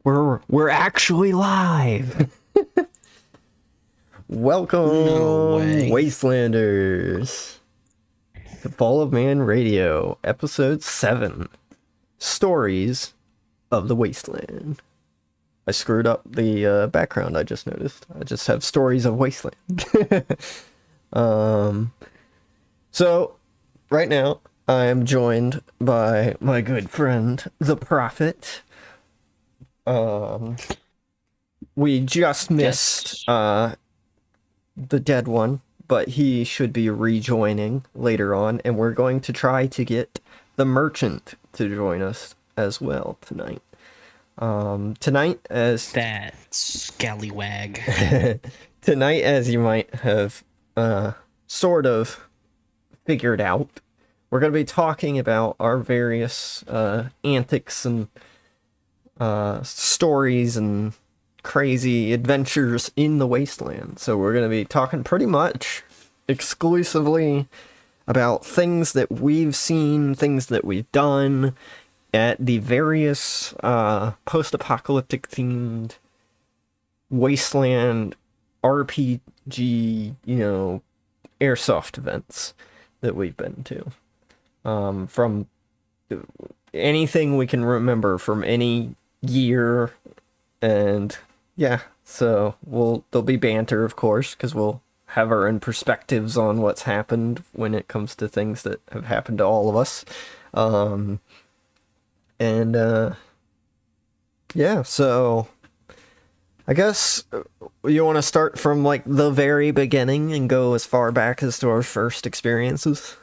We're actually live. Welcome, No way. Wastelanders, to Fall of Man Radio, Episode 7, Stories of the Wasteland. I screwed up the background, I just noticed. I just have Stories of Wasteland. So, right now, I am joined by my good friend, the Prophet. We just missed the dead one, but he should be rejoining later on, and we're going to try to get the merchant to join us as well tonight. Tonight, as That scallywag. tonight, as you might have sort of figured out, we're going to be talking about our various antics and stories and crazy adventures in the Wasteland. So we're going to be talking pretty much exclusively about things that we've seen, things that we've done at the various post-apocalyptic themed Wasteland RPG, airsoft events that we've been to. From anything we can remember from any year, and yeah, so there'll be banter, of course, because we'll have our own perspectives on what's happened when it comes to things that have happened to all of us. Yeah, so I guess you want to start from like the very beginning and go as far back as to our first experiences.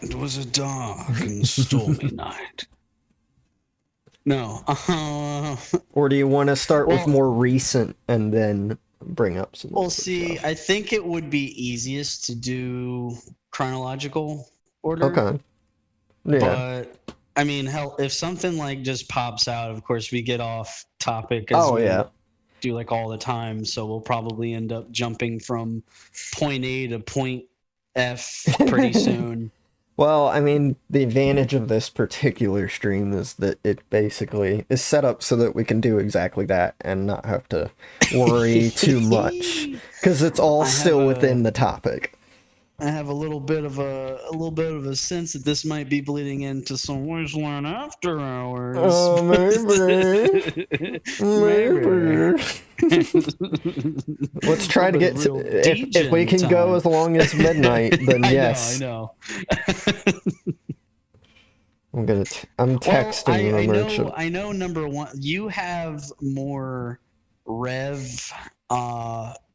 It was a dark and stormy night. No. Or do you want to start with Well- more recent and then bring up some Well, other see, stuff? I think it would be easiest to do chronological order. Okay. Yeah. But, I mean, hell, if something like just pops out, of course, we get off topic as Oh, we yeah. do like all the time. So we'll probably end up jumping from point A to point F pretty soon. Well, I mean, the advantage of this particular stream is that it basically is set up so that we can do exactly that and not have to worry too much, because it's all I have still a- within the topic. I have a little bit of a sense that this might be bleeding into some Wasteland after hours. Oh, maybe. Maybe. Let's try to get to, if we can go as long as midnight, then yes. I know. I'm texting the merchant. I know. Number one, you have more Rev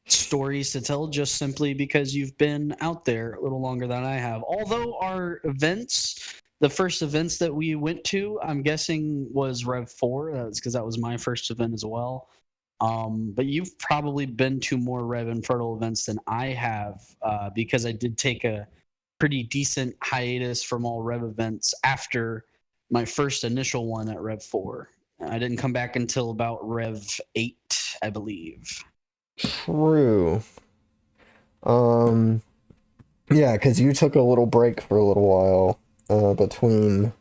stories to tell just simply because you've been out there a little longer than I have. Although our events, the first events that we went to, I'm guessing was Rev 4. That's because that was my first event as well. But you've probably been to more Rev and Fertile events than I have, because I did take a pretty decent hiatus from all Rev events after my first initial one at Rev 4. I didn't come back until about Rev 8, I believe. True. Yeah, because you took a little break for a little while between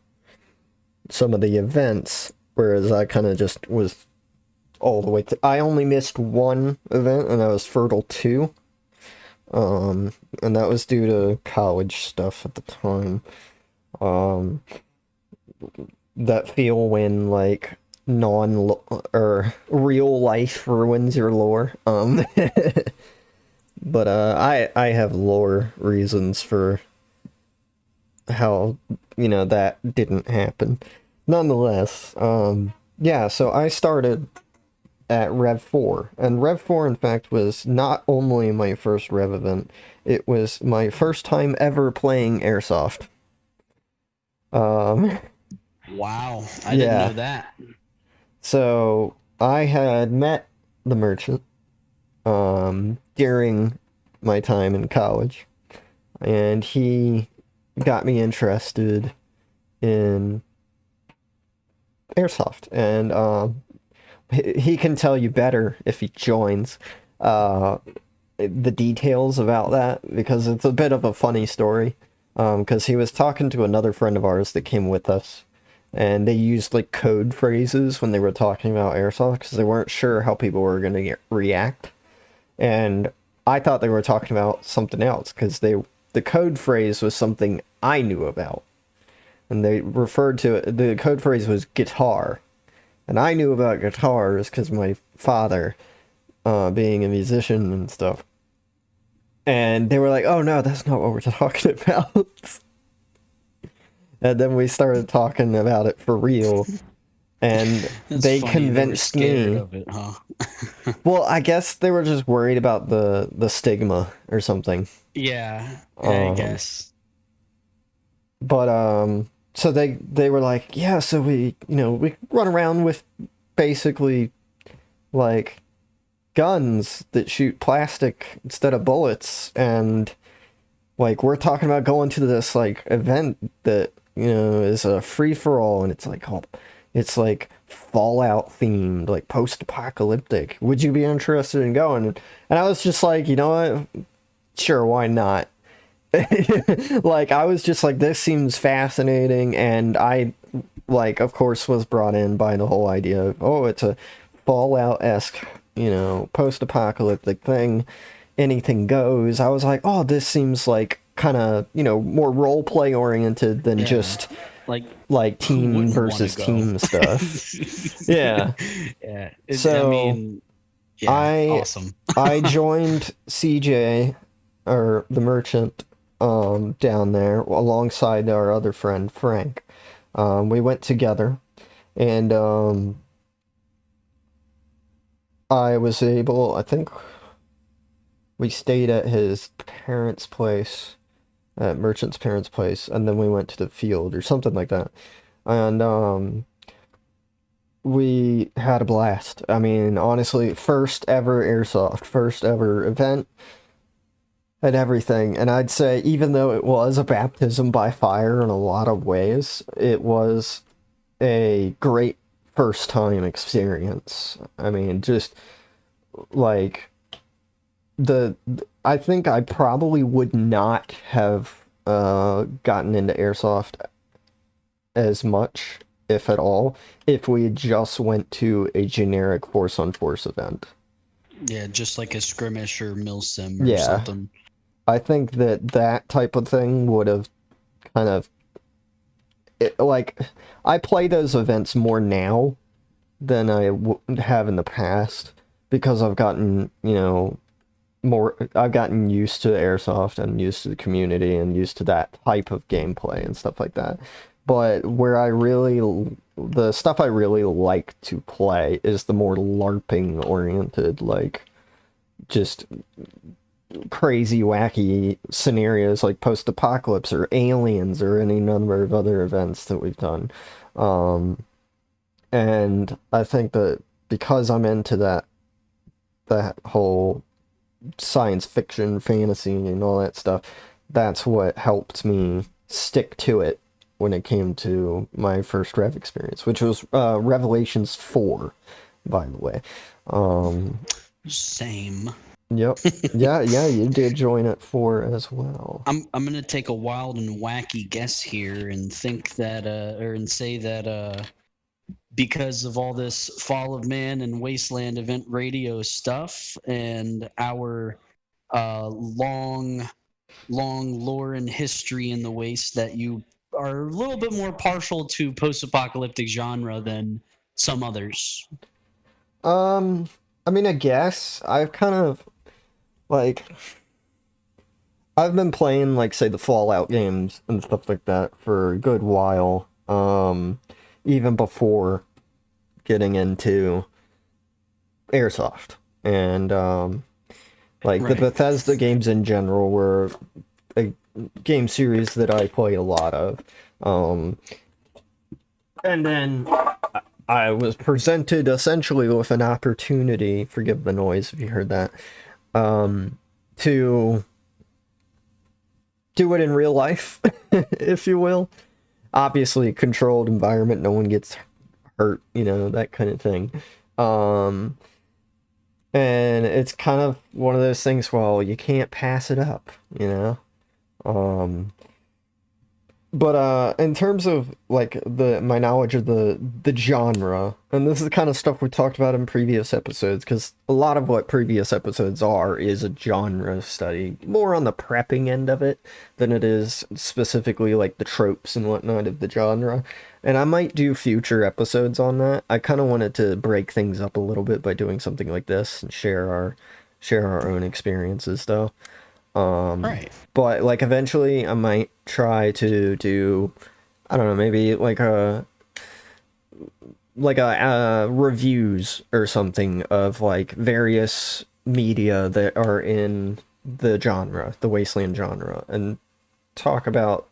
some of the events, whereas I kind of just was all the way to... I only missed one event, and that was Fertile 2. And that was due to college stuff at the time. That feel when, like, real life ruins your lore. But I have lore reasons for how, that didn't happen. Nonetheless, yeah, so I started at Rev 4, and Rev 4, in fact, was not only my first Rev event, it was my first time ever playing Airsoft. Wow, I didn't know that. So, I had met the merchant during my time in college, and he got me interested in Airsoft, and he can tell you better if he joins the details about that, because it's a bit of a funny story, because he was talking to another friend of ours that came with us, and they used like code phrases when they were talking about airsoft because they weren't sure how people were going to react. And I thought they were talking about something else because the code phrase was something I knew about, and they referred to it. The code phrase was guitar, and I knew about guitars because my father, being a musician and stuff. And they were like, "Oh no, that's not what we're talking about." And then we started talking about it for real, and That's they funny. They were convinced scared me. of it, huh? Well, I guess they were just worried about the stigma or something. Yeah, I Um, guess. but so they were like, yeah, so we run around with basically like guns that shoot plastic instead of bullets, and like we're talking about going to this like event that is a free for all, and it's like Fallout themed, like post apocalyptic. Would you be interested in going? And I was just like, you know what? Sure, why not? Like I was just like, this seems fascinating, and I like of course was brought in by the whole idea of, oh, it's a Fallout-esque, post apocalyptic thing. Anything goes. I was like, oh, this seems like kind of, more role play oriented than Yeah. just Like, like who team wouldn't want to versus go? team stuff. Yeah. Yeah. I So mean, yeah, I awesome. I joined CJ, or the merchant, down there alongside our other friend Frank. We went together, and I was able. I think we stayed at his parents' place, at merchant's parents' place, and then we went to the field or something like that. And we had a blast. I mean, honestly, first ever airsoft, first ever event, and everything. And I'd say, even though it was a baptism by fire in a lot of ways, it was a great first time experience. I mean, just like the I think I probably would not have gotten into airsoft as much, if at all, if we had just went to a generic force on force event. Yeah, just like a skirmish or milsim or Yeah, something. I think that type of thing would have kind of like, I play those events more now than I have in the past because I've gotten, I've gotten used to airsoft and used to the community and used to that type of gameplay and stuff like that. But the stuff I really like to play is the more LARPing oriented, like just crazy, wacky scenarios like post-apocalypse or aliens or any number of other events that we've done. Um, and I think that because I'm into that whole science fiction, fantasy, and all that stuff, that's what helped me stick to it when it came to my first Rev experience, which was Revelations 4, by the way. Um, Same. yep. Yeah, you did join at 4 as well. I'm gonna take a wild and wacky guess here and think that and say that because of all this Fall of Man and Wasteland event radio stuff and our long lore and history in the waste, that you are a little bit more partial to post-apocalyptic genre than some others. Um, I mean, I guess I've kind of like I've been playing, like, say, the Fallout games and stuff like that for a good while. Even before getting into airsoft, and like the Right. Bethesda games in general were a game series that I played a lot of. Um, and then I was presented essentially with an opportunity, forgive the noise if you heard that, to do it in real life, if you will. Obviously, controlled environment, no one gets hurt, that kind of thing. Um, and it's kind of one of those things, well, you can't pass it up, Um, But in terms of like the my knowledge of the genre, and this is the kind of stuff we talked about in previous episodes, because a lot of what previous episodes are is a genre study, more on the prepping end of it than it is specifically like the tropes and whatnot of the genre. And I might do future episodes on that. I kind of wanted to break things up a little bit by doing something like this and share our own experiences though. Right. But like eventually I might try to do, I don't know, maybe like a reviews or something of like various media that are in the genre, the Wasteland genre, and talk about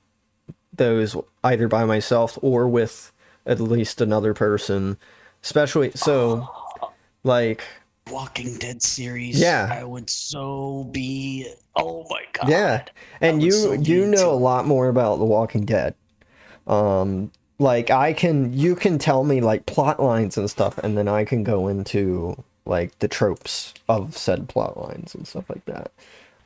those either by myself or with at least another person. Especially so like Walking Dead series, yeah, I would so be. Oh my yeah. god, I And would so be you know into a it. lot more about The Walking Dead. Like you can tell me like plot lines and stuff, and then I can go into like the tropes of said plot lines and stuff like that.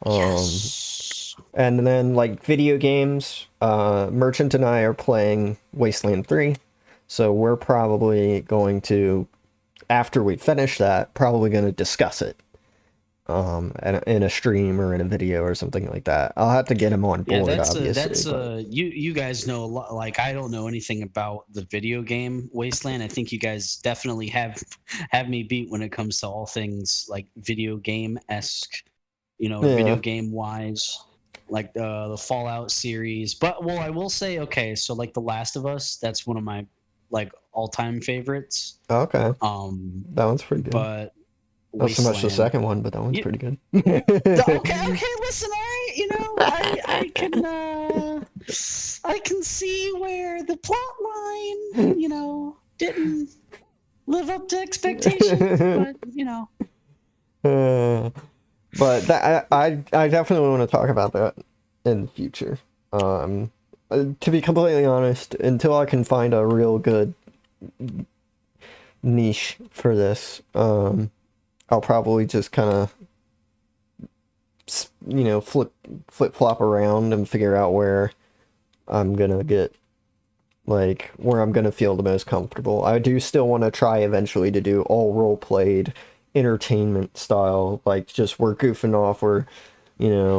Um, Yes. and then like video games, Merchant and I are playing Wasteland 3, so we're probably going to, after we finish that, probably going to discuss it in a stream or in a video or something like that. I'll have to get him on Yeah, board, obviously, that's but you guys know a lot. Like I don't know anything about the video game Wasteland. I think you guys definitely have me beat when it comes to all things like video game esque, video yeah. game wise, like the Fallout series. But well, I will say, okay, so like The Last of Us, that's one of my like all time favorites. Okay, Um, that one's pretty good. but Not so much the Wasteland. second one, but that one's pretty good. Okay, listen, I can see where the plot line, didn't live up to expectations, but Uh, but that I definitely want to talk about that in the future. To be completely honest, until I can find a real good niche for this, I'll probably just kind of flip flop around and figure out where I'm gonna get like where I'm gonna feel the most comfortable. I do still want to try eventually to do all role played entertainment style, like just we're goofing off, we're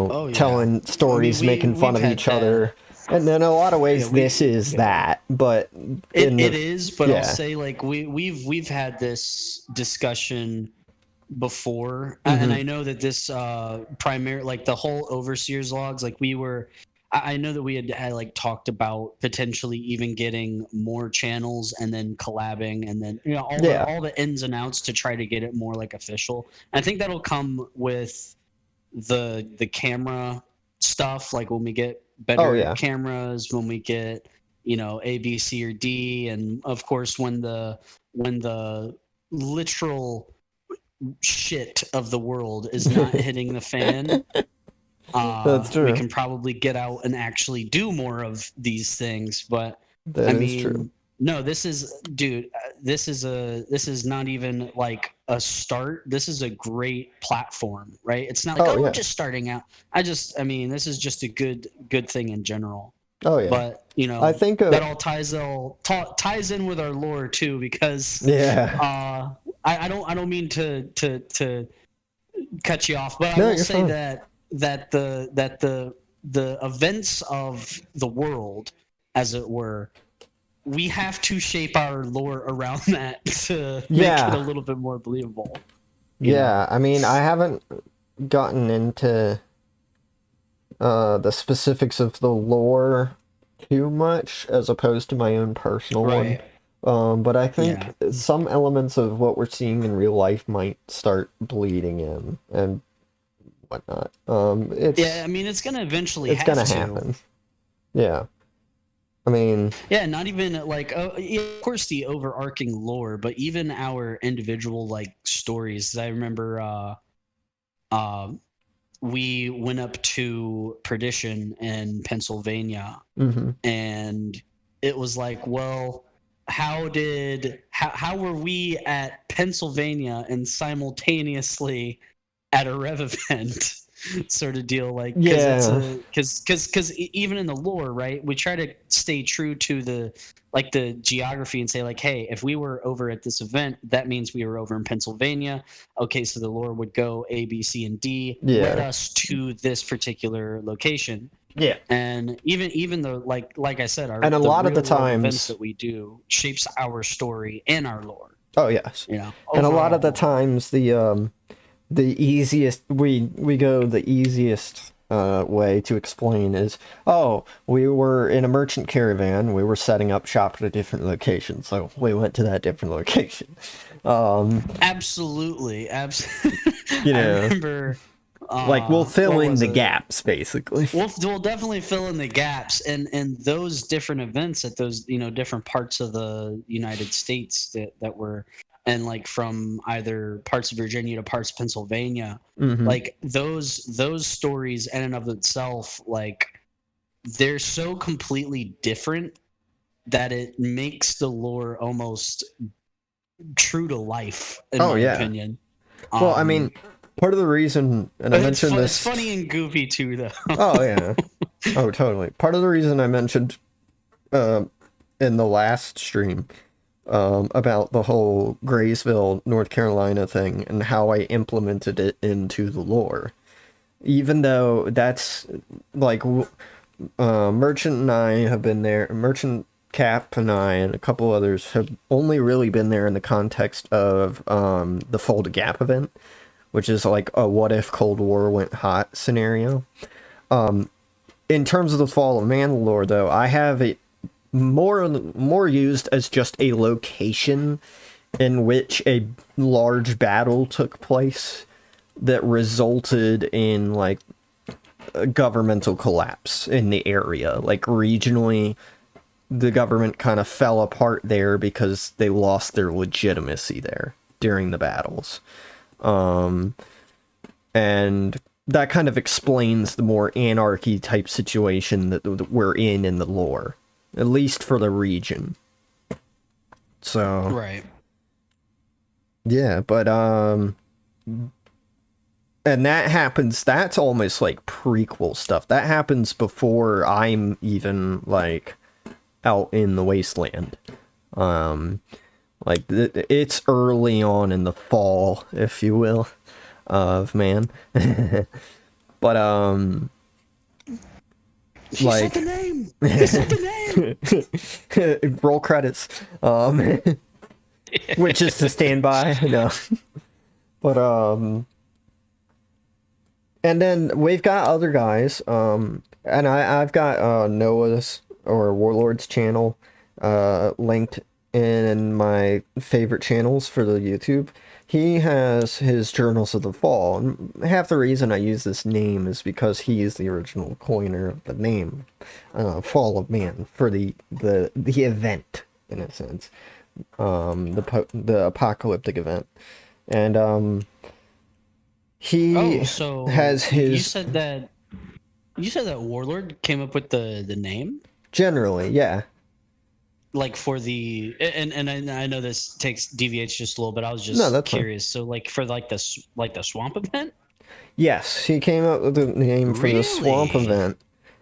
oh yeah. telling I mean, stories, making fun we've of had each that. other, and in a lot of Yeah, ways this is that. But in it the is, but I'll yeah, say like we've had this discussion before, and hmm I know that this primary like the whole Overseers logs, like I know that we had like talked about potentially even getting more channels and then collabing and then yeah, all the ins and outs to try to get it more like official. I think that'll come with the camera stuff, like when we get oh better yeah, cameras, when we get A, B, C, or D, and of course when the literal shit of the world is not hitting the fan, that's we true. can probably get out and actually do more of these things. But That I is true. mean, no, this is, dude, this is not even like a start. This is a great platform, right? It's not like, Oh oh, we're yeah, just starting out. I mean, this is just a good thing in general. oh yeah. But I think that all ties in with our lore too, because yeah. I don't mean to cut you off, but I No, will you're say fine. that the events of the world, as it were, we have to shape our lore around that to make it a Yeah, little bit more believable. You know. yeah. I mean, I haven't gotten into the specifics of the lore too much as opposed to my own personal one. Right. But I Yeah. think some elements of what we're seeing in real life might start bleeding in and whatnot. Yeah. I mean, it's gonna eventually It's gonna have to. happen. Yeah. I mean, Yeah. Not even like, yeah, of course, the overarching lore, but even our individual like stories. I remember. Uh, we went up to Perdition in Pennsylvania, mhm. and it was like, well, how were we at Pennsylvania and simultaneously at a Rev event? sort of deal, like, because that's Yeah. a because even in the lore, right, we try to stay true to the geography and say, like, hey, if we were over at this event, that means we were over in Pennsylvania. Okay, so the lore would go A, B, C, and D led Yeah. us to this particular location. Yeah. And even though, like I said, And a the lot of the real world events times, that we do shapes our story and our lore, oh yes, and a lot of the overall. times the easiest we go the easiest way to explain is, oh, we were in a merchant caravan, we were setting up shop at a different location, so we went to that different location. um Absolutely, you I know, remember. like we'll fill What in was the it? gaps basically. We'll definitely fill in the gaps, and those different events at those, different parts of the United States that were, and like from either parts of Virginia to parts of Pennsylvania, Hmm. like those stories in and of itself, like, they're so completely different that it makes the lore almost true to life, in Oh my yeah. opinion. Well, I mean, um part of the reason, and I mentioned it's this. funny and goofy too, though. Oh yeah. Oh totally. Part of the reason I mentioned uh, in the last stream about the whole Graysville, North Carolina thing and how I implemented it into the lore. Even though that's like Merchant and I have been there, Merchant Cap and I and a couple others have only really been there in the context of the Fold Gap event, which is like a what if Cold War went hot scenario. In terms of the Fall of Mandalore, though, I have it more used as just a location in which a large battle took place that resulted in like a governmental collapse in the area. Like regionally, the government kind of fell apart there because they lost their legitimacy there during the battles. And that kind of explains the more anarchy type situation that we're in the lore, at least for the region. So Right. yeah, but and that happens, that's almost like prequel stuff. That happens before I'm even like out in the wasteland. Like it's early on in the fall, if you will, of man. But He said like the name. He said the name. roll credits. Which is to stand by. No. But and then we've got other guys, and I've got Noah's or Warlord's channel linked in my favorite channels for the YouTube. He has his Journals of the Fall, and half the reason I use this name is because he is the original coiner of the name, Fall of Man, for the event in a sense, the apocalyptic event, and he So has you his said that Warlord came up with the name, generally, yeah. like, for the, and I know this deviates just a little bit. I was No, just that's fine. curious. So, like, for like the swamp event. Yes, he came up with the name for the swamp Really? event,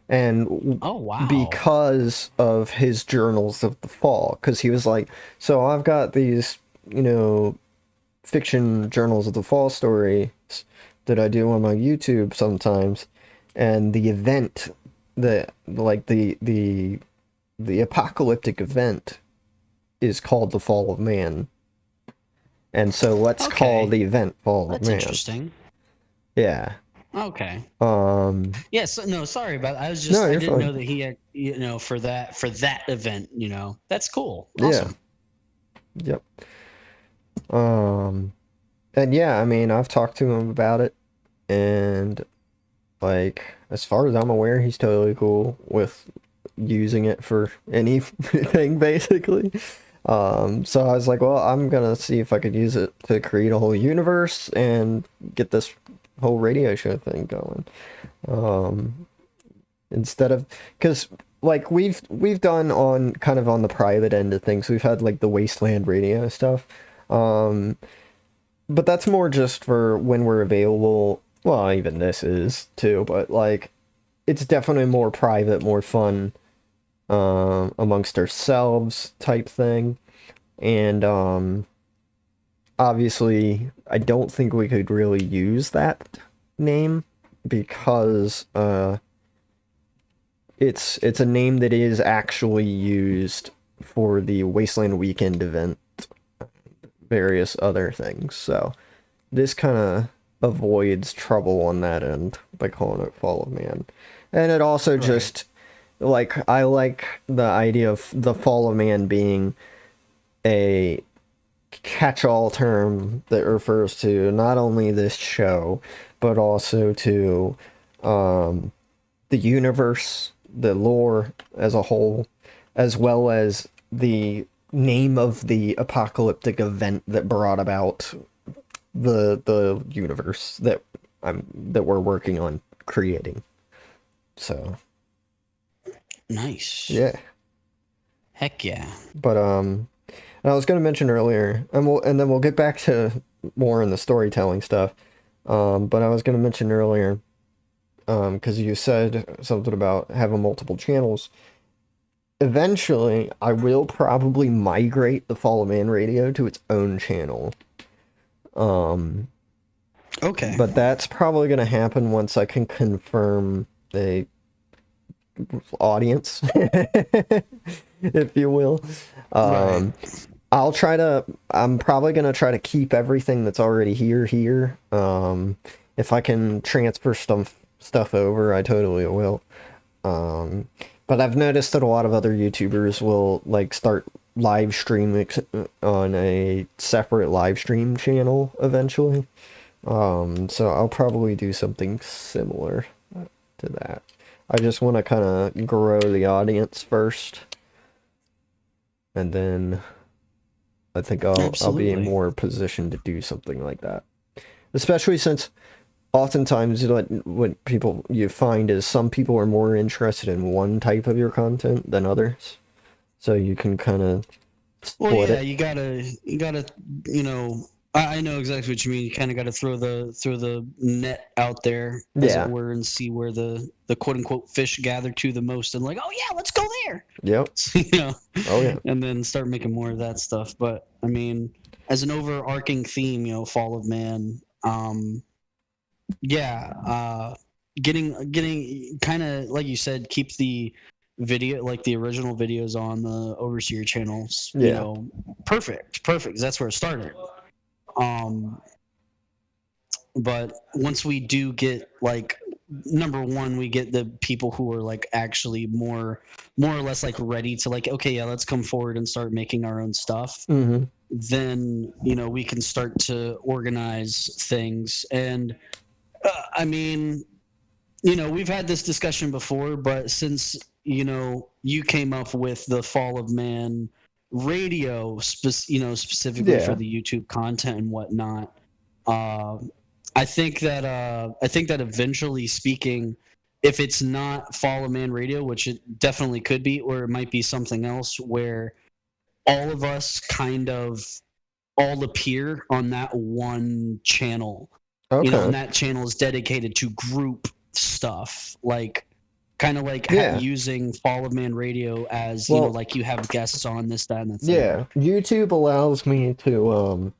and Oh, wow. because of his Journals of the Fall, because he was like, so I've got these, fiction Journals of the Fall stories that I do on my YouTube sometimes, and the event that like the apocalyptic event is called the Fall of Man, and so let's call Okay, the event Fall of that's Man. interesting. Yeah. Okay. Um. Yes. No. Sorry about. No, I you're didn't fine. know that he had. For that event. That's cool. Yeah. Awesome. Yep. Um. And yeah, I mean, I've talked to him about it, and like, as far as I'm aware, he's totally cool with using it for anything, basically. So I was like, well, I'm gonna see if I could use it to create a whole universe and get this whole radio show thing going. Um, Instead of, because like we've done on kind of on the private end of things, we've had like the Wasteland radio stuff. But that's more just for when we're available Well, even this is too, but like it's definitely more private, more fun amongst ourselves type thing. And obviously, I don't think we could really use that name because it's a name that is actually used for the Wasteland Weekend event, various other things. So this kind of avoids trouble on that end by calling it Fall of Man. And it also Right. just like I like the idea of the Fall of Man being a catch-all term that refers to not only this show but also to the universe, the lore as a whole, as well as the name of the apocalyptic event that brought about the universe that we're working on creating. So Nice. yeah, Heck yeah. but and I was going to mention earlier, and then we'll get back to more in the storytelling stuff. But I was going to mention earlier, because you said something about having multiple channels. Eventually, I will probably migrate the Fall of Man Radio to its own channel. Okay. But that's probably going to happen once I can confirm the audience, if you will. Right. I'm probably going to try to keep everything that's already here. If I can transfer stuff over, I totally will. But I've noticed that a lot of other YouTubers will like start live streaming on a separate live stream channel eventually. So I'll probably do something similar to that. I just want to kind of grow the audience first, and then I think I'll be in Absolutely. more position to do something like that. Especially since oftentimes what people you find is some people are more interested in one type of your content than others. So you can kind of Well, split yeah, it. you gotta, you know, I know exactly what you mean. You kind of got to throw the net out there, as it Yeah. were, and see where the quote unquote fish gather to the most, and like, oh yeah, let's go there. Yep. You know, Oh yeah. and then start making more of that stuff. But I mean, as an overarching theme, Fall of Man, yeah, getting kind of like you said, keep the video like the original videos on the Overseer channels. Yeah. Perfect. That's where it started. Um, but once we do get like number one, we get the people who are like actually more or less like ready to like, okay, yeah, let's come forward and start making our own stuff. Mm-hmm. Then we can start to organize things. And I mean, we've had this discussion before, but since you came up with the Fall of Man radio, specifically for Yeah. the YouTube content and whatnot, uh, I think that eventually speaking, if it's not Fall of Man radio, which it definitely could be, or it might be something else where all of us kind of all appear on that one channel, and Okay. that channel is dedicated to group stuff, like kind of like Yeah. using Fall of Man Radio as Well, like you have guests on this, that, and the third. yeah. YouTube allows me to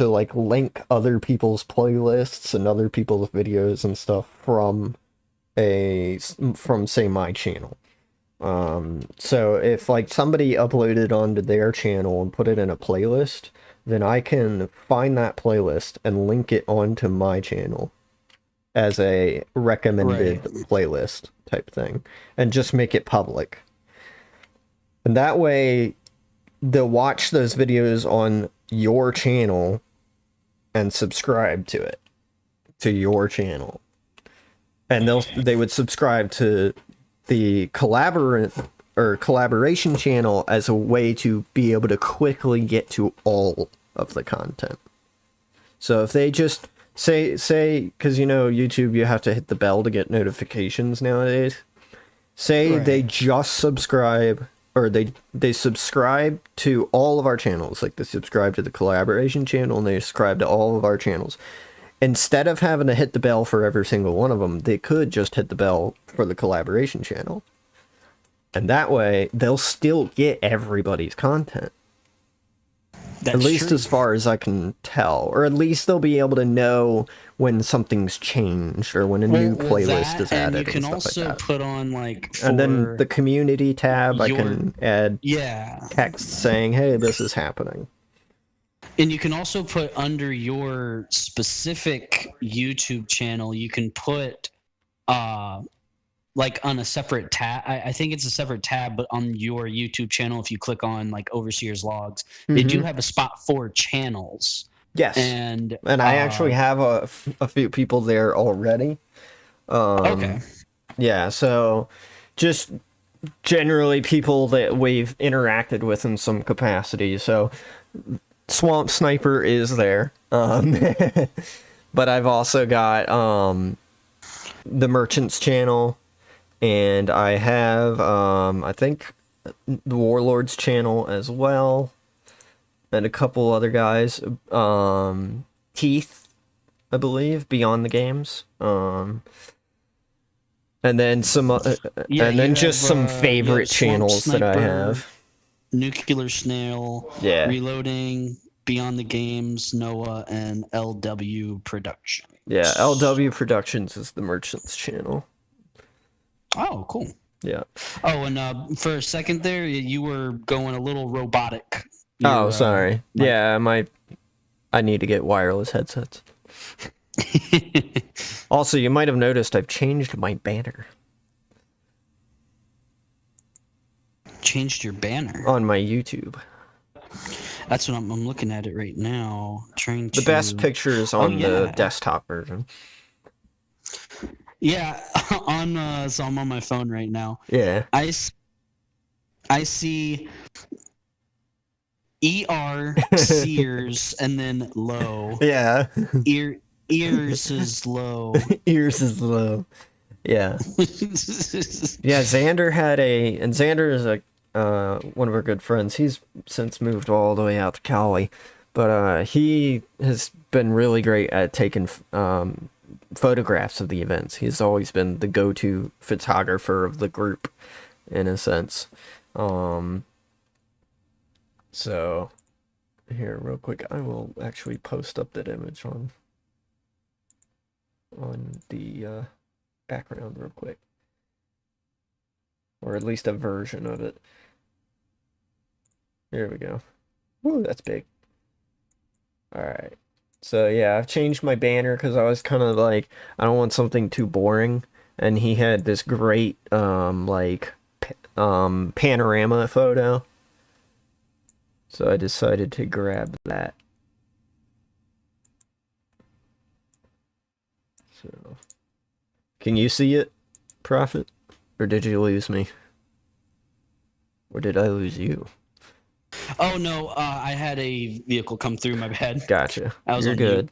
like link other people's playlists and other people's videos and stuff from say my channel. So if like somebody uploaded onto their channel and put it in a playlist, then I can find that playlist and link it onto my channel as a recommended Right. playlist type thing and just make it public. And that way they'll watch those videos on your channel and subscribe to your channel. And they would subscribe to the collaboration channel as a way to be able to quickly get to all of the content. So if they just say because YouTube, you have to hit the bell to get notifications nowadays. Say Right. they just subscribe, or they subscribe to all of our channels, like they subscribe to the collaboration channel and they subscribe to all of our channels. instead of having to hit the bell for every single one of them, they could just hit the bell for the collaboration channel. And that way, they'll still get everybody's content. That's At least true. as far as I can tell. Or at least they'll be able to know when something's changed or when a new playlist is added. And you can stuff also like that. put on like And then the community tab, I can add yeah, text saying, hey, this is happening. and you can also put under your specific YouTube channel, you can put like on a separate tab. I think it's a separate tab, but on your YouTube channel, if you click on like Overseer's Logs, they do have a spot for channels. Yes. And I actually have a few people there already. Okay. Yeah, so just generally people that we've interacted with in some capacity. So Swamp Sniper is there. But I've also got the Merchants channel, and I have I think the Warlords channel as well, and a couple other guys. Teeth, I believe, Beyond the Games. And then some and then just some favorite channels that I have. Nuclear Snail, Yeah. Reloading, Beyond the Games, Noah, and LW Productions. Yeah, LW Productions is the Merchants channel. Oh, cool. Yeah. Oh, and for a second there, you were going a little robotic. Oh, sorry. Yeah, I need to get wireless headsets. Also, you might have noticed I've changed my banner. Changed your banner? On my YouTube. That's what I'm looking at it right now. Trying The best picture is on the desktop version. Yeah, so I'm on my phone right now. Yeah. I see ER Sears and then low. Yeah. Ears is low. Ears is low. Yeah. Yeah, Xander and Xander is one of our good friends. He's since moved all the way out to Cali, but he has been really great at taking photographs of the events. He's always been the go-to photographer of the group, in a sense. So here, real quick, I will actually post up that image on the background real quick, or at least a version of it. Here we go. Woo, that's big. All right. So yeah, I've changed my banner because I was kind of like, I don't want something too boring, and he had this great panorama photo, so I decided to grab that. So, can you see it, Prophet, or did you lose me, or did I lose you? Oh no, I had a vehicle come through my bed. Gotcha. You're good.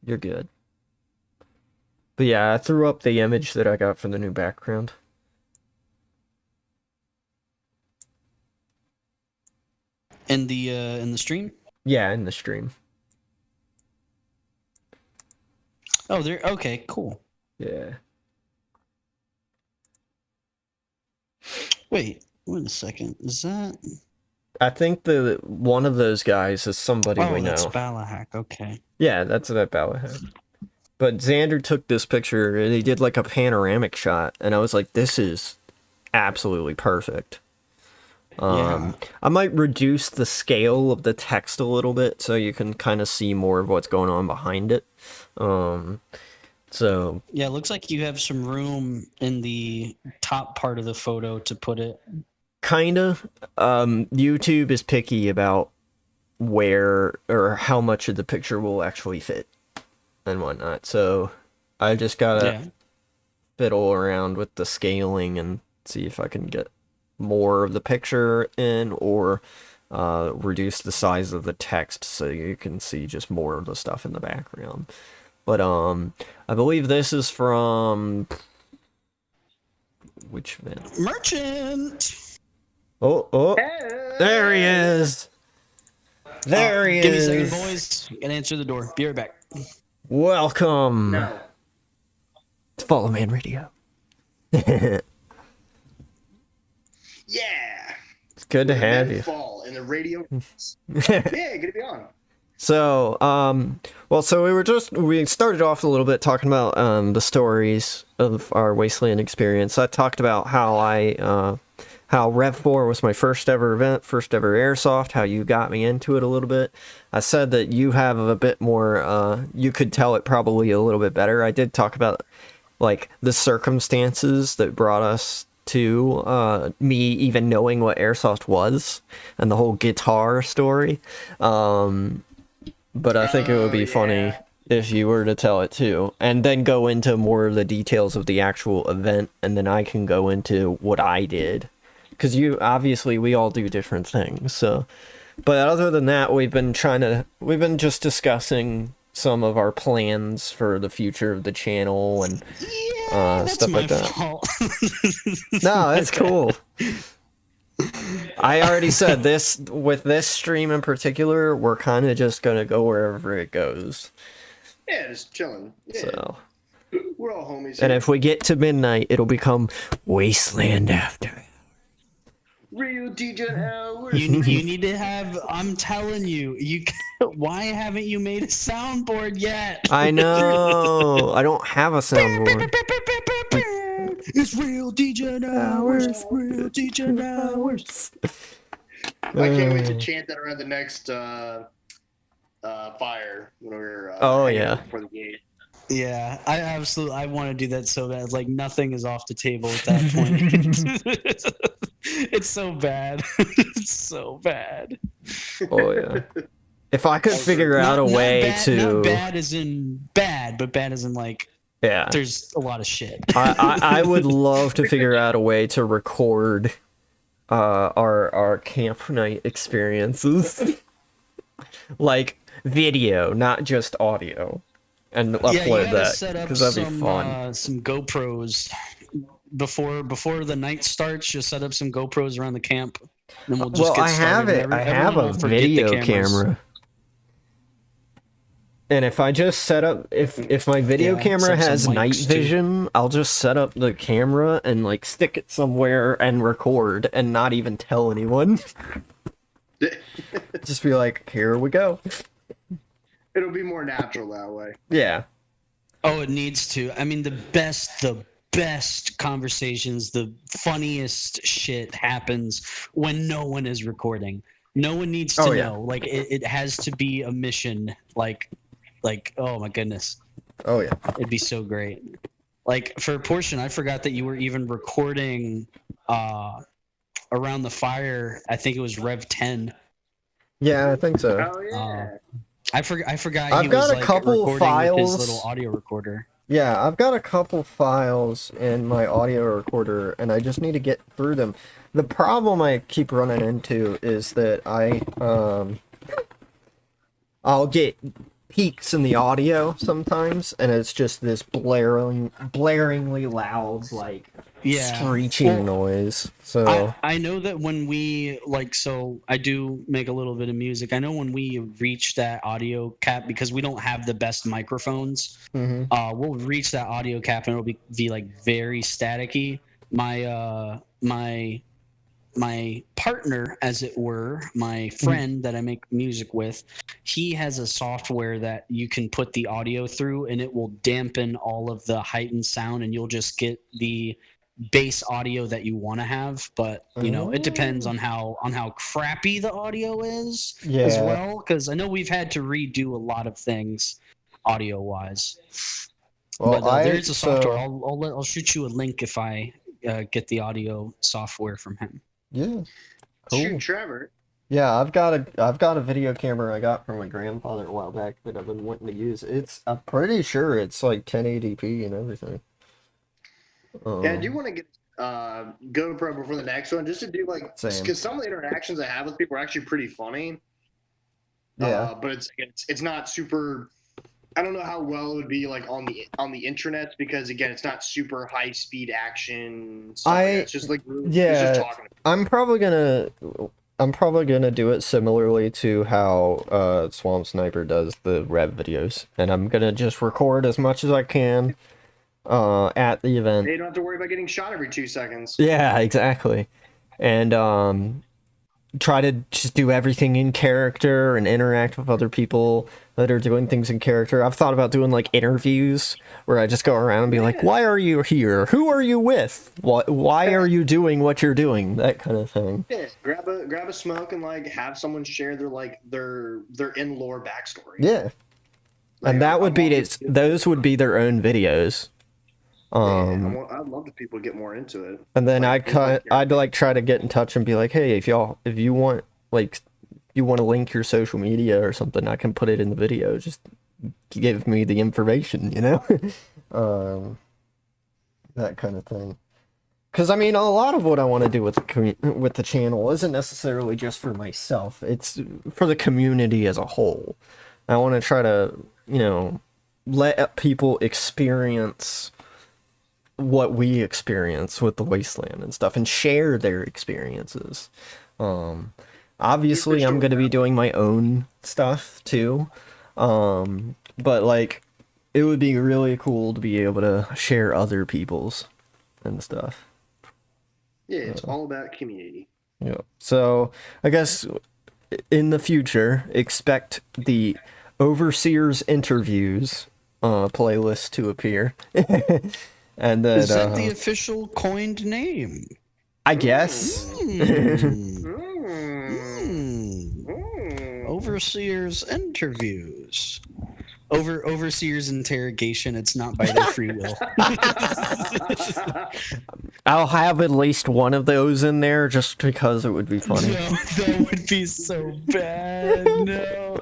You're good. But yeah, I threw up the image that I got for the new background. In the stream? Yeah, in the stream. Oh, there. Okay, cool. Yeah. Wait a second. Is that? I think one of those guys is somebody we know. That's Balahak. Okay. Yeah, that's that Balahak. But Xander took this picture and he did like a panoramic shot, and I was like, this is absolutely perfect. Yeah. I might reduce the scale of the text a little bit so you can kind of see more of what's going on behind it. So yeah, it looks like you have some room in the top part of the photo to put it. Kinda. YouTube is picky about where or how much of the picture will actually fit and whatnot. So I just gotta fiddle around with the scaling and see if I can get more of the picture in, or reduce the size of the text so you can see just more of the stuff in the background. But I believe this is from which event? Merchant. Oh, there he is. There he is. Give me a second, boys. Gotta answer the door. Be right back. Welcome No. to Follow Man Radio. It's Yeah. good to have Men you. Fall in the radio. Yeah, good to be on. So, we started off a little bit talking about the stories of our Wasteland experience. I talked about how Rev 4 was my first ever event, first ever airsoft, how you got me into it a little bit. I said that you have a bit more, you could tell it probably a little bit better. I did talk about, like, the circumstances that brought us to me even knowing what airsoft was, and the whole guitar story. But I think it would be funny if you were to tell it too, and then go into more of the details of the actual event, and then I can go into what I did. Because we all do different things, so. But other than that, we've been just discussing some of our plans for the future of the channel and That's stuff my like that. fault. No, it's cool. I already said this, with this stream in particular, we're kind of just gonna go wherever it goes. Yeah, just chilling. Yeah. So, We're all homies and here. if we get to midnight, it'll become Wasteland after. Real DJ hours. You need to have. I'm telling you, why haven't you made a soundboard yet? I know. I don't have a soundboard. It's real DJ hours. Real DJ hours. I can't wait to chant that around the next fire when we're Oh, hanging yeah. out before the gate. Yeah, I want to do that so bad. It's like nothing is off the table at that point. It's so bad. It's so bad. Oh yeah. If I could figure out a way Not bad as in bad, but bad as in like yeah, there's a lot of shit. I would love to figure out a way to record our camp night experiences, like video, not just audio, and upload that because that'd be fun. Some GoPros before the night starts. Just set up some GoPros around the camp, and then we'll just get started. I have a video camera. And if I just set up, if my video camera has night vision, I'll just set up the camera and like stick it somewhere and record and not even tell anyone. Just be like, here we go. It'll be more natural that way. Yeah. Oh, it needs to. I mean, the best conversations, the funniest shit happens when no one is recording. No one needs to know. Like it has to be a mission. Like, oh my goodness. Oh yeah. It'd be so great. Like for a portion, I forgot that you were even recording around the fire. I think it was Rev 10. Yeah, I think so. Oh yeah. I forgot. I've got a couple files. With his little audio recorder. Yeah, I've got a couple files in my audio recorder, and I just need to get through them. The problem I keep running into is that I'll get peaks in the audio sometimes, and it's just this blaringly loud, like screeching noise. So I know that when we I do make a little bit of music. I know when we reach that audio cap, because we don't have the best microphones, we'll reach that audio cap and it'll be like very staticky. My partner, as it were, my friend that I make music with, he has a software that you can put the audio through and it will dampen all of the heightened sound, and you'll just get the bass audio that you want to have. But you know, it depends on how crappy the audio is as well, because I know we've had to redo a lot of things audio wise. Well, but there is a software. I'll shoot you a link if I get the audio software from him. Yeah, cool. Shoot, Trevor. Yeah, I've got a video camera I got from my grandfather a while back that I've been wanting to use. I'm pretty sure it's like 1080p and everything. Yeah, I do want to get GoPro before the next one, just to do like, because some of the interactions I have with people are actually pretty funny. Yeah, but it's not super. I don't know how well it would be like on the internet, because again, it's not super high speed action. It's just like it's just talking. I'm probably gonna. I'm probably gonna do it similarly to how Swamp Sniper does the Rev videos, and I'm gonna just record as much as I can at the event. You don't have to worry about getting shot every 2 seconds. Yeah, exactly. And try to just do everything in character and interact with other people that are doing things in character. I've thought about doing like interviews where I just go around and be like, why are you here? Who are you with? Why are you doing what you're doing? That kind of thing. Yeah, grab a smoke and like have someone share their in-lore backstory. Yeah. Like, and that would be those would be their own videos. I'd love if people get more into it. And then I'd like try to get in touch and be like, hey, if you want to link your social media or something, I can put it in the video. Just give me the information, you know? That kind of thing. Because I mean, a lot of what I want to do with the channel isn't necessarily just for myself. It's for the community as a whole. I want to try to, you know, let people experience what we experience with the Wasteland and stuff and share their experiences. Obviously I'm going to be doing my own stuff too. But like it would be really cool to be able to share other people's and stuff. Yeah, it's all about community. Yeah. So I guess in the future, expect the Overseers interviews playlist to appear. And then, is that the official coined name? I guess. Overseers interviews. Overseers interrogation. It's not by their free will. I'll have at least one of those in there just because it would be funny. No, that would be so bad. No.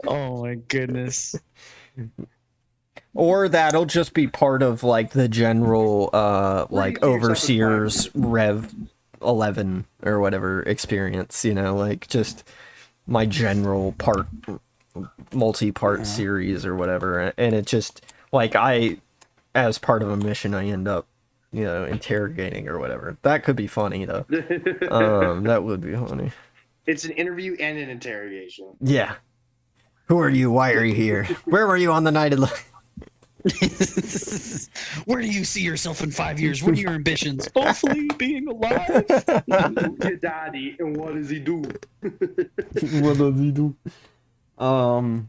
Oh my goodness. Or that'll just be part of like the general like Overseers Rev 11 or whatever experience, you know, like just my general multi-part series or whatever. And it just like as part of a mission I end up, you know, interrogating or whatever. That could be funny though. That would be funny. It's an interview and an interrogation. Yeah. Who are you? Why are you here? Where were you on the night of Where do you see yourself in 5 years? What are your ambitions? Hopefully being alive. Your daddy, and what does he do? What does he do? Or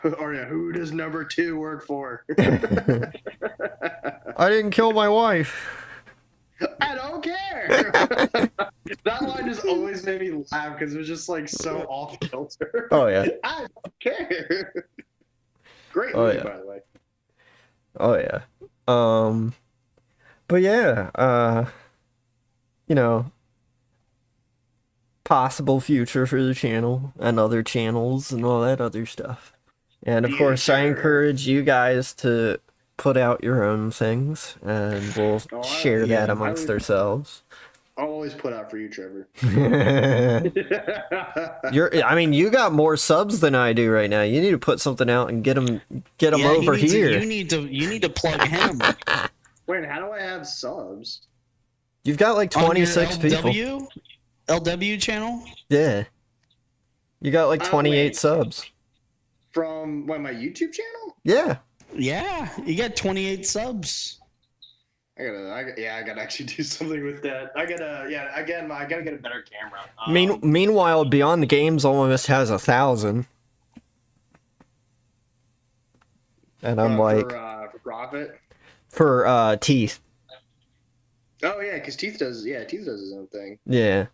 yeah, who does number 2 work for? I didn't kill my wife. I don't care. That line just always made me laugh because it was just like so off kilter. Oh yeah. I don't care. Great movie, by the way. Oh yeah. But yeah, you know, possible future for the channel and other channels and all that other stuff. And of course, I encourage you guys to put out your own things, and we'll share that amongst ourselves. I'll always put out for you, Trevor. I mean, you got more subs than I do right now. You need to put something out and get them over here. You need to plug him. Wait, how do I have subs? You've got like 26 people. LW channel? Yeah. You got like 28 subs. From my YouTube channel? Yeah. Yeah, you got 28 subs. I gotta actually do something with that. I gotta get a better camera. Meanwhile, Beyond the Games almost has 1,000. And I'm for profit? For Teeth. Oh yeah, because Teeth does his own thing. Yeah.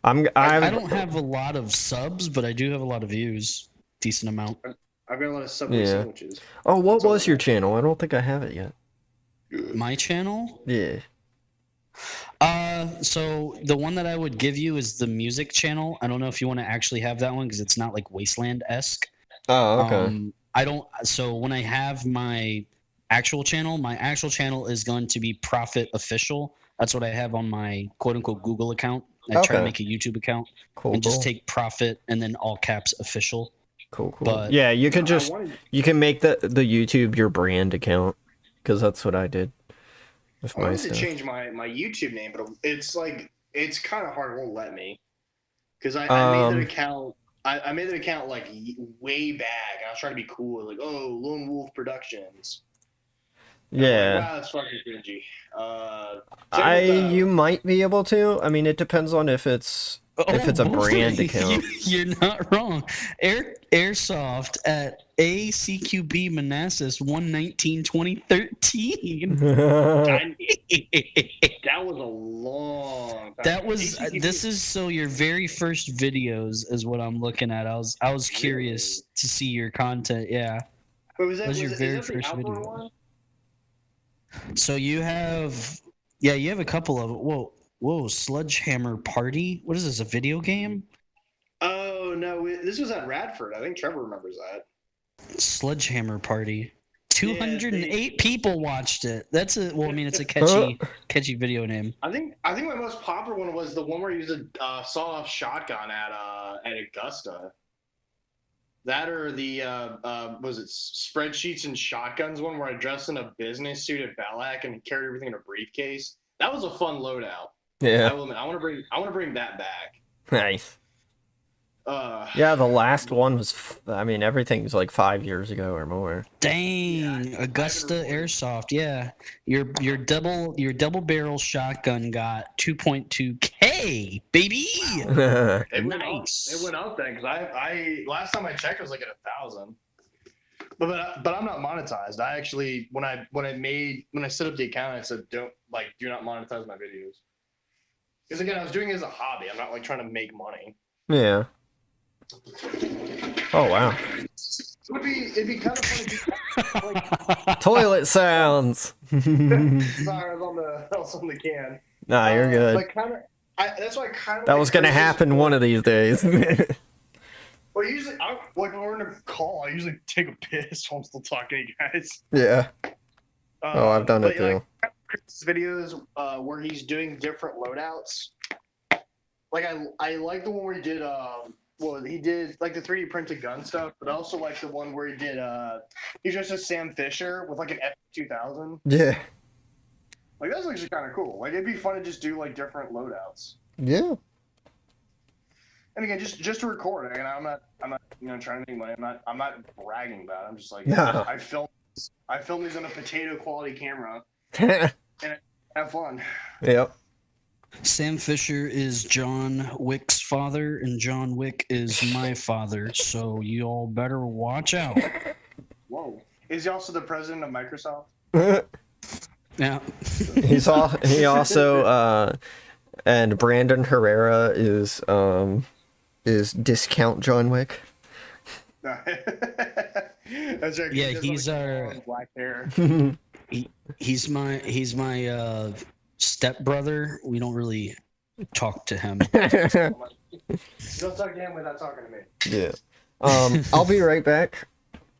I don't have a lot of subs, but I do have a lot of views. Decent amount. I've got a lot of Subway sandwiches. Oh, what was your channel? I don't think I have it yet. My channel? Yeah. So the one that I would give you is the music channel. I don't know if you want to actually have that one because it's not like Wasteland-esque. Oh, okay. So when I have my actual channel is going to be Profit Official. That's what I have on my quote unquote Google account. I try to make a YouTube account and just take Profit and then all caps Official. Cool. But yeah, you can you can make the YouTube your brand account, because that's what I did with my stuff. I wanted to change my YouTube name, but it's like It's kind of hard. It won't let me because I made that account. I made that account like way back. And I was trying to be cool, like Lone Wolf Productions. And I'm like, wow, that's fucking cringy. You might be able to. I mean, it depends on if it's a brand account. You're not wrong. Airsoft at ACQB Manassas 1/19/2013. That was a long time. That was this is so your very first videos is what I'm looking at. I was curious to see your content. Yeah. Wait, was your very first video? One? So you have a couple of whoa, Sledgehammer Party. What is this? A video game? Oh no, this was at Radford. I think Trevor remembers that. Sledgehammer Party. 208 people watched it. That's it's a catchy video name. I think my most popular one was the one where he used a sawed-off shotgun at Augusta. That or the was it Spreadsheets and Shotguns one where I dressed in a business suit at Ballack and carried everything in a briefcase. That was a fun loadout. Yeah. I want to bring that back. Nice. Yeah, the last one was. Everything's like 5 years ago or more. Dang, yeah, Augusta Airsoft. Yeah, your double barrel shotgun got 2.2K, baby. Wow. It went up then because I last time I checked it was like at 1,000. But I'm not monetized. I actually when I set up the account I said do not monetize my videos. Because again I was doing it as a hobby. I'm not like trying to make money. Yeah. Oh wow. It'd be kind of funny. Toilet sounds. Sorry, I was on the can. Nah, you're good. That's why I kind of. That was gonna happen one of these days. Well, usually, when we're in a call, I usually take a piss while I'm still talking to you guys. Yeah. I've done it too. Chris' videos where he's doing different loadouts. Like I like the one where he did he did like the 3D printed gun stuff, but I also like the one where he did he's just a Sam Fisher with like an F2000. Yeah. Like that's actually kind of cool. Like it'd be fun to just do like different loadouts. Yeah. And again, just to record. And I'm not trying to make money. I'm not bragging about it. I'm just like I film these on a potato quality camera and have fun. Yep. Sam Fisher is John Wick's father, and John Wick is my father, so you all better watch out. Whoa. Is he also the president of Microsoft? Yeah. He also and Brandon Herrera is Discount John Wick. That's right. Yeah, he's our black hair. He's my stepbrother. We don't really talk to him. You don't talk to him without talking to me. Yeah. I'll be right back.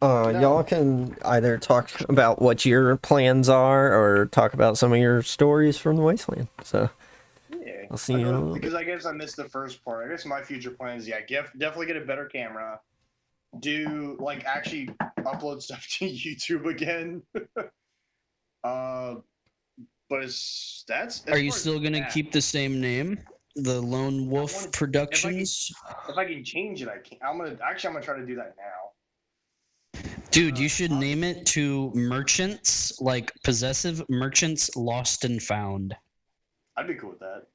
Y'all can either talk about what your plans are or talk about some of your stories from the Wasteland. So yeah, I'll see you. Because I guess I missed the first part. I guess my future plans, definitely get a better camera. Do actually upload stuff to YouTube again. But that's. Are you still gonna keep the same name, the Lone Wolf Productions? If I can change it, I can. I'm gonna try to do that now. Dude, you should name it to merchants, like possessive merchants lost and found. I'd be cool with that.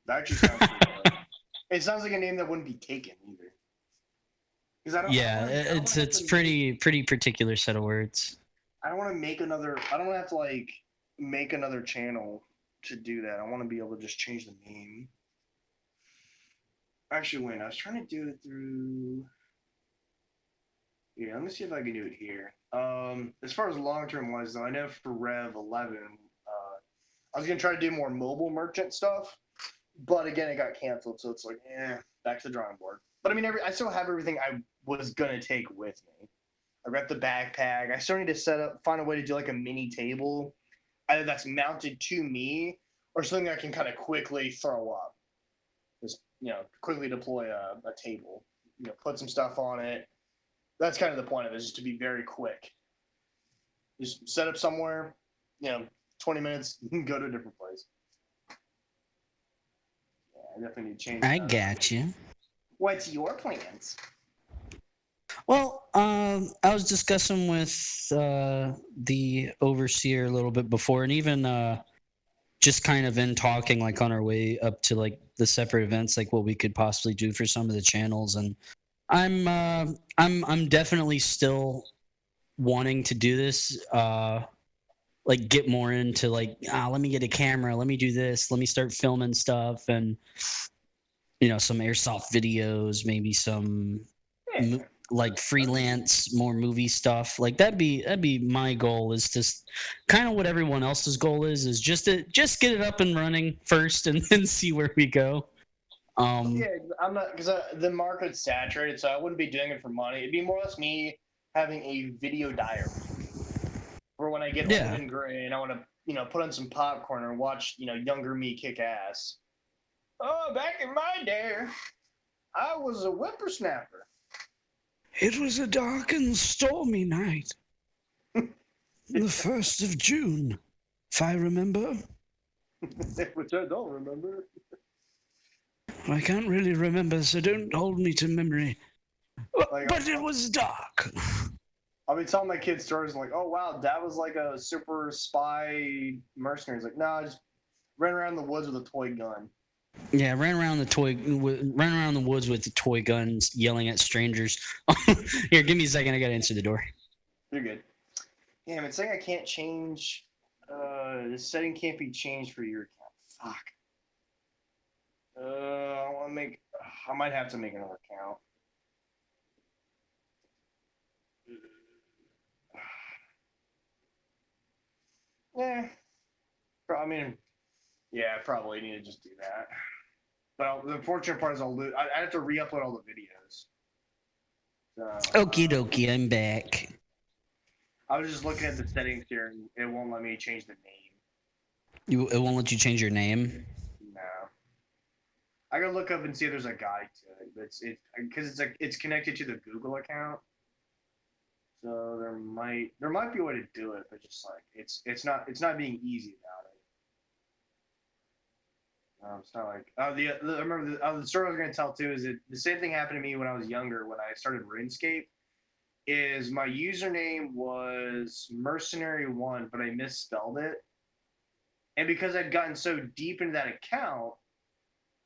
That actually sounds cool. It sounds like a name that wouldn't be taken either. It's pretty particular set of words. I don't want to make another. I don't have to make another channel to do that. I want to be able to just change the name. Actually, wait. I was trying to do it through. Yeah, let me see if I can do it here. As far as long-term wise, though, I know for Rev 11, I was gonna try to do more mobile merchant stuff, but again, it got canceled, so it's like, back to the drawing board. But I still have everything I was gonna take with me. I got the backpack. I still need to find a way to do like a mini table, either that's mounted to me or something I can kind of quickly throw up. Just quickly deploy a table. Put some stuff on it. That's kind of the point of it, is just to be very quick. Just set up somewhere, 20 minutes, go to a different place. I definitely need to change I that. got you. What's your plans? Well, I was discussing with the overseer a little bit before, and even just kind of in talking, like on our way up to like the separate events, like what we could possibly do for some of the channels. And I'm definitely still wanting to do this. Like get more into like, let me get a camera, let me do this, let me start filming stuff, and some airsoft videos, maybe some Yeah. like freelance more movie stuff. Like that'd be my goal, is just kind of what everyone else's goal is just get it up and running first and then see where we go. Yeah, I'm not, because the market's saturated, so I wouldn't be doing it for money. It'd be more or less me having a video diary for when I get old Yeah. and gray and I want to, put on some popcorn and watch, younger me kick ass. Oh, back in my day, I was a whippersnapper. It was a dark and stormy night. The 1st of June, if I remember. Which I don't remember. I can't really remember, so don't hold me to memory. Like, But it was dark. I'll be telling my kids stories like, oh, wow, dad was like a super spy mercenary. He's like, no, I just ran around the woods with a toy gun. Yeah, ran around the woods with the toy guns, yelling at strangers. Here, give me a second. I gotta answer the door. You're good. Damn, it's saying I can't change. The setting can't be changed for your account. Fuck. I want to make. I might have to make another account. Yeah. I mean, yeah, I probably need to just do that. But the unfortunate part is I have to re-upload all the videos. So, Okie dokie, I'm back. I was just looking at the settings here, and it won't let me change the name. It won't let you change your name. No. I gotta look up and see if there's a guide to it. But because it's connected to the Google account, so there might be a way to do it, but just like it's not being easy about it. It's not like I remember the story I was gonna tell too is that the same thing happened to me when I was younger when I started RuneScape. Is my username was Mercenary1, but I misspelled it, and because I'd gotten so deep into that account,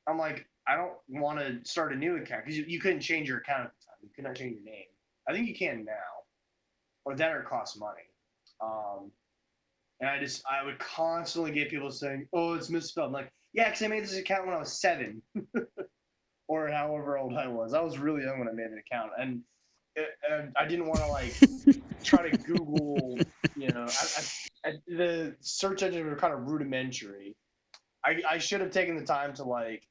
I'm like, I don't want to start a new account because you couldn't change your account at the time. You could not change your name. I think you can now, or that or it costs money. And I would constantly get people saying, "Oh, it's misspelled." I'm like, yeah, because I made this account when I was 7, or however old I was. I was really young when I made an account, and I didn't want to like try to Google. The search engine were kind of rudimentary. I should have taken the time to like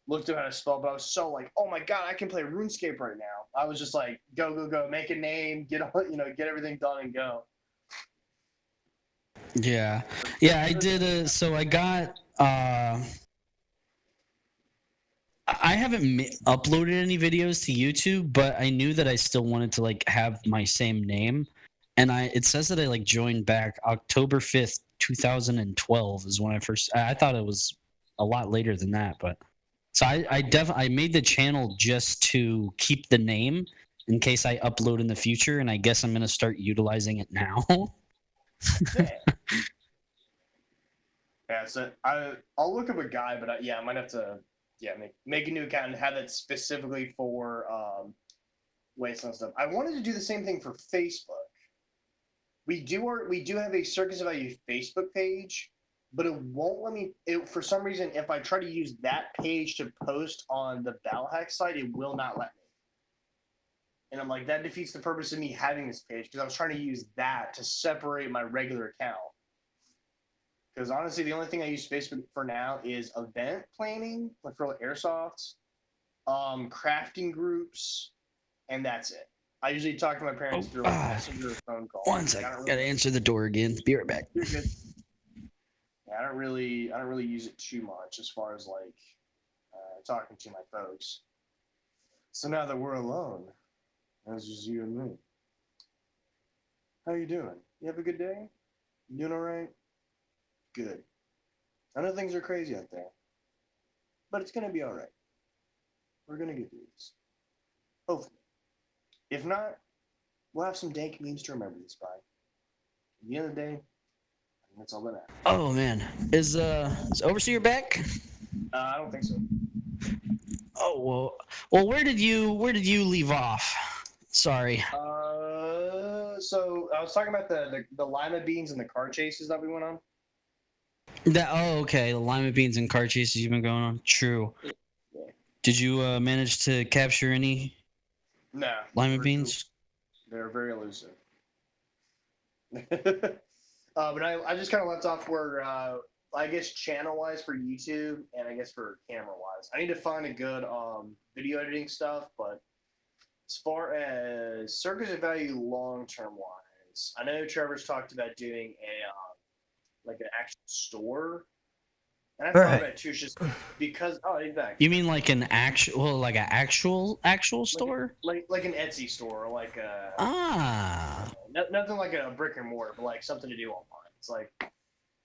looked up how to spell, but I was so like, oh my god, I can play RuneScape right now. I was just like, go, make a name, get everything done and go. Yeah, I did. So I got. I haven't uploaded any videos to YouTube, but I knew that I still wanted to like have my same name, and it says that I like joined back October 5th, 2012 is when I first. I thought it was a lot later than that, but so I made the channel just to keep the name in case I upload in the future, and I guess I'm gonna start utilizing it now. Yeah, so I'll look up a guy, but I might have to make a new account and have it specifically for Wasteland stuff. I wanted to do the same thing for Facebook. We do have a Circus of Value Facebook page, but it won't let me. For some reason, if I try to use that page to post on the Battlehack site, it will not let me. And I'm like, that defeats the purpose of me having this page because I was trying to use that to separate my regular account. Because honestly, the only thing I use Facebook for now is event planning, like for airsoft, crafting groups, and that's it. I usually talk to my parents through like messenger or phone call. One second, gotta answer the door again. Be right back. You're good. Yeah, I don't really use it too much as far as like talking to my folks. So now that we're alone, it's just you and me. How you doing? You have a good day? You doing all right? Good. I know things are crazy out there. but it's gonna be all right. We're gonna get through this. Hopefully. If not, we'll have some dank memes to remember this by. At the end of the day, that's all that matters. Oh man, is Overseer back? I don't think so. Oh well. Where did you leave off? Sorry. So I was talking about the lima beans and the car chases that we went on. Okay. The lima beans and car chases you've been going on. True. Yeah. Did you manage to capture any No. lima beans? They're very elusive. But I just kind of left off where I guess channel wise for YouTube and I guess for camera wise, I need to find a good video editing stuff. But as far as circus of value long term wise, I know Trevor's talked about doing a like an actual store. And I thought about it too, just because he's back. You mean like an actual store? Like an Etsy store, or like a nothing like a brick and mortar, but like something to do online. It's like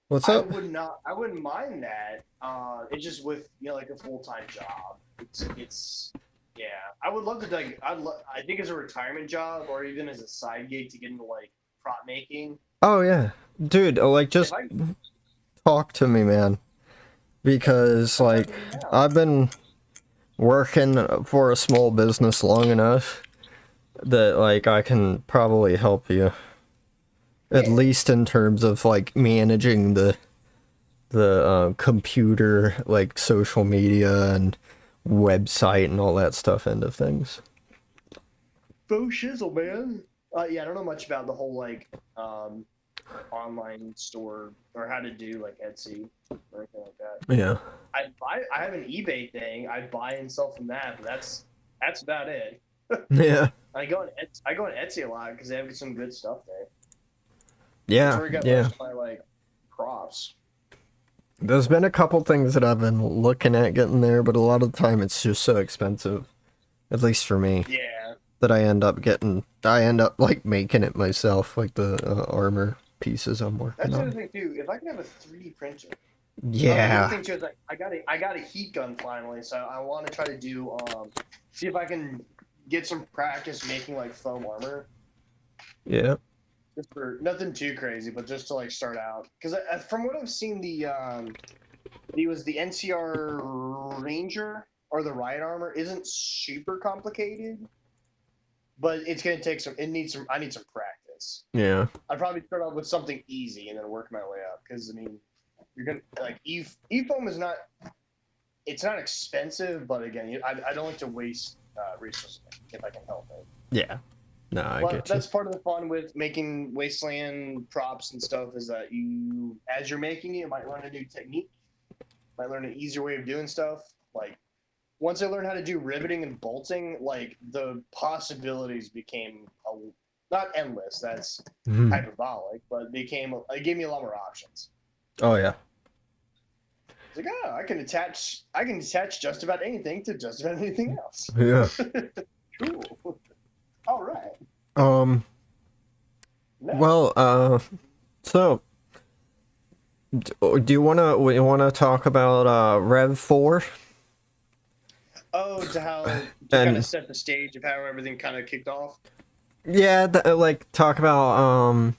What's up? I wouldn't mind that. It's just with like a full-time job. It's yeah. I would love to like I think as a retirement job or even as a side gig to get into like prop making. Oh yeah, dude. Like just talk to me, man. Because like I've been working for a small business long enough that like I can probably help you. At least in terms of like managing the computer, like social media and website and all that stuff end of things. Faux shizzle, man. Yeah, I don't know much about the whole like online store or how to do like Etsy or anything like that. Yeah. I have an eBay thing. I buy and sell from that, but that's about it. Yeah. I go on Etsy a lot because they have some good stuff there. Yeah. That's where I got most of my like props. There's been a couple things that I've been looking at getting there, but a lot of the time it's just so expensive. At least for me. Yeah. That I end up like making it myself, like the armor pieces I'm working That's on. the other thing too. If I can have a 3D printer. Yeah. The other thing too is like I got a heat gun finally, so I want to try to do see if I can get some practice making like foam armor. Yeah. Just for nothing too crazy, but just to like start out. Because from what I've seen, he was the NCR Ranger or the Riot armor isn't super complicated, but it's gonna take I need some practice. Yeah. I'd probably start off with something easy and then work my way up. Because I mean, you're gonna like foam is not. It's not expensive, but again, I don't like to waste resources if I can help it. Yeah. No, I But get you. that's part of the fun with making Wasteland props and stuff is that as you're making it, you might learn a new technique, might learn an easier way of doing stuff. Like once I learned how to do riveting and bolting, like the possibilities became not endless. That's hyperbolic, but it gave me a lot more options. Oh yeah. It's like, I can attach just about anything to just about anything else. Yeah. Cool. All right. Well, so do you wanna talk about Rev 4? Oh, to kind of set the stage of how everything kind of kicked off. Yeah, like talk about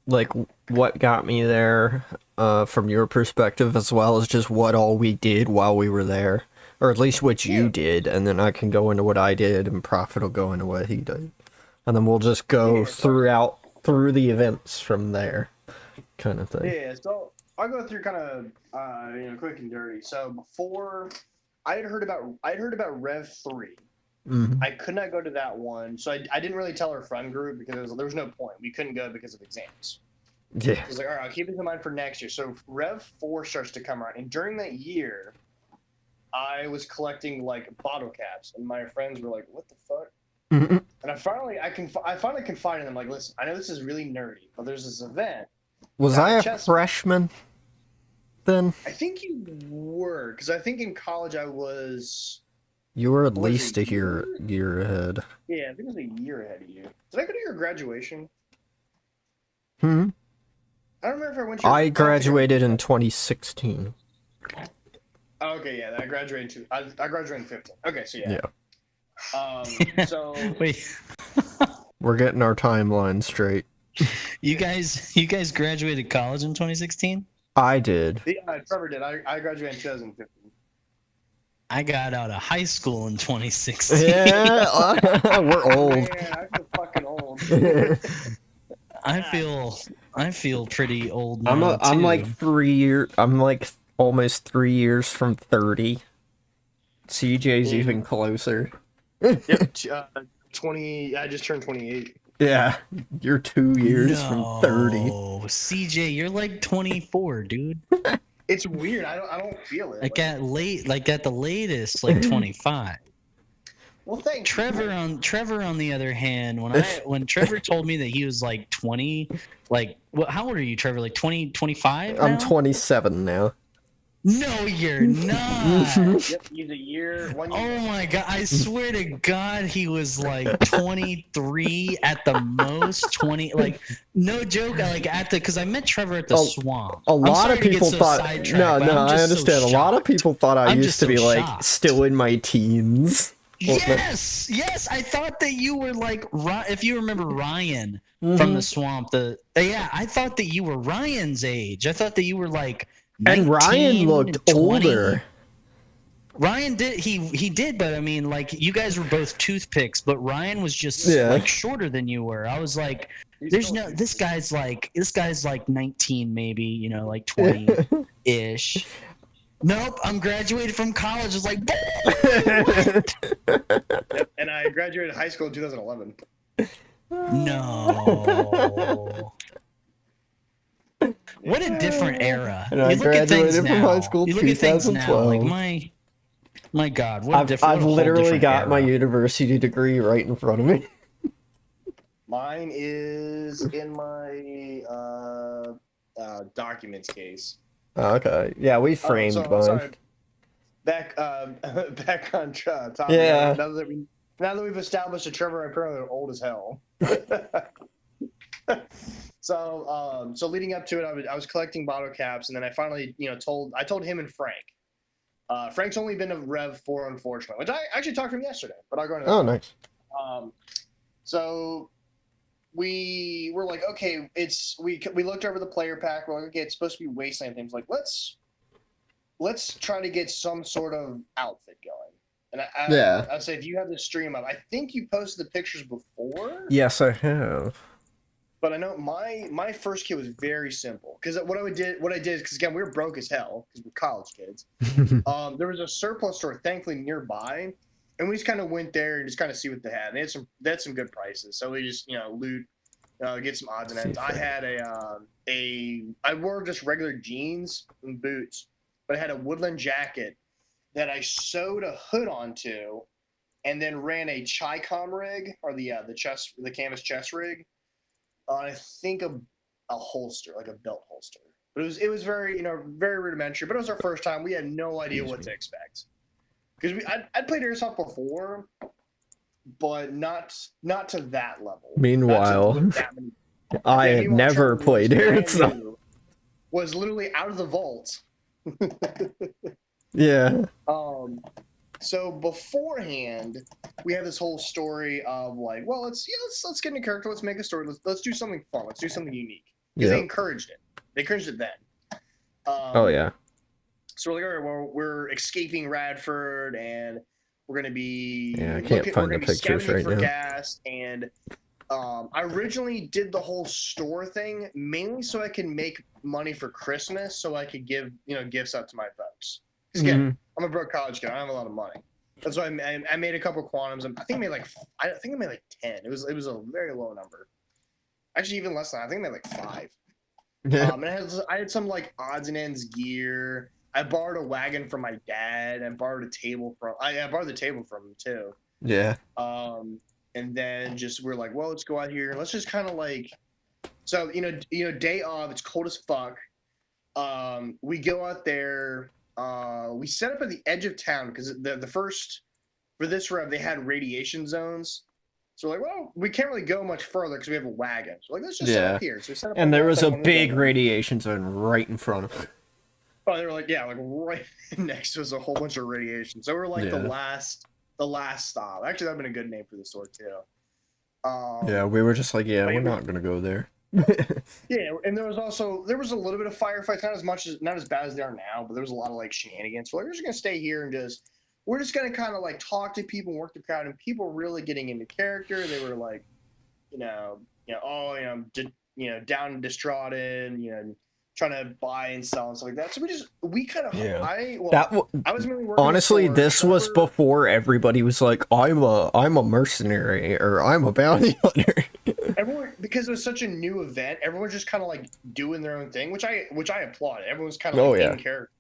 like what got me there from your perspective, as well as just what all we did while we were there. Or at least what you did, and then I can go into what I did, and Prophet will go into what he did. And then we'll just go through the events from there, kind of thing. Yeah, so I'll go through kind of quick and dirty. So before I had heard about Rev 3. Mm-hmm. I could not go to that one, so I didn't really tell our friend group because there was no point. We couldn't go because of exams. Yeah. I was like, all right, I'll keep this in mind for next year. So Rev 4 starts to come around, and during that year, I was collecting like bottle caps, and my friends were like, "What the fuck?" Mm-hmm. And I finally confided in them, like, "Listen, I know this is really nerdy, but there's this event." Was I a freshman then? I think you were, because I think in college I was. You were at least a year ahead. Yeah, I think it was a year ahead of you. Did I go to your graduation? Hmm. I don't remember if I went. I graduated in 2016. Okay, yeah, I graduated I graduated in 15. Okay, so yeah. So Wait, We're getting our timeline straight. you guys graduated college in 2016? I did. yeah, Trevor did. I graduated in 2015. I got out of high school in 2016. Yeah, we're old. Man, I feel fucking old. I feel pretty old now. I'm too. like I'm like almost 3 years from 30. CJ's even closer. Yep, 20. I just turned 28. Yeah, you're 2 years from 30. CJ, you're like 24, dude. It's weird. I don't feel it. Like at the latest, like 25. Well, thanks. Trevor on the other hand, when Trevor told me that he was like 20, like how old are you, Trevor? Like 20, 25 I'm now? 27 now. No, you're not. Yep, he's a year. 1 year. Oh my god! I swear to God, he was like 23 at the most. 20, like no joke. Like because I met Trevor at the swamp. A lot of people thought. No, I understand. So a lot of people thought I I'm used just to be so like shocked. still in my teens. Yes, yes. I thought that you were like, if you remember Ryan Mm-hmm. from the swamp. I thought that you were Ryan's age. I thought that you were like. And Ryan 19, looked 20. older. Ryan did he did, but I mean, like you guys were both toothpicks, but Ryan was just Yeah. like shorter than you were. I was like, there's no this guy's like 19 maybe, like 20-ish. Nope, I'm graduated from college. It's like Yep, and I graduated high school in 2011. no. What a different era. And I you look at things graduated from now. high school You look at things now, like 2012. my God, what a I've different. literally got my era. university degree right in front of me. Mine is in my documents case. Oh, okay. Yeah, we framed mine. Sorry. Back back on topic. Yeah. Now that we've established that Trevor and Curly are old as hell. So leading up to it, I was collecting bottle caps, and then I finally, told him and Frank. Frank's only been a Rev 4, unfortunately, which I actually talked to him yesterday, but I'll go into that. Oh, nice. So we were like, okay, we looked over the player pack. We're like, okay, it's supposed to be Wasteland things. Like, let's try to get some sort of outfit going. And I said, if you have the stream up, I think you posted the pictures before. Yes, I have. But I know my first kit was very simple, because what I did is, because again, we were broke as hell because we're college kids. There was a surplus store thankfully nearby, and we just kind of went there and just kind of see what they had. And they had some good prices, so we just loot, get some odds and ends. I had I wore just regular jeans and boots, but I had a woodland jacket that I sewed a hood onto, and then ran a Chi-Com rig, or the canvas chest rig. I think a holster, like a belt holster, but it was very very rudimentary. But it was our first time. We had no idea what to expect, because I'd played airsoft before, but not to that level. Meanwhile, I had never played airsoft. Was literally out of the vault. Yeah. So beforehand, we have this whole story of like, well, let's get into character. Let's make a story. Let's do something fun. Let's do something unique. Because they encouraged it. They encouraged it then. Oh yeah. So we're like, all right, well, we're escaping Radford, and we're gonna be I can't find the pictures right for now. gas. And I originally did the whole store thing mainly so I can make money for Christmas, so I could give gifts out to my folks. Because again, I'm a broke college kid. I don't have a lot of money. That's why I made a couple quantums. I think I made like 10. It was a very low number. Actually, even less than that. I think I made like 5. And I had some like odds and ends gear. I borrowed a wagon from my dad. I borrowed a table from. I borrowed the table from him too. Yeah. And then we're like, well, let's go out here. Let's just kind of like. So day of. It's cold as fuck. We go out there. We set up at the edge of town because the first for this rev they had radiation zones. So we're like, well, we can't really go much further because we have a wagon. So like, let's just set up here. So we set up. And there was a big radiation zone right in front of it. Oh, they were like, yeah, like right next to us, a whole bunch of radiation. So we're like the last stop. Actually, that'd been a good name for the store too. Yeah, we were just like, yeah, but we're it- not gonna go there. Yeah, and there was a little bit of firefights, not as bad as they are now, but there was a lot of like shenanigans. We're like, we're just gonna stay here and we're just gonna kind of like talk to people, work the crowd, and people really getting into character. They were like, oh, down and distraught, trying to buy and sell and stuff like that. So we kind of, Yeah. I was mainly working. Honestly, in the store. this was before everybody was like, I'm a mercenary or I'm a bounty hunter. Everyone, because it was such a new event, everyone's just kind of like doing their own thing, which I applaud. Everyone's kind of in character.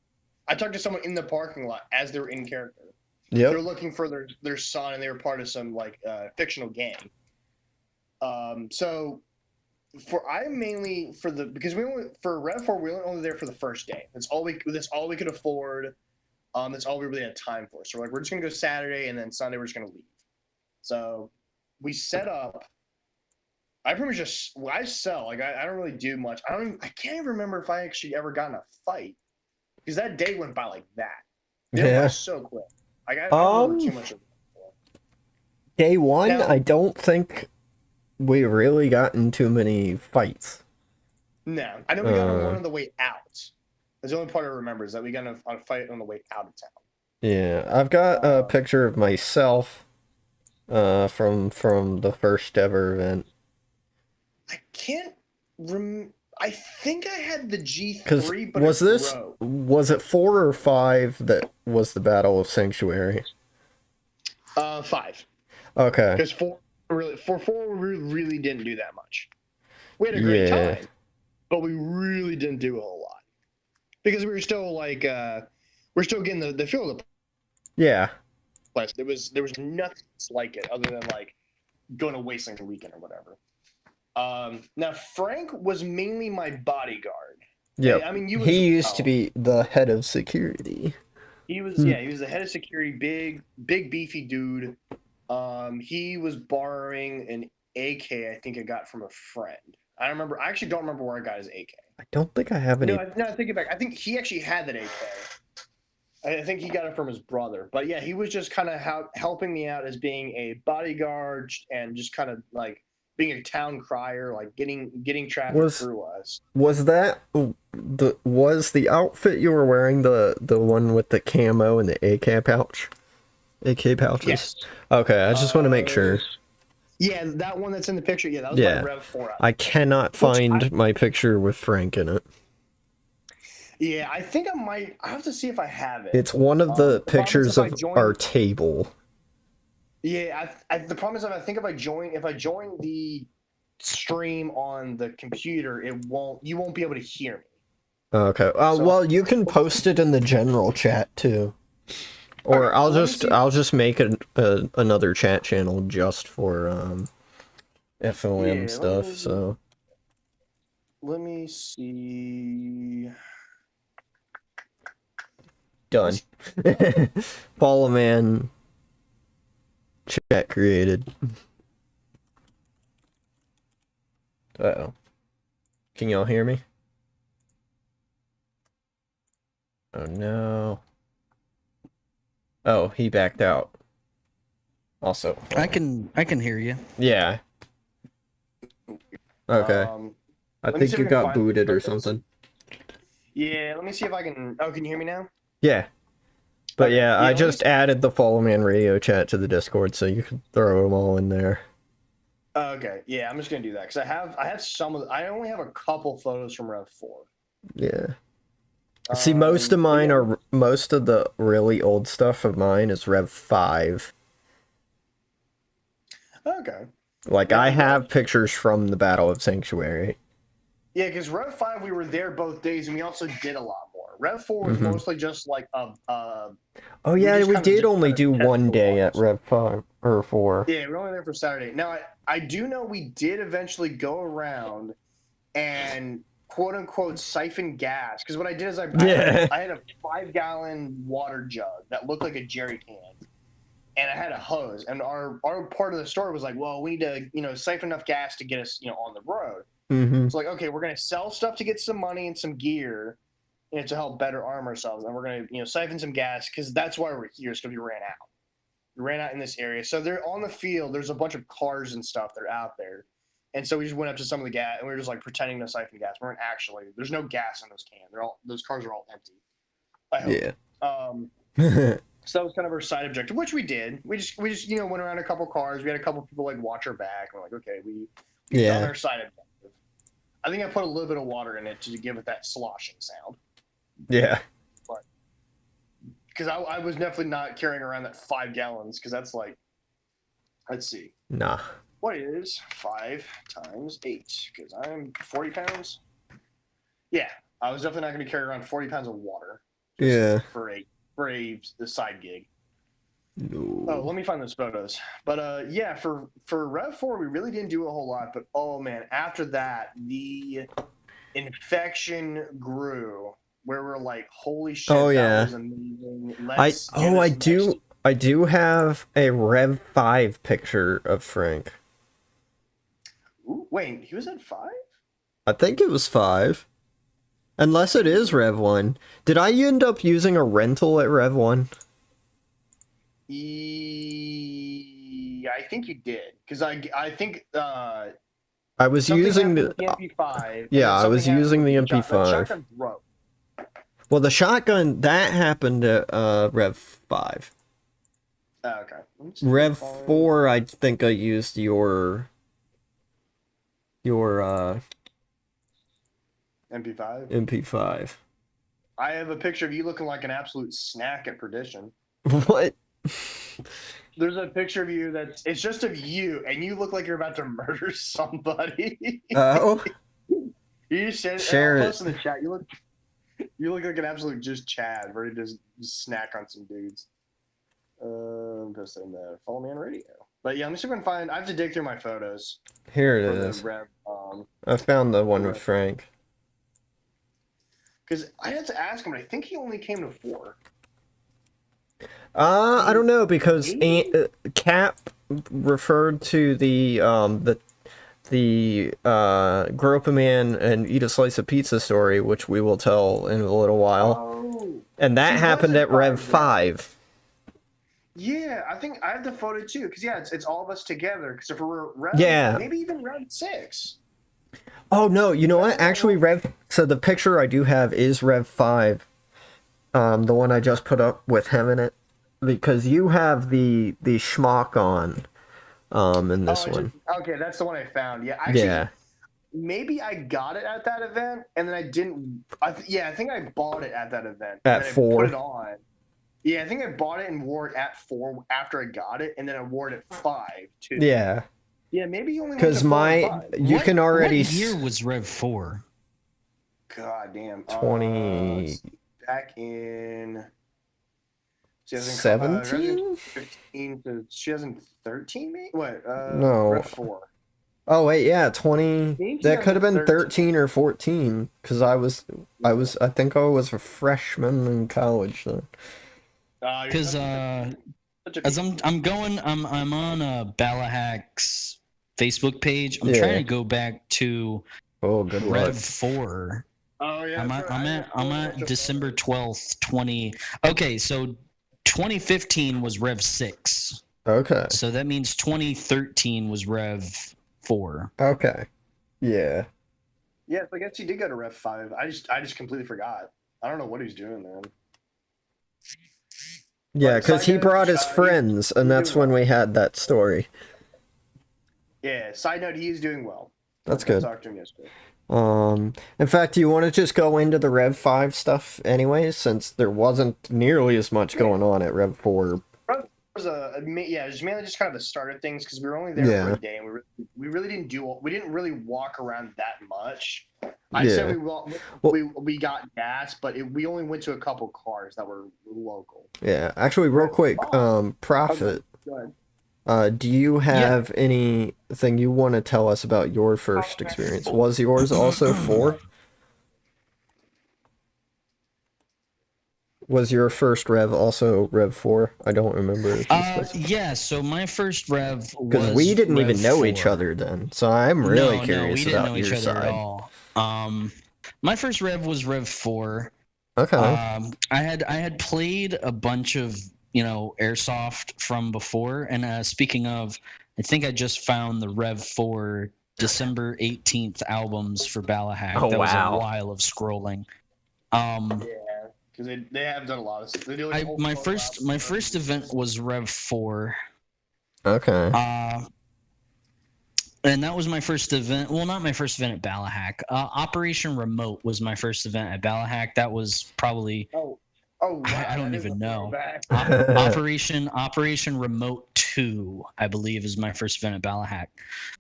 I talked to someone in the parking lot as they were in character. Yep. They were looking for their son, and they were part of some like fictional gang. So because for Rev 4 we were only there for the first day. That's all we could afford. That's all we really had time for. So we're just gonna go Saturday, and then Sunday we're just gonna leave. So we set up. I pretty much I sell. Like I don't really do much. I can't even remember if I actually ever got in a fight, because that day went by like that. It went by so quick. Like I don't remember too much of it. Day one, Now, I don't think we really got in too many fights. No, I know we got in one on the way out. That's the only part I remember, is that we got in a fight on the way out of town. Yeah, I've got a picture of myself from the first ever event. I can't I think I had the G3, but was it 4 or 5 that was the Battle of Sanctuary? 5. Okay. Because 4 we really didn't do that much. We had a great time, but we really didn't do a whole lot, because we were still like we're still getting the feel of the place. There was nothing like it other than like going to Wasteland for a weekend or whatever. Now Frank was mainly my bodyguard. Yeah, I mean, he used to be the head of security. He was the head of security, big beefy dude. He was borrowing an AK, I think I got from a friend. I actually don't remember where I got his AK. I don't think I have any. No, I take it back. I think he actually had that AK. I think he got it from his brother. But yeah, he was just kind of helping me out as being a bodyguard and just kind of like being a town crier, like getting traffic through us. Was that the outfit you were wearing the one with the camo and the AK pouch? AK pouches? Yes. Okay, I just want to make sure. Yeah, that one that's in the picture. Yeah, that was my Rev 4 outfit. I cannot find my picture with Frank in it. Yeah, I think I have to see if I have it. It's one of the pictures of our table. Yeah, the problem is, if I join the stream on the computer, you won't be able to hear me. Okay. Well, you can post it in the general chat too, or I'll just make another chat channel just for FOM stuff. So let me see. Done. Follow man. Chat created. Uh-oh. Can y'all hear me? Oh no. Oh, he backed out. Also. I can hear you. Yeah. Okay. I think you got booted or something. Yeah, let me see if I can... Oh, can you hear me now? Yeah. But yeah, I just added the Follow Man Radio chat to the Discord, so you can throw them all in there. Okay, yeah, I'm just gonna do that, because I have some of I only have a couple photos from Rev 4. Yeah. See, most of mine are... Most of the really old stuff of mine is Rev 5. Okay. Like, I have pictures from the Battle of Sanctuary. Yeah, because Rev 5, we were there both days, and we also did a lot more. Rev 4 was mostly just like oh yeah, we did only do one day at Rev 5 or 4. Yeah, we were only there for Saturday. Now, I do know we did eventually go around and quote unquote siphon gas, because what I did is I had a 5-gallon water jug that looked like a jerry can, and I had a hose, and our part of the store was like, well, we need to siphon enough gas to get us on the road. Mm-hmm. It's like, okay, we're gonna sell stuff to get some money and some gear, to help better arm ourselves, and we're gonna siphon some gas because that's why we're here. It's because we ran out. We ran out in this area, so they're on the field. There's a bunch of cars and stuff that are out there, and so we just went up to some of the gas, and we were just like pretending to siphon gas. We weren't actually. There's no gas in those cans. Those cars are all empty. I hope. Yeah. So that was kind of our side objective, which we did. We just went around a couple cars. We had a couple people like watch our back. We're like, okay, we done our side objective. I think I put a little bit of water in it to give it that sloshing sound. Yeah. But because I was definitely not carrying around that 5 gallons, because that's like, let's see. Nah. What is 5 times 8? Because I'm 40 pounds. Yeah, I was definitely not going to carry around 40 pounds of water. Yeah. For the side gig. No. Oh, let me find those photos. But yeah, for Rev 4, we really didn't do a whole lot. But oh man, after that, the infection grew. Where we're like, holy shit! Oh yeah. That was amazing. I do have a Rev 5 picture of Frank. Ooh, wait, he was at 5? I think it was 5. Unless it is Rev 1. Did I end up using a rental at Rev 1? I think you did, because I think I was using the MP5. Yeah, I was using the MP5. Shotgun broke. Well, the shotgun that happened at Rev 5. Okay. Rev 4, I think I used your MP5. I have a picture of you looking like an absolute snack at Perdition. What? There's a picture of you it's just of you, and you look like you're about to murder somebody. Oh. You just share it. Post in the chat. You look like an absolute just Chad, ready to just snack on some dudes. I'm posting the Follow Me on Radio. But yeah, I'm just gonna find. I have to dig through my photos. Here it is. I found the one with Frank. Because I had to ask him, but I think he only came to 4. I don't know, because Cap referred to the grow up a man and eat a slice of pizza story, which we will tell in a little while. Oh. And that happened at Rev 5. Yeah, I think I have the photo too, because yeah, it's all of us together. Because if we're Rev, maybe even round 6. Oh no, you know what? Actually, so the picture I do have is Rev 5. The one I just put up with him in it. Because you have the schmuck on in this one. Okay, that's the one I found. Yeah, actually, maybe I got it at that event, and then I didn't. I think I bought it at that event. At 4. I put it on. Yeah, I think I bought it and wore it at 4 after I got it, and then I wore it at 5 too. Yeah. Yeah, maybe you only because can already. What year was Rev 4? God damn. 20. Back in 17? 15 to 2013, maybe? What? No. Rev 4. Oh wait, yeah, 20. That could have been 13 or 14, because I think I was a freshman in college then. Because as I'm on Balahac's Facebook page. I'm trying to go back to good Rev luck. 4. Oh yeah. I'm at December 12th, 20. Okay, so 2015 was Rev 6. Okay. So that means 2013 was Rev 4. Okay. Yeah. Yeah, so I guess he did go to Rev 5. I just completely forgot. I don't know what he's doing, man. Yeah, because he brought his friends, and that's when we had that story. Yeah, side note, he is doing well. That's good. I talked to him yesterday. In fact, do you want to just go into the Rev 5 stuff anyways, since there wasn't nearly as much going on at Rev 4? It was mainly just kind of the start of things, because we were only there for a day, and we really didn't really walk around that much. I said we got gas, but we only went to a couple cars that were local. Yeah, actually, real quick, Prophet. Go ahead. Do you have anything you want to tell us about your first experience? Was yours also 4? Was your first Rev also Rev 4? I don't remember. Yeah, so my first Rev was because we didn't Rev even know 4. each other then, so I'm really curious we didn't about know your each other side. at all. My first Rev was Rev 4. Okay. I had played a bunch of airsoft from before, and speaking of, I think I just found the Rev 4 December 18th albums for Balahak. Oh, That was a wow. while of scrolling. Yeah, because they have done a lot of stuff. They do like a whole My photo first album. event was Rev 4. Okay. And that was my first event. Well, not my first event at Balahak. Operation Remote was my first event at Balahak. That was probably Oh, wow, I don't that is even a know. throwback. Operation Remote 2, I believe, is my first event at Balahak.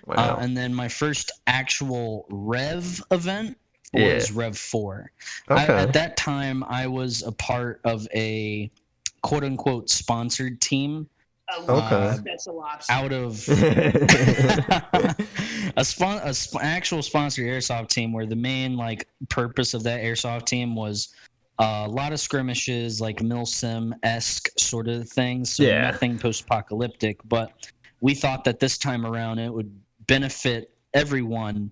Wow. And then my first actual Rev event Yeah. was Rev 4. Okay. At that time, I was a part of a quote unquote sponsored team. Okay. Special ops. Out of actual sponsored airsoft team, where the main like purpose of that airsoft team was a lot of skirmishes, like milsim-esque sort of things, so Yeah. nothing post-apocalyptic. But we thought that this time around it would benefit everyone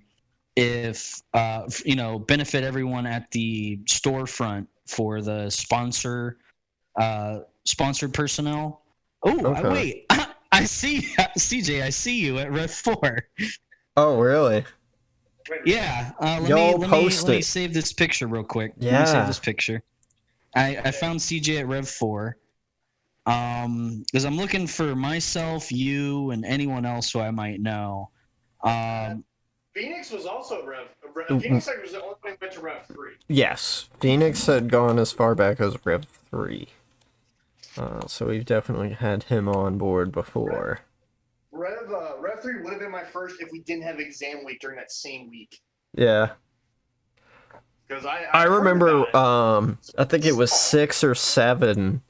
if benefit everyone at the storefront for the sponsored personnel. Oh, Okay. wait. I see, CJ. I see you at Rev 4. Oh, really? Yeah. Y'all Let post me it. save this picture real quick. Let me Yeah. save this picture. I found CJ at Rev 4. Because I'm looking for myself, you, and anyone else who I might know. Phoenix was also Rev. Phoenix was the only one who went to Rev 3. Yes. Phoenix had gone as far back as Rev 3. So we've definitely had him on board before. Rev 3 would have been my first if we didn't have exam week during that same week. Yeah. Because I remember, I think it was 6 or 7.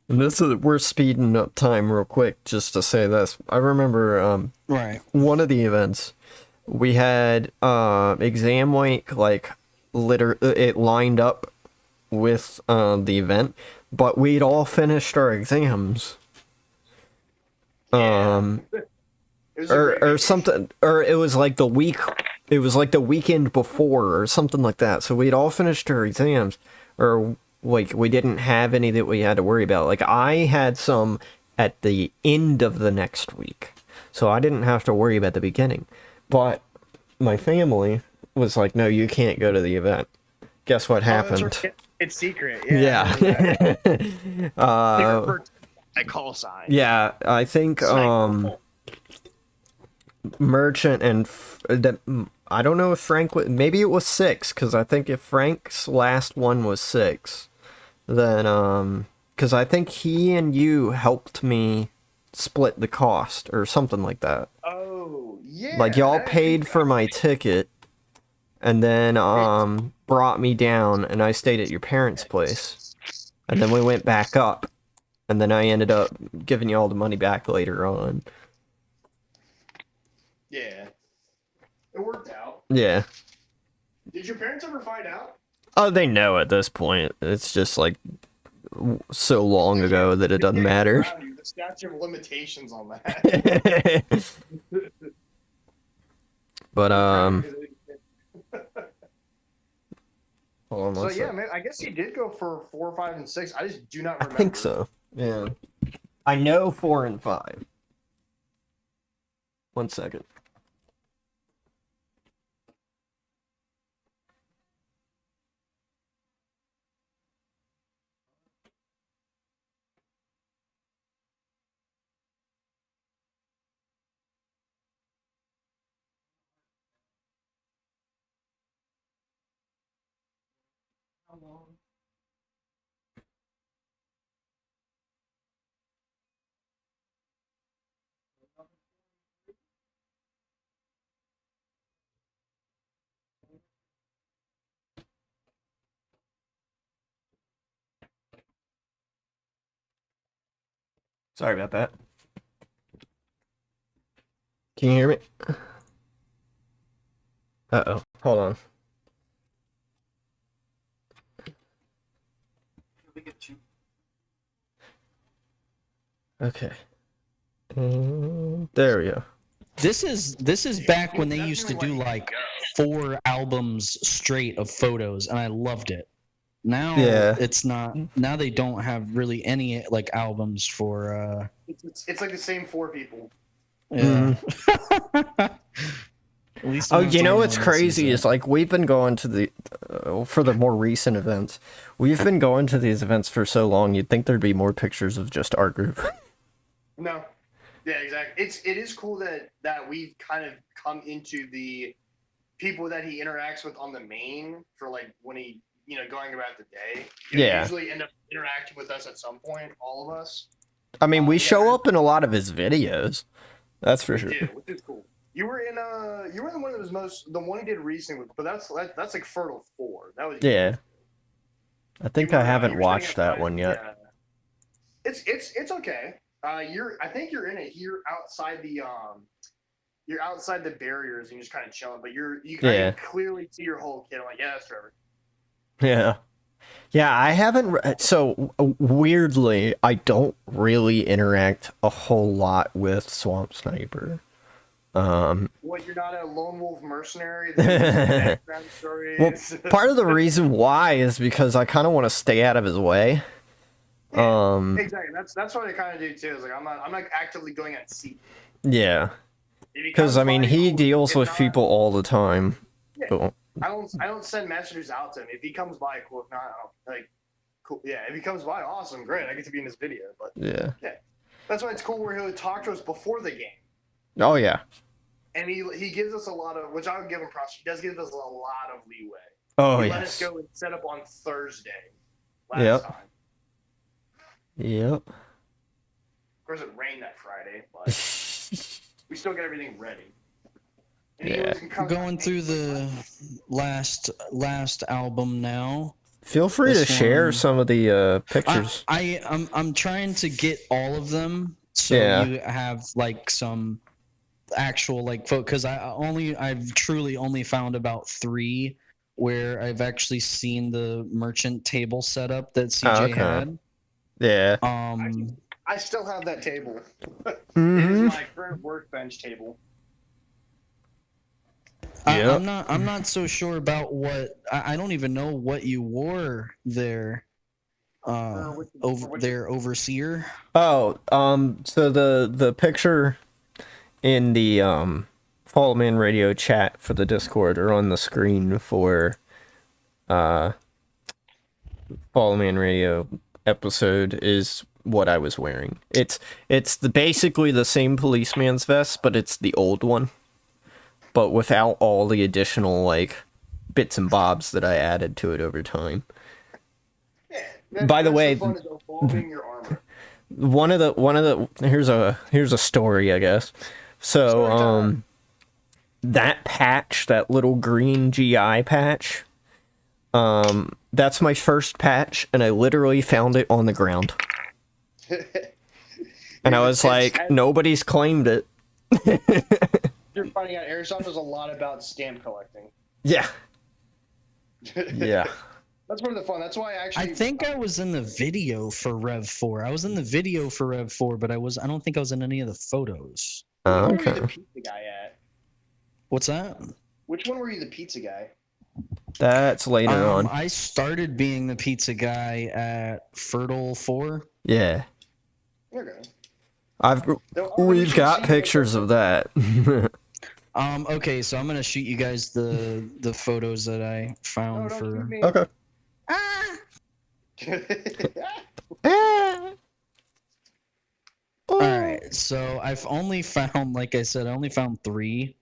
And we're speeding up time real quick just to say this. I remember, Right. one of the events, we had, exam week, like, it lined up with, the event, but we'd all finished our exams. It was a great Or vacation. something, or it was like the weekend before or something like that. So we'd all finished our exams, or like we didn't have any that we had to worry about. Like I had some at the end of the next week, so I didn't have to worry about the beginning. But my family was like, "No, you can't go to the event." Guess what happened? It's secret. Yeah. I call sign. Yeah, I think Merchant and I don't know if Frank maybe it was 6, because I think if Frank's last one was 6, then because I think he and you helped me split the cost or something like that. Oh yeah. Like y'all paid for my ticket and then brought me down, and I stayed at your parents' place, and then we went back up, and then I ended up giving you all the money back later on. Yeah. It worked out. Yeah. Did your parents ever find out? Oh, they know at this point. It's just like so long ago that it doesn't matter. The statute of limitations on that. But hold on So one yeah, sec. man, I guess he did go for 4, 5, and 6. I just do not I remember. think so. Yeah. I know 4 and 5. 1 second. Sorry about that. Can you hear me? Uh-oh. Hold on. Okay. There we go. This is back when they used to do like 4 albums straight of photos, and I loved it. Now Yeah. it's not. Now they don't have really any like albums for. It's like the same 4 people. Yeah. At least Oh, I'm not you the know only what's one that sees crazy is that. like we've been going to the for the more recent events. We've been going to these events for so long. You'd think there'd be more pictures of just our group. No. Yeah, exactly. It is cool that we've kind of come into the people that he interacts with on the main for like when he going about the day. You Yeah. usually end up interacting with us at some point, all of us. I mean, we Yeah, show up in a lot of his videos. That's for we sure. do, which is cool. You were in one of the one he did recently, but that's like Fertile 4. That was Yeah. I think I haven't you were sitting watched that outside- one yet. Yeah. It's okay. I think you're in it. You're outside the barriers and you're just kind of chilling, but I can clearly see your whole kid. I'm like, yeah, that's Trevor. Yeah. Yeah, I haven't. So weirdly, I don't really interact a whole lot with Swamp Sniper. What, you're not a lone wolf mercenary? Background stories? Well, part of the reason why is because I kind of want to stay out of his way. Exactly. That's what I kind of do too. Is like I'm not actively going at sea. Yeah, because I mean he deals with people all the time. Yeah. But, I don't send messengers out to him. If he comes by, cool. If not, I don't, like, cool. Yeah, if he comes by, awesome, great. I get to be in this video. But yeah, that's why it's cool where he'll talk to us before the game. Oh yeah. And he gives us a lot of, which I would give him props. He does give us a lot of leeway. Oh he yes. let us go and set up on Thursday last time. Yep. Of course, it rained that Friday, but we still got everything ready. And Yeah. Going through the last album now. Feel free to This share one- some of the pictures. I'm trying to get all of them so Yeah. you have like some actual like because I've truly only found about 3 where I've actually seen the merchant table setup that CJ Okay. had. Yeah. I still have that table. Mhm. It is my current workbench table. Yep. I'm not so sure about what I don't even know what you wore there. Overseer. Oh, so the picture in the Fall Man Radio chat for the Discord or on the screen for Fall Man Radio episode is what I was wearing. It's basically the same policeman's vest, but it's the old one, but without all the additional like bits and bobs that I added to it over time. Yeah, By the that's way, fun is evolving your armor. one of the here's a story, I guess. So Story time. that patch, that little green GI patch, that's my first patch, and I literally found it on the ground. And I was like, nobody's claimed it. You're finding out Airsoft is a lot about stamp collecting. Yeah. Yeah. That's part of the fun. That's why I think I was in the video for Rev 4. I was in the video for Rev 4, but I don't think I was in any of the photos. Where were you Okay. the pizza guy at? What's that? Which one were you the pizza guy? That's later on. I started being the pizza guy at Fertile 4. Yeah. Okay. We've got pictures of that. Okay, so I'm gonna shoot you guys the photos that I found No, don't for. shoot me. Okay. All right, so I've only found, like I said, I only found 3.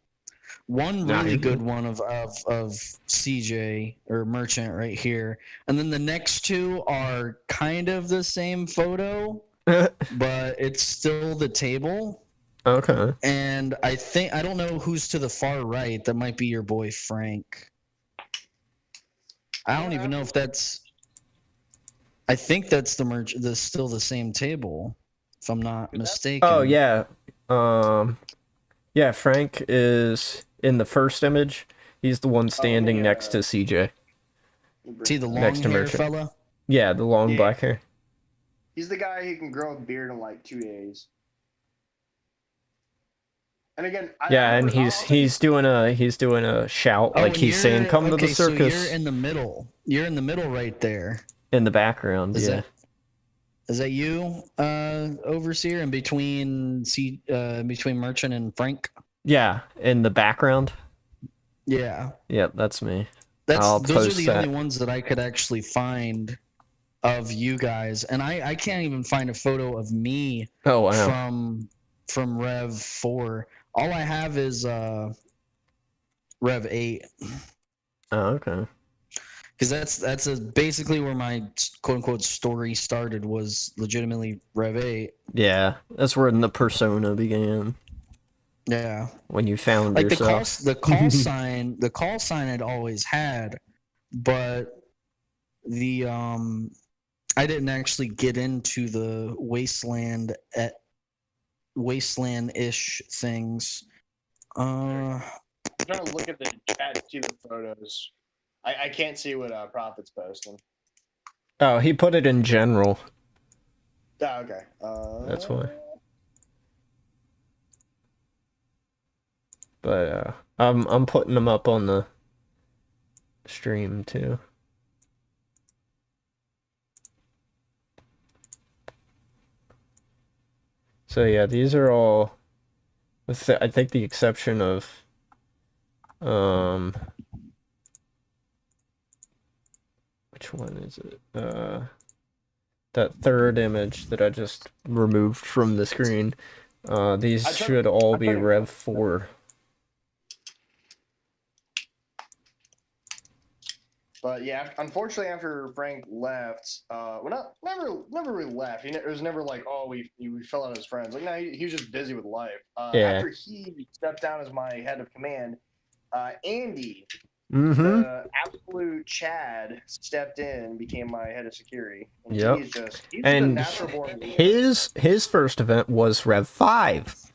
One Not really even. good one of CJ or Merchant right here, and then the next 2 are kind of the same photo, but it's still the table. Okay. And I don't know who's to the far right. That might be your boy Frank. I don't even know if that's. I think that's still the same table, if I'm not mistaken. Oh yeah. Yeah, Frank is in the first image. He's the one standing next to CJ. See the long Next to hair Merchant. fella? Yeah, the long Yeah. black hair. He's the guy who can grow a beard in like 2 days. And again, Yeah, and I'll say he's doing a shout, Oh, like and he's saying, "Come to the okay, so circus." you're in the middle. You're in the middle right there. In the background, Is yeah. that you, overseer, in between Merchant and Frank? Yeah, in the background. Yeah. Yep, that's me. Those I'll are post the that. only ones that I could actually find of you guys, and I can't even find a photo of me Oh wow. from Rev 4. All I have is Rev 8, Oh, okay. because that's basically where my quote unquote story started, was legitimately Rev 8. Yeah, that's where the persona began. Yeah, When you found like yourself. the call sign I'd always had, but the I didn't actually get into the wasteland-ish things. I'm trying to look at the chat to see the photos. I can't see what Prophet's posting. Oh, he put it in general. Oh, okay. That's why. But I'm putting them up on the stream too. So yeah, these are all, with I think the exception of which one is it? That third image that I just removed from the screen. These should all be Rev 4. But yeah, unfortunately, after Frank left, well, never really left. It was never like, oh, we fell out as friends. Like, no, he was just busy with life. Yeah. After he stepped down as my head of command, Andy, Mm-hmm. the absolute Chad, stepped in and became my head of security. And Yep. he's just a And natural born leader. his first event was Rev 5.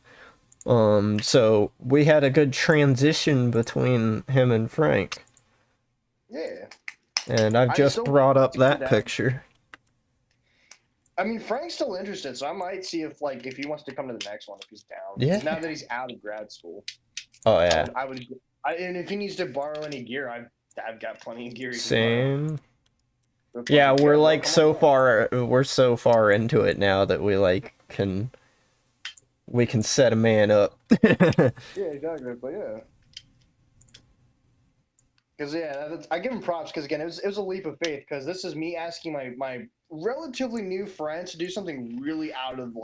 So we had a good transition between him and Frank. Yeah. And I've just brought up that picture. I mean, Frank's still interested, so I might see if he wants to come to the next one, if he's down. Yeah. Now that he's out of grad school. Oh yeah. And if he needs to borrow any gear, I've got plenty of gear. Same. Yeah, we're like so far into it now that we can set a man up. Yeah, exactly. But yeah. Because I give him props, because again, it was a leap of faith, because this is me asking my relatively new friend to do something really out of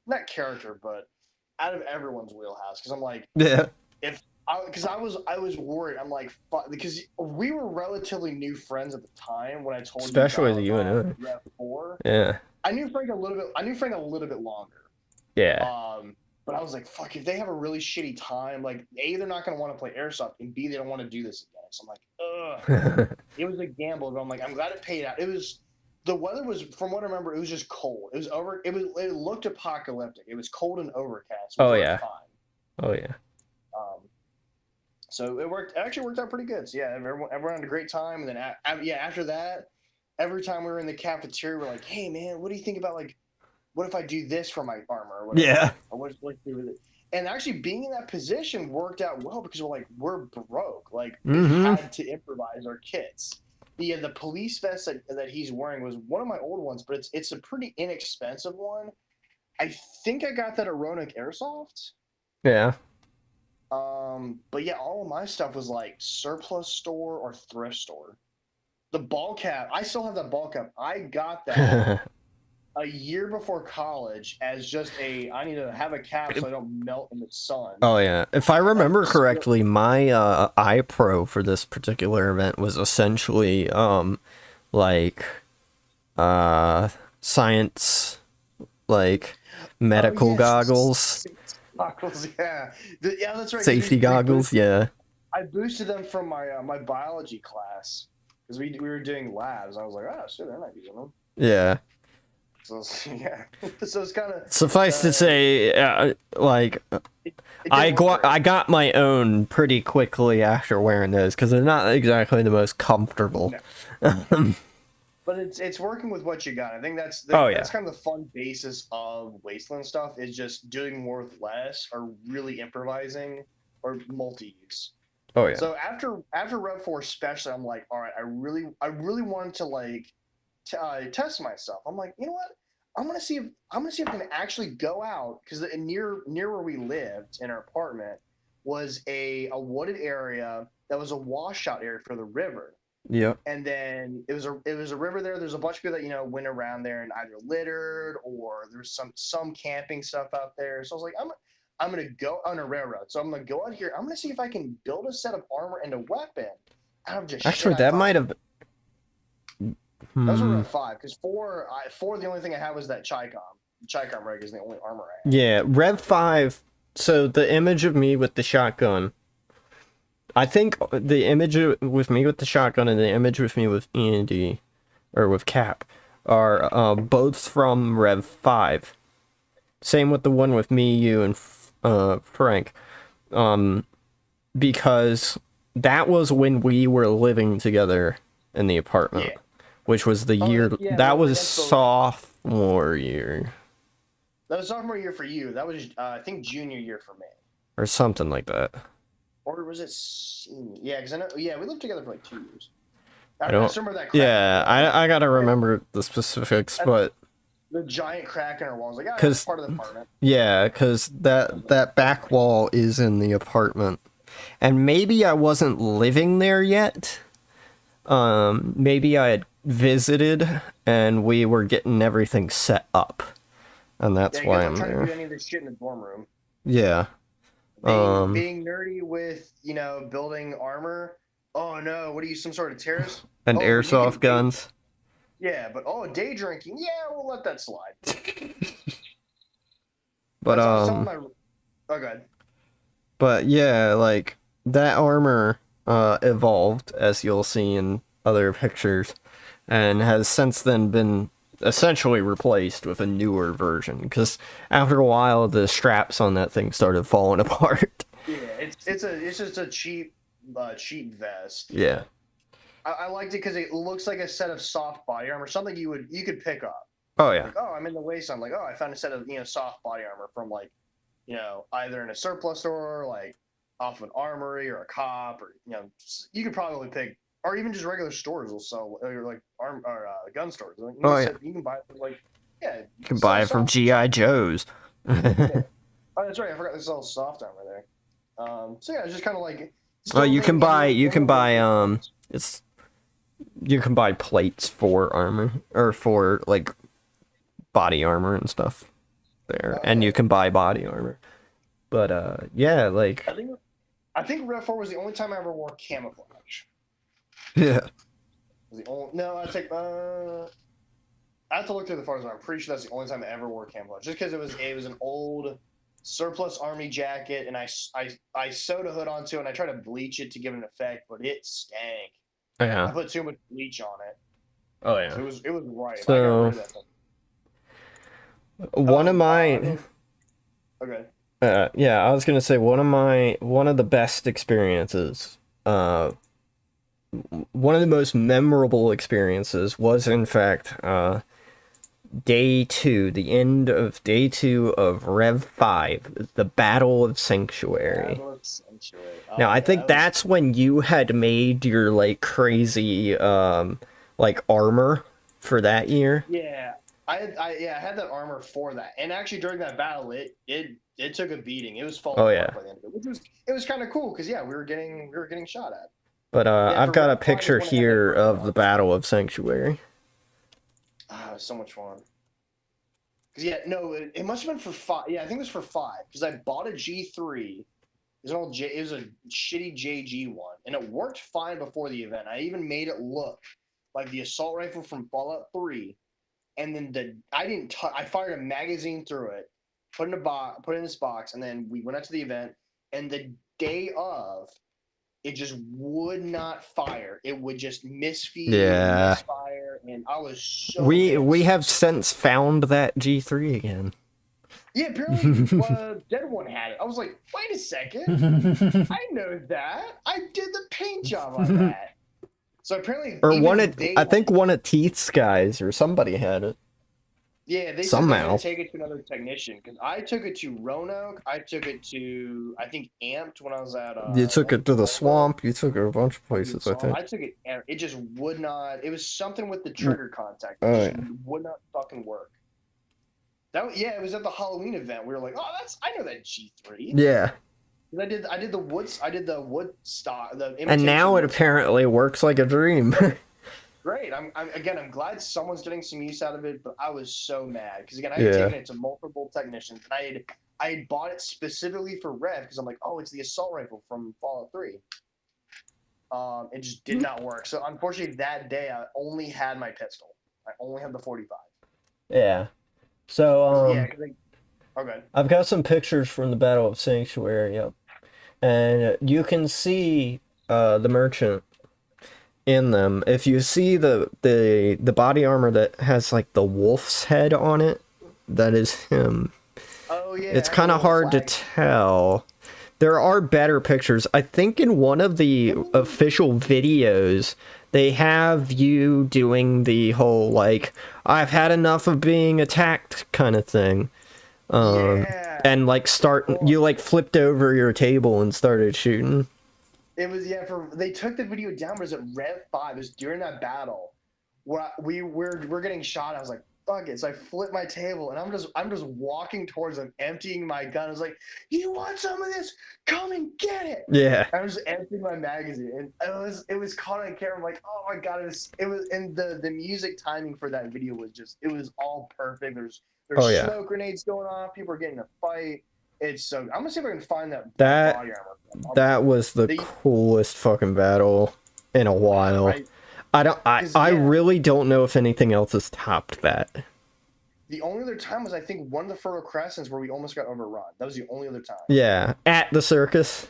not character, but out of everyone's wheelhouse. Because I'm like, yeah. Because I was worried. I'm like, because we were relatively new friends at the time when I told especially you about Rev 4. Yeah. I knew Frank a little bit longer. Yeah. But I was like, fuck, if they have a really shitty time, like, A, they're not going to want to play Airsoft, and B, they don't want to do this again. So I'm like, ugh. It was a gamble, but I'm like, I'm glad it paid out. The weather was, from what I remember, it was just cold. It looked apocalyptic. It was cold and overcast. Oh, yeah. Fine. Oh, yeah. So it actually worked out pretty good. So yeah, everyone had a great time. And then after that, every time we were in the cafeteria, we're like, hey man, what do you think about, like, what if I do this for my armor? Or whatever? Yeah. Or what do with it? And actually being in that position worked out well, because we're broke. Like, we had to improvise our kits. The police vest that he's wearing was one of my old ones, but it's a pretty inexpensive one. I think I got that at Roanoke Airsoft. Yeah. But yeah, all of my stuff was like surplus store or thrift store. The ball cap, I still have that ball cap. I got that a year before college as just I need to have a cap so I don't melt in the sun. Oh yeah. If I remember correctly, my iPro for this particular event was essentially science, like medical goggles. Goggles, yeah. Yeah, that's right. Safety goggles, yeah. I boosted them from my biology class, because we were doing labs. I was like, oh shit, they're not using them. Yeah. So yeah. So it's kind of suffice to say, I got my own pretty quickly after wearing those, because they're not exactly the most comfortable. No. But it's working with what you got. I think Oh, yeah. that's kind of the fun basis of Wasteland stuff is just doing more with less or really improvising or multi-use. Oh yeah. So after Rev 4 especially, I'm like, all right, I really wanted to like test myself. I'm like, you know what? I'm gonna see if I can actually go out because near where we lived in our apartment was a wooded area that was a washout area for the river. Yep. And then it was a river there. There's a bunch of people that went around there and either littered or there's some camping stuff out there. So I was like, I'm gonna go on a railroad. So I'm gonna go out here. I'm gonna see if I can build a set of armor and a weapon out of just Actually, shit I that found. might have. Those were Rev 5 because 4 the only thing I had was that Chicom. Chicom rig is the only armor I had. Yeah, Rev 5. So the image of me with the shotgun. I think the image with me with the shotgun and the image with me with Andy, or with Cap, are both from Rev 5. Same with the one with me, you, and Frank. Because that was when we were living together in the apartment. Yeah. Which was the year... yeah, that was that's the- sophomore year. That was sophomore year for you. That was I think junior year for me. Or something like that. Or was it senior? Yeah, because I know. Yeah, we lived together for like 2 years. I don't- remember that. Yeah, I gotta remember the specifics, but... The giant crack in our walls. Like, yeah, 'Cause- that's part of the apartment. Yeah, because that back wall is in the apartment. And maybe I wasn't living there yet. Maybe I had visited and we were getting everything set up. And that's Yeah, why I'm I'm trying to do there. any of this shit in the dorm room. Yeah. Being nerdy with, building armor. Oh no, what are you, some sort of terrorist? And Oh, airsoft guns. Yeah, but day drinking. Yeah, we'll let that slide. But That's what I was telling my. Oh, God. But yeah, like that armor evolved, as you'll see in other pictures, and has since then been essentially replaced with a newer version. Because after a while, the straps on that thing started falling apart. Yeah, it's just a cheap vest. Yeah. I liked it because it looks like a set of soft body armor, something you could pick up. Oh yeah. Like, oh, I'm in the Wasteland. Like, oh, I found a set of soft body armor from like, either in a surplus store, like off an armory or a cop, or you could probably pick, or even just regular stores will sell, or like gun stores. Like, you can buy it from, like, yeah. You can buy it from G.I. Joe's. Yeah. Oh, that's right. I forgot they sell soft armor there. So yeah, it's just kind of like. Well, you can buy plates for armor, or for like body armor and stuff there, and you can buy body armor. But yeah, like I think Rev 4 was the only time I ever wore camouflage. yeah. No, I take. I have to look through the photos, but I'm pretty sure that's the only time I ever wore camouflage. Just because it was an old surplus army jacket, and I sewed a hood onto it, and I tried to bleach it to give it an effect, but it stank. I Yeah. put too much bleach on it. Oh yeah. It was right. So- I got rid of that thing. One of my Okay. yeah, I was gonna say one of the best experiences, one of the most memorable experiences was in fact day 2, the end of day 2 of Rev 5, the Battle of Sanctuary. Now I think that's when you had made your like crazy like armor for that year. Yeah. I had that armor for that, and actually during that battle, it took a beating. It was falling apart by the end of it, it was kind of cool because we were getting shot at. But I've got a Rev 5 picture is when I had here that of the Battle of Sanctuary. Ah, it was so much fun. Cause it must have been for 5. Yeah, I think it was for 5 because I bought a G3. It was a shitty JG one, and it worked fine before the event. I even made it look like the assault rifle from Fallout 3. And then I fired a magazine through it, put in this box, and then we went out to the event. And the day of, it just would not fire. It would just misfeed, misfire, and I was so. We have since found that G3 again. Yeah, apparently Dead One had it. I was like, wait a second, I know that. I did the paint job on that. So apparently, Or even one of, they I think one of Teeth's guys or somebody had it. Yeah, they said they Somehow. had to take it to another technician because I took it to Roanoke. I took it to I think Amped when I was at You took it to the Oklahoma. swamp. You took it a bunch of I took it places, to I Swamp. think. I took it. And it just would not. It was something with the trigger contact. It Oh, just yeah. would not fucking work. Yeah, it was at the Halloween event. We were like, oh, I know that G3. Yeah. I did the wood stock, the imitation And now it wood apparently works like a dream. great. I'm glad someone's getting some use out of it, but I was so mad because again I Yeah. had taken it to multiple technicians and I had bought it specifically for Rev because I'm like, oh, it's the assault rifle from Fallout 3. It just did not work. So unfortunately that day I only had my pistol. I only had the 45. Yeah. So, Yeah, okay. I've got some pictures from the Battle of Sanctuary up. And you can see the merchant in them. If you see the body armor that has like the wolf's head on it, that is him. Oh yeah. It's kind of hard to tell. There are better pictures. I think in one of the official videos, they have you doing the whole, like, I've had enough of being attacked kind of thing. Yeah. And, like, you, like, flipped over your table and started shooting. It was, they took the video down, but it was at Rev 5. It was during that battle where we're getting shot. I was like, fuck it. So I flipped my table and I'm just walking towards them, emptying my gun. I was like, you want some of this? Come and get it. Yeah. I was just emptying my magazine and it was caught on camera. I'm like, oh my god, it was and the music timing for that video was it was all perfect. There's smoke grenades going off, people are getting in a fight. It's so I'm gonna see if I can find that body armor. That was the coolest fucking battle in a while. I really don't know if anything else has topped that. The only other time was I think one of the Fertile Crescents where we almost got overrun. That was the only other time. Yeah, at the circus.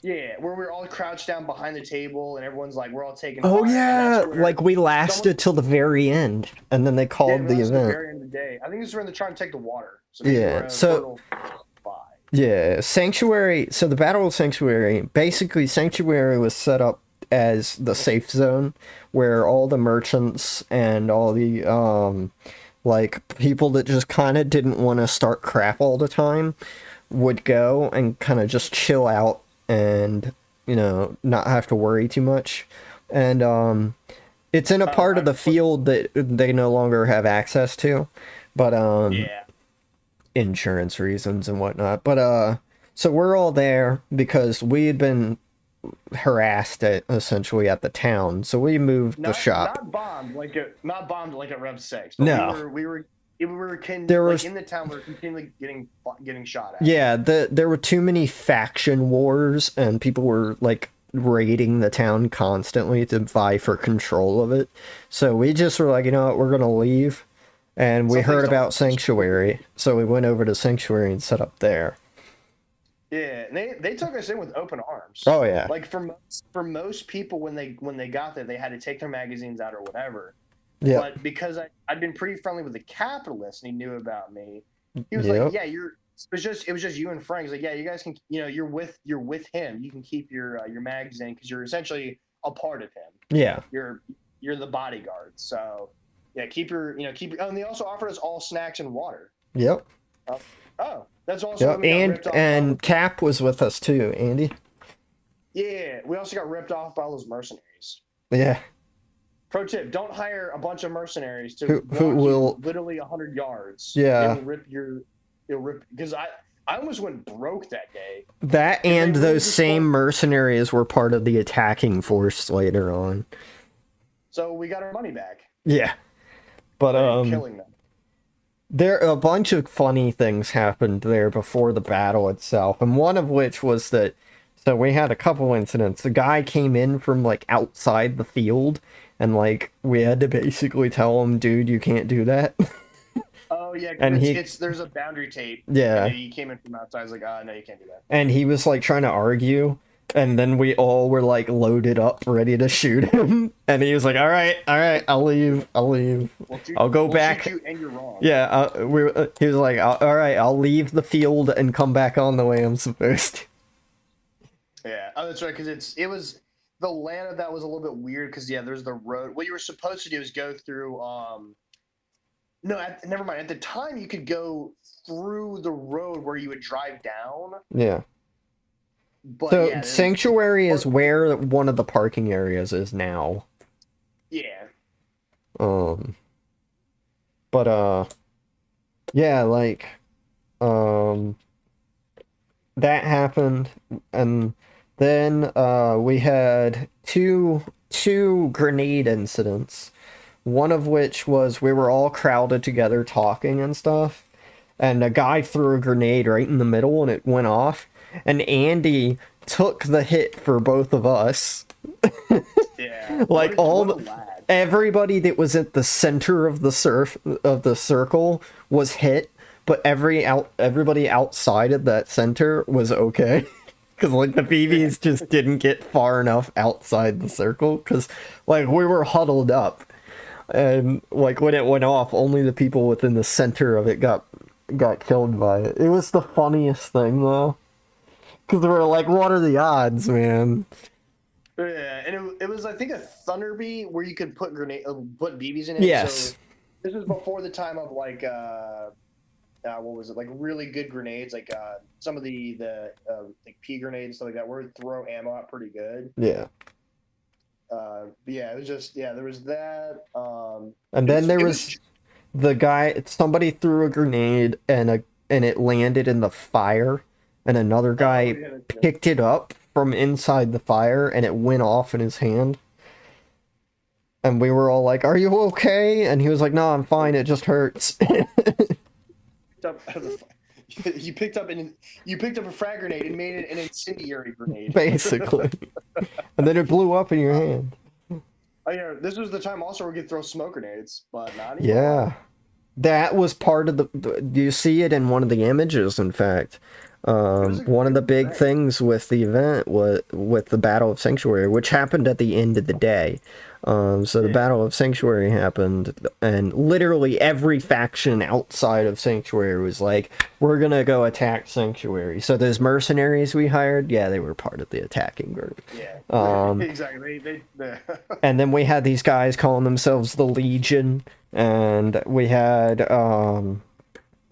Yeah, where we were all crouched down behind the table and everyone's like, we're all taking. Oh yeah, like we lasted till the very end, and then they called the event. The very end of the day. I think this is when they're trying to take the water. So yeah. So. Yeah, Sanctuary. So the Battle of Sanctuary, basically, Sanctuary was set up as the safe zone where all the merchants and all the like people that just kind of didn't want to start crap all the time would go and kind of just chill out and not have to worry too much. And it's in a part of the field that they no longer have access to, but yeah. Insurance reasons and whatnot. But so we're all there because we had been harassed essentially at the town, so we moved the shop. Not bombed like at Rev 6. No, we were in the town. We were continually getting shot at. Yeah, there were too many faction wars, and people were like raiding the town constantly to vie for control of it. So we just were like, you know what, we're gonna leave. And we heard about Sanctuary, so we went over to Sanctuary and set up there. Yeah, and they took us in with open arms. Oh yeah. Like for most people, when they got there, they had to take their magazines out or whatever. Yeah. But because I'd been pretty friendly with the capitalist, and he knew about me, he was like, "Yeah, it was just you and Frank." He's like, "Yeah, you guys can, you're with him. You can keep your magazine because you're essentially a part of him. Yeah. You're the bodyguard. So." Yeah, keep your. Oh, and they also offered us all snacks and water. Yep. That's also. Yep. And Cap was with us too, Andy. Yeah, we also got ripped off by all those mercenaries. Yeah. Pro tip: don't hire a bunch of mercenaries to who will literally 100 yards. Yeah. They'll rip because I almost went broke that day. That and those same mercenaries were part of the attacking force later on. So we got our money back. Yeah. But killing them. A bunch of funny things happened there before the battle itself, and one of which was that, so we had a couple incidents. A guy came in from like outside the field, and like we had to basically tell him, dude, you can't do that. Oh yeah, and there's a boundary tape. Yeah. And he came in from outside. I was like, no, you can't do that. And he was like trying to argue. And then we all were like loaded up, ready to shoot him. And he was like, "All right, I'll leave. I'll go back." Shoot you and you're wrong. Yeah, he was like, "All right, I'll leave the field and come back on the way I'm supposed to." Yeah, that's right. Because the land of that was a little bit weird because there's the road. What you were supposed to do is go through. No, never mind. At the time, you could go through the road where you would drive down. Yeah. But So yeah, Sanctuary is where one of the parking areas is now. yeah. But yeah, like that happened, and then we had two grenade incidents. One of which was we were all crowded together talking and stuff, and a guy threw a grenade right in the middle and it went off, and Andy took the hit for both of us. Yeah. Like everybody that was at the center of the circle was hit, but everybody outside of that center was okay. Because, like, the BBs just didn't get far enough outside the circle, because, like, we were huddled up. And, like, when it went off, only the people within the center of it got killed by it. It was the funniest thing, though. Because we were like, what are the odds, man? Yeah, and it was, I think, a Thunder Bee where you could put put BBs in it. Yes. So this was before the time of, like, what was it? Like, really good grenades, like, some of the like, pea grenades and stuff like that, where it throw ammo out pretty good. Yeah. But yeah, it was just, there was that. And then there was the guy, somebody threw a grenade and it landed in the fire, and another guy picked it up from inside the fire and it went off in his hand. And we were all like, "Are you okay?" And he was like, "No, I'm fine, it just hurts." You picked up a frag grenade and made it an incendiary grenade. Basically. And then it blew up in your hand. Oh yeah, this was the time also where we could throw smoke grenades, but not anymore. Yeah. That was part of do you see it in one of the images, in fact? One of the big things with the event was with the Battle of Sanctuary, which happened at the end of the day. So the Battle of Sanctuary happened, and literally every faction outside of Sanctuary was like, we're gonna go attack Sanctuary. So those mercenaries we hired, they were part of the attacking group. Yeah, exactly. And then we had these guys calling themselves the Legion, and we had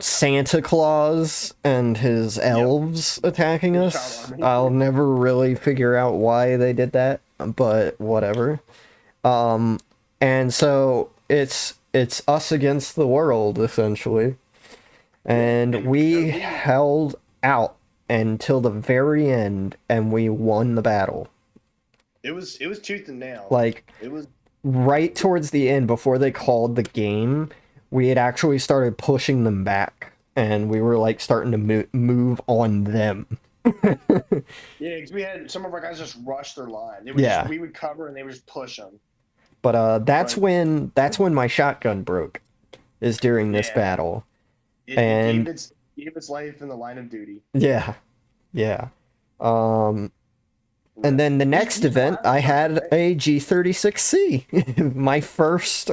Santa Claus and his elves attacking us. I'll never really figure out why they did that, but whatever. And so it's us against the world, essentially. And we held out until the very end, and we won the battle. It was tooth and nail. Like, it was right towards the end, before they called the game, we had actually started pushing them back, and we were like starting to move on them. Yeah, because we had some of our guys just rush their line. We would cover and they would just push them. But that's when my shotgun broke, is during this battle. It gave its life in the line of duty. Yeah. And then the next event, I had a G36C, my first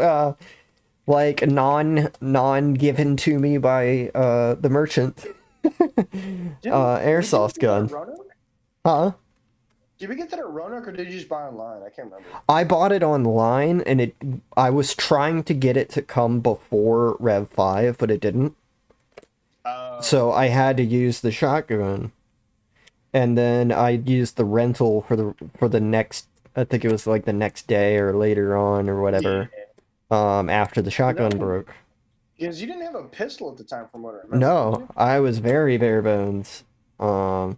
like non given to me by the merchant airsoft gun. Huh? Did we get that at Roanoke, or did you just buy online? I can't remember. I bought it online, and I was trying to get it to come before Rev 5, but it didn't. So I had to use the shotgun. And then I used the rental for the next, I think it was like the next day or later on or whatever, after the shotgun broke. Because you didn't have a pistol at the time, from what I remember. No, I was very bare bones. Very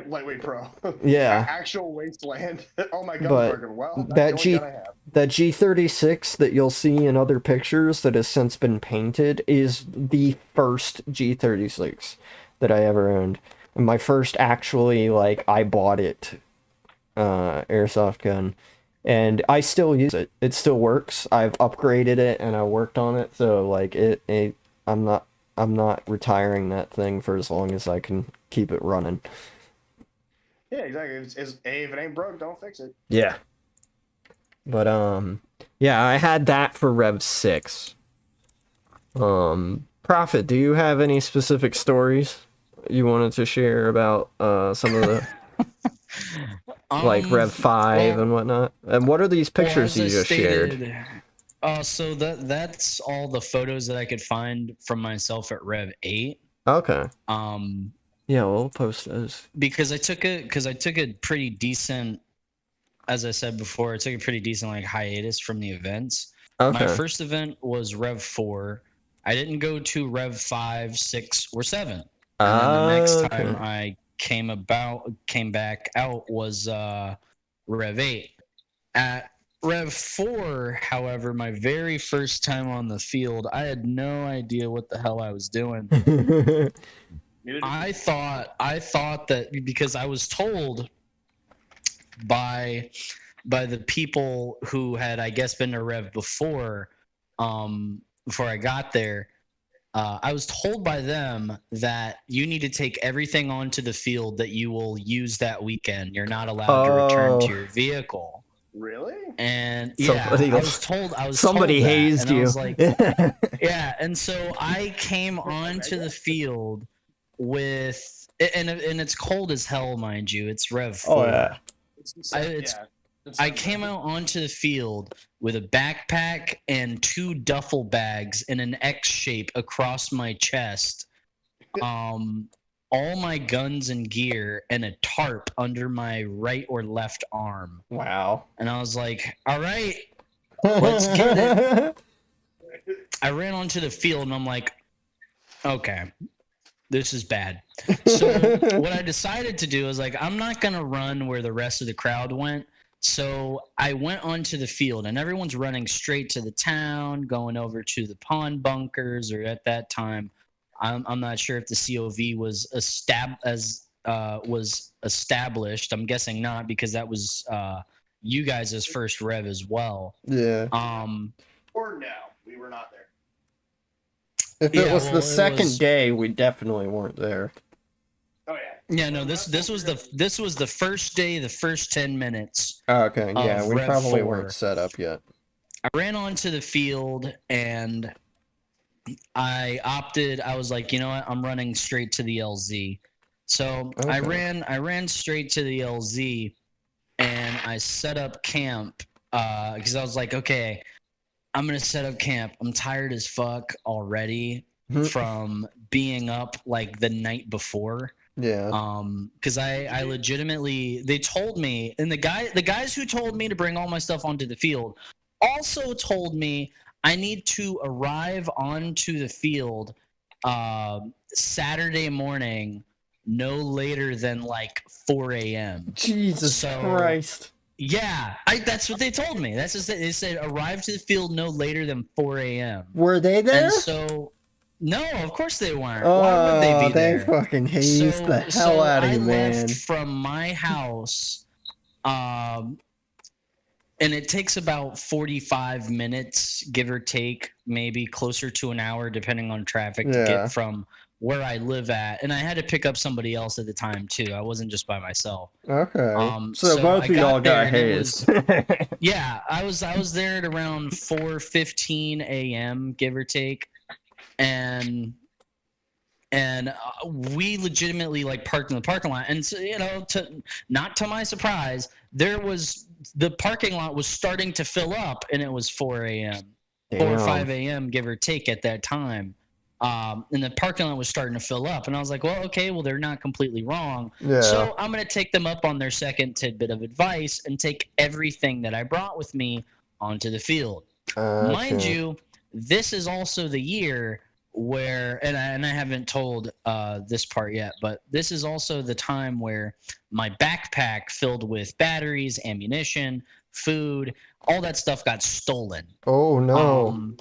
lightweight pro. Yeah. Actual Wasteland. Oh my god, but well, that G36 that you'll see in other pictures that has since been painted is the first G36 that I ever owned. And my first actually, like, I bought it airsoft gun. And I still use it. It still works. I've upgraded it and I worked on it, so like I'm not retiring that thing for as long as I can keep it running. Yeah, exactly. If it ain't broke, don't fix it. Yeah. But yeah, I had that for Rev 6. Prophet, do you have any specific stories you wanted to share about some of the Like Rev 5 Well, and whatnot? And what are these pictures as you I just shared? stated, so that's all the photos that I could find from myself at Rev 8. Okay. Um, Yeah, we'll post those. because I took a pretty decent, as I said before, I took a pretty decent like hiatus from the events. My Okay. first event was Rev 4. I didn't go to Rev 5, 6, or 7. And then the next time Okay. I came back out was Rev 8. At Rev 4, however, my very first time on the field, I had no idea what the hell I was doing. I thought that because I was told by the people who had, I guess, been to Rev before I got there, I was told by them that you need to take everything onto the field that you will use that weekend. You're not allowed to return to your vehicle. Really? And Somebody- yeah, I was told Somebody that, hazed and I you. was like, yeah. And so I came onto the field with, and it's cold as hell, mind you. It's Rev 4. Oh, yeah. I came out onto the field with a backpack and 2 duffel bags in an X shape across my chest, all my guns and gear, and a tarp under my right or left arm. Wow. And I was like, all right, let's get it. I ran onto the field and I'm like, okay, this is bad. So what I decided to do is like, I'm not going to run where the rest of the crowd went. So I went onto the field and everyone's running straight to the town, going over to the pond bunkers, or at that time, I'm not sure if the COV was established. I'm guessing not, because that was you guys' first Rev as well. Yeah. Or no, we were not there. If it was the second day, we definitely weren't there. Oh yeah. Yeah, no, this was the first day, the first 10 minutes. Oh, okay, yeah, we Rev probably 4. weren't set up yet. I ran onto the field and I was like, you know what, I'm running straight to the LZ. So Okay. I ran straight to the LZ and I set up camp because I was like, okay, I'm gonna set up camp. I'm tired as fuck already from being up like the night before. Yeah. Because I legitimately, they told me, and the guys who told me to bring all my stuff onto the field also told me I need to arrive onto the field Saturday morning, no later than like 4 a.m. Jesus Christ. Yeah, that's what they told me. That's just, they said arrive to the field no later than 4 a.m. Were they there? And so, no, of course they weren't. Why would they be there? They fucking hazed the hell out of you, man. I left from my house, and it takes about 45 minutes, give or take, maybe closer to an hour, depending on traffic, to get from where I live at. And I had to pick up somebody else at the time too. I wasn't just by myself. Okay. So both of y'all got hazed. Yeah, I was there at around 4:15 a.m., give or take, and we legitimately like parked in the parking lot. And so, you know, not to my surprise, the parking lot was starting to fill up, and it was 4 a.m., 4 or 5 a.m., give or take, at that time. And the parking lot was starting to fill up, and I was like, well, okay, well, they're not completely wrong. Yeah. So I'm going to take them up on their second tidbit of advice and take everything that I brought with me onto the field. Mind you, this is also the year where, and I haven't told this part yet, but this is also the time where my backpack filled with batteries, ammunition, food, all that stuff got stolen. Oh, no.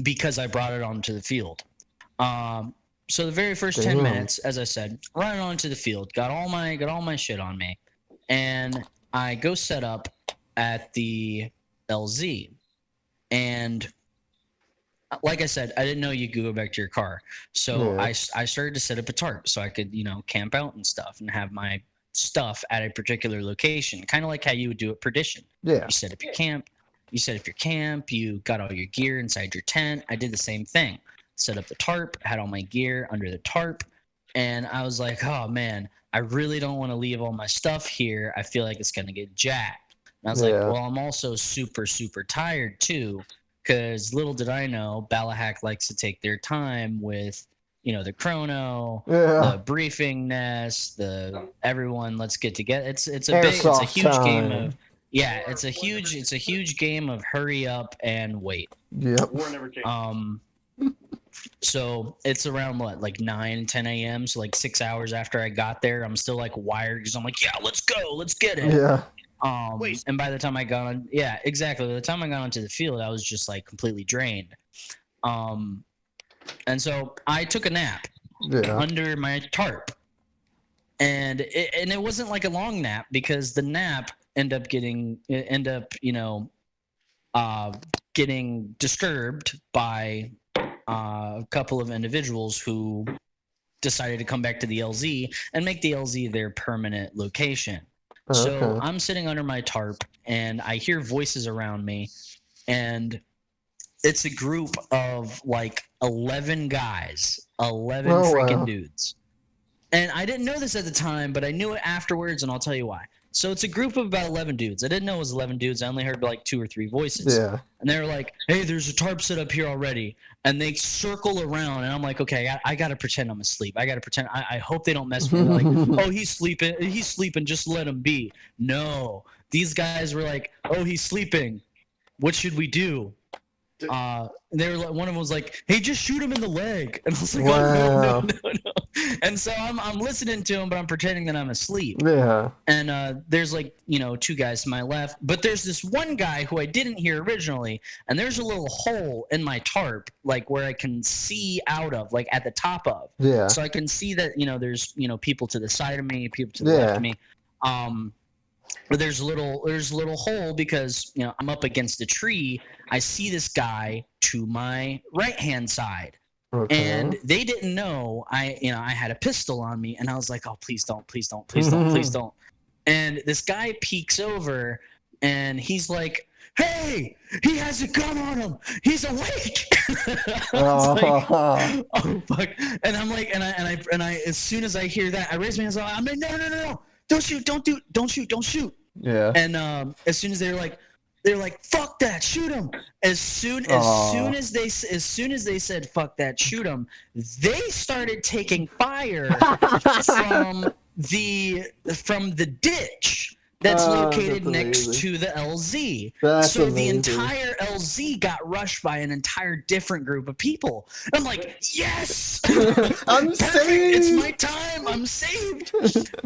Because I brought it onto the field. So the very first 10 minutes, as I said, running onto the field, got all my shit on me, and I go set up at the LZ, and like I said, I didn't know you could go back to your car, so I started to set up a tarp so I could, you know, camp out and stuff and have my stuff at a particular location, kind of like how you would do at Perdition. Yeah. You set up your camp. You got all your gear inside your tent. I did the same thing. Set up the tarp, had all my gear under the tarp, and I was like, oh man, I really don't want to leave all my stuff here. I feel like it's gonna get jacked. And I was like, Yeah. well, I'm also super, super tired too, because little did I know, Balahack likes to take their time with, the chrono, Yeah. the briefing nest, the everyone. Let's get together. It's a Airsoft huge game time. of it's a huge game of hurry up and wait. Yep. War never came. So it's around what, like 9-10 a.m. So like 6 hours after I got there, I'm still like wired because I'm like, yeah, let's go, let's get it. Yeah. And by the time I got on, yeah, exactly. By the time I got onto the field, I was just like completely drained. And so I took a nap Yeah. under my tarp, and it wasn't like a long nap because the nap ended up getting disturbed by a couple of individuals who decided to come back to the LZ and make the LZ their permanent location. So Okay. I'm sitting under my tarp and I hear voices around me, and it's a group of like 11 guys, 11 Oh, freaking wow. dudes. And I didn't know this at the time, but I knew it afterwards, and I'll tell you why. So it's a group of about 11 dudes. I didn't know it was 11 dudes. I only heard like 2 or 3 voices. Yeah. And they were like, hey, there's a tarp set up here already. And they circle around, and I'm like, okay, I got to pretend I'm asleep. I got to pretend. I hope they don't mess with me. They're like, oh, he's sleeping. Just let him be. No. These guys were like, oh, he's sleeping. What should we do? They were like, one of them was like, hey, just shoot him in the leg. And I was like, Wow. oh, no. And so I'm listening to him, but I'm pretending that I'm asleep. Yeah. And there's like, 2 guys to my left, but there's this one guy who I didn't hear originally, and there's a little hole in my tarp, like where I can see out of, like at the top of. Yeah. So I can see that, there's, people to the side of me, people to the left of me. But there's a little hole because, I'm up against a tree. I see this guy to my right-hand side. Okay. And they didn't know I had a pistol on me, and I was like, oh, please don't, please don't, please don't, please don't. And this guy peeks over, and he's like, hey, he has a gun on him. He's awake. I was like, oh fuck. And I'm like, and I as soon as I hear that, I raise my hands. I'm like, no, don't shoot, don't shoot. Yeah. And as soon as they're like, fuck that, shoot him. As soon as they said fuck that, shoot him, they started taking fire from the ditch that's located that's next amazing. to the LZ. That's so amazing. the entire LZ got rushed by an entire different group of people. I'm like, yes, I'm perfect. saved. It's my time. I'm saved.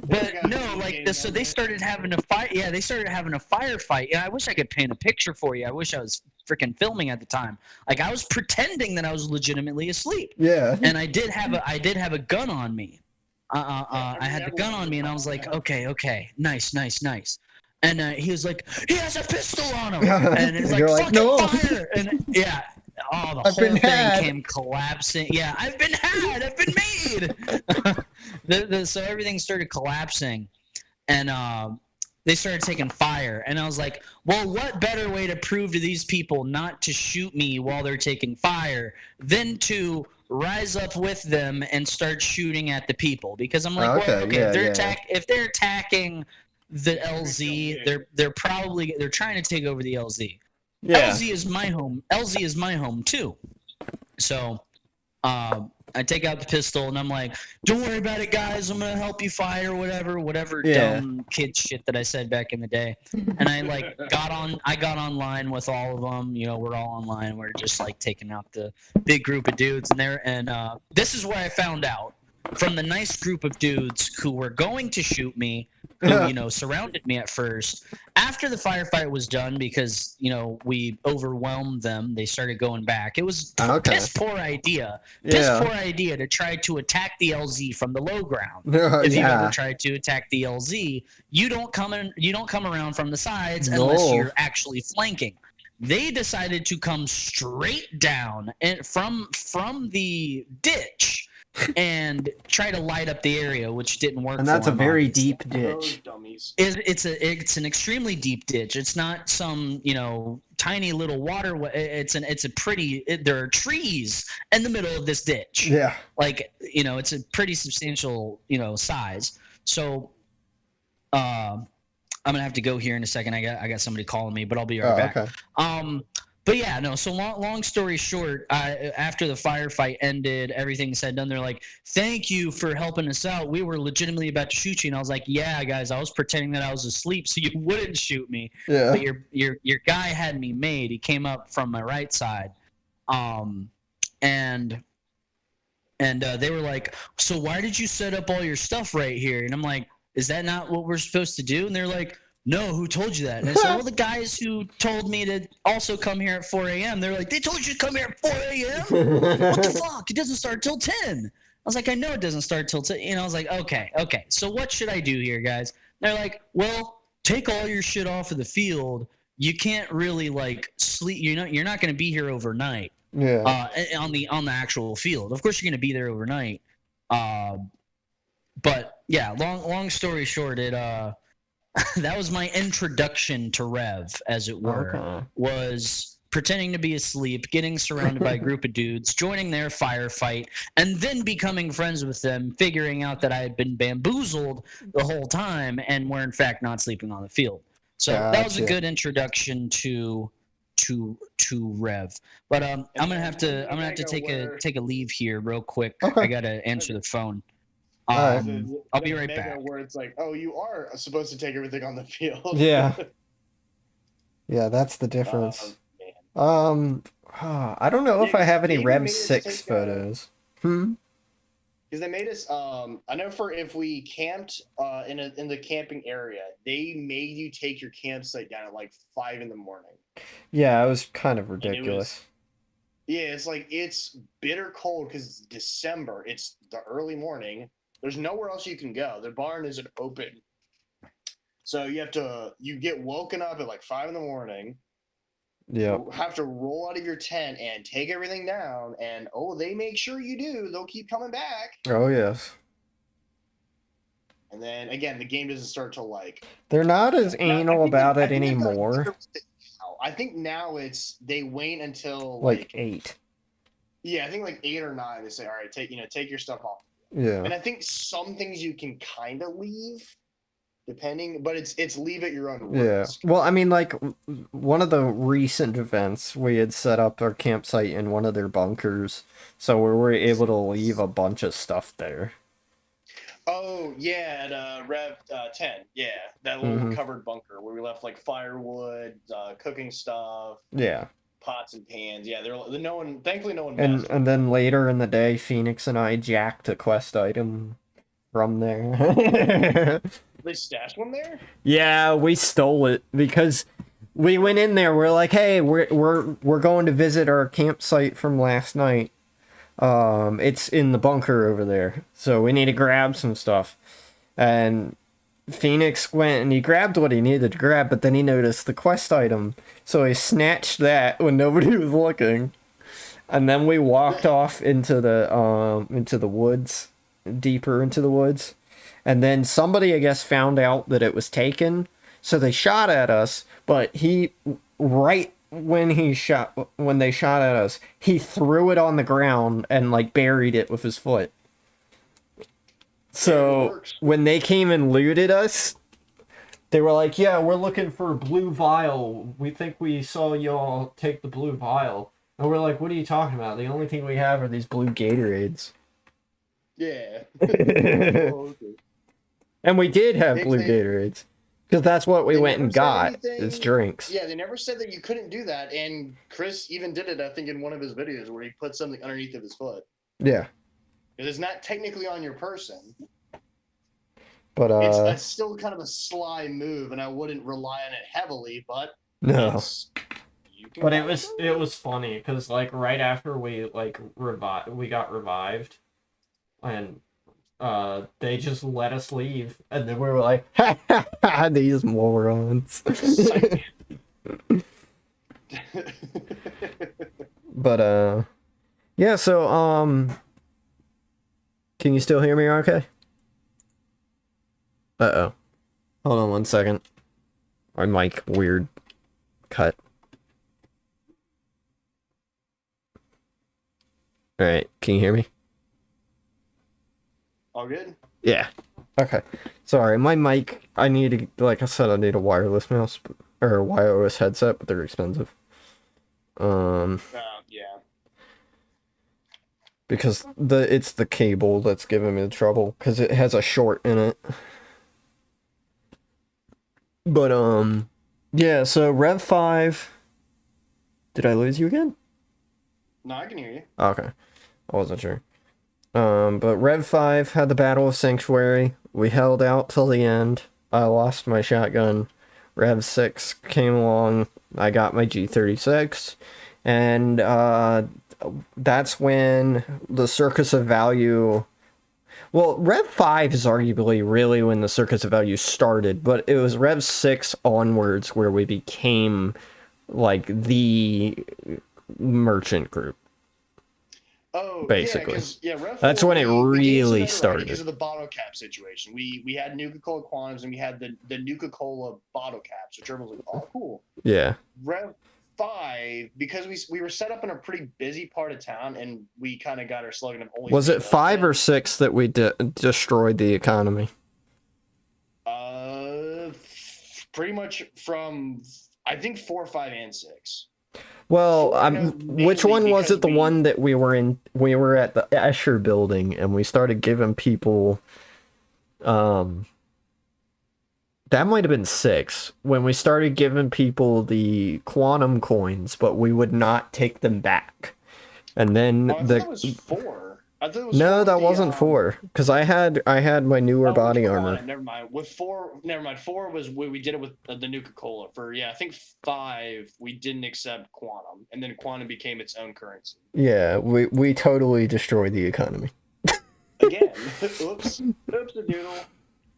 But no, like so they started having a fight. Yeah, they started having a firefight. Yeah, I wish I could paint a picture for you. I wish I was freaking filming at the time. Like I was pretending that I was legitimately asleep. Yeah. And I did have a gun on me. I had the gun on me, and I was like, okay, nice. And he was like, he has a pistol on him, and it's like, You're like, fucking no. fire, and yeah. Oh, the I've whole been thing had. came collapsing. Yeah, I've been made. So everything started collapsing, and they started taking fire. And I was like, well, what better way to prove to these people not to shoot me while they're taking fire than to rise up with them and start shooting at the people? Because I'm like, if they're attacking the LZ, they're trying to take over the LZ. Yeah. LZ is my home. LZ is my home too. So I take out the pistol and I'm like, don't worry about it, guys. I'm gonna help you fire whatever dumb kid shit that I said back in the day. And I got online with all of them. We're all online. We're just like taking out the big group of dudes in there. And this is where I found out from the nice group of dudes who were going to shoot me, who surrounded me at first. After the firefight was done, because we overwhelmed them, they started going back. It was piss poor idea to try to attack the LZ from the low ground. If you've ever tried to attack the LZ, you don't come around from the sides unless you're actually flanking. They decided to come straight down and from the ditch and try to light up the area, which didn't work. And that's for a him, very obviously. deep ditch. Dummies. It's an extremely deep ditch. It's not some tiny little water. It's a pretty. There are trees in the middle of this ditch. Yeah. Like it's a pretty substantial size. So, I'm gonna have to go here in a second. I got somebody calling me, but I'll be right back. Okay. But yeah, no. So long story short, after the firefight ended, everything said done. They're like, "Thank you for helping us out. We were legitimately about to shoot you." And I was like, "Yeah, guys, I was pretending that I was asleep so you wouldn't shoot me." Yeah. But your guy had me made. He came up from my right side, and they were like, "So why did you set up all your stuff right here?" And I'm like, "Is that not what we're supposed to do?" And they're like, "No, who told you that?" And I said, "Well, the guys who told me to also come here at 4 a.m. They're like, "They told you to come here at 4 a.m.? What the fuck? It doesn't start till 10. I was like, "I know it doesn't start till 10. I was like, okay. So what should I do here, guys? And they're like, "Well, take all your shit off of the field. You can't really sleep. You're not going to be here overnight. Yeah. On the actual field. Of course, you're going to be there overnight. But yeah, long story short, it that was my introduction to Rev, as it were. Okay. Was pretending to be asleep, getting surrounded by a group of dudes, joining their firefight, and then becoming friends with them, figuring out that I had been bamboozled the whole time and were in fact not sleeping on the field. So that was a good introduction to Rev. But I'm gonna have to take a leave here real quick. Okay. I gotta answer the phone. Alright. I'll be right back. Where it's like, oh, you are supposed to take everything on the field. Yeah. Yeah, that's the difference. I don't know if I have any Rev 6 photos. Because they made us. I know for if we camped in the camping area, they made you take your campsite down at like 5 a.m. Yeah, it was kind of ridiculous. It's bitter cold because it's December. It's the early morning. There's nowhere else you can go. The barn isn't open. So you get woken up at like 5 a.m. Yeah. You have to roll out of your tent and take everything down. And they make sure you do. They'll keep coming back. Oh, yes. And then again, the game doesn't start till they're not as anal about it anymore. I think now they wait until 8. Yeah, I think 8 or 9. They say, all right, take your stuff off. Yeah. And I think some things you can kind of leave, depending, but it's leave at your own risk. Yeah. Well, I mean, one of the recent events, we had set up our campsite in one of their bunkers, so we were able to leave a bunch of stuff there. Oh, yeah, at Rev 10. Yeah, that little covered bunker where we left firewood, cooking stuff. Yeah. Pots and pans. Yeah, thankfully no one and then later in the day, Phoenix and I jacked a quest item from there. They stashed one there? Yeah, we stole it because we went in there. We're like, "Hey, we're going to visit our campsite from last night. It's in the bunker over there, so we need to grab some stuff." And Phoenix went and he grabbed what he needed to grab, but then he noticed the quest item, so he snatched that when nobody was looking. And then we walked off into the woods, deeper into the woods. And then somebody, I guess, found out that it was taken, so they shot at us, but right when they shot at us, he threw it on the ground and buried it with his foot. So when they came and looted us, they were like, "Yeah, we're looking for a blue vial. We think we saw y'all take the blue vial." And we're like, "What are you talking about? The only thing we have are these blue Gatorades." Yeah. And we did have blue Gatorades. Because that's what we went and got, is drinks. Yeah, they never said that you couldn't do that, and Chris even did it, I think, in one of his videos where he put something underneath of his foot. Yeah. It is not technically on your person. But it's still kind of a sly move, and I wouldn't rely on it heavily, but no. But it was funny because right after we we got revived, and they just let us leave, and then we were like, "Ha ha ha! These morons." But yeah, so Can you still hear me okay? Uh-oh. Hold on 1 second. My mic weird cut. Alright, can you hear me? All good? Yeah. Okay. Sorry, my mic, I need to, like I said, I need a wireless mouse, or a wireless headset, but they're expensive. Yeah. Because it's the cable that's giving me the trouble, because it has a short in it. But, yeah, so Rev 5... Did I lose you again? No, I can hear you. Okay. I wasn't sure. But Rev 5 had the Battle of Sanctuary. We held out till the end. I lost my shotgun. Rev 6 came along. I got my G36. And, that's when the Circus of Value... Well, Rev 5 is arguably really when the Circus of Value started, but it was Rev 6 onwards where we became, like, the merchant group. Oh, basically. yeah, Rev That's 4, when it we gained some really notoriety started. because of the bottle cap situation. We had Nuka-Cola Quantums and we had the Nuka-Cola bottle caps, which everyone was like, oh, cool. Yeah. Rev 5, because we were set up in a pretty busy part of town and we kind of got our slogan of always. Was it 5 or 6 that we destroyed the economy? Pretty much from, I think 4, 5, and 6. Well, which mainly one was because it? The one that we were in? We were at the Escher building, and we started giving people. That might have been 6 when we started giving people the quantum coins, but we would not take them back. And then I thought it was 4. I thought it was no, 4 that wasn't 4 because I had my newer body armor. Never mind. With 4, never mind. 4 was we did it with the Nuka-Cola. For I think 5 we didn't accept quantum, and then quantum became its own currency. Yeah, we totally destroyed the economy. Again, oops a doodle.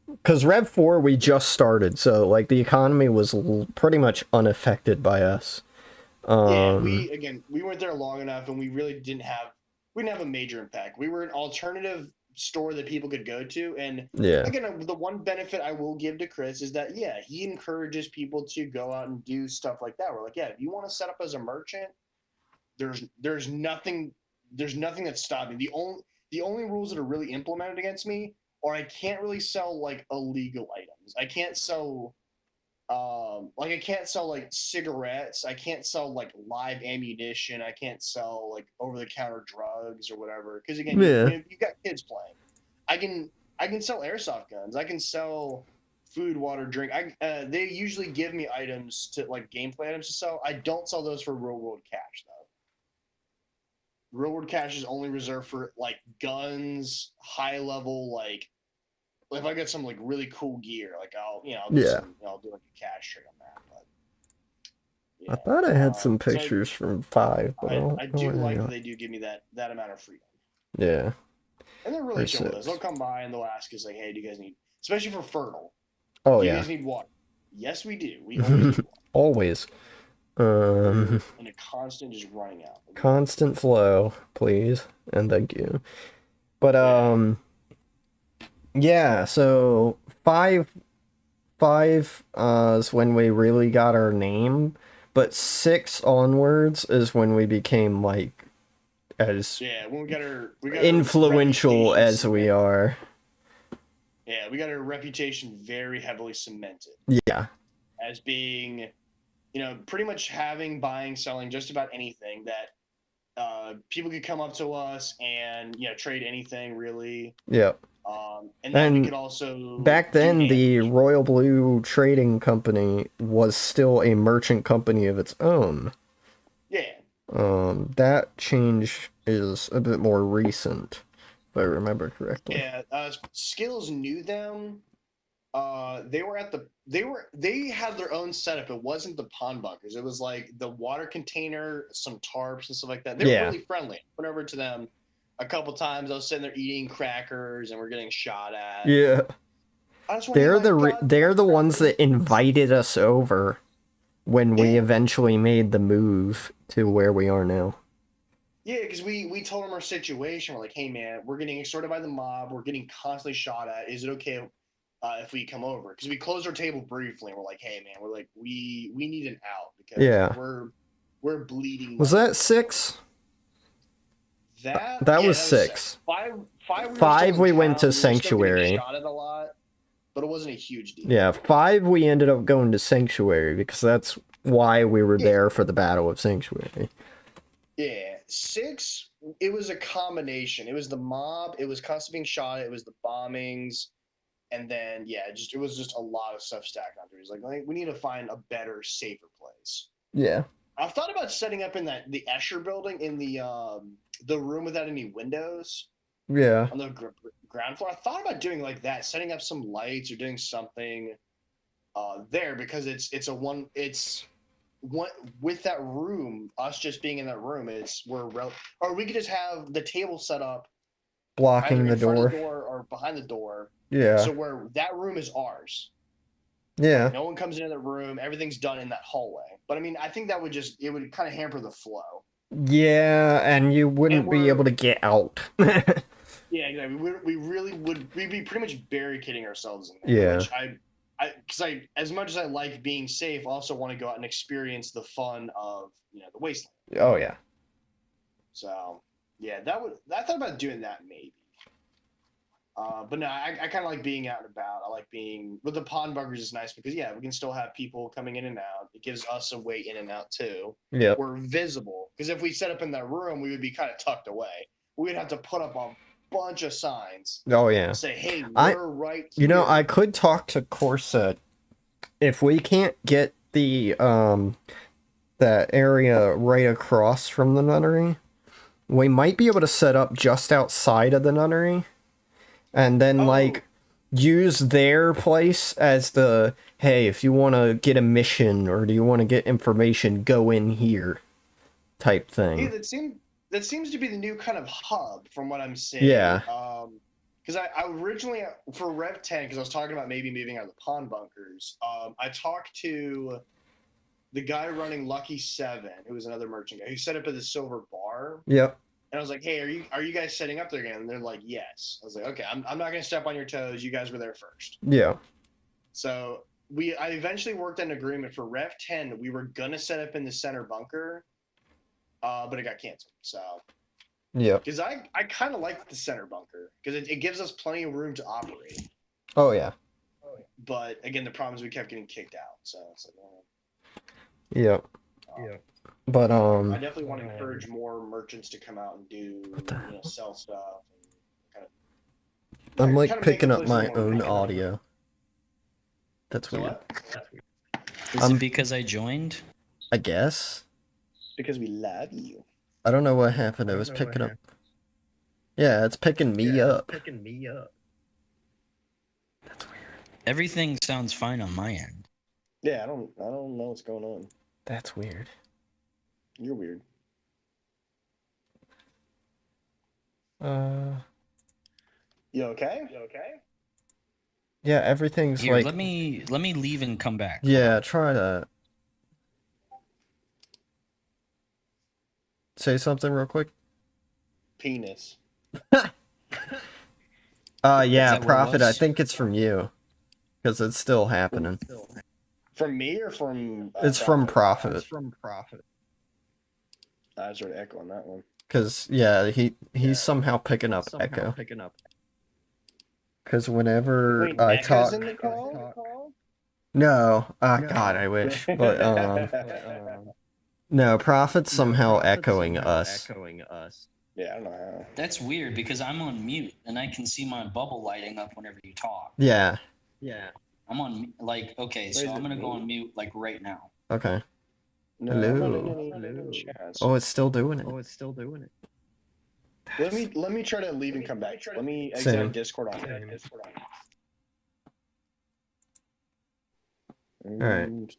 Because Rev 4 we just started, so like the economy was pretty much unaffected by us. Yeah, we weren't there long enough, and we really didn't have a major impact. We were an alternative store that people could go to, and again, the one benefit I will give to Chris is that he encourages people to go out and do stuff like that. We're like, if you want to set up as a merchant, there's nothing that's stopping. The only rules that are really implemented against me are I can't really sell like illegal items. I can't sell I can't sell like cigarettes. I can't sell like live ammunition. I can't sell like over-the-counter drugs or whatever. Because again, you got kids playing. I can sell airsoft guns. I can sell food, water, drink. They usually give me items to like gameplay items to sell. I don't sell those for real world cash though. Real world cash is only reserved for like guns, high level like. If I get some like really cool gear, like I'll do like a cash trade on that. But, I thought I had some pictures from 5, but I do like that they do give me that amount of freedom. Yeah, and they're really chill with us. They'll come by and they'll ask us like, "Hey, do you guys need?" Especially for Fertile. Oh do yeah. You guys need water? Yes, we do. We always need water. Always. And a constant just running out. Constant flow, please, and thank you. But yeah, so 5 is when we really got our name, but 6 onwards is when we became like as when we got our influential as we are. Yeah, we got our reputation very heavily cemented. Yeah. As being, pretty much buying, selling just about anything that people could come up to us and trade anything really. Yep. And then we could also back then the Royal Blue Trading Company was still a merchant company of its own. Yeah. That change is a bit more recent, if I remember correctly. Yeah. Skills knew them. They had their own setup. It wasn't the pond bunkers. It was like the water container, some tarps and stuff like that. They were really friendly. I went over to them a couple times. I was sitting there eating crackers and we're getting shot at. Yeah. They're the ones that invited us over when we eventually made the move to where we are now. Yeah, because we told him our situation. We're like, hey man, we're getting extorted by the mob. We're getting constantly shot at. Is it okay if we come over? Because we closed our table briefly, and we're like, hey man, we're like we need an out because Yeah. we're bleeding. Was money. that 6? That That yeah, was that 6. Five. We were 5 still we in went town. to We were still getting Sanctuary. shot at a lot, but it wasn't a huge deal. Yeah, 5 we ended up going to Sanctuary because that's why we were there for the Battle of Sanctuary. Yeah, 6. It was a combination. It was the mob. It was constantly being shot. It was the bombings, and then yeah, it was just a lot of stuff stacked onto it. It's like we need to find a better, safer place. Yeah. I've thought about setting up in the Escher building in the room without any windows Yeah. on the ground floor. I thought about doing like that, setting up some lights or doing something there because it's one with that room. Us just being in that room, or we could just have the table set up Blocking either the in front of door. the door or behind the door. Yeah. So where that room is ours. Yeah. No one comes into the room. Everything's done in that hallway. But I mean, I think that would kind of hamper the flow. Yeah, and you wouldn't And be able to get out. Yeah, exactly. We'd be pretty much barricading ourselves in there. Yeah. Which because as much as I like being safe, I also want to go out and experience the fun of the wasteland. Oh yeah. So yeah, I thought about doing that maybe. But no, I kind of like being out and about. I like being with the pond bunkers is nice because yeah, we can still have people coming in and out. It gives us a way in and out too. Yeah. We're visible because if we set up in that room, we would be kind of tucked away. We would have to put up a bunch of signs. Oh yeah. Say, hey, we're right here. You know, I could talk to Corset if we can't get the that area right across from the nunnery. We might be able to set up just outside of the nunnery, and then like use their place as the hey, if you want to get a mission or do you want to get information, go in here type thing. Yeah, that seems to be the new kind of hub from what I'm seeing. Yeah. Because I originally for Rev 10, because I was talking about maybe moving out of the pond bunkers. I talked to the guy running Lucky 7, who was another merchant guy, who set up at the Silver Bar. Yep. And I was like, hey, are you guys setting up there again? And they're like, yes. I was like, okay, I'm not gonna step on your toes. You guys were there first. Yeah. So I eventually worked an agreement for Rev 10. We were gonna set up in the center bunker, but it got canceled. So Yeah. because I kind of like the center bunker because it gives us plenty of room to operate. Oh yeah. But again, the problem is we kept getting kicked out. So it's like, Yep. yeah. But I definitely want to encourage more merchants to come out and do sell stuff. And I'm like kind of picking make up the place my more own real. audio. That's So weird. what? Is it because I joined? I guess. Because we love you. I don't know what happened. It was picking up. Yeah, it's picking me up. That's weird. Everything sounds fine on my end. Yeah, I don't know what's going on. That's weird. You're weird. You okay? Yeah, everything's Here, like. let me leave and come back. Yeah, try that. Say something real quick. Penis. Yeah, that what it Prophet. I was? think it's from you, because it's still happening. From me or from? It's from Prophet. I was sort of echoing that one. Because yeah, he's somehow picking up echo. Because whenever Wait, I Echo's talk, in the call? no, God, I wish, but no, Prophet's somehow echoing us. Yeah, I don't know how. That's weird because I'm on mute and I can see my bubble lighting up whenever you talk. Yeah. I'm on okay, so Wait, is I'm it gonna go me? on mute right now. Okay. No, Hello. I'm not in any chats. Oh, it's still doing it. Let me try to leave and come back. Let me Same. exit Discord on. Alright.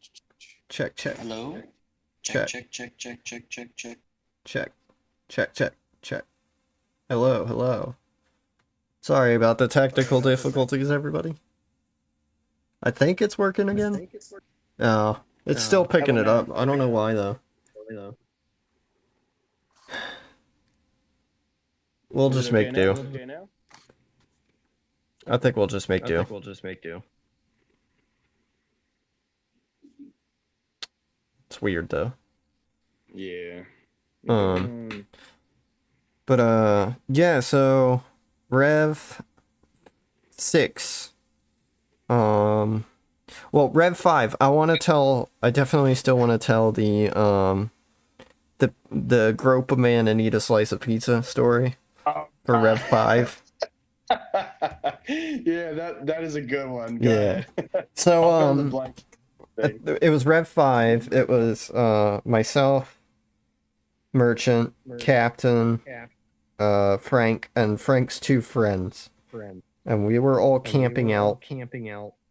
Check. Hello? Check. Check. Hello. Sorry about the technical difficulties, everybody. I think it's working again. No, it's still picking it up. I don't know why though. We'll Is just it make okay do. now? Okay now? I think we'll just make do. We'll just make do. It's weird though. Yeah. But yeah, so Rev 6. Well, Rev 5, I definitely still want to tell the grope a man and eat a slice of pizza story for Rev 5. Yeah, that is a good one. Go Yeah. ahead. So I'll fill in the blank thing. it was Rev 5. It was myself, Merchant, Captain, Frank, and Frank's two friends. And we were all camping out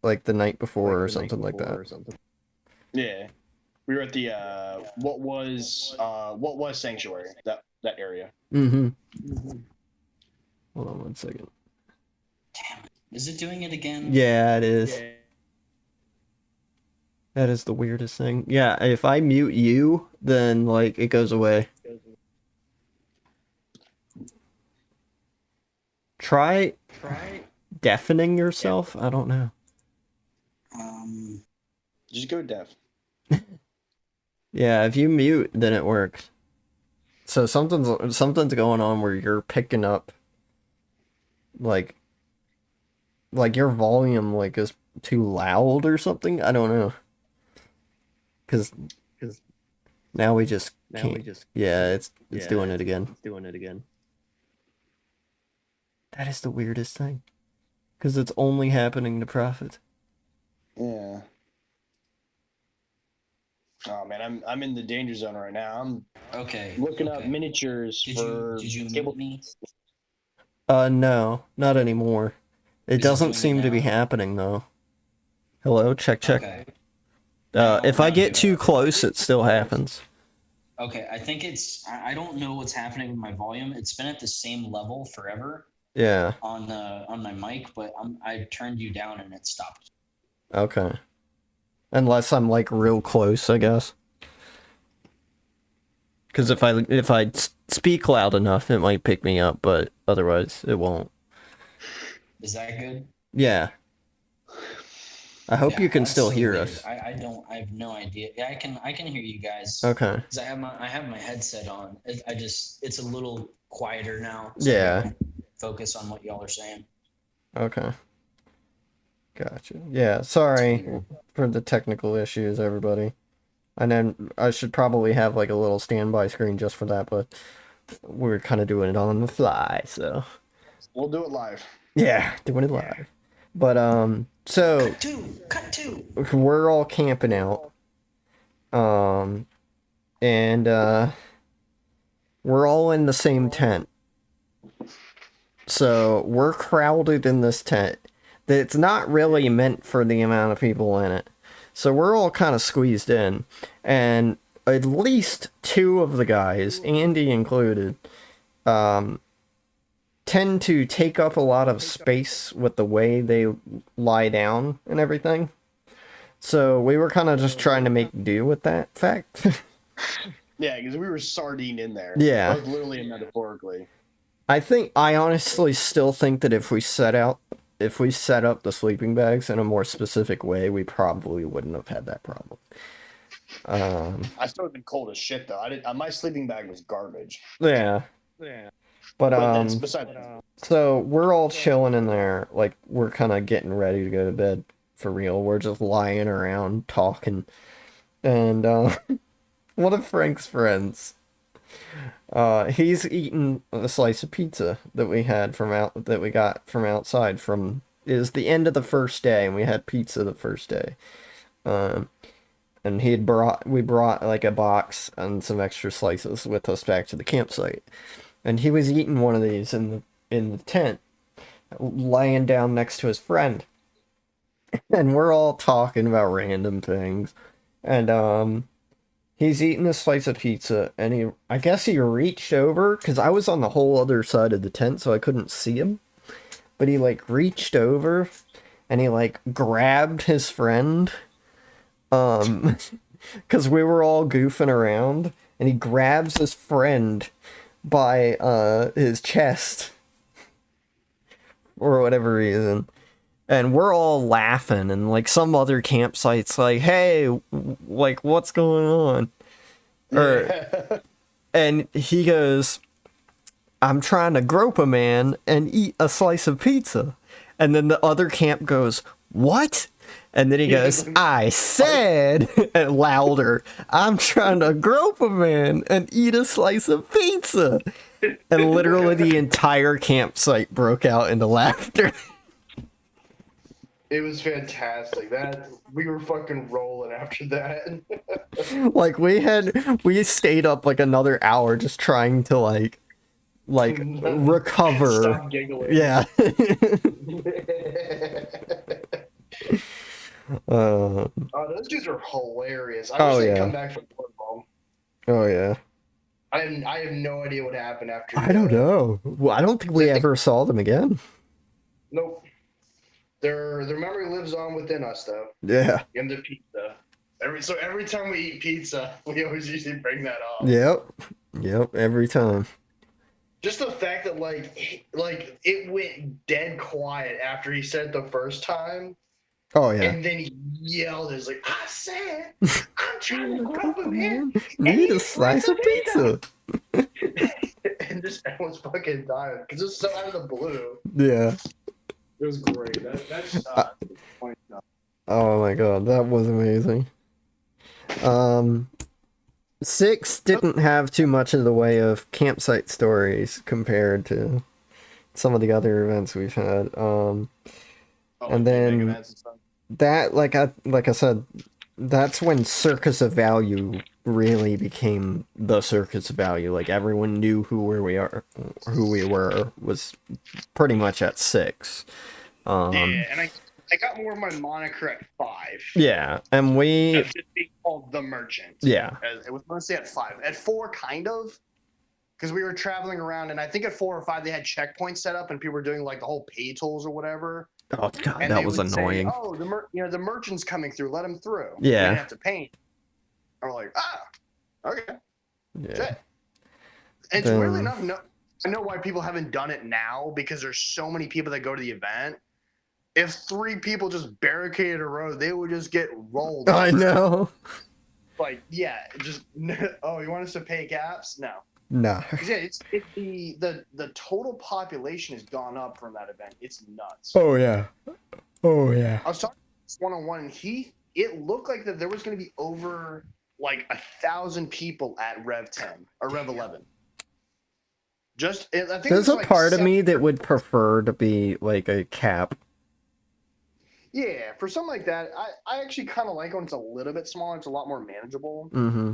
like the night before or something like that. Yeah, we were at the what was Sanctuary, that area. Mm-hmm. Hold on one second. Damn it. Is it doing it again? Yeah, it is. That is the weirdest thing. Yeah, if I mute you, then like it goes away. Try deafening yourself? I don't know. Just go deaf. Yeah, if you mute, then it works. So something's going on where you're picking up like your volume like is too loud or something. I don't know. Cause now we just can't. Yeah, it's doing it again. That is the weirdest thing. Cause it's only happening to Prophet. Yeah. Oh man, I'm in the danger zone right now. I'm looking up miniatures for Did you cable. mute me? No, not anymore. It doesn't seem to be happening though. Hello, check. Okay. If I get too close, it still happens. Okay, I think I don't know what's happening with my volume. It's been at the same level forever Yeah. on my mic, but I turned you down and it stopped. Okay. Unless I'm like real close, I guess. Because if I speak loud enough, it might pick me up, but otherwise it won't. Is that good? Yeah. I hope you can that's still so hear weird. us. I have no idea. Yeah, I can hear you guys. Okay. Because I have my headset on. It's a little quieter now. So yeah. I can focus on what y'all are saying. Okay. Gotcha. Yeah, sorry for the technical issues, everybody. And then I should probably have like a little standby screen just for that, but we're kind of doing it on the fly, so. We'll do it live. Yeah, doing it live. But so cut two. We're all camping out. And we're all in the same tent. So we're crowded in this tent. It's not really meant for the amount of people in it. So we're all kind of squeezed in. And at least two of the guys, Andy included, tend to take up a lot of space with the way they lie down and everything. So we were kind of just trying to make do with that fact. Yeah, because we were sardine in there. Yeah. Both literally and metaphorically. I honestly still think that if we set up the sleeping bags in a more specific way, we probably wouldn't have had that problem. I still have been cold as shit though. My sleeping bag was garbage. Yeah. But that's beside so we're all chilling in there, like we're kind of getting ready to go to bed for real. We're just lying around talking, and one of Frank's friends, he's eating a slice of pizza that we got from outside. It was the end of the first day, and we had pizza the first day. And we brought like a box and some extra slices with us back to the campsite. And he was eating one of these in the tent, laying down next to his friend. And we're all talking about random things. And he's eating a slice of pizza, and I guess he reached over, because I was on the whole other side of the tent, so I couldn't see him. But he like reached over, and he like grabbed his friend, because we were all goofing around, and he grabs his friend by his chest for whatever reason. And we're all laughing, and like some other campsite's like, hey, like what's going on? And he goes, I'm trying to grope a man and eat a slice of pizza. And then the other camp goes, what? And then he goes, I said, and louder, I'm trying to grope a man and eat a slice of pizza. And literally the entire campsite broke out into laughter. It was fantastic. That we were fucking rolling after that. Like we stayed up like another hour just trying to like recover. Stop giggling. Yeah. Oh, those dudes are hilarious. I Oh, wish they'd yeah. come back from football. Oh yeah. I have no idea what happened after. I don't know. Well, I don't think we ever saw them again. Nope. Their memory lives on within us, though. Yeah. And the pizza. Every time we eat pizza, we always usually bring that up. Yep. Every time. Just the fact that like it went dead quiet after he said it the first time. Oh yeah. And then he yelled, "It's like I said, I'm trying to grab him here. Need a slice of pizza." And just everyone's fucking dying because it's so out of the blue. Yeah. It was great. That's point. Oh my god, that was amazing. 6 didn't have too much in the way of campsite stories compared to some of the other events we've had. And then that, like I said, that's when Circus of Value really became the Circus of Value. Like everyone knew who we were was pretty much at 6. Yeah, and I got more of my moniker at 5. Yeah, and we It's just being called the Merchant. Yeah. It was mostly at 5. At 4, kind of, because we were traveling around, and I think at 4 or 5 they had checkpoints set up, and people were doing like the whole pay tolls or whatever. Oh god, And that they was would say, annoying. oh, the merchant's coming through. Let him through. Yeah. We didn't have to pay. And we're like, okay. Yeah. Shit. It's weirdly enough, I know why people haven't done it now because there's so many people that go to the event. If 3 people just barricaded a road, they would just get rolled. I know. Like, yeah, just oh, you want us to pay caps? No. Nah. 'Cause, yeah, it's the total population has gone up from that event. It's nuts. Oh yeah. Oh yeah. I was talking one-on-one, and it looked like that there was going to be over like 1,000 people at Rev 10 or Rev 11. I think There's it a was part of me 700. that would prefer to be like a cap. Yeah, for something like that, I actually kind of like when it's a little bit smaller. It's a lot more manageable. Mm-hmm.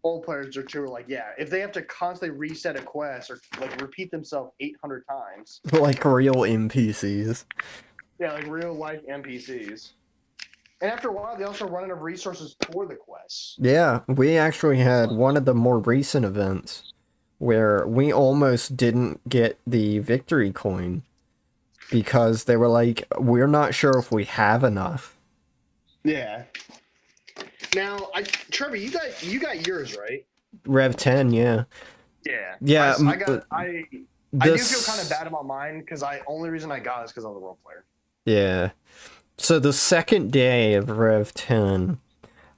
Old players are too like, yeah, if they have to constantly reset a quest or like repeat themselves 800 times. Like real NPCs. Yeah, like real life NPCs. And after a while, they also run out of resources for the quests. Yeah, we actually had one of the more recent events where we almost didn't get the victory coin because they were like, we're not sure if we have enough. Yeah. Now, Trevor, you got yours, right? Rev 10, yeah. Yeah. Yeah. I do feel kind of bad about mine because only reason I got it is because I'm the role player. Yeah. So the second day of Rev 10,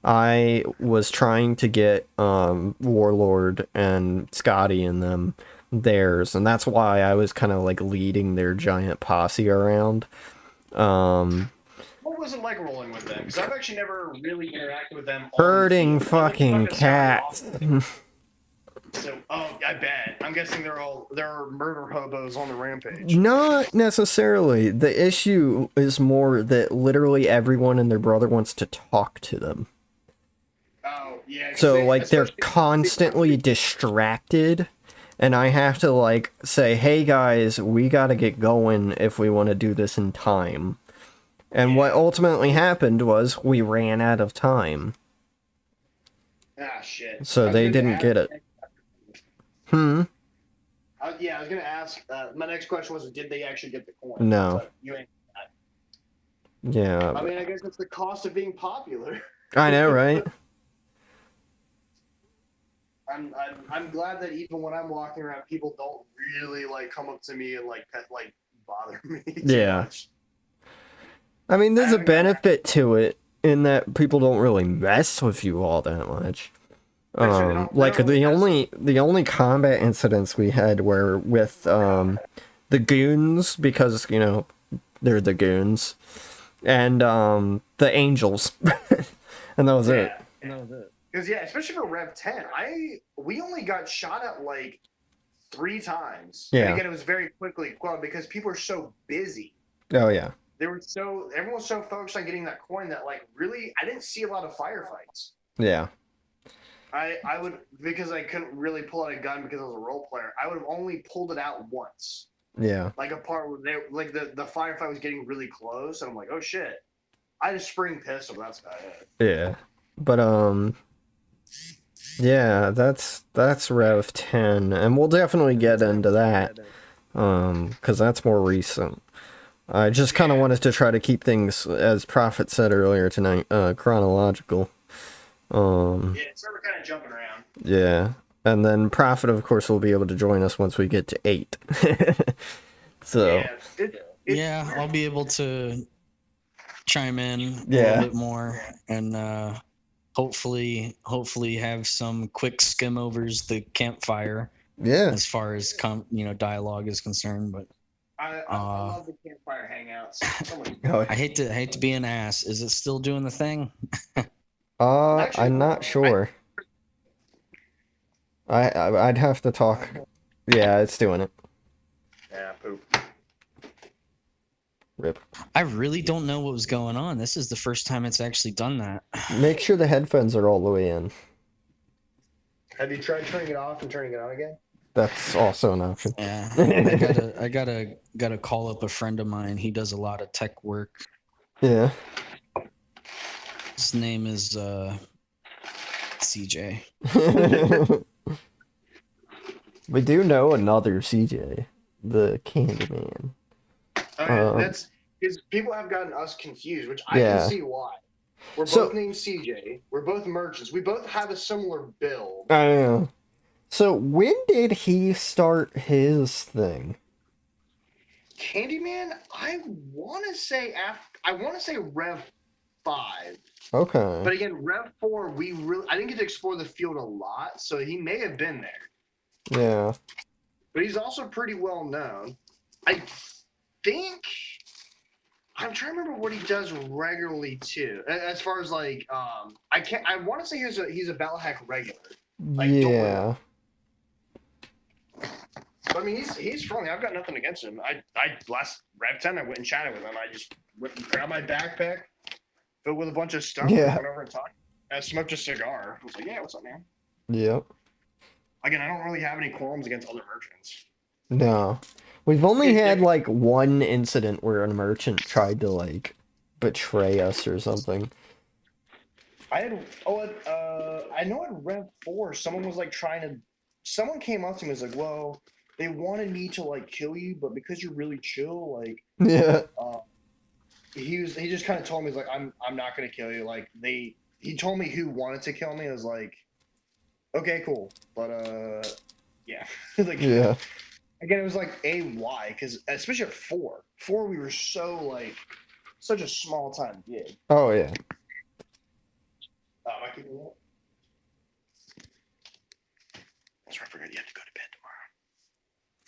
I was trying to get Warlord and Scotty and them theirs, and that's why I was kind of like leading their giant posse around. What was it like rolling with them? Because I've actually never really interacted with them. Herding fucking cats. So, I bet. I'm guessing they're murder hobos on the rampage. Not necessarily. The issue is more that literally everyone and their brother wants to talk to them. Oh, yeah. So, like, they're constantly distracted, and I have to, like, say, hey, guys, we gotta get going if we want to do this in time. And what ultimately happened was we ran out of time. Ah, shit. So they didn't get it. Yeah, I was going to ask, my next question was, did they actually get the coin? No. So you ain't. Yeah. I mean, I guess it's the cost of being popular. I know, right? I'm glad that even when I'm walking around, people don't really like come up to me and like bother me too Yeah. much. I mean, there's I a haven't got that. benefit to it in that people don't really mess with you all that much. That's true, they don't Like really mess the only combat incidents we had were with the goons, because you know they're the goons, and the angels, and that was it. Because especially for Rev 10, we only got shot at like 3 times. Yeah. And again, it was very quickly quelled because people are so busy. Oh yeah. Everyone was so focused on getting that coin that like really I didn't see a lot of firefights. Yeah. I would, because I couldn't really pull out a gun because I was a role player, I would have only pulled it out once. Yeah. Like a part where the firefight was getting really close, and I'm like, oh shit. I just spring pistol, that's about it. Yeah. But yeah, that's Rev 10, and we'll definitely get into that. Because that's more recent. I just kind of wanted to try to keep things, as Prophet said earlier tonight, chronological. So we're kind of jumping around. Yeah. And then Prophet, of course, will be able to join us once we get to 8. So. Yeah, I'll be able to chime in a Yeah. little bit more and hopefully have some quick skim overs the campfire Yeah. as far as dialogue is concerned. But I love the campfire hangouts. I hate to be an ass. Is it still doing the thing? Actually, I'm not sure. I'd have to talk. Yeah, it's doing it. Yeah, poop. Rip. I really don't know what was going on. This is the first time it's actually done that. Make sure the headphones are all the way in. Have you tried turning it off and turning it on again? That's also an option. Yeah, I gotta call up a friend of mine. He does a lot of tech work. Yeah. His name is CJ. We do know another CJ, the Candyman. That's because people have gotten us confused, which I Yeah. can see why. We're So- both named CJ. We're both merchants. We both have a similar build. I know. So when did he start his thing? Candyman, I want to say Rev 5. Okay. But again, Rev 4, I didn't get to explore the field a lot, so he may have been there. Yeah. But he's also pretty well known. I think I'm trying to remember what he does regularly too. As far as like, I want to say he's a Valhack regular. Don't Yeah. But I mean, he's friendly. I've got nothing against him. I last Rev 10, I went and chatted with him. I just went and grabbed my backpack, filled with a bunch of stuff, Yeah. and went over and talked. I smoked a cigar. I was like, yeah, what's up, man? Yep. Again, I don't really have any qualms against other merchants. No. We've only had like one incident where a merchant tried to like betray us or something. I know at Rev 4, someone was like someone came up to me and was like, well, they wanted me to like kill you, but because you're really chill, like, Yeah. he just kind of told me, he's like, I'm not gonna kill you. Like he told me who wanted to kill me. I was like, okay, cool, but yeah, like Yeah. again, it was like why? Because especially at 4, we were so like such a small time gig. Oh yeah. Am I keeping that? That's right, I forgot you have to go to bed tomorrow.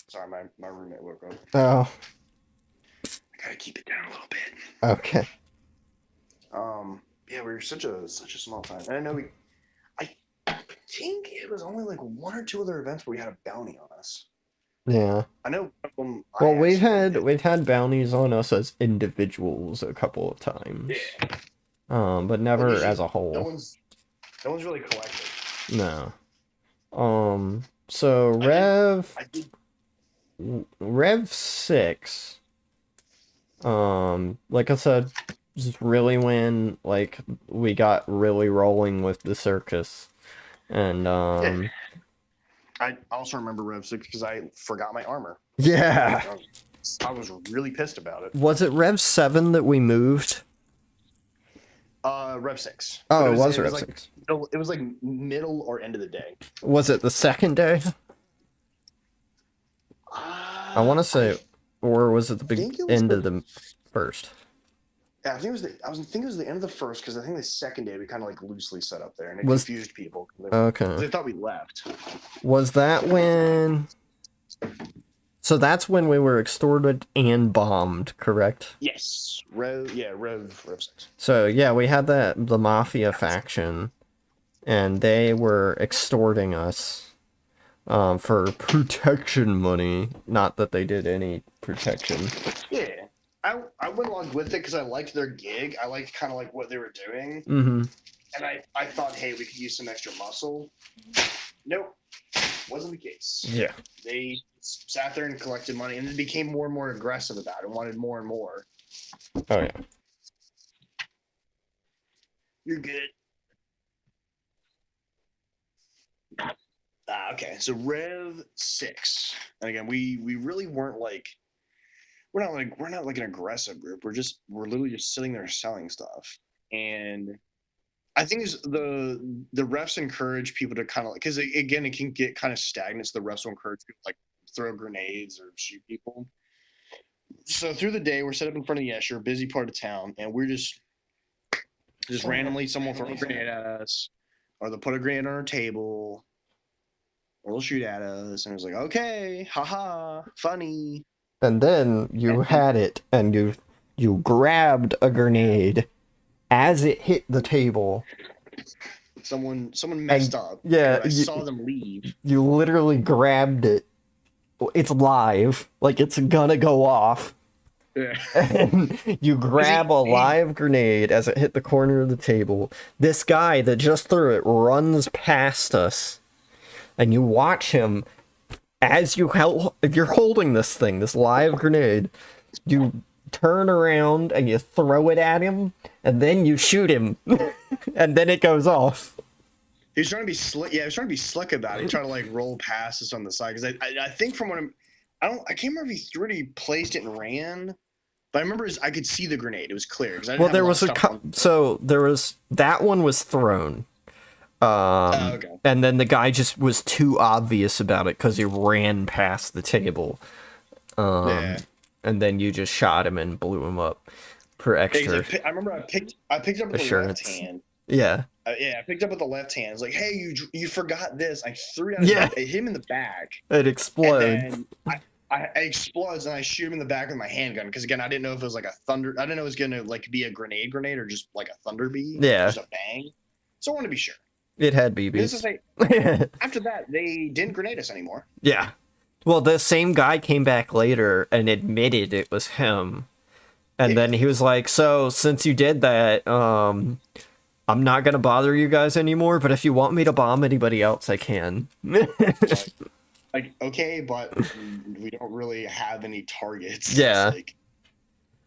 Sorry, my roommate woke up. Oh. I gotta keep it down a little bit. Okay. Yeah, we were such a small time, and I know I think it was only like 1 or 2 other events where we had a bounty on us. Yeah. I know. Well, we've had bounties on us as individuals a couple of times. Yeah. But never usually as a No whole. one's really collected. No. So Rev 6. Like I said, is really when like we got really rolling with the circus, and I also remember Rev 6 because I forgot my armor. yeah. I was really pissed about it. Was it Rev 7 that we moved? Rev 6. Oh, But it was Rev like, 6. it was like middle or end of the day. Was it the second day? I want to say, or was it the end of the first? Yeah, I think it was think it was the end of the first, because I think the second day we kind of like loosely set up there, and it Was- confused people. Okay. They thought we left. Was that when? So that's when we were extorted and bombed, correct? Yes. Rev 6. So yeah, we had the mafia faction, and they were extorting us for protection money. Not that they did any protection. Yeah. I went along with it because I liked their gig. I liked kind of like what they were doing. Mm-hmm. And I thought, hey, we could use some extra muscle. Nope. Wasn't the case. Yeah. They sat there and collected money, and it became more and more aggressive about it and wanted more and more. Oh yeah. You're good. Okay, so Rev 6. And again, we really weren't like we're not like an aggressive group. We're literally just sitting there selling stuff. And I think is the refs encourage people to kind of like, because again, it can get kind of stagnant. So the refs will encourage people to like throw grenades or shoot people. So through the day, we're set up in front of the Escher, busy part of town, and we're just randomly someone will throw a grenade at us, or they'll put a grenade on our table, or they'll shoot at us, and it was like, okay, haha, funny. And then you had it, and you grabbed a grenade as it hit the table. Someone messed up. Yeah, I saw them leave. You literally grabbed it. It's live, like it's gonna go off. Yeah. And you grab a live grenade as it hit the corner of the table. This guy that just threw it runs past us, and you watch him as you're holding this thing, this live grenade. You turn around and you throw it at him, and then you shoot him, and then it goes off. He was trying to be slick. Yeah, he was trying to be slick about it. He tried to like roll past us on the side, because I think from what I can't remember if he threw it, he placed it and ran. But I remember I could see the grenade. It was clear. Well, there was that one was thrown. Okay. And then the guy just was too obvious about it because he ran past the table. Yeah. And then you just shot him and blew him up for extra. I remember I picked up with assurance. the left hand. Yeah. I picked up with the left hand. It's like, hey, you forgot this. I threw it at Yeah. him, it hit him in the back. It explodes. And then I explodes, and I shoot him in the back with my handgun, because again, I didn't know if it was like a thunder. I didn't know it was gonna like be a grenade or just like a thunder bee. Yeah. Just a bang. So I wanted to be sure. It had This is BBs. after that, they didn't grenade us anymore. Yeah. Well, the same guy came back later and admitted it was him. And then he was like, so since you did that, I'm not going to bother you guys anymore, but if you want me to bomb anybody else, I can. Like, okay, but we don't really have any targets. Yeah. It's like,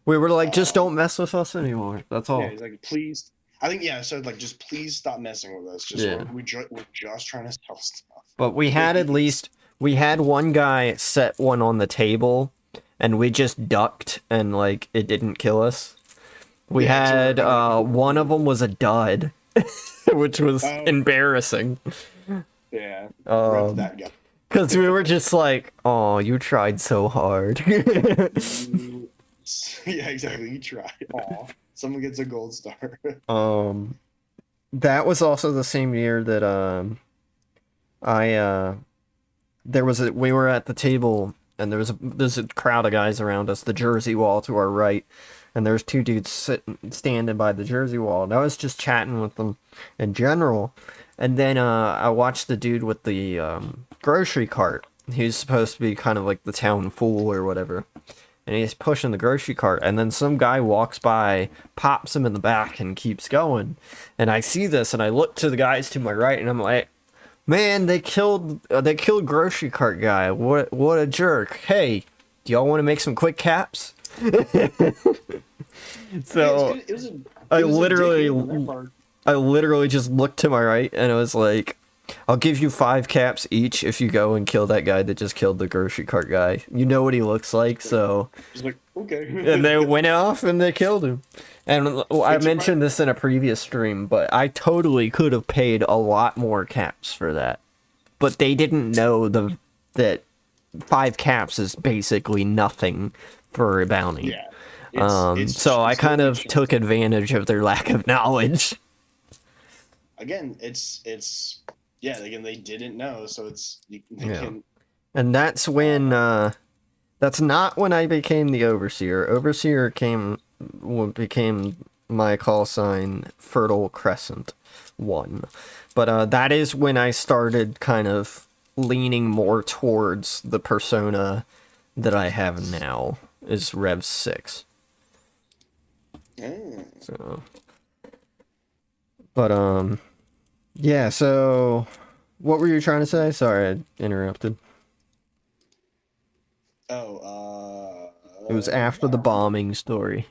We were like, just don't mess with us anymore. That's all. yeah, he's like, please. I think, yeah, so like, just please stop messing with us. Just Yeah. we're just trying to sell stuff. But we had one guy set one on the table, and we just ducked, and like it didn't kill us. We had one of them was a dud, which was embarrassing. Yeah. That guy. Because we were just like, oh, you tried so hard. Yeah, exactly. You tried. Aw. Someone gets a gold star. That was also the same year that we were at the table, and there's a crowd of guys around us, the Jersey wall to our right, and there's two dudes standing by the Jersey wall, and I was just chatting with them in general, and then I watched the dude with the grocery cart. He's supposed to be kind of like the town fool or whatever. And he's pushing the grocery cart, and then some guy walks by, pops him in the back, and keeps going. And I see this, and I look to the guys to my right, and I'm like, man, they killed grocery cart guy. What a jerk. Hey, do y'all want to make some quick caps? So I literally just looked to my right, and I was like, I'll give you 5 caps each if you go and kill that guy that just killed the grocery cart guy. You know what he looks like, so... Just like, Okay. And they went off and they killed him. And I Which mentioned this in a previous stream, but I totally could have paid a lot more caps for that. But they didn't know that 5 caps is basically nothing for a bounty. Yeah. So I kind of literally took advantage of their lack of knowledge. again, it's yeah, again they didn't know, so they Yeah. can And that's when that's not when I became the overseer. Overseer became my call sign Fertile Crescent 1. But that is when I started kind of leaning more towards the persona that I have now, is Rev 6. So but yeah, so what were you trying to say? Sorry, I interrupted. It was after the bombing story.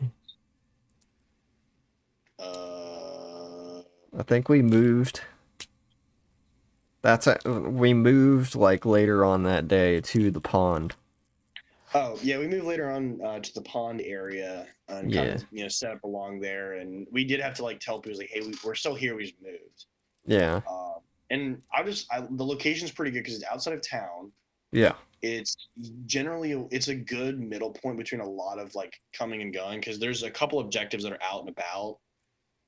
I think we moved. We moved like later on that day to the pond. Oh yeah, we moved later on to the pond area and kind of set up along there, and we did have to like tell people like, hey, we're still here. We just moved. Yeah. And the location's pretty good because it's outside of town. Yeah. It's a good middle point between a lot of like coming and going because there's a couple objectives that are out and about,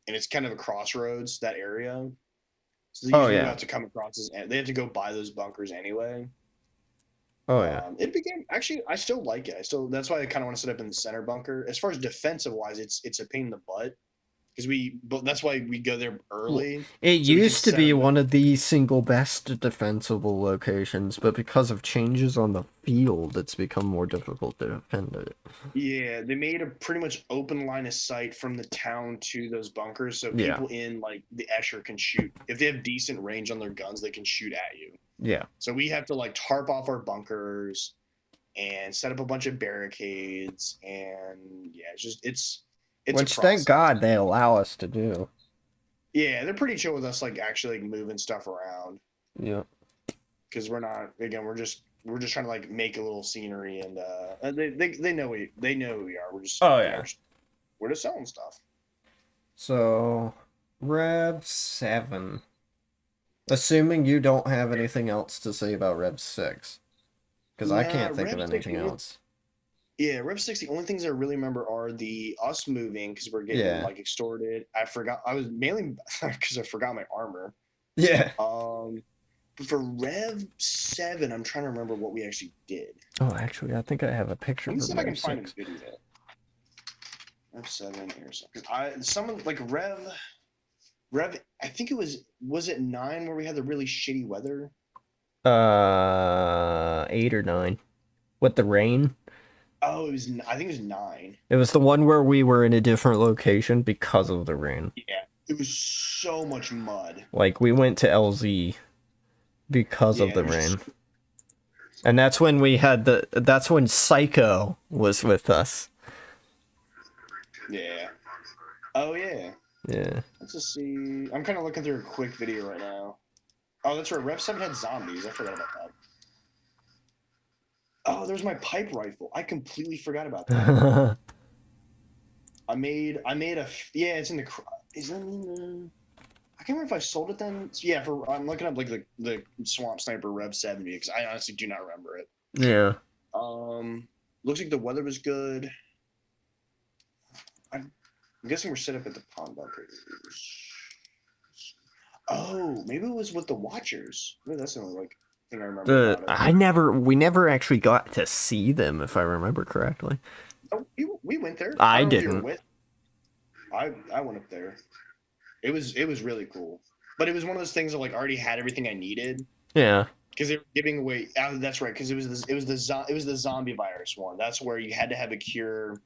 and it's kind of a crossroads, that area. So they usually have to come across they have to go by those bunkers anyway. Oh yeah. It became actually I still like it. That's why I kind of want to set up in the center bunker. As far as defensive wise, it's a pain in the butt but that's why we go there early. It used to be one of the single best defensible locations, but because of changes on the field, it's become more difficult to defend it. Yeah, they made a pretty much open line of sight from the town to those bunkers, so people in like the Escher can shoot. If they have decent range on their guns, they can shoot at you. Yeah. So we have to like tarp off our bunkers and set up a bunch of barricades, and yeah, it's which thank God they allow us to do. Yeah, they're pretty chill with us like actually like moving stuff around. Yeah. Because we're just trying to like make a little scenery, and they know who we are. We're just we're just selling stuff. So Rev 7. Assuming you don't have anything else to say about Rev 6. Because I can't think of anything else. Yeah, Rev 6, the only things I really remember are us moving because we're getting like extorted. I was mainly because I forgot my armor. Yeah. But for Rev 7, I'm trying to remember what we actually did. Oh, actually, I think I have a picture. Let me see if I can find a video. Rev 7 here. Someone like Rev, I think it was it 9 where we had the really shitty weather? 8 or 9. With the rain? Oh, I think it was 9. It was the one where we were in a different location because of the rain. Yeah, it was so much mud. Like, we went to LZ because of the rain. And that's when that's when Psycho was with us. Yeah. Oh, yeah. Yeah. Let's just see. I'm kind of looking through a quick video right now. Oh, that's right. Rev 7 had zombies. I forgot about that. Oh, there's my pipe rifle. I completely forgot about that. I made it's in the. Is that in the? I can't remember if I sold it then. Yeah, I'm looking up like the Swamp Sniper Rev 7 because I honestly do not remember it. Yeah. Looks like the weather was good. I'm guessing we're set up at the pond bunkers. Oh, maybe it was with the Watchers. Maybe that's the only thing I remember. We never actually got to see them, if I remember correctly. Oh, we went there. I didn't. I went up there. It was really cool, but it was one of those things that like already had everything I needed. Yeah. Because they were giving away. That's right. Because it was the zombie virus one. That's where you had to have a cure,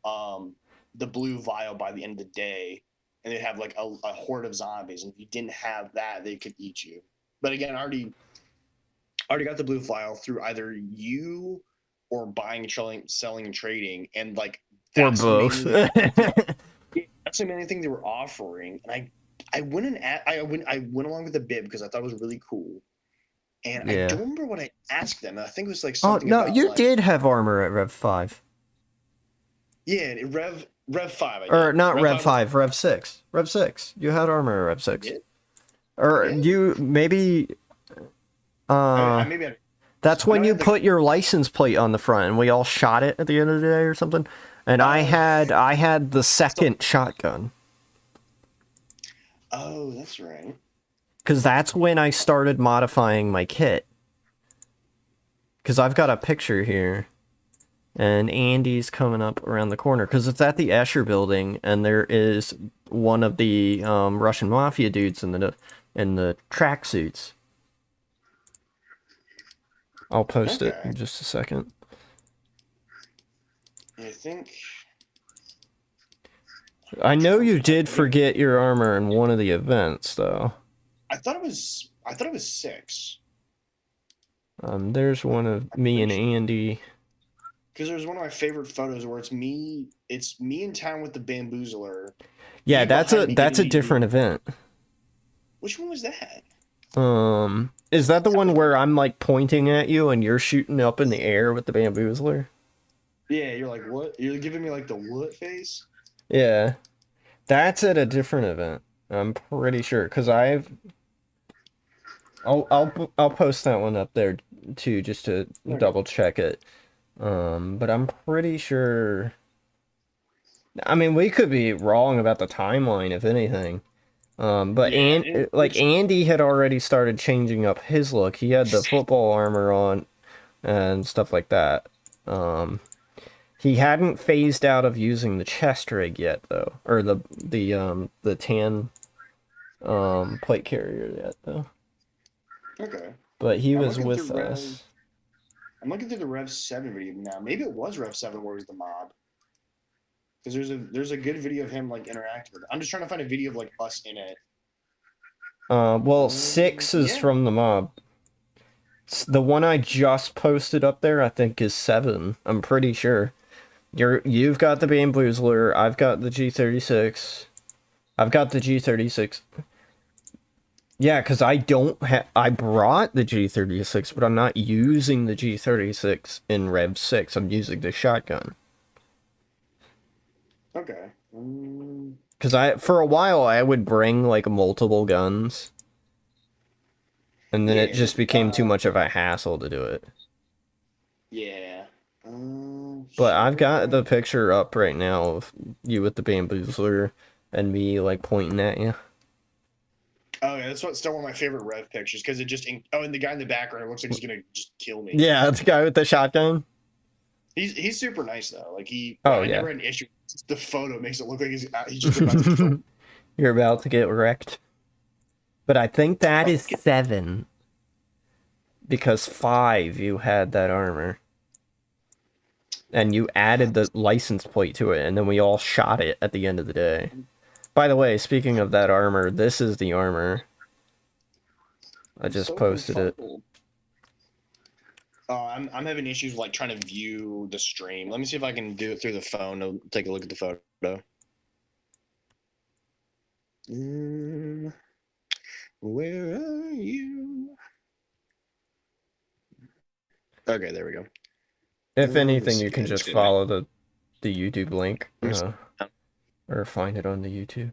the blue vial by the end of the day, and they'd have like a horde of zombies, and if you didn't have that, they could eat you. But again, I already got the blue vial through either you or buying, selling, and trading, and like or both. That's the main thing they were offering, and I went along with the bid because I thought it was really cool. And I don't remember what I asked them. I think it was like something. Oh no, you did have armor at Rev 5. Yeah, Rev 5. I did. Or not Rev was- 5, Rev 6. Rev 6. You had armor in Rev 6. Yeah. Or Yeah. you maybe Maybe I, that's I when know I you had the- put your license plate on the front and we all shot it at the end of the day or something. And I had the second shotgun. Oh, that's right. Cuz that's when I started modifying my kit. Cuz I've got a picture here. And Andy's coming up around the corner because it's at the Escher building, and there is one of the Russian mafia dudes in the tracksuits. I'll post it in Okay. just a second. I think. I know you did forget your armor in one of the events, though. I thought it was 6. There's one of me and Andy. Because there's one of my favorite photos where it's me in town with the bamboozler. Yeah, You that's behind me a getting different event. Which one was that? Is that the one where I'm like pointing at you and you're shooting up in the air with the bamboozler? Yeah, you're like, what? You're giving me like the what face? Yeah, that's at a different event. I'm pretty sure because I'll post that one up there too just to double check it. But I'm pretty sure. I mean, we could be wrong about the timeline, if anything. But Yeah, Andy had already started changing up his look. He had the football armor on and stuff like that. He hadn't phased out of using the chest rig yet, though, or the tan plate carrier yet, though. Okay. But he I'm was looking with through us. I'm looking through the Rev 7 video now. Maybe it was Rev 7 where it was the mob. Because there's a good video of him like interacting with it. I'm just trying to find a video of like us in it. Well, 6 is Yeah. from the mob. The one I just posted up there, I think, is 7. I'm pretty sure. You've got the bamboozler. I've got the G36. I've got the G36. Yeah, because I brought the G36, but I'm not using the G36 in Rev 6. I'm using the shotgun. Okay. Because for a while, I would bring, like, multiple guns. And then it Yeah, just became too much of a hassle to do it. Yeah. But I've got the picture up right now of you with the bamboozler and me, like, pointing at you. Oh yeah, that's still one of my favorite Rev pictures because it just and the guy in the background looks like he's gonna just kill me. Yeah, the guy with the shotgun. He's super nice though. Like Oh, I yeah. never had an issue. Just the photo makes it look like he's just about to kill me. You're about to get wrecked. But I think that is 7. Because 5, you had that armor. And you added the license plate to it, and then we all shot it at the end of the day. By the way, speaking of that armor, this is the armor. I just So posted it. confuzzled. I'm having issues with, like trying to view the stream. Let me see if I can do it through the phone. I'll take a look at the photo. Where are you? Okay, there we go. If Let anything, me you see. can I'm just just gonna- follow the YouTube link. Let me see. Or find it on the YouTube.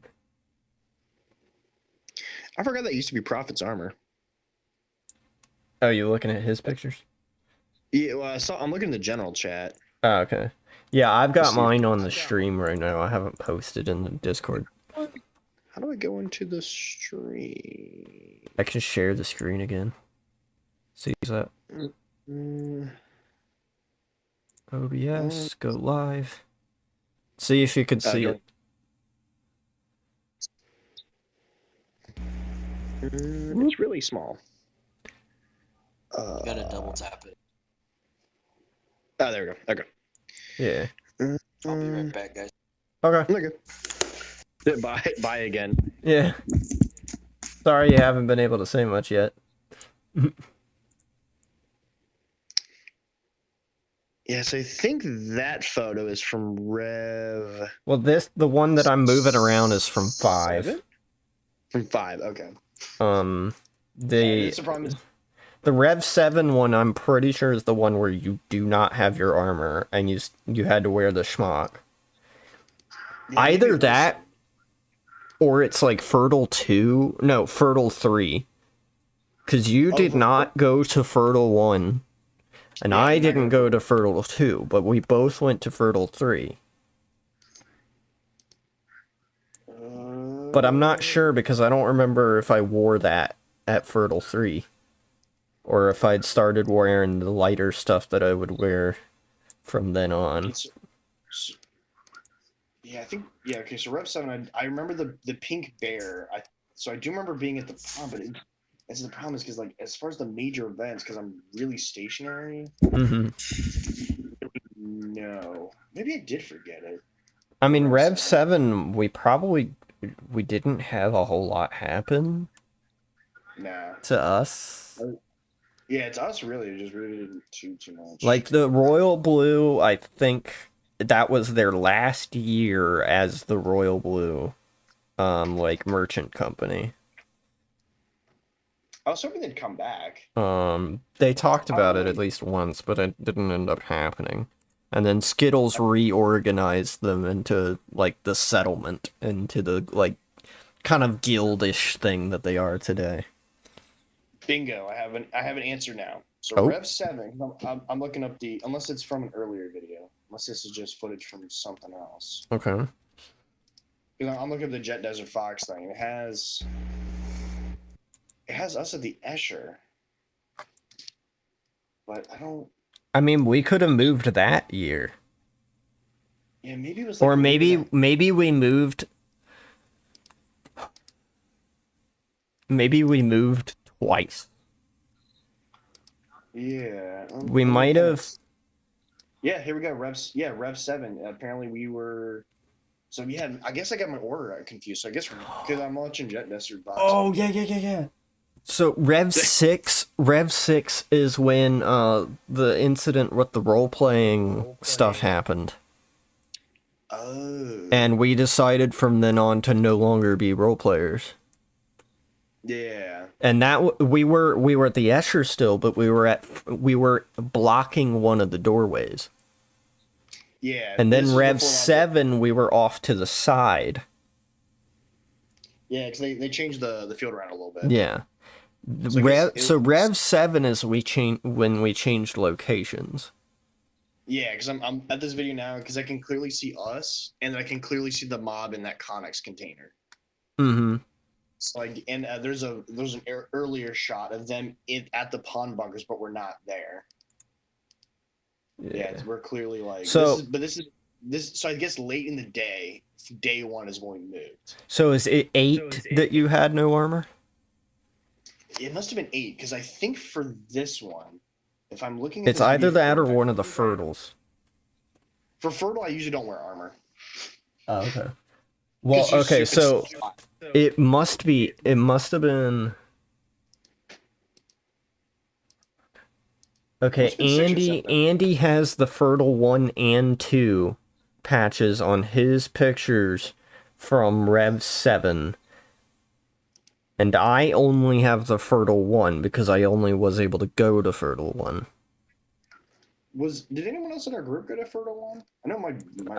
I forgot that used to be Prophet's armor. Oh, you looking at his pictures? Yeah, well, I'm looking in the general chat. Oh, okay. Yeah, I've got Let's see. mine on the stream right now. I haven't posted in the Discord. How do I go into the stream? I can share the screen again. See that? Mm, OBS, go live. See if you could see go- it. It's really small. You gotta double tap it. Oh, there we go. Okay. Yeah. I'll be right back, guys. Okay. Okay. Bye again. Yeah. Sorry you haven't been able to say much yet. Yes, I think that photo is from Rev. Well, the one that I'm moving around is from 5. 7? From 5, okay. The problem is, the Rev 7 one, I'm pretty sure is the one where you do not have your armor and you had to wear the schmuck. Yeah, maybe Either it was- that, or it's like Fertile 2. No, Fertile 3. Because you Oh, did for- not go to Fertile 1, and Yeah, I I did not didn't go go to Fertile 2, but we both went to Fertile 3. But I'm not sure because I don't remember if I wore that at Fertile 3. Or if I'd started wearing the lighter stuff that I would wear from then on. Yeah, I think okay. So Rev 7, I remember the pink bear. So I do remember being at the prom, but that's the problem is because like as far as the major events, because I'm really stationary. hmm No, maybe I did forget it. I mean, Rev Rev 7, we didn't have a whole lot happen Nah. to us. Yeah, it's us really. It just really didn't too much. Like the Royal Blue, I think that was their last year as the Royal Blue, like merchant company. I was hoping they'd come back. They talked about it at least once, but it didn't end up happening. And then Skittles reorganized them into like the settlement, into the like kind of guildish thing that they are today. Bingo! I have an answer now. So Oh. Rev 7. I'm looking up unless it's from an earlier video. Unless this is just footage from something else. Okay. I'm looking at the Jet Desert Fox thing. It has us at the Escher, but I don't. I mean, we could have moved that year. Yeah, maybe it was. Like Or maybe we moved. Maybe we moved twice. Yeah. We might have. Yeah, here we go. Rev 7. Apparently we were. So yeah, I guess I got my order confused. So I guess because I'm watching Jet Desert Fox. Oh yeah. So Rev 6 is when the incident with the role-playing stuff happened. Oh. And we decided from then on to no longer be role players. Yeah. And that we were at the Escher still, but we were blocking one of the doorways. Yeah. And this then is Rev before 7 we were off to the side. Yeah, because they changed the field around a little bit. Yeah. So I guess it So was- Rev 7 is when we changed locations. Yeah, because I'm at this video now because I can clearly see us and I can clearly see the mob in that Connex container. Mm-hmm. So like, and there's an earlier shot of them at the pawn bunkers, but we're not there. Yeah, we're clearly like. So- this is. So I guess late in the day, day one is when we moved. So is it 8 that you had no armor? It must have been 8 because I think for this one, if I'm looking, at It's this either video that or correctly- one of the Fertiles. For Fertile, I usually don't wear armor. Oh, okay. Well, 'Cause you okay, it's so hot. it must have been. Okay, Must've been 6 or Andy 7. Andy has the Fertile 1 and 2 patches on his pictures from Rev 7. And I only have the Fertile 1 because I only was able to go to Fertile 1. Did anyone else in our group go to Fertile 1? I know my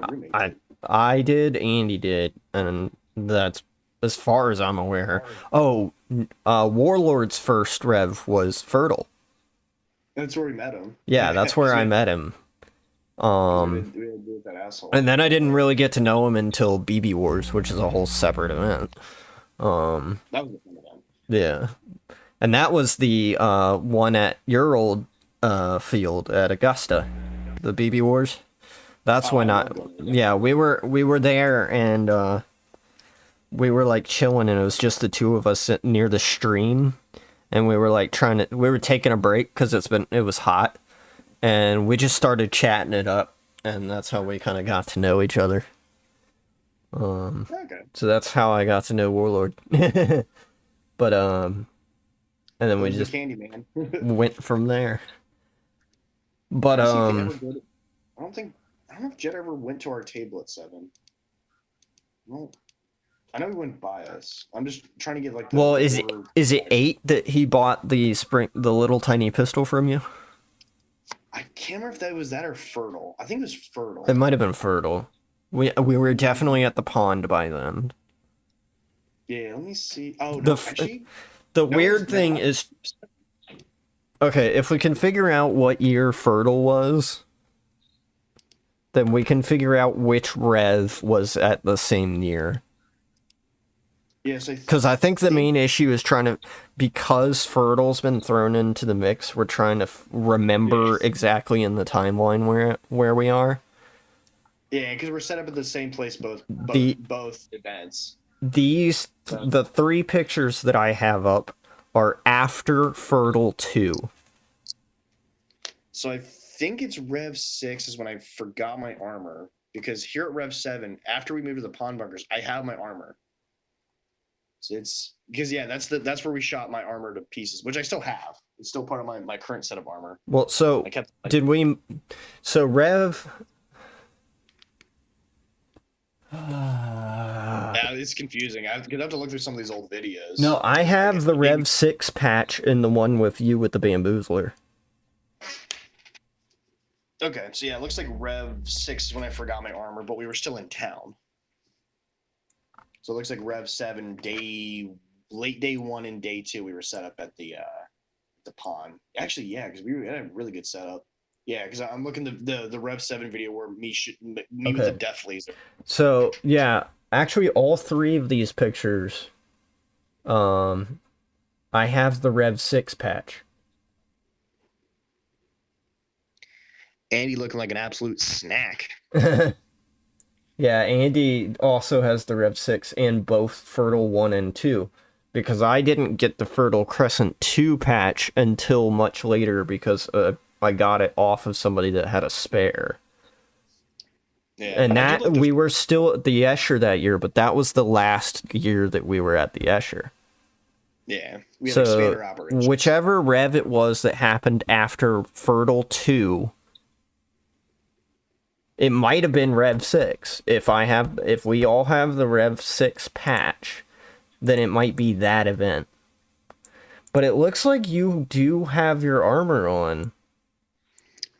roommate. I did, Andy did, and that's as far as I'm aware. Oh, Warlord's first Rev was Fertile. That's where we met him. Yeah, that's where I met him. We had to deal with that asshole. And then I didn't really get to know him until BB Wars, which is a whole separate event. That was a fun event. Yeah. And that was the one at your old field at Augusta, the BB Wars. That's when I love going there. yeah, we were there and we were like chilling and it was just the two of us sitting near the stream and we were like we were taking a break cuz it was hot and we just started chatting it up and that's how we kind of got to know each other. Okay. So that's how I got to know Warlord. But and then we Who's the just candy man. went from there. But I don't know if Jet ever went to our table at 7. Well, I know he went by us. I'm just trying to get like. well, is it 8 that he bought the little tiny pistol from you? I can't remember if that was that or Fertile. I think it was Fertile. It might have been Fertile. We were definitely at the pond by then. Yeah, let me see. Oh The no, f- actually, The no, weird no, thing is, okay, if we can figure out what year Fertile was, then we can figure out which Rev was at the same year. yes, Because I think the main issue is because Fertile's been thrown into the mix, we're trying to remember exactly in the timeline where we are. Yeah, because we're set up at the same place The both events. the three pictures that I have up are after Fertile 2. So I think it's Rev 6 is when I forgot my armor, because here at Rev 7, after we move to the pond bunkers, I have my armor. So it's because that's where we shot my armor to pieces, which I still have. It's still part of my current set of armor. Well, so I kept Rev. Yeah, it's confusing. I have to look through some of these old videos. No, I have the Rev 6 patch in the one with you with the bamboozler. Okay, so yeah, it looks like Rev 6 is when I forgot my armor, but we were still in town. So it looks like Rev 7 late day 1 and day 2 we were set up at the pond. Actually, yeah, because we had a really good setup. Yeah, because I'm looking the Rev 7 video where me with the death laser. So yeah, actually, all three of these pictures, I have the Rev 6 patch. Andy looking like an absolute snack. Yeah, Andy also has the Rev 6 and both Fertile 1 and 2. Because I didn't get the Fertile Crescent 2 patch until much later because I got it off of somebody that had a spare. Yeah, and that we were still at the Escher that year, but that was the last year that we were at the Escher. Yeah, we had expander operations. Whichever Rev it was that happened after Fertile 2, it might have been Rev 6. If we all have the Rev 6 patch, then it might be that event. But it looks like you do have your armor on.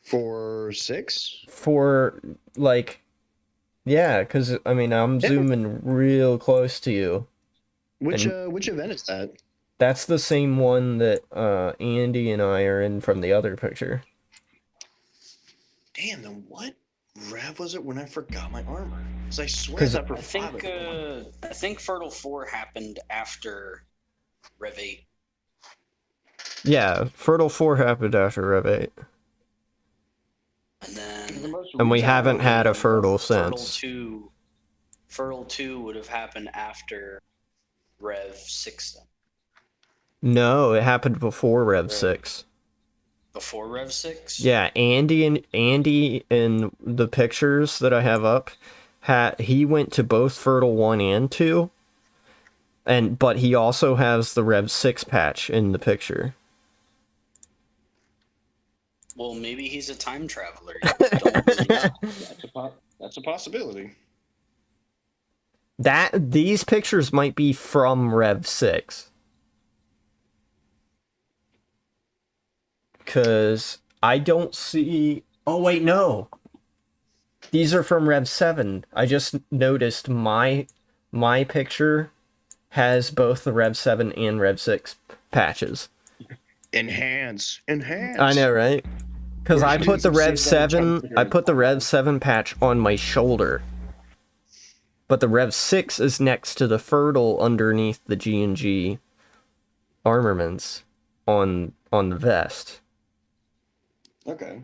For 6? For, like, yeah, because, I mean, I'm zooming real close to you. Which event is that? That's the same one that Andy and I are in from the other picture. Damn, then what Rev was it when I forgot my armor? Because I swear that I think Fertile 4 happened after Rev 8. Yeah, Fertile 4 happened after Rev 8. And then and we haven't had a Fertile since. Fertile 2 would have happened after Rev 6 then. No, it happened before Rev 6. Before Rev 6? Yeah, Andy in the pictures that I have up, he went to both Fertile 1 and 2, but he also has the Rev 6 patch in the picture. Well, maybe he's a time traveler. That's a possibility. These pictures might be from Rev 6. Because I don't see... Oh, wait, no. These are from Rev 7. I just noticed my picture has both the Rev 7 and Rev 6 patches. Enhance. I know, right? Because I put the Rev 7 patch on my shoulder. But the Rev 6 is next to the Fertile underneath the G&G armaments on the vest. Okay.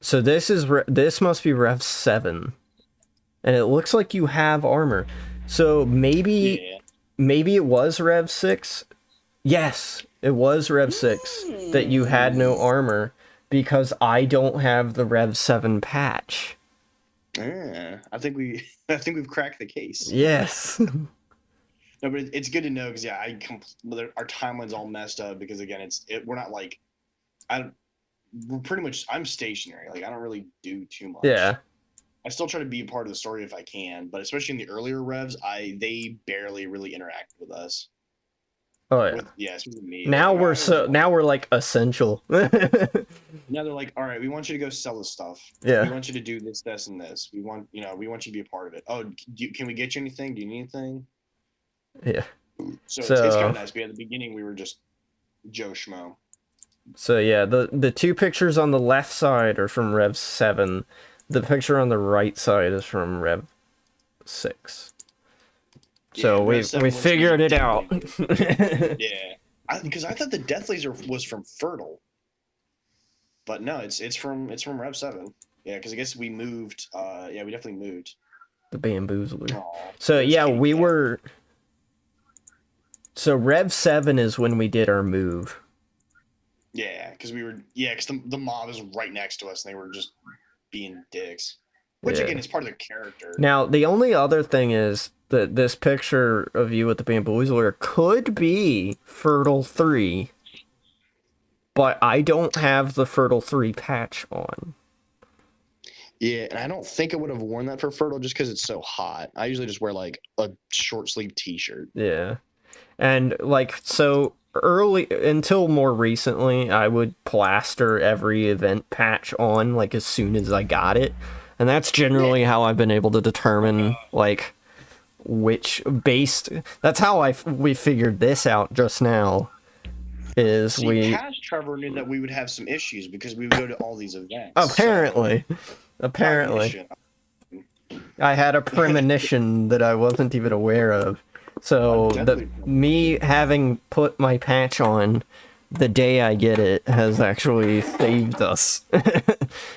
So this must be Rev 7. And it looks like you have armor. So maybe it was Rev 6. Yes, it was Rev 6 that you had no armor because I don't have the Rev 7 patch. Yeah, I think we've cracked the case. Yes. No, but it's good to know because our timeline's all messed up because again, we're not like we're pretty much I'm stationary. Like I don't really do too much. Yeah. I still try to be a part of the story if I can, but especially in the earlier revs, they barely really interact with us. Oh yeah. With especially me. Now Like, now we're like essential. now they're like, all right, we want you to go sell this stuff. Yeah. We want you to do this, this, and this. We want you to be a part of it. Oh, can we get you anything? Do you need anything? Yeah. So it's kind So of nice. But at the beginning, we were just Joe Schmo. so yeah, the two pictures on the left side are from Rev 7. The picture on the right side is from Rev 6. So Yeah, Rev 7 we was figured it out. Yeah, because I thought the Death Laser was from Fertile, but no, it's from Rev 7. Yeah, because I guess we moved. We definitely moved. The bamboozler. Aw, So those yeah, kitty we cats. were. So Rev 7 is when we did our move. Yeah, because the mob is right next to us, and they were just being dicks. Which Yeah. again is part of the character. Now the only other thing is that this picture of you with the bamboozler could be Fertile 3, but I don't have the Fertile 3 patch on. Yeah, and I don't think I would have worn that for Fertile just because it's so hot. I usually just wear like a short sleeve T-shirt. Yeah. And like so early until more recently, I would plaster every event patch on like as soon as I got it. And that's generally how I've been able to determine like which that's how we figured this out just now. Is See, past Trevor knew that we would have some issues because we would go to all these events. apparently Premonition. I had a premonition that I wasn't even aware of. So me having put my patch on the day I get it has actually saved us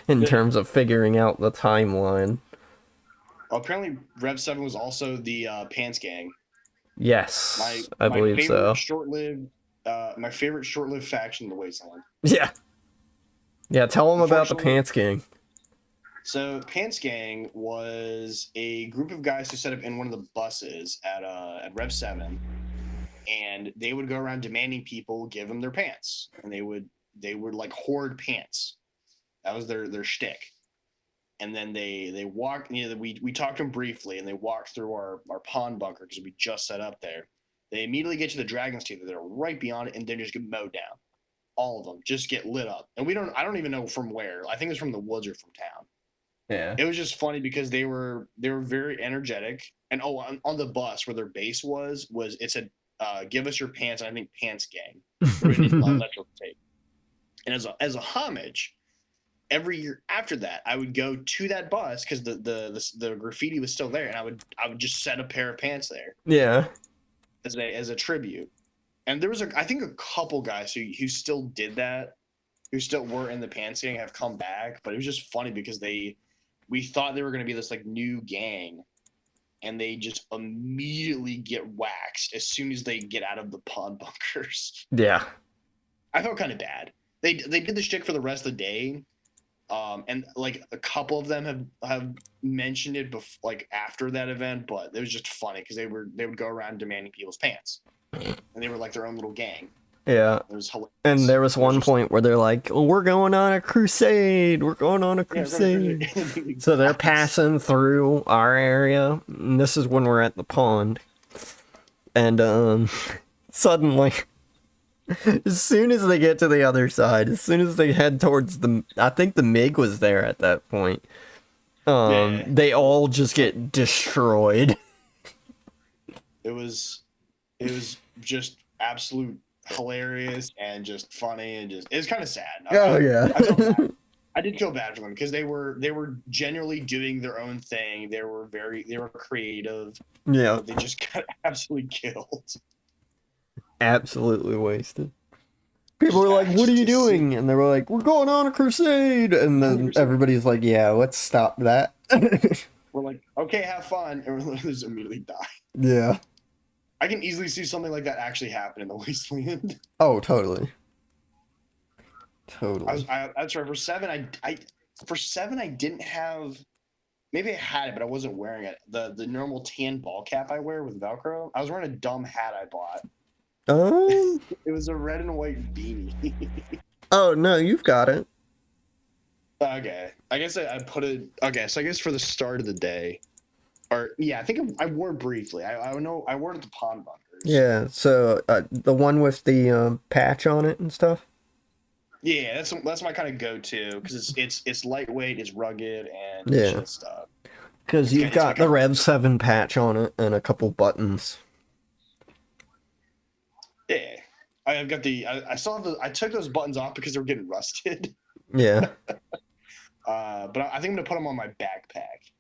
in terms of figuring out the timeline. Apparently, Rev 7 was also the Pants Gang. Yes, I believe so. My favorite short-lived faction in the Wasteland. Yeah. Yeah, tell them about the Pants Gang. So, Pants Gang was a group of guys who set up in one of the buses at Rev 7, and they would go around demanding people give them their pants, and they would like hoard pants. That was their shtick. And then they walked. We talked to them briefly, and they walked through our pond bunker because we just set up there. They immediately get to the Dragon's Teeth. They're right beyond it, and then just get mowed down. All of them just get lit up, and I don't even know from where. I think it's from the woods or from town. Yeah. It was just funny because they were very energetic. And on the bus where their base was it said, "Give us your pants." And I think "Pants Gang" written on electric tape. And as a homage, every year after that, I would go to that bus because the graffiti was still there, and I would just set a pair of pants there. Yeah. As a tribute. And there was I think a couple guys who still did that, who still were in the Pants Gang, have come back. But it was just funny because we thought they were going to be this like new gang, and they just immediately get waxed as soon as they get out of the pond bunkers. Yeah. I felt kind of bad. They did the shtick for the rest of the day, and like a couple of them have mentioned it like after that event, but it was just funny because they would go around demanding people's pants, and they were like their own little gang. Yeah. It was hilarious. And there was one point where they're like, oh, we're going on a crusade. We're going on a crusade. So they're passing through our area. And this is when we're at the pond. And suddenly, as soon as they get to the other side, as soon as they head towards I think the MiG was there at that point. They all just get destroyed. It was just absolute hilarious and just funny and just it was kind of sad. I did feel bad for them because they were genuinely doing their own thing. They were creative. Yeah. They just got absolutely killed. Absolutely wasted. People were like, what are you doing? And they were like, we're going on a crusade. And then everybody's like, yeah, let's stop that. We're like, okay, have fun. And we just immediately die. Yeah. I can easily see something like that actually happen in the Wasteland. Oh, totally. Totally. That's right. For 7, I didn't have. Maybe I had it, but I wasn't wearing it. The normal tan ball cap I wear with Velcro. I was wearing a dumb hat I bought. Oh. It was a red and white beanie. Oh no, you've got it. Okay, I guess I put it. Okay, so I guess for the start of the day, or yeah, I think I wore it briefly. I know I wore it at the pond bunkers. Yeah, so the one with the patch on it and stuff. Yeah, that's my kind of go-to because it's lightweight, it's rugged, and it's Yeah, just because you've it's my got the kind of Rev 7 patch on it and a couple buttons. yeah. I've got I still have I took those buttons off because they were getting rusted. Yeah, But I think I'm gonna put them on my backpack.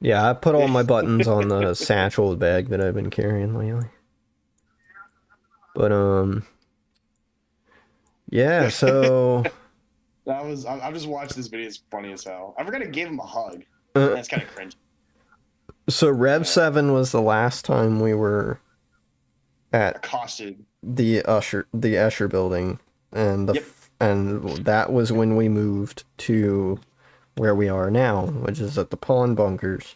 yeah. I put all my buttons on the satchel bag that I've been carrying lately. But yeah. So I'm just watching this video. It's funny as hell. I forgot to give him a hug. uh, That's kind of cringe. so Rev 7 was the last time we were at Accosted. the Escher building, and Yep. and that was when we moved to where we are now, which is at the pawn bunkers.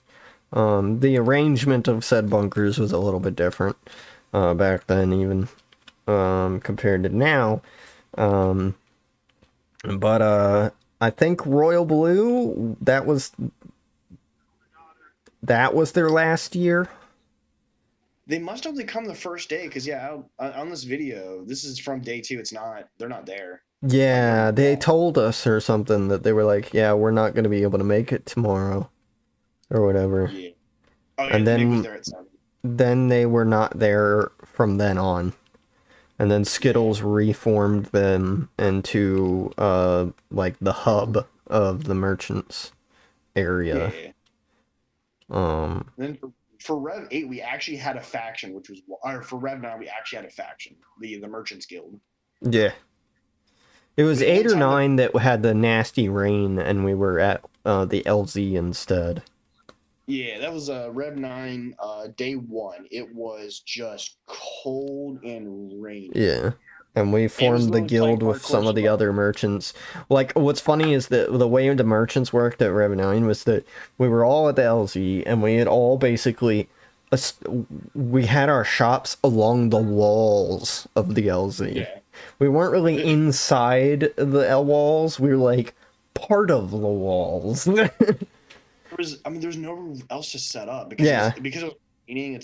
The arrangement of said bunkers was a little bit different back then, even compared to now. But I think Royal Blue, that was their last year. They must only come the first day because yeah, on this video, this is from day 2. They're not there. Yeah, they told us or something that they were like, yeah, we're not going to be able to make it tomorrow or whatever. Yeah. Oh yeah, And Nick then was there at 7. then they were not there from then on. And then Skittles reformed them into like the hub of the merchants area. Yeah. Um Then for Rev 8, we actually had a faction, or for Rev 9, we actually had a faction, the Merchants Guild. yeah. It was One 8 or time 9 that had the nasty rain and we were at the LZ instead. Yeah, that was Rev 9 day 1. It was just cold and rainy. Yeah. And we formed the literally guild playing with hardcore some of the survival. other merchants. Like, what's funny is that the way the merchants worked at Rev 9 was that we were all at the LZ, and we had all basically... we had our shops along the walls of the LZ. Yeah. We weren't really inside the L walls, we were, like, part of the walls. There's nowhere else to set up because Yeah. because it was raining.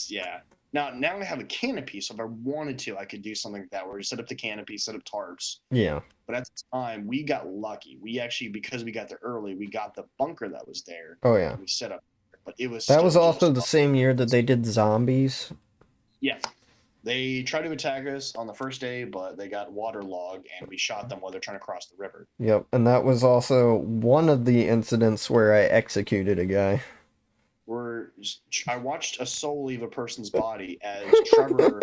Yeah. Now I have a canopy, so if I wanted to, I could do something like that where you set up the canopy, set up tarps. Yeah. But at the time, we got lucky. We actually, because we got there early, we got the bunker that was there. Oh, yeah. And we set up. But it was That was still also just the same year that they did zombies. Yeah. They tried to attack us on the first day, but they got waterlogged, and we shot them while they're trying to cross the river. Yep, and that was also one of the incidents where I executed a guy. I watched a soul leave a person's body as Trevor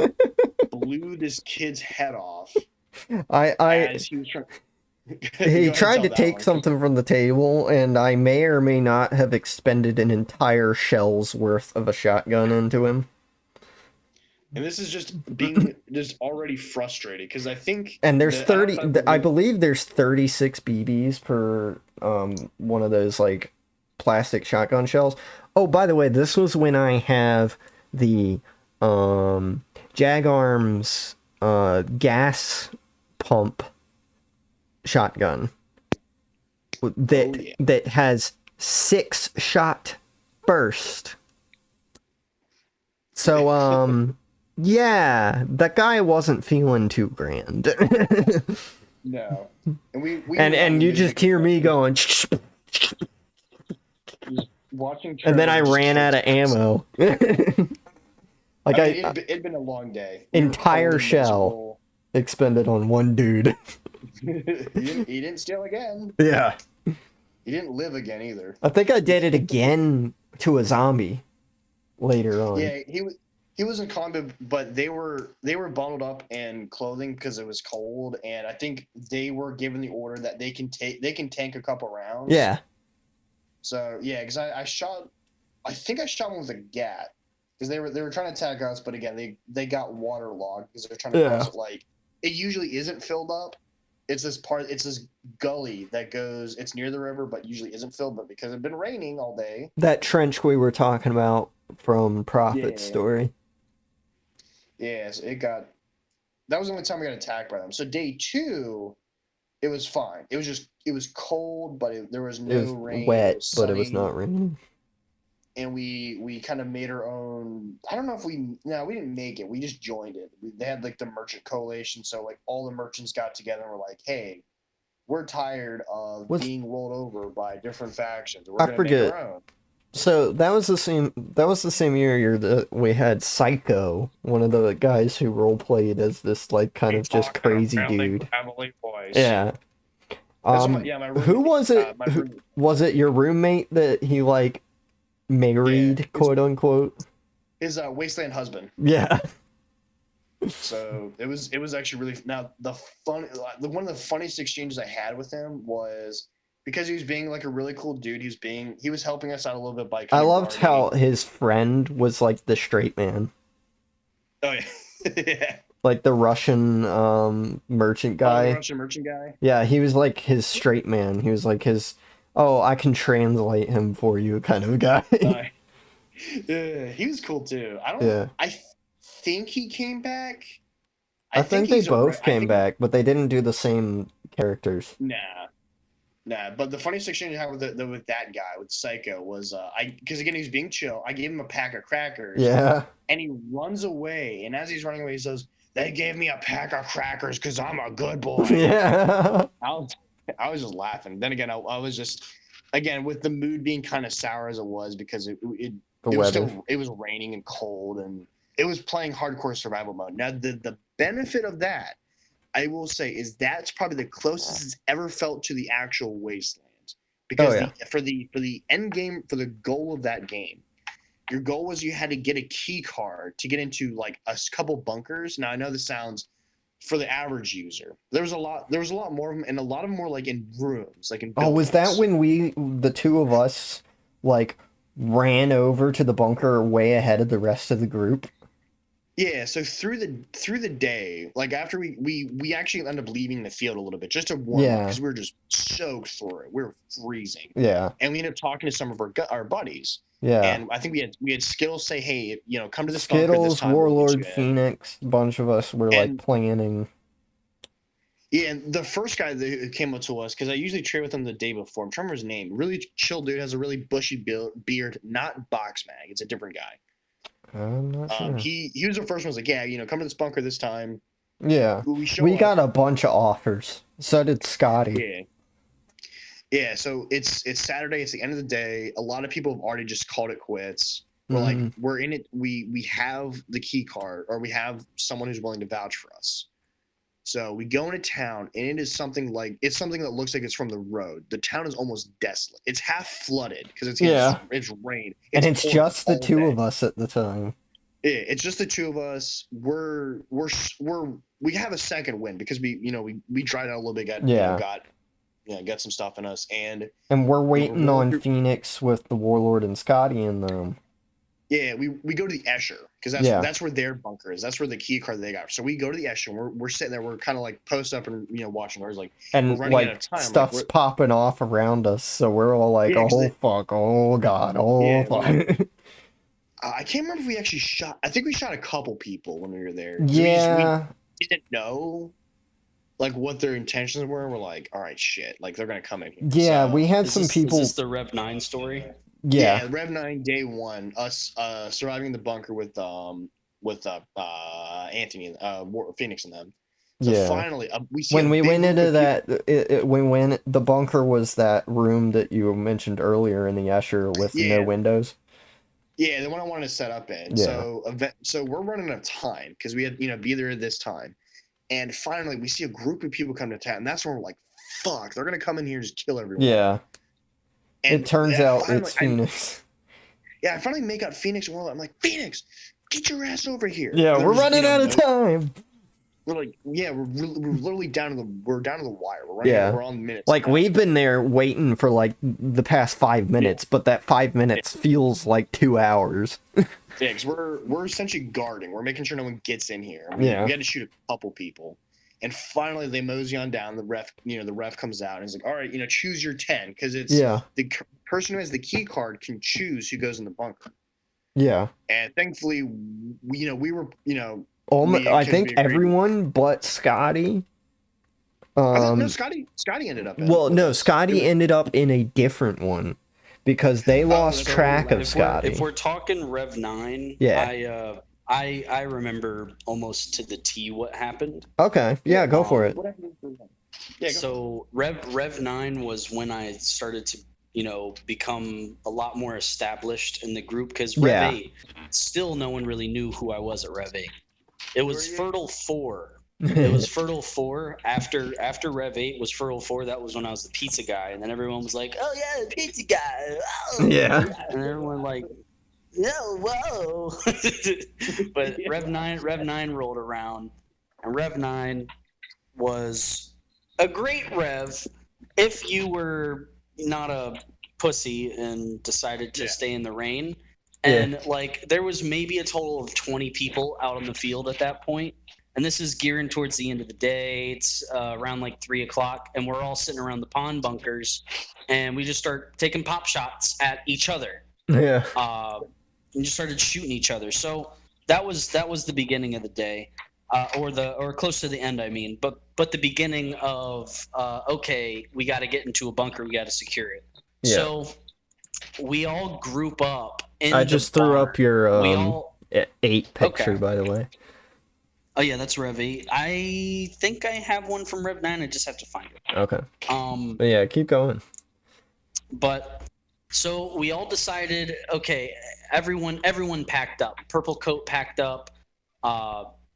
blew this kid's head off as he was trying. He tried to take something from the table, and I may or may not have expended an entire shell's worth of a shotgun into him. And this is just being just already frustrated because I think. And there's 30. I believe there's 36 BBs per one of those like plastic shotgun shells. Oh, by the way, this was when I have the Jag Arms gas pump shotgun that has 6-shot burst. So yeah, that guy wasn't feeling too grand. No, and and you just hear me going watching, and then I Trevor ran out of ammo. Like it'd been a long day. Entire shell expended on one dude. he didn't steal again. Yeah. He didn't live again either. I think I did it again to a zombie later on. Yeah, he was in combat, but they were bundled up in clothing because it was cold, and I think they were given the order that they can tank a couple rounds. Yeah. So yeah, because I think I shot one with a gat because they were trying to attack us, but again they got waterlogged because they're trying to cross it. Like it usually isn't filled up. It's this gully that goes. It's near the river, but usually isn't filled. But because it's been raining all day, that trench we were talking about from Prophet's story. Yes, that was the only time we got attacked by them. So day 2, it was fine. It was cold, but there was no rain. Wet, but it was not raining. and we kind of made our own. I don't know if we didn't make it. We just joined it. They had like the merchant coalition, so like all the merchants got together and were like, hey, we're tired of Was being rolled over by different factions. We're I gonna make forget. our own. So that was the same. That was the same year that we had Psycho, one of the guys who role played as this like kind of just crazy dude. Family voice. Yeah. That's my roommate, Who was it? my roommate. Was it your roommate that he like married, Yeah, quote unquote? His Wasteland husband. Yeah. So it was actually really now one of the funniest exchanges I had with him was because he was being like a really cool dude. He was helping us out a little bit by. I kind of loved how guarding. his friend was like the straight man, Oh yeah, yeah. like the Russian merchant Oh, the guy. Russian merchant guy. Yeah, he was like his straight man. He was like his, oh, I can translate him for you kind of guy. Yeah, he was cool too. Yeah. I think he came back. I think they he's both came back, but they didn't do the same characters. Nah. But the funniest exchange I had with that guy with Psycho was because again he was being chill. I gave him a pack of crackers. Yeah. And he runs away, and as he's running away, he says, "They gave me a pack of crackers because I'm a good boy." Yeah. I was just laughing. Then again, I was just again with the mood being kind of sour as it was because it was raining and cold, and it was playing hardcore survival mode. Now the benefit of that, I will say, is that's probably the closest it's ever felt to the actual Wasteland, because for the end game, for the goal of that game, your goal was you had to get a key card to get into like a couple bunkers. Now I know this sounds for the average user. There was a lot more of them, and a lot of them were like in rooms, like in buildings. Oh, was that when the two of us, like, ran over to the bunker way ahead of the rest of the group? Yeah, so through the day, like after we actually ended up leaving the field a little bit just to warm up because we were just soaked through it. We were freezing. Yeah. And we ended up talking to some of our buddies. Yeah. And I think we had Skittles say, "Hey, come to this bunker this Skittles, time." Warlord, Phoenix, a bunch of us were like planning. Yeah, and the first guy that came up to us, because I usually trade with him the day before. I'm trying to remember his name. Really chill dude, has a really bushy beard, not Box Mag. It's a different guy. I'm not sure. He was the first one. Was like, yeah, come to this bunker this time. Yeah, we got a bunch of offers. So did Scotty. Yeah. So it's Saturday. It's the end of the day. A lot of people have already just called it quits. We're like, we're in it. We have the key card, or we have someone who's willing to vouch for us. So we go into town, and it is something that looks like it's from the road. The town is almost desolate. It's half flooded because it's rain. And it's just the two of us at the time. Yeah, it's just the two of us. We have a second win because we dried out a little bit. Got some stuff in us, and we're waiting on Phoenix with the Warlord and Scotty in them. Yeah, we go to the Escher because that's where their bunker is. That's where the key card they got. So we go to the Escher. And we're sitting there. We're kind of like post up and watching ours and we're running out of time. Stuff's popping off around us. So we're all like, fuck, oh god, fuck. I can't remember if we actually shot. I think we shot a couple people when we were there. Yeah, we didn't know like what their intentions were. We're like, all right, shit, like they're gonna come in here. Yeah, so, we had some people. Is this the Rev 9 story? Yeah, Rev 9 day one, us surviving the bunker with Anthony, Phoenix and them. So finally, when we went into that, the bunker was that room that you mentioned earlier in the Escher with no windows. Yeah, the one I wanted to set up in. Yeah. So we're running out of time because we had be there at this time, and finally we see a group of people come to town, and that's when we're like, "Fuck, they're gonna come in here and just kill everyone." Yeah. And it turns out it's Phoenix. I finally make out Phoenix and I'm like, Phoenix, get your ass over here. Yeah, we're running out of time. We're like, we're literally down to the wire. We're on minutes. Like we've been there waiting for like the past 5 minutes, but that 5 minutes feels like 2 hours. Yeah, because we're essentially guarding. We're making sure no one gets in here. We had to shoot a couple people. And finally, they mosey on down. The ref comes out and is like, "All right, choose your 10," because it's the person who has the key card can choose who goes in the bunker. Yeah. And thankfully, we were I think everyone but Scotty. No, Scotty ended up. Scotty ended up in a different one because they lost so track of If we're, Scotty. if we're talking Rev 9, Yeah. I remember almost to the T what happened. Okay, yeah, go for it. Yeah, go. So Rev 9 was when I started to, become a lot more established in the group, because Rev Yeah. 8, still no one really knew who I was at Rev 8. It was Were you? Fertile 4. It was Fertile 4. After Rev 8 was Fertile 4. That was when I was the pizza guy. And then everyone was like, oh, yeah, the pizza guy. Oh. Yeah. And everyone like, no, whoa. But Rev 9 rolled around. And Rev 9 was a great Rev if you were not a pussy and decided to stay in the rain. And like there was maybe a total of 20 people out on the field at that point. And this is gearing towards the end of the day. It's around like 3:00, and we're all sitting around the pond bunkers, and we just start taking pop shots at each other. Yeah. And just started shooting each other. So that was the beginning of the day, or close to the end, I mean. But the beginning of okay, we got to get into a bunker. We got to secure it. Yeah. So we all group up. I just threw up your We all. 8 picture, Okay. by the way. Oh yeah, that's Rev 8. I think I have one from Rev 9. I just have to find it. Okay. But yeah, keep going. But so we all decided, okay, everyone packed up. Purple Coat packed up.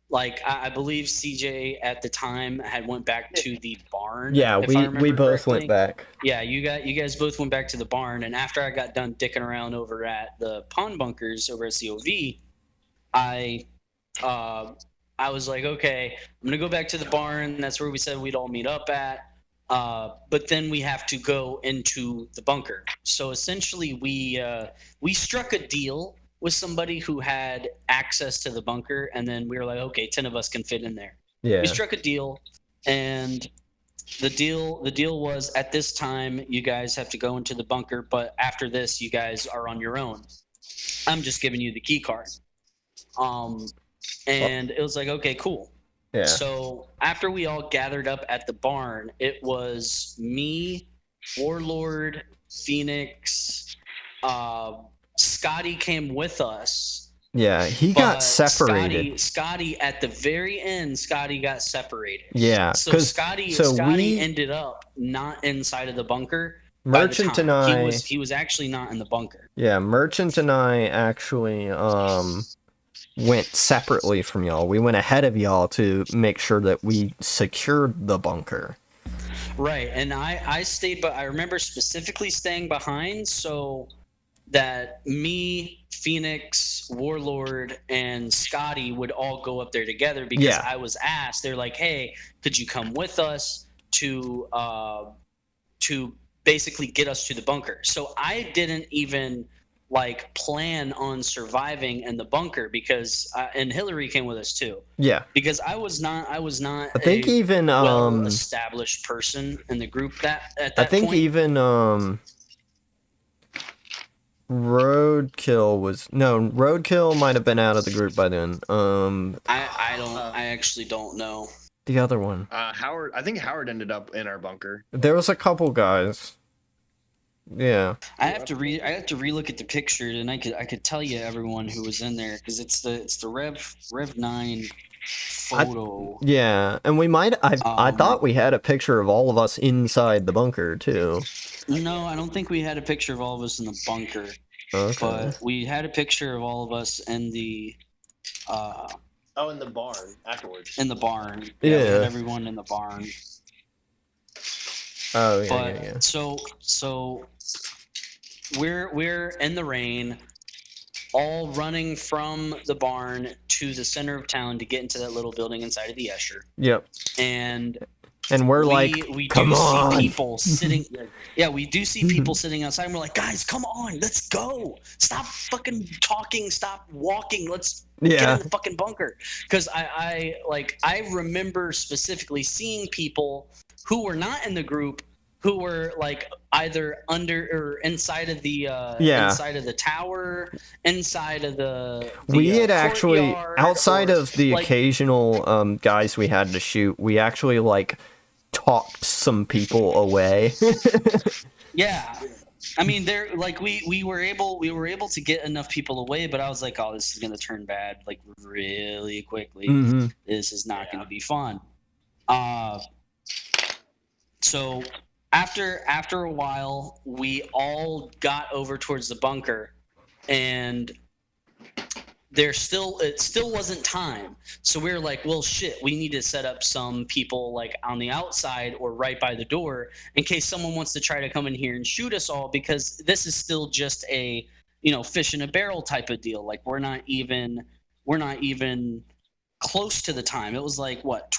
Like I believe CJ at the time had went back to the barn. Yeah, if I we remember both correctly. went back. Yeah, you guys both went back to the barn, and after I got done dicking around over at the pond bunkers over at COV, I was like, okay, I'm gonna go back to the barn. That's where we said we'd all meet up at. But then we have to go into the bunker. So essentially, we struck a deal with somebody who had access to the bunker, and then we were like, okay, 10 of us can fit in there. Yeah. We struck a deal, and the deal was at this time you guys have to go into the bunker, but after this you guys are on your own. I'm just giving you the key card. And it was like, okay, cool. Yeah. So after we all gathered up at the barn, it was me, Warlord, Phoenix, Scotty came with us. Yeah, he got but separated. Scotty at the very end, Scotty got separated. Yeah, So because Scotty ended up not inside of the bunker. Merchant by the and time. I he was actually not in the bunker. Yeah, Merchant and I actually went separately from y'all. We went ahead of y'all to make sure that we secured the bunker. Right, and I stayed, but I remember specifically staying behind so that me, Phoenix, Warlord, and Scotty would all go up there together because I was asked. They're like, "Hey, could you come with us to basically get us to the bunker?" So I didn't even like plan on surviving in the bunker because and Hillary came with us too. Yeah, because I was not I think even well-established person in the group at that I think point. even Roadkill might have been out of the group by then. I actually don't know. The other one. Howard. I think Howard ended up in our bunker. There was a couple guys. Yeah. I have to relook at the pictures, and I could tell you everyone who was in there because it's the Rev 9 photo. Yeah, and we might. I thought we had a picture of all of us inside the bunker too. No, I don't think we had a picture of all of us in the bunker. Okay. But we had a picture of all of us in the. In the barn afterwards. In the barn. Yeah. We had everyone in the barn. Oh yeah, But yeah. so we're in the rain, all running from the barn to the center of town to get into that little building inside of the Escher. Yep. And we're like, we come do on. see people sitting. Yeah, we do see people sitting outside. And we're like, guys, come on, let's go. Stop fucking talking. Stop walking. Let's get in the fucking bunker. Because I remember specifically seeing people who were not in the group who were like either under or inside of the inside of the tower, inside of the we had actually courtyard, outside of the like, occasional guys we had to shoot, we actually like talked some people away. Yeah. I mean, there like we were able to get enough people away, but I was like, oh, this is gonna turn bad like really quickly. Mm-hmm. This is not gonna be fun. So after a while, we all got over towards the bunker, and it still wasn't time. So we were like, well, shit, we need to set up some people like on the outside or right by the door in case someone wants to try to come in here and shoot us all, because this is still just a, fish in a barrel type of deal. Like we're not even close to the time. It was like what,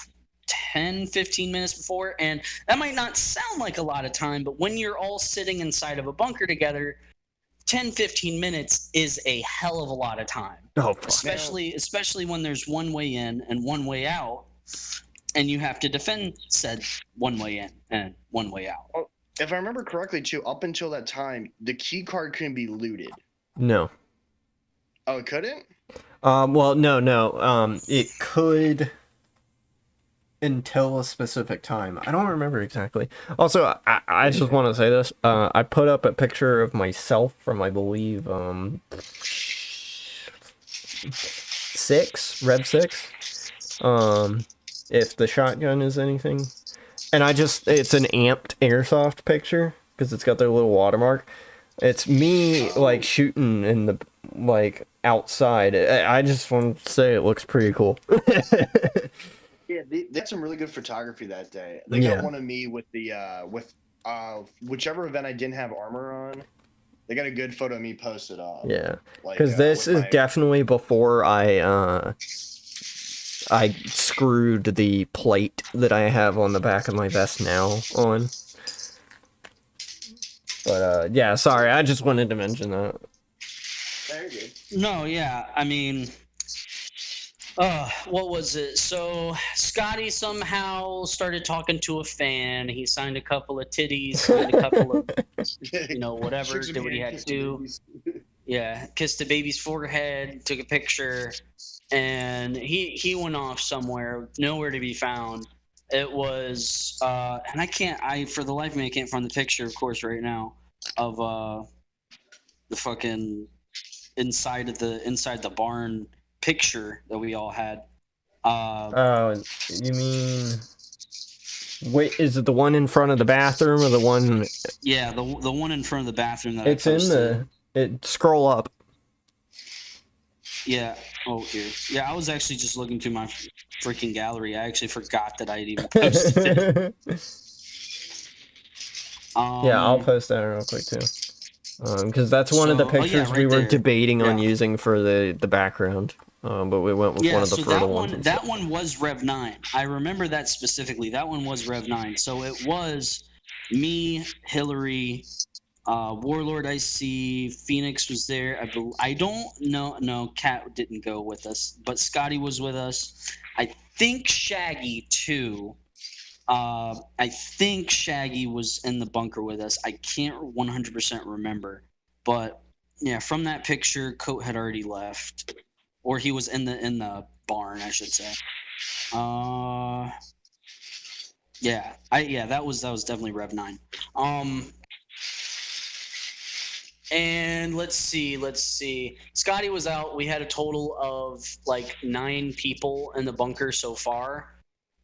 10, 15 minutes before, and that might not sound like a lot of time, but when you're all sitting inside of a bunker together, 10, 15 minutes is a hell of a lot of time. Oh, fuck. Especially when there's one way in and one way out, and you have to defend said one way in and one way out. Oh, if I remember correctly, too, up until that time, the key card couldn't be looted. No. Oh, it couldn't? Well, no. It could until a specific time. I don't remember exactly. Also, I just want to say this. I put up a picture of myself from, I believe, Rev 6. If the shotgun is anything. And it's an amped airsoft picture, because it's got their little watermark. It's me, like, shooting in the, like, outside. I just want to say it looks pretty cool. Yeah, they had some really good photography that day. They got one of me with the whichever event I didn't have armor on. They got a good photo of me posted up. Yeah, because this is definitely before I screwed the plate that I have on the back of my vest now on. But yeah, sorry, I just wanted to mention that. Very good. No, yeah, I mean, what was it? So Scotty somehow started talking to a fan. He signed a couple of titties, signed a couple of, whatever, did what he had to do. Yeah, kissed the baby's forehead, took a picture, and he went off somewhere, nowhere to be found. It was, and for the life of me, I can't find the picture, of course, right now, of the fucking inside the barn picture that we all had. You mean, wait, is it the one in front of the bathroom or the one? Yeah, the one in front of the bathroom that it's I posted. Scroll up. Yeah. Oh, here. Yeah, I was actually just looking through my freaking gallery. I actually forgot that I had even posted it. Yeah, I'll post that real quick too. Because that's one of the pictures we were debating on using for the background. But we went with one of the further ones. That one was Rev 9. I remember that specifically. That one was Rev 9. So it was me, Hillary, Warlord IC, Phoenix was there. I don't know. No, Kat didn't go with us, but Scotty was with us. I think Shaggy too. I think Shaggy was in the bunker with us. I can't 100% remember, but yeah, from that picture, Coat had already left, or he was in the barn, I should say. That was definitely Rev 9. And let's see. Scotty was out. We had a total of like 9 people in the bunker so far.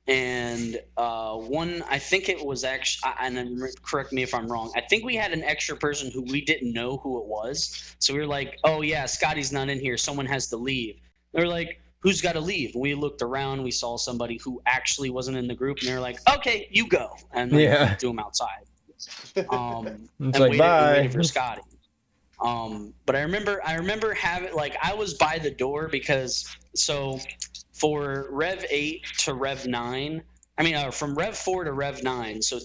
And I think it was actually, and then correct me if I'm wrong, I think we had an extra person who we didn't know who it was. So we were like, oh yeah, Scotty's not in here. Someone has to leave. They're like, who's got to leave? And we looked around. We saw somebody who actually wasn't in the group. And they're like, okay, you go. And threw him outside. And waited for Scotty. But I remember having, like, I was by the door because, so for Rev 8 to Rev 9, from Rev 4 to Rev 9, so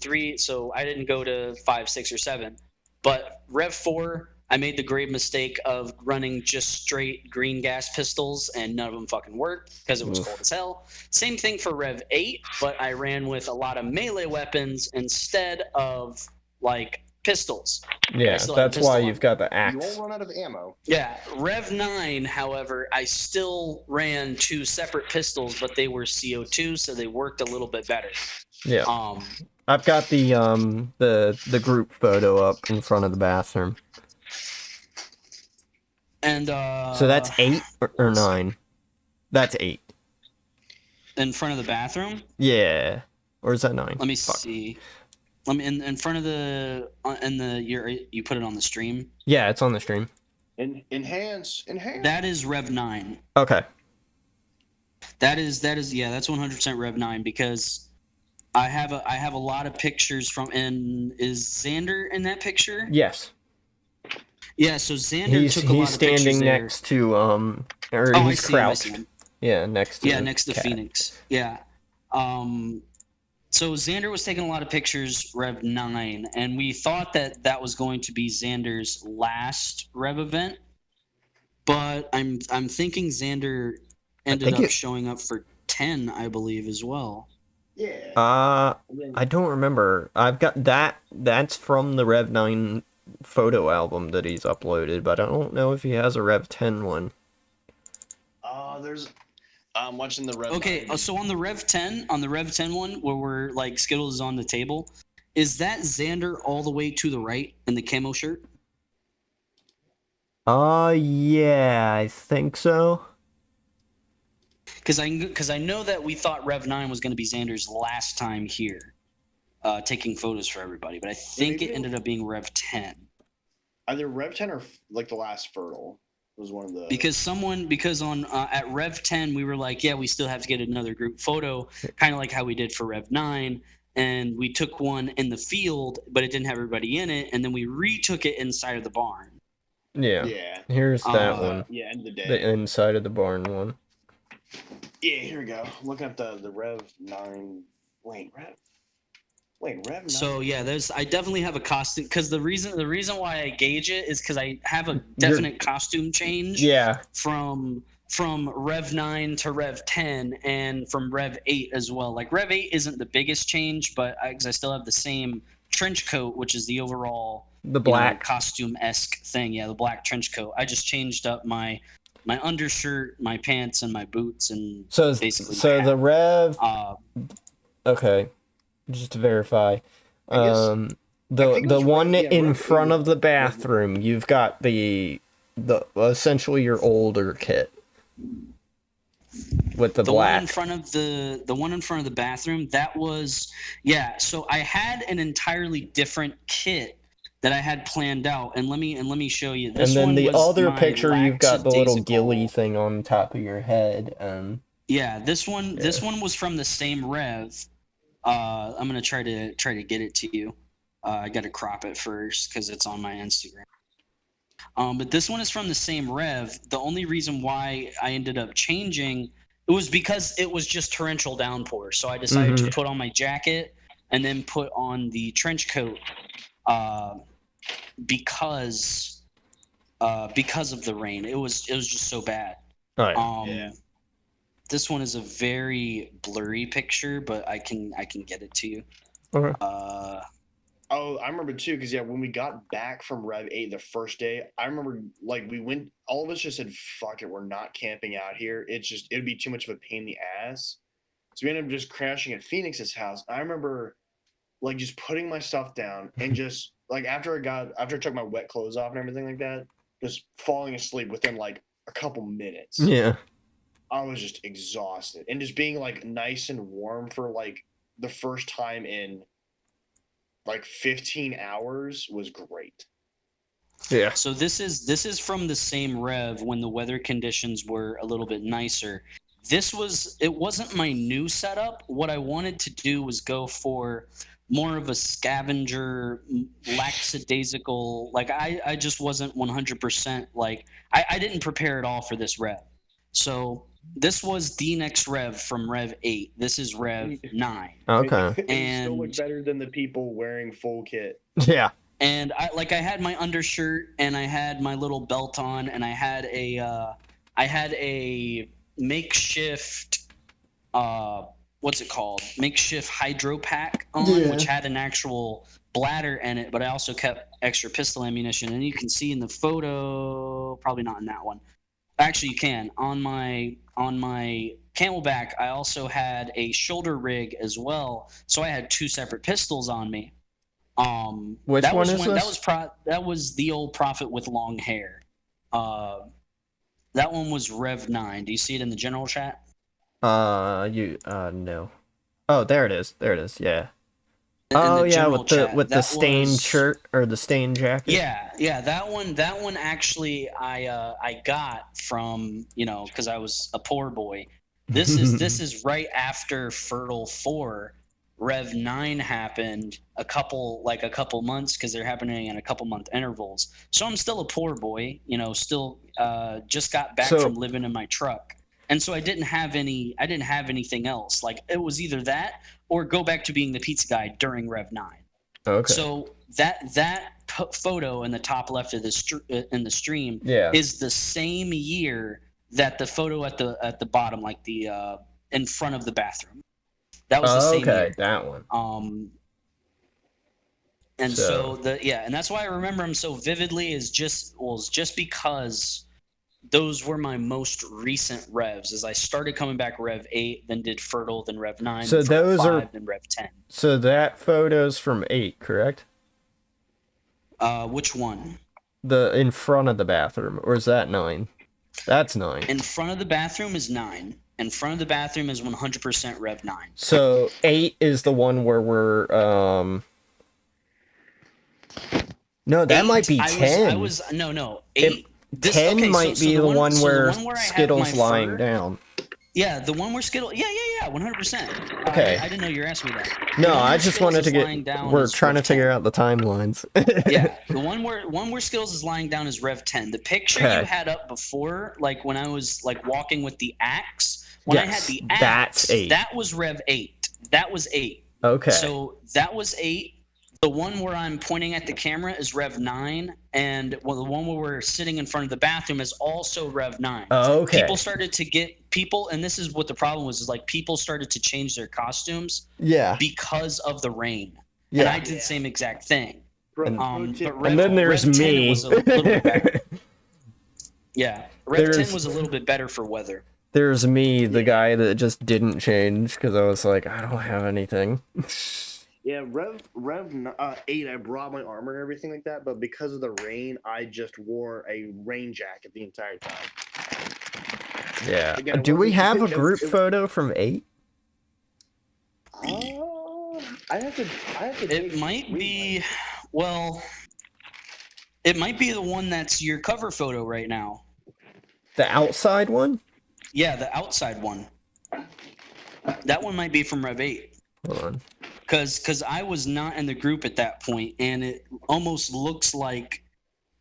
I didn't go to 5, 6, or 7, but Rev 4, I made the grave mistake of running just straight green gas pistols, and none of them fucking worked because it was cold as hell. Same thing for Rev 8, but I ran with a lot of melee weapons instead of, like, pistols. Yeah, that's why you've got the axe. You won't run out of ammo. Yeah, Rev 9, however, I still ran 2 separate pistols, but they were CO2, so they worked a little bit better. Yeah. I've got the group photo up in front of the bathroom. And So that's 8 or 9. That's 8. in front of the bathroom. Yeah. Or is that 9? Let me Fuck. see. Let me in front of the you put it on the stream. Yeah, it's on the stream. Enhance. That is Rev 9. Okay. That is yeah, that's 100% Rev 9 because I have a lot of pictures from. And is Xander in that picture? Yes. Yeah, so Xander took a lot He's of pictures standing there. next to or Oh, he's crouched. Yeah, next to next to Cat. Phoenix. Yeah. So Xander was taking a lot of pictures Rev 9, and we thought that was going to be Xander's last Rev event, but I'm thinking Xander ended up showing up for 10, I believe, as well. Yeah. I don't remember. I've got that. That's from the Rev 9 photo album that he's uploaded, but I don't know if he has a Rev 10 one. I'm watching the Rev. Okay, 9. so on the Rev 10 one where we're like Skittles is on the table, is that Xander all the way to the right in the camo shirt? Yeah, I think so. Because I know that we thought Rev 9 was going to be Xander's last time here, taking photos for everybody, but I think it ended up being Rev 10. Either Rev 10 or like the last Fertile was one of the. Because on at Rev 10 we were like, yeah, we still have to get another group photo, kind of like how we did for Rev 9, and we took one in the field, but it didn't have everybody in it, and then we retook it inside of the barn. Yeah. Yeah. Here's that one. Yeah, end of the day. The inside of the barn one. Yeah, here we go. Looking at the Rev 9. Wait, Rev 9. So yeah, I definitely have a costume, because the reason why I gauge it is because I have a definite costume change. Yeah. From Rev 9 to Rev 10 and from Rev 8 as well. Like Rev 8 isn't the biggest change, but because I still have the same trench coat, which is the overall black costume-esque thing. Yeah, the black trench coat. I just changed up my undershirt, my pants, and my boots, and basically the Rev. Okay, just to verify, the one in front of the bathroom, you've got the essentially your older kit with the black. One in front of the one in front of the bathroom. That was So I had an entirely different kit that I had planned out, and let me show you. This and then the other picture, you've got the little lackadaisical ghillie thing on top of your head. Yeah, this one was from the same Rev. I'm gonna try to get it to you. I got to crop it first because it's on my Instagram. But this one is from the same Rev. The only reason why I ended up changing it was because it was just torrential downpour. So I decided to put on my jacket and then put on the trench coat because of the rain. It was just so bad. Right. This one is a very blurry picture, but I can get it to you. Okay. I remember too, because when we got back from Rev 8 the first day, I remember we went. All of us just said, "Fuck it, we're not camping out here. It'd be too much of a pain in the ass." So we ended up just crashing at Phoenix's house. I remember just putting my stuff down and just after I took my wet clothes off and everything like that, just falling asleep within a couple minutes. Yeah. I was just exhausted, and just being nice and warm for the first time in 15 hours was great. Yeah. So this is from the same Rev when the weather conditions were a little bit nicer. It wasn't my new setup. What I wanted to do was go for more of a scavenger, lackadaisical. I just wasn't 100% I didn't prepare at all for this Rev. So this was the next Rev from Rev 8. This is Rev 9. Okay. And still look better than the people wearing full kit. Yeah. And I had my undershirt and I had my little belt on and I had a makeshift what's it called? Makeshift hydro pack on, which had an actual bladder in it, but I also kept extra pistol ammunition. And you can see in the photo, probably not in that one. Actually, you can on my Camelback, I also had a shoulder rig as well, so I had 2 separate pistols on me. Which that one was is when, this? That was the old prophet with long hair. That one was Rev 9. Do you see it in the general chat? No. Oh, there it is. There it is. Yeah. In Oh the yeah, general with the chat, that stained was, shirt or the stained jacket. yeah. That one actually I got from, because I was a poor boy. This is right after Fertile 4. Rev 9 happened a couple months, because they're happening in a couple month intervals. So I'm still a poor boy, still just got back So- from living in my truck. And so I didn't have anything else. Like, it was either that or go back to being the pizza guy during Rev 9. Okay. So that photo in the top left of the in the stream Yeah. is the same year that the photo at the bottom, like the in front of the bathroom. That was the same okay, year. that one. And So- and that's why I remember them so vividly, is just because those were my most recent revs. As I started coming back Rev 8, then did Fertile, then Rev 9, So then Fertile those 5, are- then Rev 10. So that photo's from 8, correct? Which one? The in front of the bathroom, or is that 9? That's 9. In front of the bathroom is 9. In front of the bathroom is 100% Rev 9. So 8 is the one where we're No, that might be 10. No. It- 8. 10 might be the one where I have Skittles my lying fur- down. Yeah, the one where Skittles. Yeah, 100%. Okay. I didn't know you were asking me that. No, The one I where just Skittles wanted to is lying get. down We're is trying to Rev figure 10. out the timelines. Yeah, the one where Skittles is lying down is Rev 10. The picture Okay. you had up before, like when I was like walking with the axe, when I had Yes, the axe, that's 8. that was Rev 8. That was 8. Okay. So that was 8. The one where I'm pointing at the camera is Rev 9, and the one where we're sitting in front of the bathroom is also Rev 9. Okay. People started to get and this is what the problem was, is like people started to change their costumes Yeah. because of the rain. Yeah. And I did the same exact thing. And- But And then there's Rev 10 me. was a little bit better. Yeah, Rev 10 There's- was a little bit better for weather. There's me, the guy that just didn't change because I was like, I don't have anything. Yeah, Rev 8, I brought my armor and everything like that, but because of the rain, I just wore a rain jacket the entire time. Yeah. Again, it Do we wasn't- have a it- group it- photo from 8? I have to It take- might read be, well, it might be the one that's your cover photo right now. The outside one? Yeah, the outside one. That one might be from Rev 8. Hold on. Because I was not in the group at that point, and it almost looks like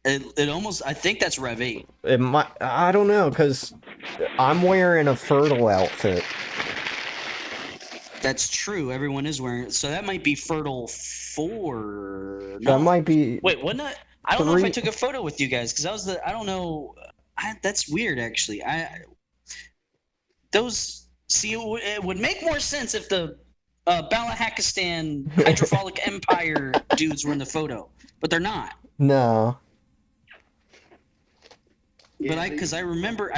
it almost, I think that's Rev 8. It might. I don't know because I'm wearing a Fertile outfit. That's true. Everyone is wearing it. So that might be Fertile 4. That No. might be. Wait, wasn't it? I don't know if I 3. took a photo with you guys, because I was I don't know. That's weird, actually. It would make more sense if the Balahakistan Hydrophilic Empire dudes were in the photo, but they're not. No. But because I remember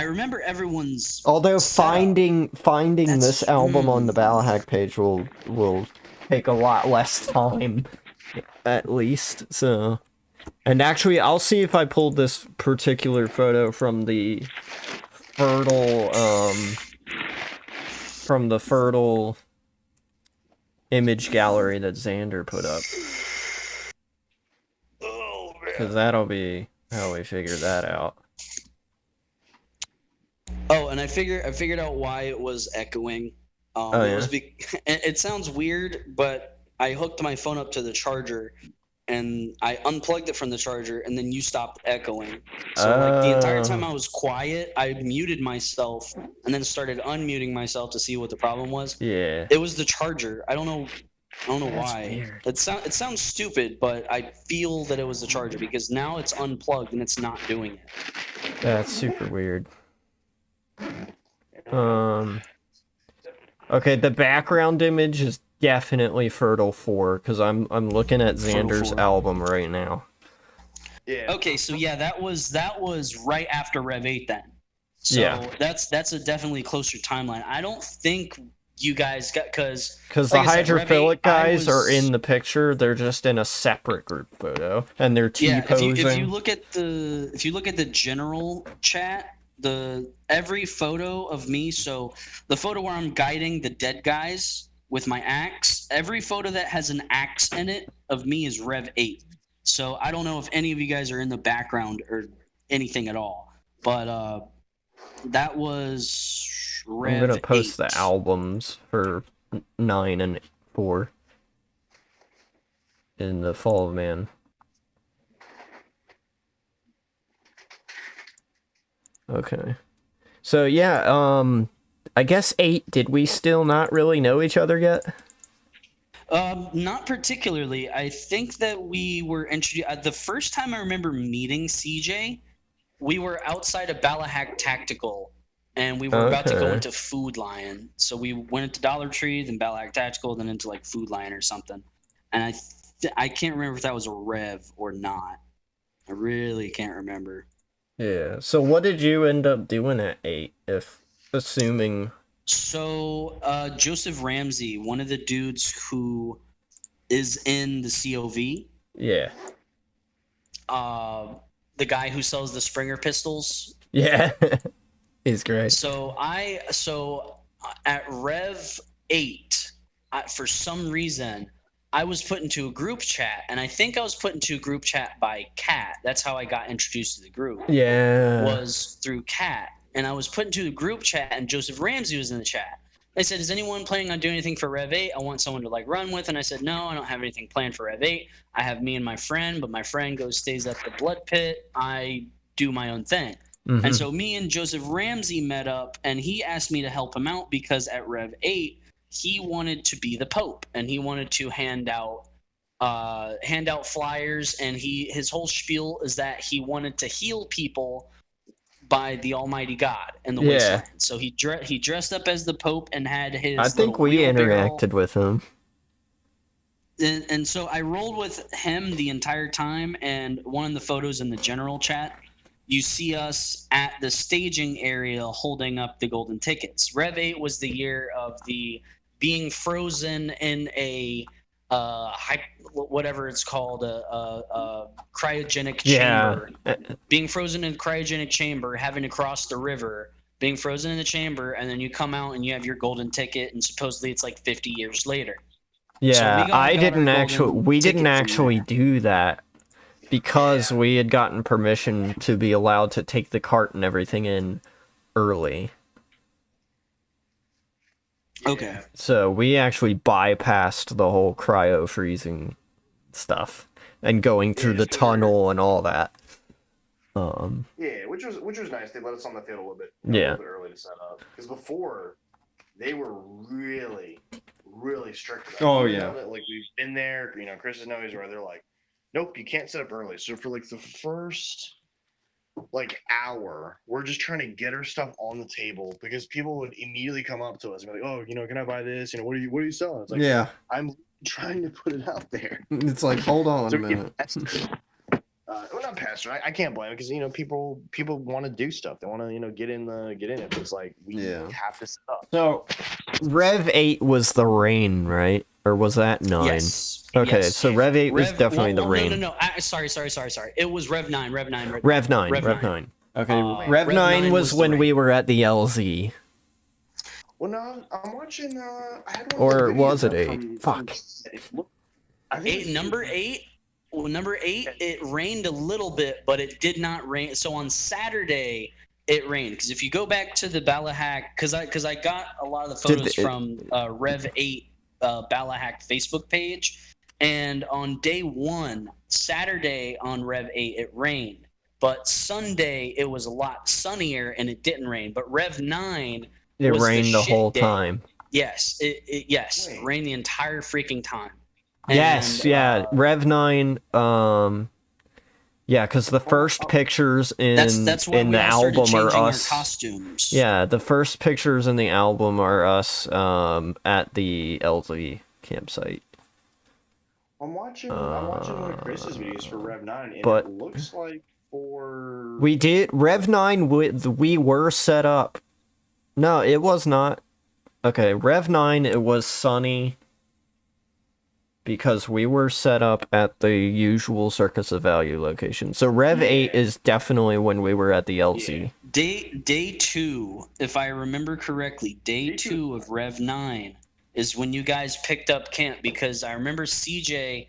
everyone's. Although setup. finding That's- this album on the Balahak page will take a lot less time, at least. So, and actually, I'll see if I pulled this particular photo from the Fertile image gallery that Xander put up, Oh man. because that'll be how we figure that out. Oh, and I figured out why it was echoing. Oh, It was yeah? it sounds weird, but I hooked my phone up to the charger, and I unplugged it from the charger, and then you stopped echoing. So like the entire time I was quiet, I muted myself, and then started unmuting myself to see what the problem was. Yeah. It was the charger. I don't know That's why. weird. It sounds stupid, but I feel that it was the charger, because now it's unplugged and it's not doing it. That's super weird. Okay, the background image is definitely Fertile 4 because I'm looking at Fertile Xander's 4. album right now. Yeah. Okay, so yeah, that was right after Rev 8 then. So Yeah. that's a definitely closer timeline. I don't think you guys got because Because like the I said, Rev 8, hydrophilic guys are was, in the picture. They're just in a separate group photo, and they're yeah. If you T-posing. look at the general chat, every photo of me, so the photo where I'm guiding the dead guys with my axe, every photo that has an axe in it of me is Rev 8. So I don't know if any of you guys are in the background or anything at all, but that was Rev I'm gonna post 8. the albums for 9 and 4 in the Fall of Man. Okay. So yeah, I guess 8, did we still not really know each other yet? Not particularly. I think that we were introduced. The first time I remember meeting CJ, we were outside of Balahak Tactical, and we were about to go Okay. into Food Lion. So we went into Dollar Tree, then Balahak Tactical, then into like Food Lion or something. And I can't remember if that was a Rev or not. I really can't remember. Yeah. So what did you end up doing at 8, if assuming... So Joseph Ramsey, one of the dudes who is in the COV, Yeah. the guy who sells the Springer pistols. Yeah. He's great. So at Rev 8, for some reason, I was put into a group chat, and I think I was put into a group chat by Kat. That's how I got introduced to the group. Yeah. Was through Kat, and I was put into a group chat, and Joseph Ramsey was in the chat. They said, "Is anyone planning on doing anything for Rev 8? I want someone to like run with." And I said, "No, I don't have anything planned for Rev 8. I have me and my friend, but my friend stays at the blood pit. I do my own thing." Mhm. And so me and Joseph Ramsey met up, and he asked me to help him out because at Rev 8, he wanted to be the Pope, and he wanted to hand out flyers, and his whole spiel is that he wanted to heal people by the Almighty God in the Yeah. Wasteland. So he dressed up as the Pope and had his I think little we wheelbarrow. interacted with him. And so I rolled with him the entire time, and one of the photos in the general chat, you see us at the staging area holding up the golden tickets. Rev 8 was the year of the being frozen in a whatever it's called, a cryogenic chamber. Yeah. Being frozen in a cryogenic chamber, having to cross the river, being frozen in the chamber, and then you come out and you have your golden ticket, and supposedly it's like 50 years later. Yeah, we I got didn't our actually. golden We ticket didn't from actually there. do that because we had gotten permission to be allowed to take the cart and everything in early. Okay. So we actually bypassed the whole cryo freezing stuff and going through the tunnel and all that. Yeah, which was nice. They let us on the field a little bit, Yeah. a little bit early to set up. Because before, they were really strict about it. Oh, We yeah. know that, like, we've been there. Chris knows he's where they're like, nope, you can't set up early. So for like the first like hour, we're just trying to get our stuff on the table because people would immediately come up to us and be like, "Oh, can I buy this? What are you selling?" It's like, Yeah. I'm trying to put it out there. It's like, hold on So well, not pastor. I can't blame it because people want to do stuff. They want to get in it. But it's like we have to set up. So, Rev 8 was the rain, right? Or was that 9? Yes. Okay, yes. so Rev 8 was definitely the rain. No. Sorry. It was Rev 9. Rev 9. Okay, Rev 9 9 was was when the we were at the LZ. Well, no, I'm watching. I had one Or of the was it videos 8? from- Fuck. I think Number 8. Well, number 8, it rained a little bit, but it did not rain. So on Saturday, it rained. Because if you go back to the Balahak, because I got a lot of the photos from Rev 8 Balahak Facebook page, and on day 1, Saturday on Rev 8, it rained. But Sunday, it was a lot sunnier and it didn't rain. But Rev 9, It was rained the shit whole day. time. Yes, it Wait. rained the entire freaking time. Yes, And, yeah, Rev 9, yeah, because the first pictures in that's when in we the all started album are changing our us. costumes. Yeah, the first pictures in the album are us at the LZ campsite. I'm watching one of Chris's videos for Rev 9, and but- it looks like 4. We did Rev 9 we were set up. No, it was not. Okay, Rev 9 it was sunny because we were set up at the usual Circus of Value location. So Rev 8 is definitely when we were at the LZ. Day 2, if I remember correctly, day 2 of Rev 9 is when you guys picked up camp, because I remember CJ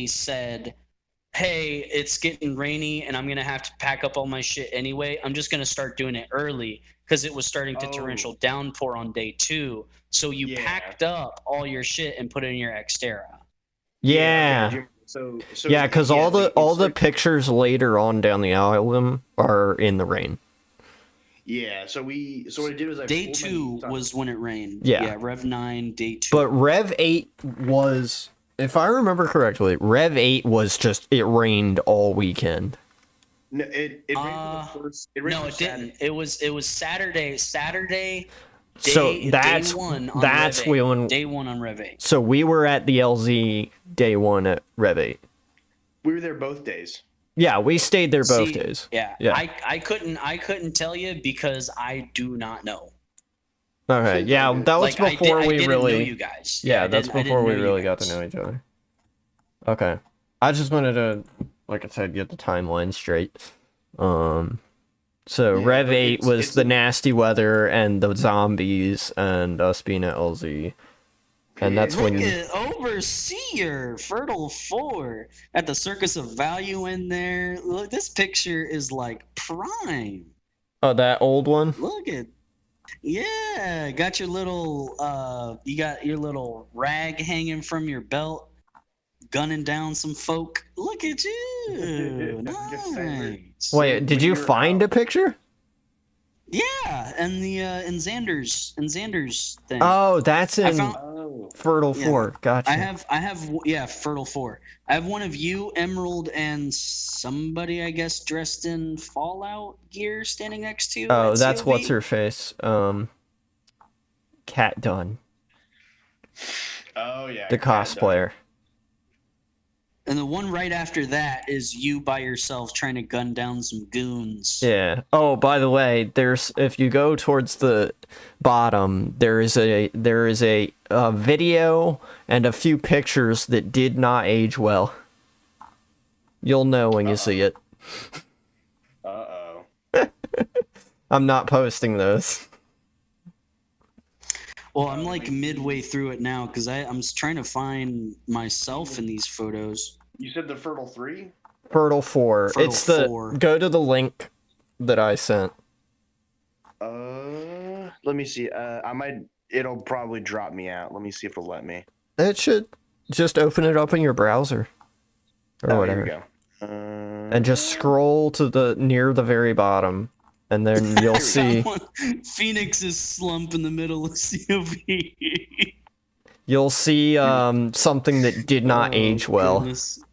said, hey, it's getting rainy and I'm going to have to pack up all my shit anyway. I'm just going to start doing it early because it was starting to torrential downpour on day 2. So you packed up all your shit and put it in your Xterra. Yeah. Okay, so Yeah, because all the pictures later on down the album are in the rain. Yeah, so what I did was Day 2 was when it rained. Yeah. Rev 9, day 2. But Rev 8 was, if I remember correctly, Rev 8 was just, it rained all weekend. No, it rained for the first. No, it didn't. It was Saturday. So that's day 1 on that's Rev 8. when Day 1 on Rev 8. So we were at the LZ day 1 at Rev 8. We were there both days. Yeah, we stayed there both days. Yeah. Yeah. I couldn't tell you because I do not know. Okay, yeah, that was before I we didn't really know you guys. Yeah, that's before we really got guys. to know each other. Okay. I just wanted to, like I said, get the timeline straight. So Rev 8 was the nasty weather and the zombies and us being at LZ. And that's Look when at Overseer Fertile 4 at the Circus of Value in there. Look, this picture is like prime. Oh, that old one? Look at, yeah, got your little you got your little rag hanging from your belt, gunning down some folk. Look at you. Nice. Wait, did you find a picture? Yeah, and the in Xander's thing. Oh, that's in found, Fertile 4. Gotcha. I have yeah, Fertile 4. I have one of you, Emerald, and somebody I guess dressed in Fallout gear standing next to you. Oh, at that's COV. what's her face. Cat Dunn, Oh yeah. the cosplayer. And the one right after that is you by yourself trying to gun down some goons. Yeah. Oh, by the way, there's if you go towards the bottom, there is a video and a few pictures that did not age well. You'll know when you see it. Uh-oh. I'm not posting those. Well, I'm like midway through it now because I'm trying to find myself in these photos. You said the Fertile 3? Fertile 4. Fertile It's the 4. Go to the link that I sent. Let me see. It'll probably drop me out. Let me see if it'll let me. It should just open it up in your browser or whatever. Here we go. And just scroll to near the very bottom, and then you'll see Phoenix is slump in the middle of COV. you'll see something that did not age well Goodness.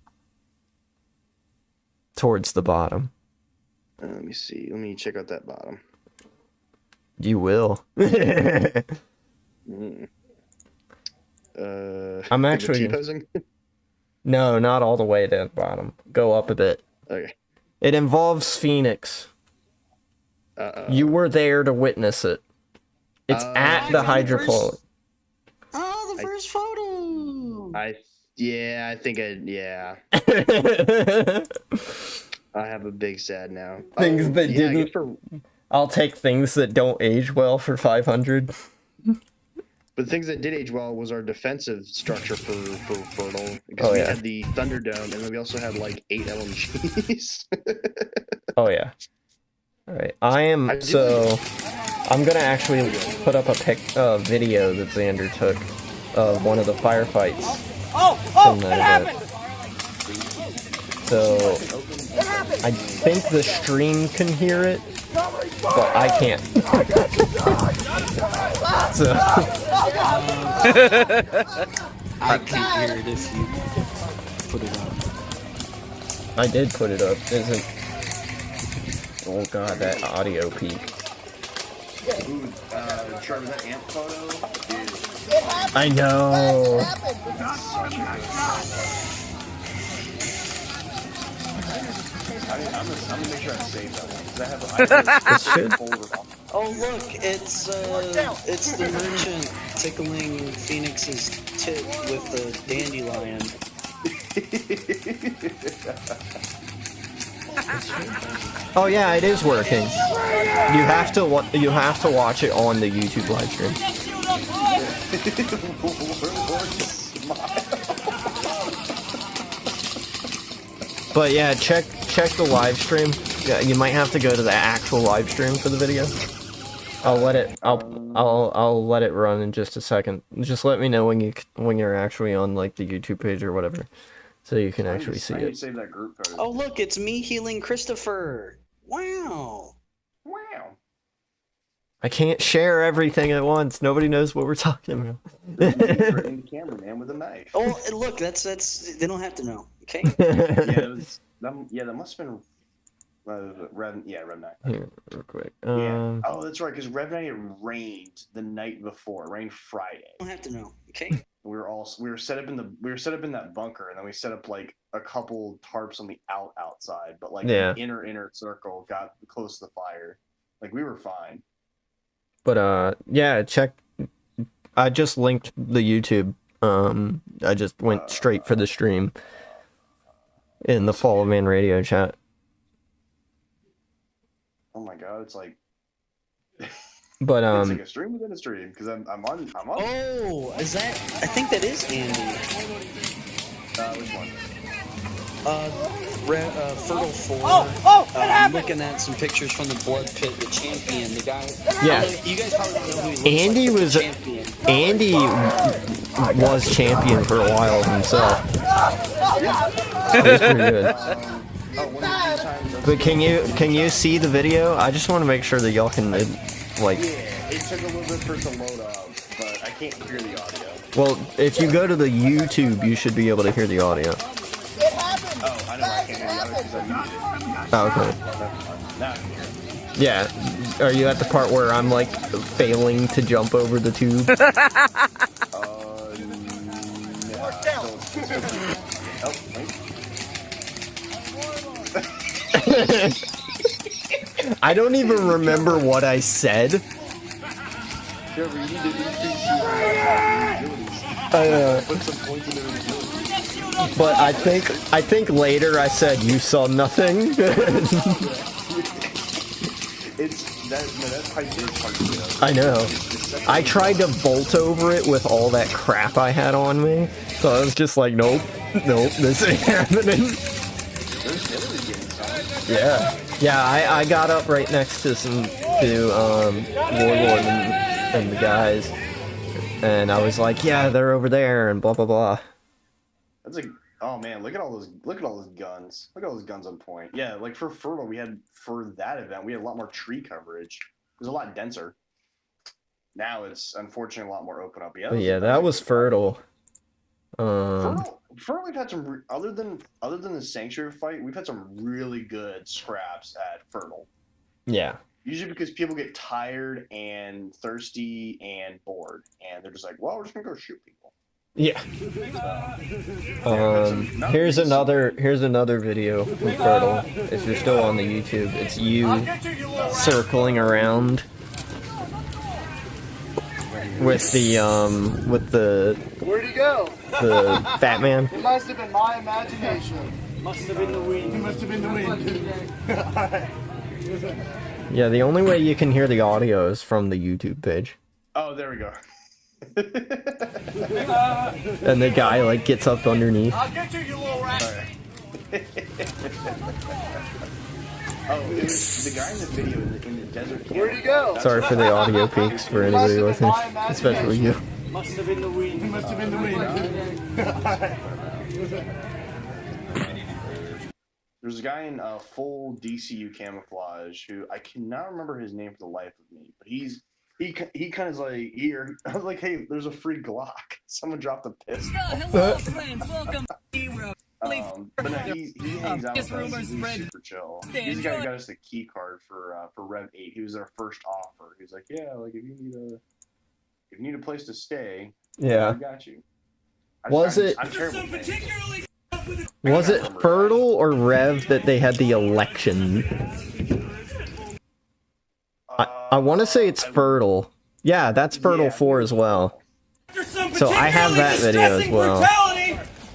towards the bottom. Let me see. Let me check out that bottom. You will. I'm actually T-posing? No, not all the way to the bottom. Go up a bit. Okay. It involves Phoenix. You were there to witness it. It's at the hydrofoil. Oh, the first photo. I think I have a big sad now. Things that I guess didn't. I'll take things that don't age well for 500. But the things that did age well was our defensive structure for Fertile. Because we had the Thunderdome, and then we also had like 8 LMGs. Oh yeah. All right. I'm gonna actually put up a video that Xander took of one of the firefights. Oh, it happened! So I think the stream can hear it, but I can't. So I can't hear it if you put it up. I did put it up. Isn't? Oh god, that audio peak. Ooh, Trevor, that amp photo? Dude. I know. gonna make sure I save that one because I have It should. a folder on. Oh look, it's the merchant tickling Phoenix's tit with the dandelion. Oh yeah, it is working. You have to watch it on the YouTube live stream. But yeah, check the live stream. Yeah, you might have to go to the actual live stream for the video. I'll let it run in just a second. Just let me know when you're actually on like the YouTube page or whatever, so you can actually see it. Save that group photo. Oh look, it's me healing Christopher. Wow. Wow. I can't share everything at once. Nobody knows what we're talking about. In the camera, man, with a knife. Oh look, that's they don't have to know. Okay. Yeah, that must have been Rev 9. Here, real quick. Yeah. Oh, that's right, because Rev 9 it rained the night before. It rained Friday. Don't have to know. Okay. We were set up in that bunker, and then we set up like a couple tarps on the outside, but like Yeah. the inner circle got close to the fire. Like we were fine. But yeah, check. I just linked the YouTube. I just went straight for the stream in the Fall of Man Radio chat. Oh my god, it's like But it's like a stream within a stream because I'm on. Oh, is that? I think that is Andy. Which one? Fertile 4. I'm looking at some pictures from the Blood Pit, the champion, the guy. Yeah. You guys probably don't know who he looks Andy like, but was the champion. Andy was champion for a while himself. He was pretty good. One of the times. But can you see the video? I just want to make sure that y'all can like. Yeah, it took a little bit for it to load up, but I can't hear the audio. Well, if you go to the YouTube, you should be able to hear the audio. Oh, I know I can't hear the audio because I muted it. Oh, okay. Now I can hear it. Yeah. Are you at the part where I'm like failing to jump over the tube? No. Oh, wait. I don't even remember what I said. Trevor, you need to increase your abilities. Put some points in their abilities. But I think later I said you saw nothing. That pipe is hard to get up. I know. I tried to vault over it with all that crap I had on me, so I was just like, nope, this ain't happening. Yeah, I got up right next to Warlord and the guys, and I was like, yeah, they're over there, and blah blah blah. That's like, oh man, look at all those guns. Look at all those guns on point. Yeah, like for Fertile, for that event, we had a lot more tree coverage. It was a lot denser. Now it's unfortunately a lot more open up. Yeah, that was Fertile. Fertile, we've had some other than the Sanctuary fight, we've had some really good scraps at Fertile. Yeah. Usually because people get tired and thirsty and bored, and they're just like, well, we're just gonna go shoot people. Yeah. Here's another video from Fertile. If you're still on the YouTube, it's you circling around with the Where'd he go? the fat man. It must have been my imagination. Must have been the wind. It must have been the wind. Alright. Yeah, the only way you can hear the audio is from the YouTube page. Oh, there we go. And the guy like gets up underneath. I'll get you little rat. Oh, it was the guy in the video in the desert camp. Where'd he go? Sorry for the audio peaks for anybody listening, especially you. Must have been the wind. It must have been the wind. There's a guy in full DCU camouflage who I cannot remember his name for the life of me, but he kind of like here. I was like, hey, there's a free Glock. Someone dropped a pistol. Hello, friends. Welcome to Hero. But no, he hangs out with us. He's super chill. He's the guy who got us the key card for Rev 8. He was our first offer. He was like, yeah, like if you need a place to stay, Yeah. I got you. Was it? I'm terrible. Was it Fertile or Rev that they had the election? I want to say it's Fertile. Yeah, that's Fertile 4 as well. So I have that video as well.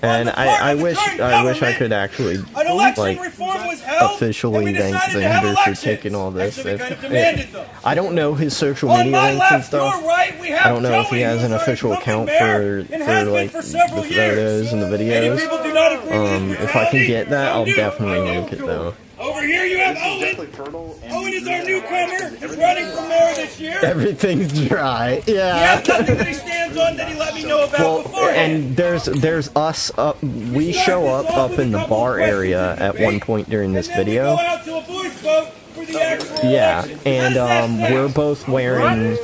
And I wish I could actually like officially thank Xander for taking all this. I don't know his social media links and stuff. I don't know if he has an official account for like the photos and the videos. If I can get that, I'll definitely link it though. Over here you have Owen. Owen is our newcomer. He's running for mayor this year. Everything's dry. He Yeah. has nothing that he stands on that he let me know about Well, beforehand. and there's us up. We show up in the bar area at one point during this video. Go out to a voice vote for the actual Yeah, election. and we're both wearing the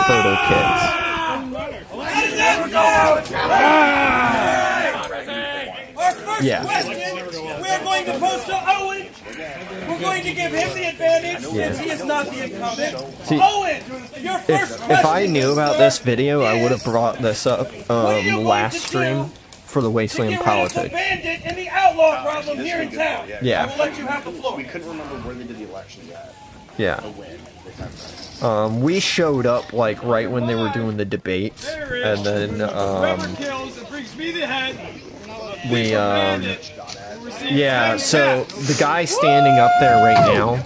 Fertile kits. How does that sound? Our first Yeah. question, we're going to post to Owen. We're going to give him the advantage since he is not the incumbent. See, Owen, your first question. If I knew is, about sir, this video, I would have brought this up what are you going last to stream do for the to Wasteland get rid of the politics. bandit and the outlaw problem here in town. Yeah. I will let you have the floor. We couldn't remember where they did the election yet. Yeah. The win. The time. We showed up like right when they were doing the debates, and then we yeah. So the guy standing up there right now,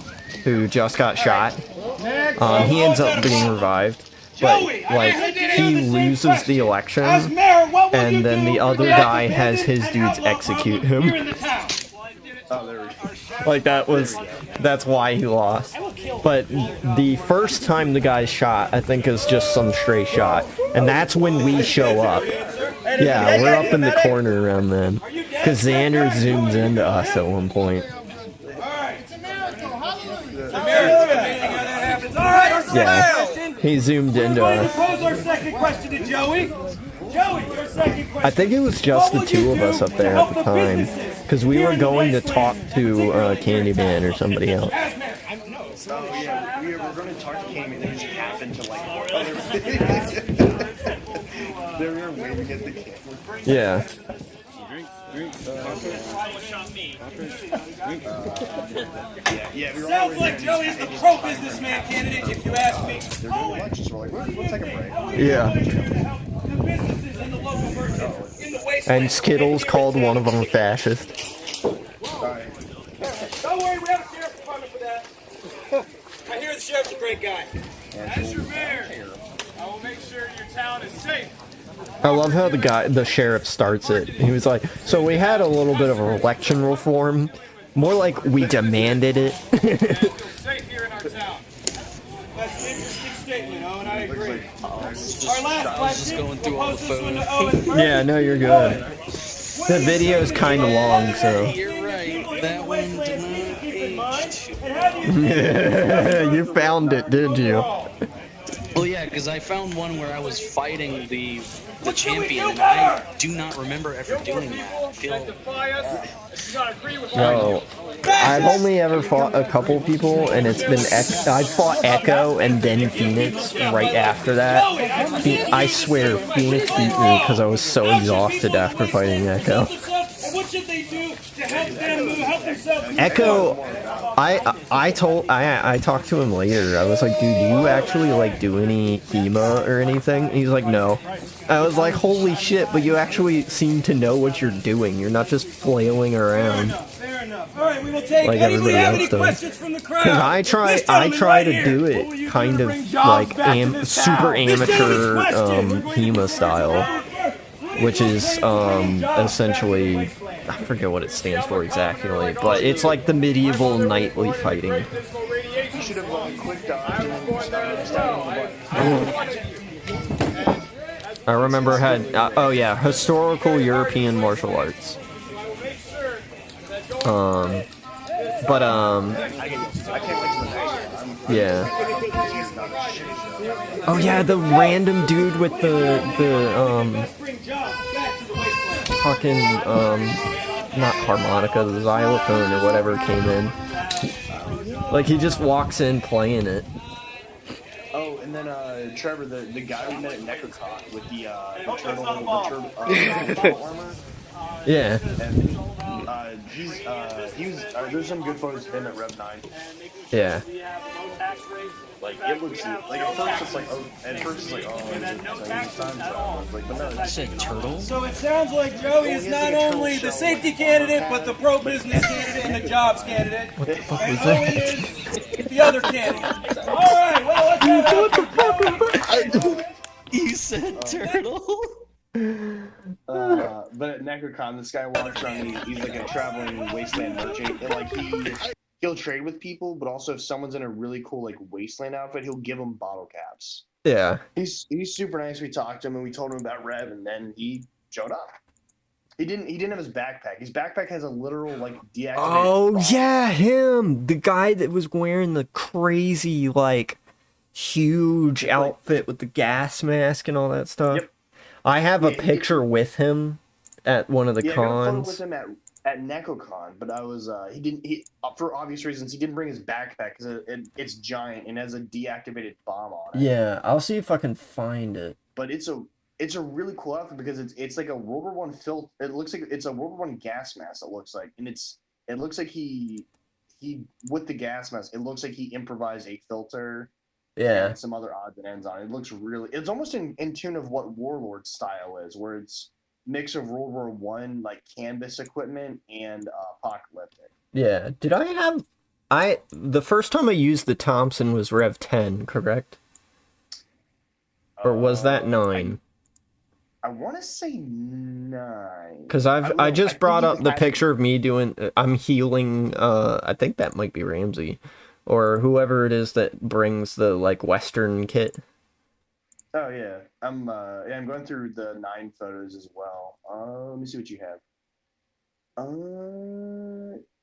who just got shot, he ends up being revived, but like he loses the election, As mayor, what will you and then do the other with guy the has bandit his and dudes outlaw execute problem here in him. the town? Oh, there we go. Like that's why he lost. But the first time the guy's shot, I think is just some stray shot, and that's when we show up. Yeah, we're up in the corner around then, because Xander zooms into us at one point. Yeah, he zoomed into We're going to us. pose our second question to Joey. Joey, your second question. I think it was just the two of us up there at the time, because we were going to talk to Candyman or somebody else. Oh yeah, we were going to talk to Cam and they just happened to like. They were waving at the camera. Yeah. Yeah, we were all Sounds like Joey is the pro-businessman candidate, if you ask me. They're doing elections. We're like, we'll take a break. Yeah. The businesses and the local merchants in the wasteland. And Skittles called one of them a fascist. Don't worry, we have a sheriff's department for that. I hear the sheriff's a great guy. As your mayor, I will make sure your town is safe. I love how the sheriff starts it. He was like, so we had a little bit of election reform. More like we demanded it. Safe here in our town. That's an interesting statement, Owen. I agree. Our last I was just question, going through we'll all pose the this one to photos. Owen first. Yeah, no, you're good. The video's kind of long, so. You're right. That one did not age. You found it, did you? Well, yeah, because I found one where I was fighting the champion, and I do not remember ever doing that. I feel Defy us. You gotta agree with No. I've only ever fought a couple people, and it's been I fought Echo and then Phoenix right after that. I swear, Phoenix beat me because I was so exhausted after fighting Echo. What should they do to help them help themselves? Echo, I talked to him later. I was like, dude, do you actually like do any HEMA or anything? And he's like, no. I was like, holy shit, but you actually seem to know what you're doing. You're not just flailing around. Fair enough. All right, we will take. Like Anybody everybody have else any does. questions from the crowd? Cause I try Right to here. do What will it you do kind to of bring jobs like back to this super town? This amateur Joey's question. We're going to HEMA bring style, which is essentially, I I forget what it stands for exactly, but it's like the medieval knightly fighting. You should have quick dodge and then stabbed on the button. I remember had oh yeah, historical European martial arts. But I can't wait to the next one. yeah. Oh yeah, the random dude with the bring jobs back to the wasteland. fucking not harmonica, the xylophone or whatever came in. Like he just walks in playing it. Oh, and then Trevor, the guy we met at Necrocot with the turtle armor. Yeah. And there's some good photos of him at Rev 9. Yeah. Like it looks like at first it's like oh is it time travel? Like but no, I said turtle. So it sounds like Joey is not only the safety candidate, but the pro-business candidate and the jobs candidate. And Owen is the other candidate. All right, well, let's have You said turtle. but at NecroCon, this guy walks around. He's like a traveling wasteland merchant, and like he'll trade with people, but also if someone's in a really cool like wasteland outfit, he'll give them bottle caps. Yeah. He's super nice. We talked to him and we told him about Rev, and then he showed up. He didn't have his backpack. His backpack has a literal like deactivated. Oh bomb. yeah, him, the guy that was wearing the crazy like huge outfit with the gas mask and all that stuff. Yep. I have a picture with him at one of the Yeah, I got a photo cons. with him at NecroCon, but I was he for obvious reasons he didn't bring his backpack because it's giant and has a deactivated bomb on it. Yeah, I'll see if I can find it. But it's a really cool outfit because it's like a World War I filter. It looks like it's a World War I gas mask. It looks like, and it looks like he with the gas mask. It looks like he improvised a filter. Yeah. And some other odds and ends on it. It looks really. It's almost in tune of what Warlord style is, where it's mix of World War One like canvas equipment and apocalyptic. Yeah. Did I have the first time I used the Thompson was Rev 10, correct? Or was that 9? I want to say 9. Because I just brought up the picture of me doing. I'm healing. I think that might be Ramsey, or whoever it is that brings the like Western kit. Oh yeah, I'm going through the 9 photos as well. Let me see what you have.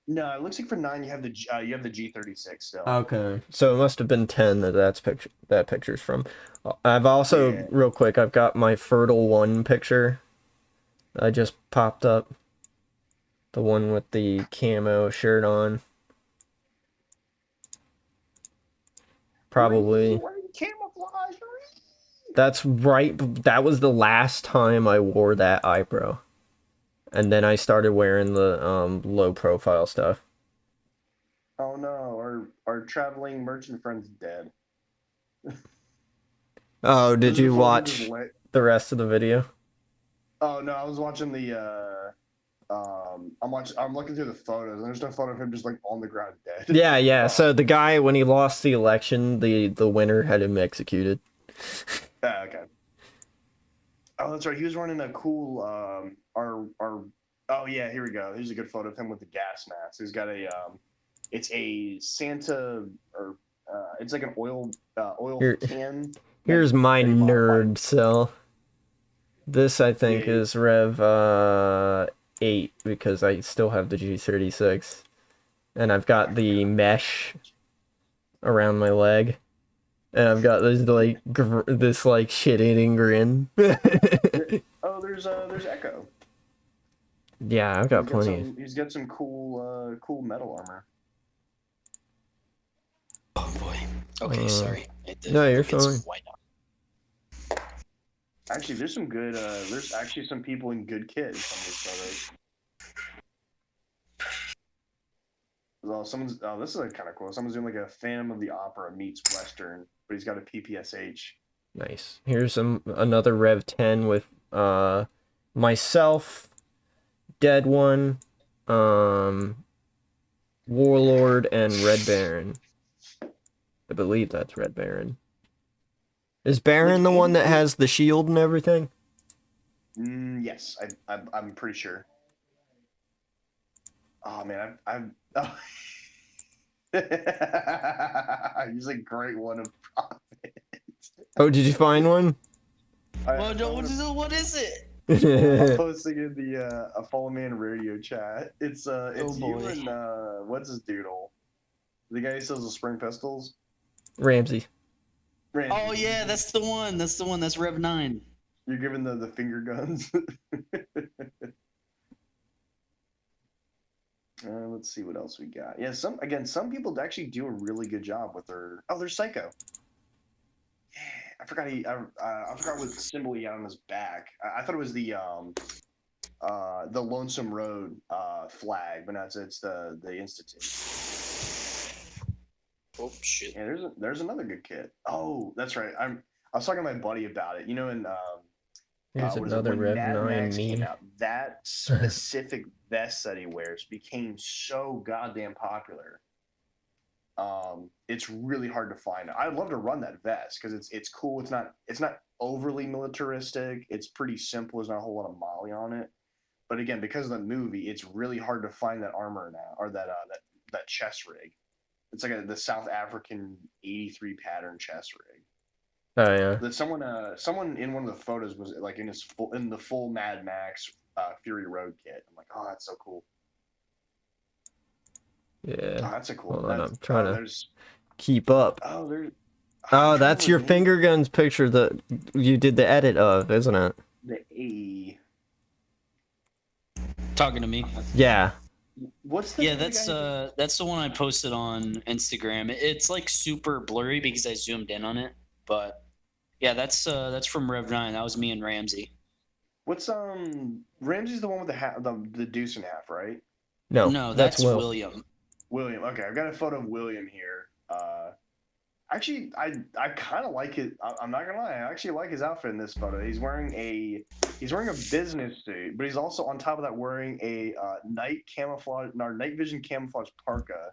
No, it looks like for 9 you have the G36 still. Okay, so it must have been 10 that picture's from. I've also real quick. I've got my Fertile 1 picture. I just popped up. The one with the camo shirt on. Probably. Camouflage. That's right. That was the last time I wore that eyebrow. And then I started wearing the low profile stuff. Oh no, our traveling merchant friend's dead. Oh, did you watch the rest of the video? Oh no, I was watching the I'm looking through the photos and there's no photo of him just like on the ground dead. Yeah. So the guy, when he lost the election, the winner had him executed. Okay. Oh, that's right. He was running a cool oh yeah, here we go. Here's a good photo of him with the gas mask. He's got a it's a Santa or it's like an oil can. Here's my nerd cell. This I think is Rev 8 because I still have the G36, and I've got the mesh around my leg, and I've got this like shit-eating grin. Oh, there's Echo. Yeah, I've got plenty. He's got some cool metal armor. Oh boy. Okay, sorry. No, you're fine. Actually, there's some good. There's actually some people in good kit in some of these photos. Well, this is kind of cool. Someone's doing like a Phantom of the Opera meets Western, but he's got a PPSH. Nice. Here's another Rev 10 with myself, Dead One, Warlord, and Red Baron. I believe that's Red Baron. Is Baron the one that has the shield and everything? Yes, I'm pretty sure. Oh man, he's a great one of Prophet. Oh, did you find one? Well, no, what is it? I'm posting in the a Follow Man radio chat. It's you boy. and what's his doodle? The guy who sells the spring pistols. Ramsey. Randy. Oh yeah, that's the one. That's Rev 9. You're giving the finger guns. Let's see what else we got. Yeah, some people actually do a really good job with their. Oh, there's Psycho. Yeah, I forgot what symbol he had on his back. I thought it was the the Lonesome Road flag, but no, it's the Institute. Oh shit. Yeah, there's another good kit. Oh, that's right. I was talking to my buddy about it. You know, in Here's what is it, another when Rev Mad 9 Max came me. out, that specific vest that he wears became so goddamn popular. It's really hard to find. I'd love to run that vest because it's cool. It's not overly militaristic. It's pretty simple. There's not a whole lot of molly on it. But again, because of the movie, it's really hard to find that armor now, or that chest rig. It's like the South African '83 pattern chest rig. Oh yeah. That someone in one of the photos was like in the full Mad Max Fury Road kit. I'm like, oh, that's so cool. Oh, Yeah. that's a cool. Hold on, That's, I'm trying to there's keep up. oh there's Oh, that's your finger guns picture that you did the edit of, isn't it? the A. Talking to me. Yeah. What's the Yeah, that's the one I posted on Instagram. It's like super blurry because I zoomed in on it, but yeah, that's from Rev 9. That was me and Ramsey. what's Ramsey's the one with the deuce and half, right? No, that's Will. William. William. Okay, I've got a photo of William here. Actually, I kind of like it. I'm not gonna lie, I actually like his outfit in this photo. He's wearing a business suit, but he's also on top of that wearing a night vision camouflage parka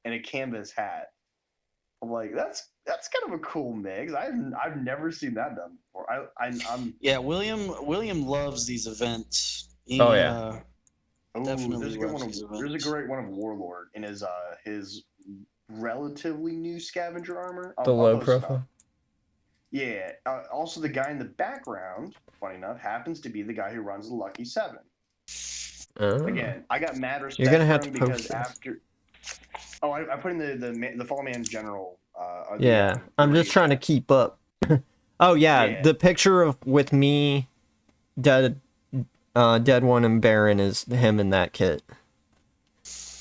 and a canvas hat. I'm like, that's kind of a cool mix. I've never seen that done before. I'm Yeah, William loves these events. He, Oh, yeah. Definitely there's a good loves one. these There's a events. great one of Warlord in his relatively new scavenger armor. The I'll low post it up. profile. Yeah. Also, the guy in the background, funny enough, happens to be the guy who runs the Lucky Seven. Oh. Again, I got mad respect You're gonna for have him to because post this. after. Oh, I put in the Fall Man General. Yeah, I'm just trying to keep up. Oh yeah, Yeah. the picture with me, Dead One and Baron is him in that kit.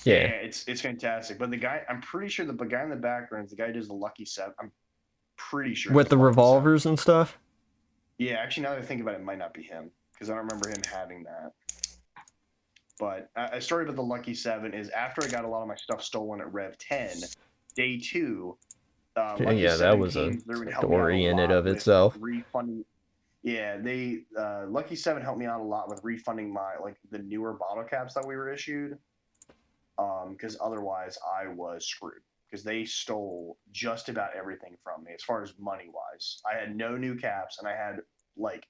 Yeah, Yeah. it's fantastic. But the guy, I'm pretty sure the guy in the background is the guy who does the Lucky Seven. I'm pretty sure With it's the Lucky revolvers and stuff. Seven. Yeah, actually, now that I think about it, it might not be him because I don't remember him having that. But a story about the Lucky Seven is after I got a lot of my stuff stolen at Rev 10, day 2. Lucky Yeah, that Seven was a came through and helped me out story a in it lot of with itself. refunding. Yeah, they Lucky Seven helped me out a lot with refunding my the newer bottle caps that we were issued. Because otherwise I was screwed because they stole just about everything from me as far as money wise. I had no new caps and I had like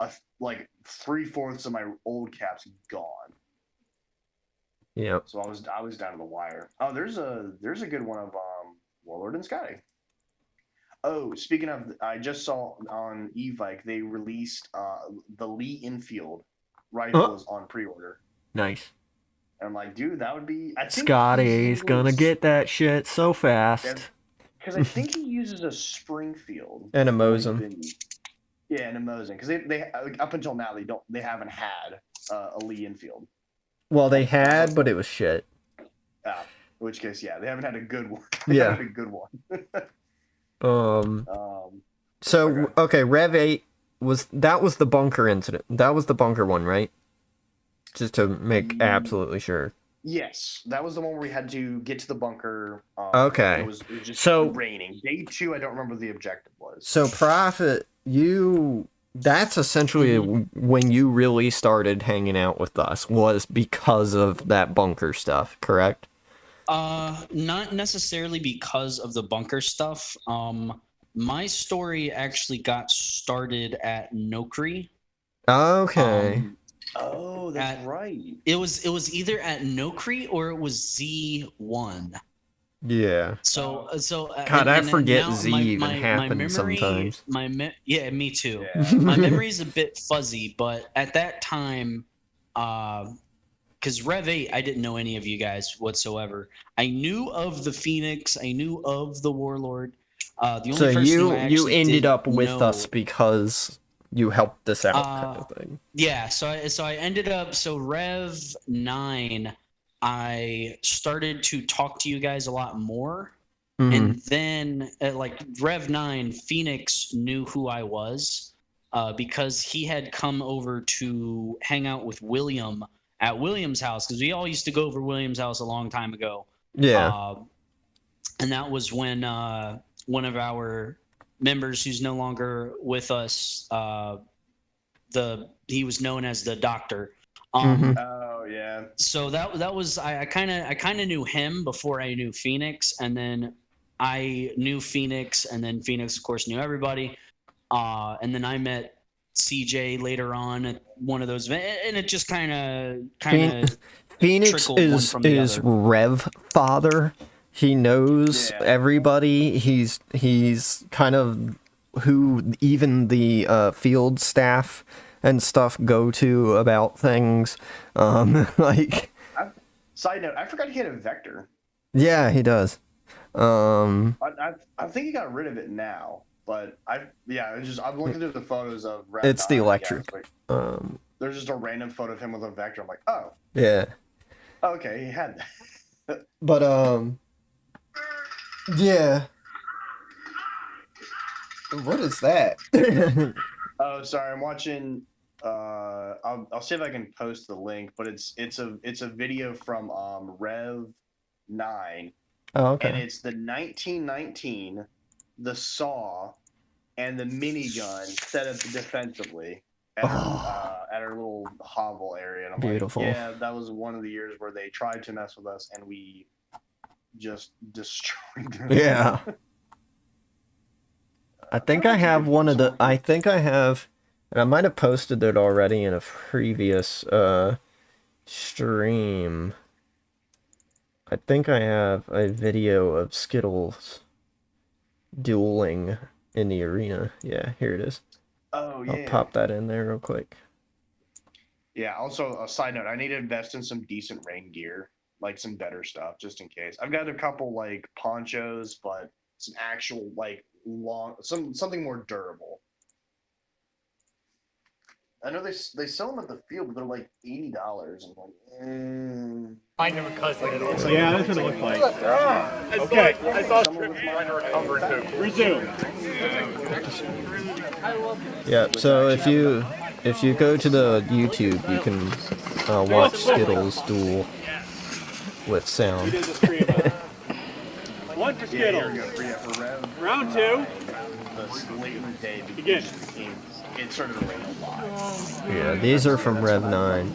3/4 of my old caps gone. Yep. So I was down to the wire. Oh, there's a good one of Warlord and Sky. Oh, speaking of, I just saw on Evike they released the Lee Enfield rifles on pre-order. Nice. And I'm like, dude, that would be. I think Scotty's gonna get that shit so fast. Because I think he uses a Springfield And a Mosin. Yeah, and a Mosin. Because they up until now they haven't had a Lee Enfield. Well, they had, but it was shit. In which case, yeah, they haven't had a good one. Yeah. Haven't had a good one. So okay, Rev 8 was the bunker incident. That was the bunker one, right? Just to make absolutely sure. Yes, that was the one where we had to get to the bunker. Okay. It was just So- raining. Day 2, I don't remember what the objective was. So Prophet, that's essentially when you really started hanging out with us, was because of that bunker stuff, correct? Not necessarily because of the bunker stuff. My story actually got started at Nokri. Okay. Oh, that's right. It was either at Nokri or it was Z1. Yeah. So God, I forget now Z even happens sometimes. Yeah, me too. Yeah. My memory is a bit fuzzy, but at that time, because Rev 8, I didn't know any of you guys whatsoever. I knew of the Phoenix. I knew of the Warlord. The only So person who you actually ended did up with know- us because you helped us out, kind of thing. Yeah, so I ended up, so Rev 9, I started to talk to you guys a lot more. Mhm. And then at like Rev 9, Phoenix knew who I was. because he had come over to hang out with William at William's house, because we all used to go over William's house a long time ago. Yeah. And that was when one of our members who's no longer with us, he was known as the Doctor. Mhm. Oh yeah. So that was I kind of knew him before I knew Phoenix, and then I knew Phoenix, and then Phoenix of course knew everybody, and then I met CJ later on at one of those events, and it just kind of Phoenix trickled one is from the is other. Rev father. He knows Yeah. everybody. He's kind of who even the field staff and stuff go to about things. Like, Side note: I forgot he had a vector. yeah, he does. I think he got rid of it now, but I'm looking through the photos of Red It's the 9, electric. yeah, it's Um, there's just a random photo of him with a vector. I'm like, oh, yeah. okay, he had that. But yeah. What is that? Oh, sorry, I'm watching. I'll see if I can post the link, but it's a video from Rev 9, Oh, and okay. it's the 1919, the saw, and the minigun set up defensively at our little hovel area. And I'm Beautiful. like, yeah, that was one of the years where they tried to mess with us, and we just destroyed them. Yeah. I think I have one of the. I think I have, and I might have posted it already in a previous stream. I think I have a video of Skittles dueling in the arena. Yeah, here it is. Oh yeah. I'll pop that in there real quick. Yeah. Also, a side note: I need to invest in some decent rain gear, like some better stuff, just in case. I've got a couple like ponchos, but some actual like something more durable. I know they sell them at the field, but they're like $80. I'm like, I never cussed it at all. Yeah, that's what it looked like. Okay. I saw Trip trying to recover too. Resume. Yeah. So if you go to the YouTube, you can watch Skittles duel with sound. It is a stream. One for yeah, here Skittles. we go. For Rev. Round two. The late in the day, Begin. it started to rain a lot. Yeah, these are from Rev 9.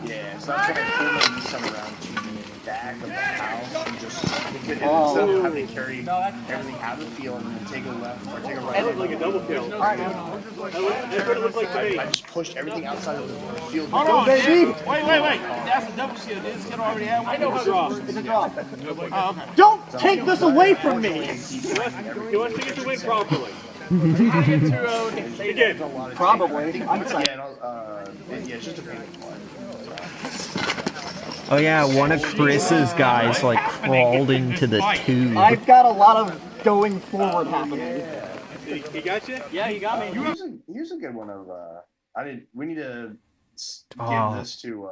Yeah, so that's when I pulled my Nissan around to the back of the house and just instead of having to carry everything out of the field and then take a left or take a right. That looked like a double kill. That's what it looked like to me. I just pushed everything outside of the field. Hold on, baby. Wait. That's a double kill. This kid already had one. I know how to do. It's a drop. Oh, okay. Don't take this away from me. He wants to get the win properly. Begin. Probably. I'm excited. Yeah, it's just a painting part. Oh yeah, one of Chris's guys like crawled into the tube. I've got a lot of going forward happening. He got you? Yeah, he got me. Here's a good one of we need to Oh. give this to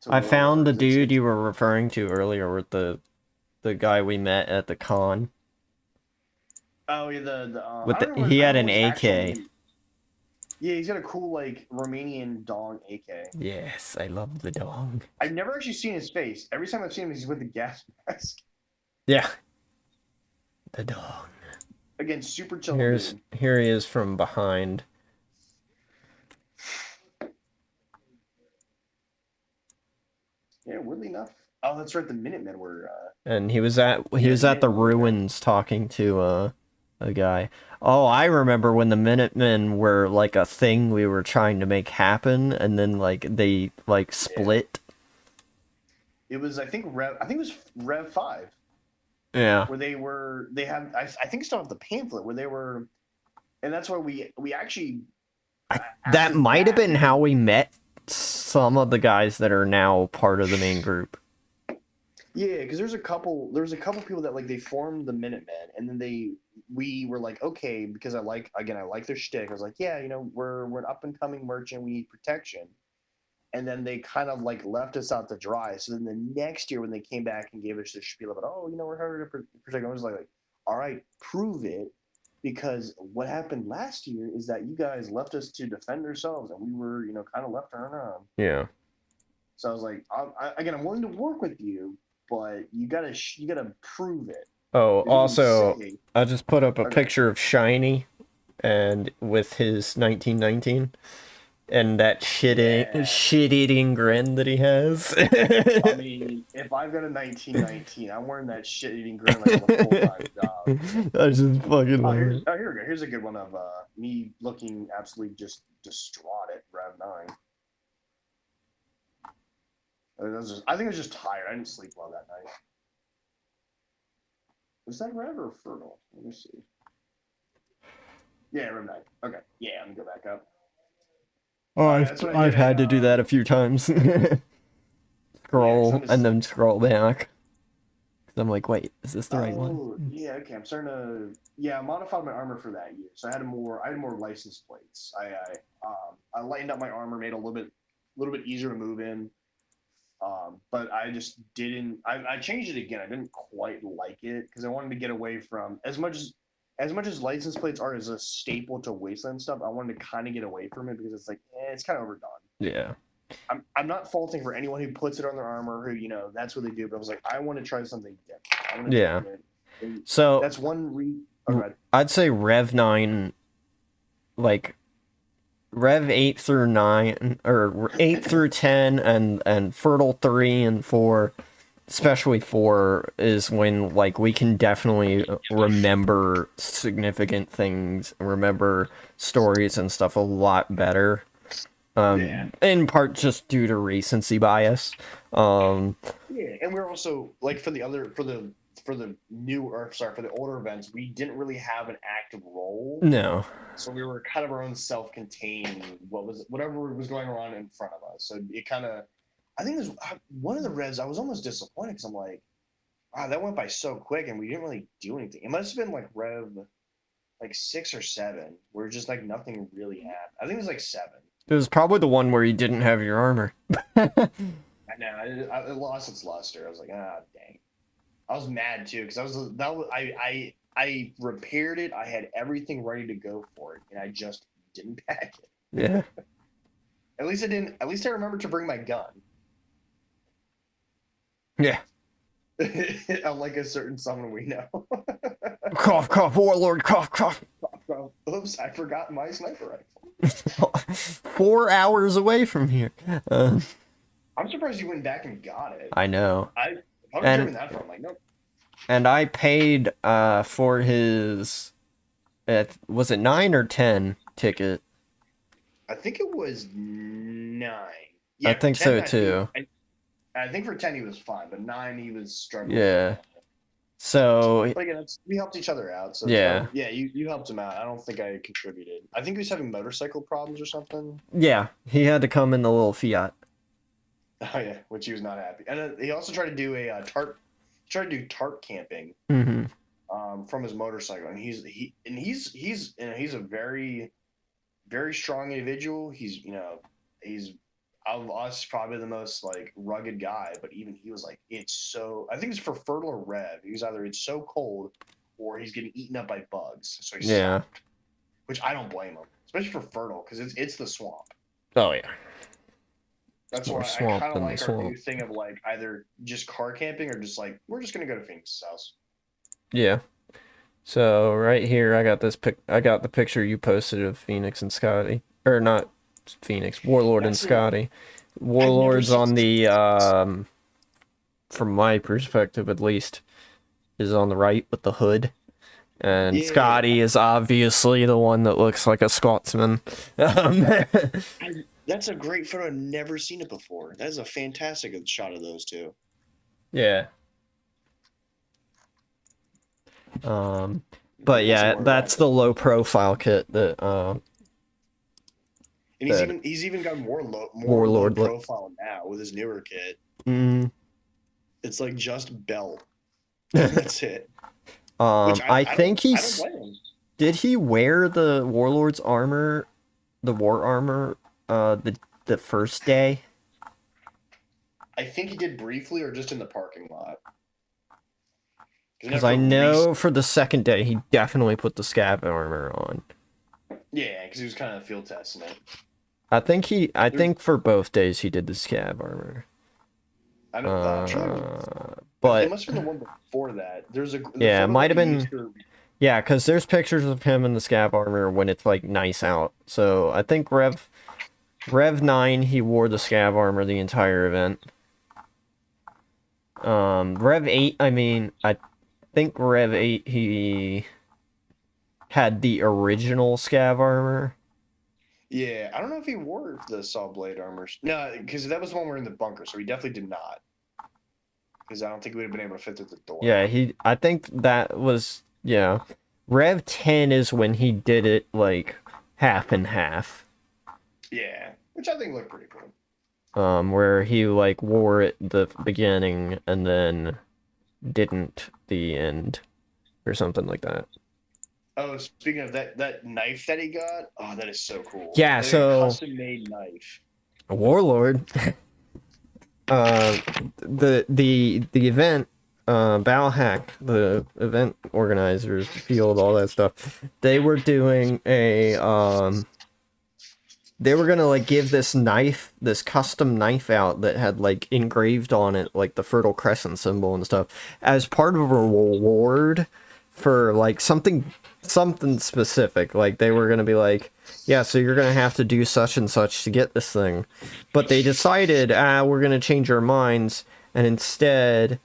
I found the Warlords. dude you were referring to earlier with the guy we met at the con. Oh yeah, With I the- don't know he what- had I an don't know what's AK. actually- Yeah, he's got a cool like Romanian dong AK. Yes, I love the dong. I've never actually seen his face. Every time I've seen him, he's with a gas mask. Yeah. The dong. Again, super chill. Here he is from behind. Yeah, weirdly enough. Oh, that's right. The Minutemen were. And he was at the ruins talking to a guy. Oh, I remember when the Minutemen were like a thing we were trying to make happen, and then like they like split. It was I think it was Rev 5 Yeah. where they had I think still have the pamphlet where they were, and that's why we actually. That after might have that- been how we met some of the guys that are now part of the main group. Yeah, because there's a couple people that like they formed the Minutemen, and then we were like, okay, because I like their shtick. I was like, yeah, we're an up and coming merchant, we need protection, and then they kind of like left us out to dry. So then the next year when they came back and gave us the spiel about, we're here to protect, I was like, all right, prove it. because what happened last year is that you guys left us to defend ourselves, and we were, kind of left on our own. Yeah. So I was like, again, I'm willing to work with you, but you gotta prove it. Oh, You didn't also, say- I just put up a Okay. picture of Shiny, and with his 1919, and that shit-eating grin that he has. I mean, if I've got a 1919, I'm wearing that shit-eating grin like I'm a full-time job. I just fucking Oh, love here it. we go. Here's a good one of me looking absolutely just distraught at Rev 9. I think I was just tired. I didn't sleep well that night. Was that Rev or Fertile? Let me see. Yeah, Rev 9. Okay. Yeah, I'm gonna go back up. Oh, that's what I I've did had to at, do that a few times. Scroll I'm just- and then scroll back. 'Cause I'm like, wait, is this the right one? Oh, yeah, okay. I'm starting to. Yeah, I modified my armor for that year, so I had more license plates. I lightened up my armor, made it a little bit easier to move in. But I just didn't. I changed it again. I didn't quite like it because I wanted to get away from as much as license plates are as a staple to Wasteland stuff. I wanted to kind of get away from it because it's like, it's kind of overdone. Yeah. I'm not faulting for anyone who puts it on their armor, who that's what they do. But I was like, I want to try something different. I want to Yeah. try it. And So that's one right. I'd say Rev 9, like Rev 8 through 9, or 8 through 10, and Fertile 3 and 4, especially 4, is when like we can definitely remember significant things, remember stories and stuff a lot better. In part just due to recency bias. Yeah, and we're also like for the older events, we didn't really have an active role. No. So we were kind of our own self-contained. Whatever was going on in front of us. So it kind of, I think there's one of the revs. I was almost disappointed because I'm like, wow, that went by so quick, and we didn't really do anything. It must have been like Rev, like 6 or 7, where just like nothing really happened. I think it was like 7. It was probably the one where you didn't have your armor. I know it lost its luster. I was like, dang. I was mad too because I repaired it. I had everything ready to go for it, and I just didn't pack it. Yeah. At least I didn't. At least I remembered to bring my gun. Yeah. Unlike a certain someone we know. Cough, cough, warlord, cough, cough. Oops, I forgot my sniper rifle. 4 hours away from here. I'm surprised you went back and got it. I know. I was driven that far. I'm like, nope. And I paid for his, was it 9 or 10 ticket? I think it was 9. Yeah, I think 10, so too. I think for 10 he was fine, but 9 he was struggling. Yeah. So but again, we helped each other out. So yeah, you helped him out. I don't think I contributed. I think he was having motorcycle problems or something. Yeah, he had to come in the little Fiat. Oh yeah, which he was not happy. And he also tried to do a tarp. Tried to do tarp camping. From his motorcycle, and he's a very, very strong individual. He's of us probably the most like rugged guy, but even he was like, it's so, I think it's for Fertile or Rev. He's either it's so cold or he's getting eaten up by bugs. So he stopped, which I don't blame him, especially for Fertile because it's the swamp. Oh yeah. That's why I kind of like our new thing of like either just car camping or just like we're just gonna go to Phoenix's house. Yeah. So right here, I got the picture you posted of Phoenix and Scotty, or not Phoenix, Warlord and Scotty. Warlord's on the from my perspective at least, is on the right with the hood. And Scotty is obviously the one that looks like a Scotsman. That's a great photo. I've never seen it before. That is a fantastic shot of those two. Yeah. But yeah, that's the low profile kit that and he's even got more low profile now with his newer kit. It's like just belt. That's it. I think he's. Did he wear the Warlord's armor, the war armor, the first day? I think he did briefly, or just in the parking lot. Because I know for the second day he definitely put the scab armor on. Yeah, because he was kind of field testing it. I think for both days he did the scab armor. I don't. But it must have been the one before that. There's a yeah, it might have been. For... Yeah, because there's pictures of him in the scab armor when it's like nice out. So I think Rev 9 he wore the scab armor the entire event. Rev 8, I think Rev 8 he had the original scab armor. Yeah, I don't know if he wore the saw blade armor. No, because that was the one we're in the bunker, so he definitely did not. Because I don't think we would have been able to fit through the door. Yeah, I think that was, yeah. Rev 10 is when he did it, like, half and half. Yeah, which I think looked pretty cool. Where he, like, wore it the beginning and then didn't the end. Or something like that. Oh, speaking of that knife that he got, oh, that is so cool. Yeah, like so... a custom-made knife. A warlord. The event, Battle Hack, the event organizers, the field, all that stuff, they were doing a, they were gonna, like, give this custom knife out that had, like, engraved on it, like, the Fertile Crescent symbol and stuff, as part of a reward for, like, something specific. Like, they were gonna be like, yeah, so you're gonna have to do such and such to get this thing. But they decided, we're gonna change our minds, and instead,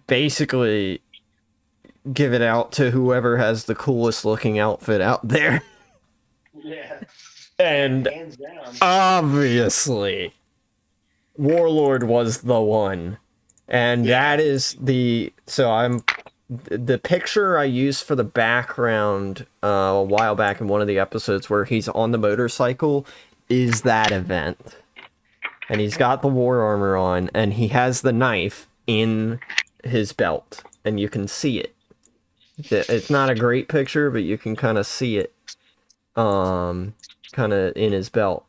basically give it out to whoever has the coolest looking outfit out there. Yeah. And Hands down. obviously, Warlord was the one. And that is the picture I used for the background a while back in one of the episodes where he's on the motorcycle is that event. And he's got the war armor on, and he has the knife in his belt, and you can see it. It's not a great picture, but you can kind of see it kind of in his belt.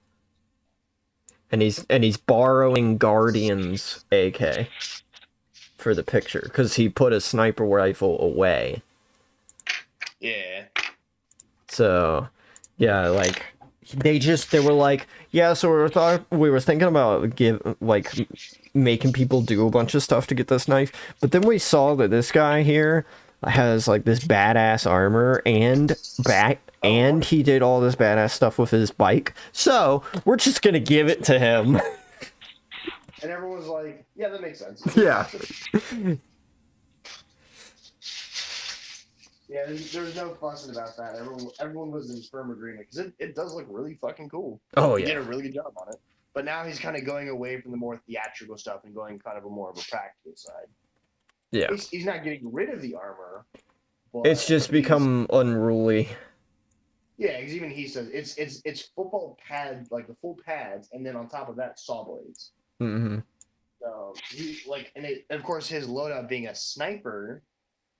And he's borrowing Guardian's AK for the picture, because he put a sniper rifle away. Yeah. So, yeah, like, they were like, yeah, so we were thinking about making people do a bunch of stuff to get this knife, but then we saw that this guy here has, like, this badass armor and he did all this badass stuff with his bike, so we're just gonna give it to him. And everyone's like, yeah, that makes sense. Yeah. Yeah, there's no fussing about that. Everyone was in firm agreement, because it does look really fucking cool. Oh, He yeah. did a really good job on it. But now he's kind of going away from the more theatrical stuff and going kind of a more of a practical side. Yeah. He's not getting rid of the armor. But It's just become unruly. Yeah, because even he says it's football pad, like the full pads, and then on top of that, saw blades. Mm-hmm. So and of course his loadout being a sniper,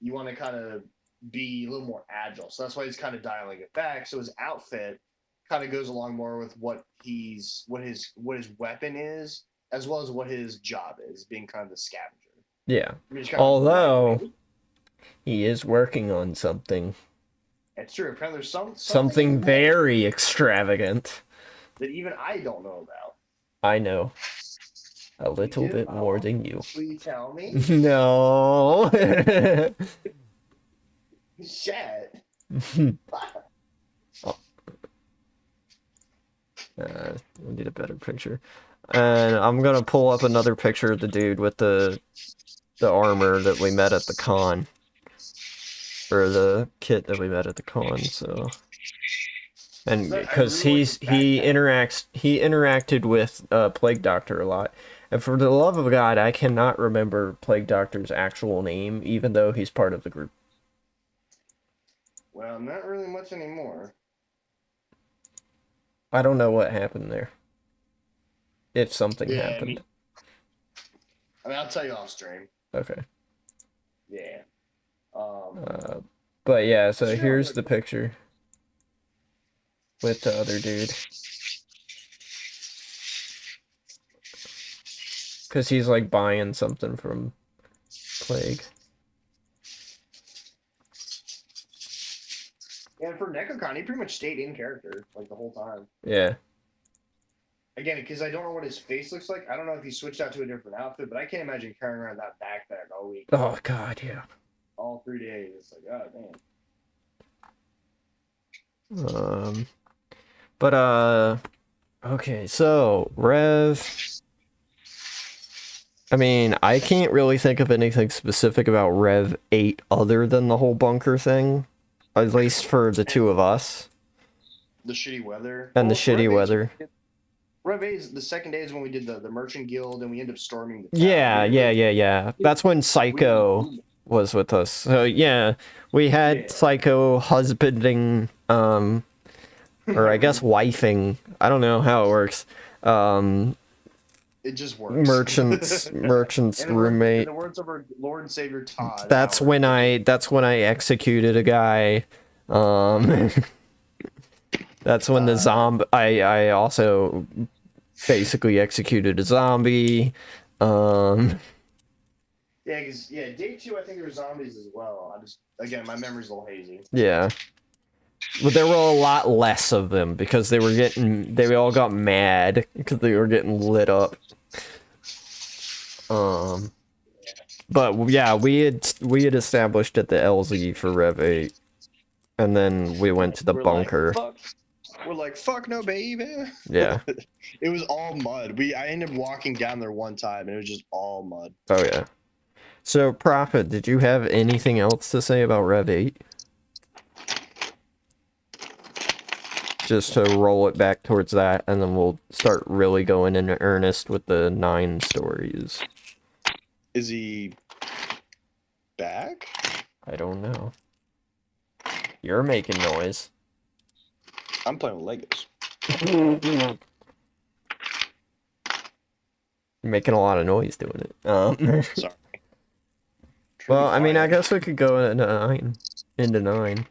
you want to kind of be a little more agile. So that's why he's kind of dialing it back. So his outfit kind of goes along more with what his weapon is, as well as what his job is, being kind of the scavenger. Yeah. Although he is working on something. it's true. Apparently there's something very extravagant that even I don't know about. I know. A little bit more than you. Please tell me. No. Shit. We need a better picture. And I'm gonna pull up another picture of the dude with the armor that we met at the con. Or the kit that we met at the con, so... And because he interacted with Plague Doctor a lot. And for the love of God, I cannot remember Plague Doctor's actual name, even though he's part of the group. Well, not really much anymore. I don't know what happened there. If something happened. I mean, I'll tell you off stream. Okay. Yeah. But yeah, so here's the picture with the other dude. Because he's like buying something from plague. And for NekoCon, he pretty much stayed in character like the whole time. Yeah. Again, because I don't know what his face looks like. I don't know if he switched out to a different outfit, but I can't imagine carrying around that backpack all week. Oh god, yeah. All 3 days. It's like, oh damn. But okay, so Rev. I mean, I can't really think of anything specific about Rev 8 other than the whole bunker thing, at least for the two of us. The shitty weather. And the shitty Rev 8's weather. Rev 8 is the second day is when we did the Merchant Guild and we ended up storming the town. Yeah. That's when Psycho was with us. So yeah, we had Psycho husbanding, or I guess wifing. I don't know how it works. It just works. Merchant's roommate. In the words of our Lord and Savior Todd. That's when I executed a guy. That's when the zombie. I also basically executed a zombie. Yeah, because day 2 I think there were zombies as well. Again, my memory's a little hazy. Yeah. But there were a lot less of them because they all got mad because they were getting lit up. But yeah, we had established at the LZ for Rev 8, and then we went to the bunker. We're like, fuck no, baby. Yeah. It was all mud. I ended up walking down there one time, and it was just all mud. Oh yeah. So, Prophet, did you have anything else to say about Rev 8? Just to roll it back towards that, and then we'll start really going into earnest with the 9 stories. Is he back? I don't know. You're making noise. I'm playing with Legos. You're making a lot of noise doing it. Sorry. Well, I mean, I guess we could go into 9.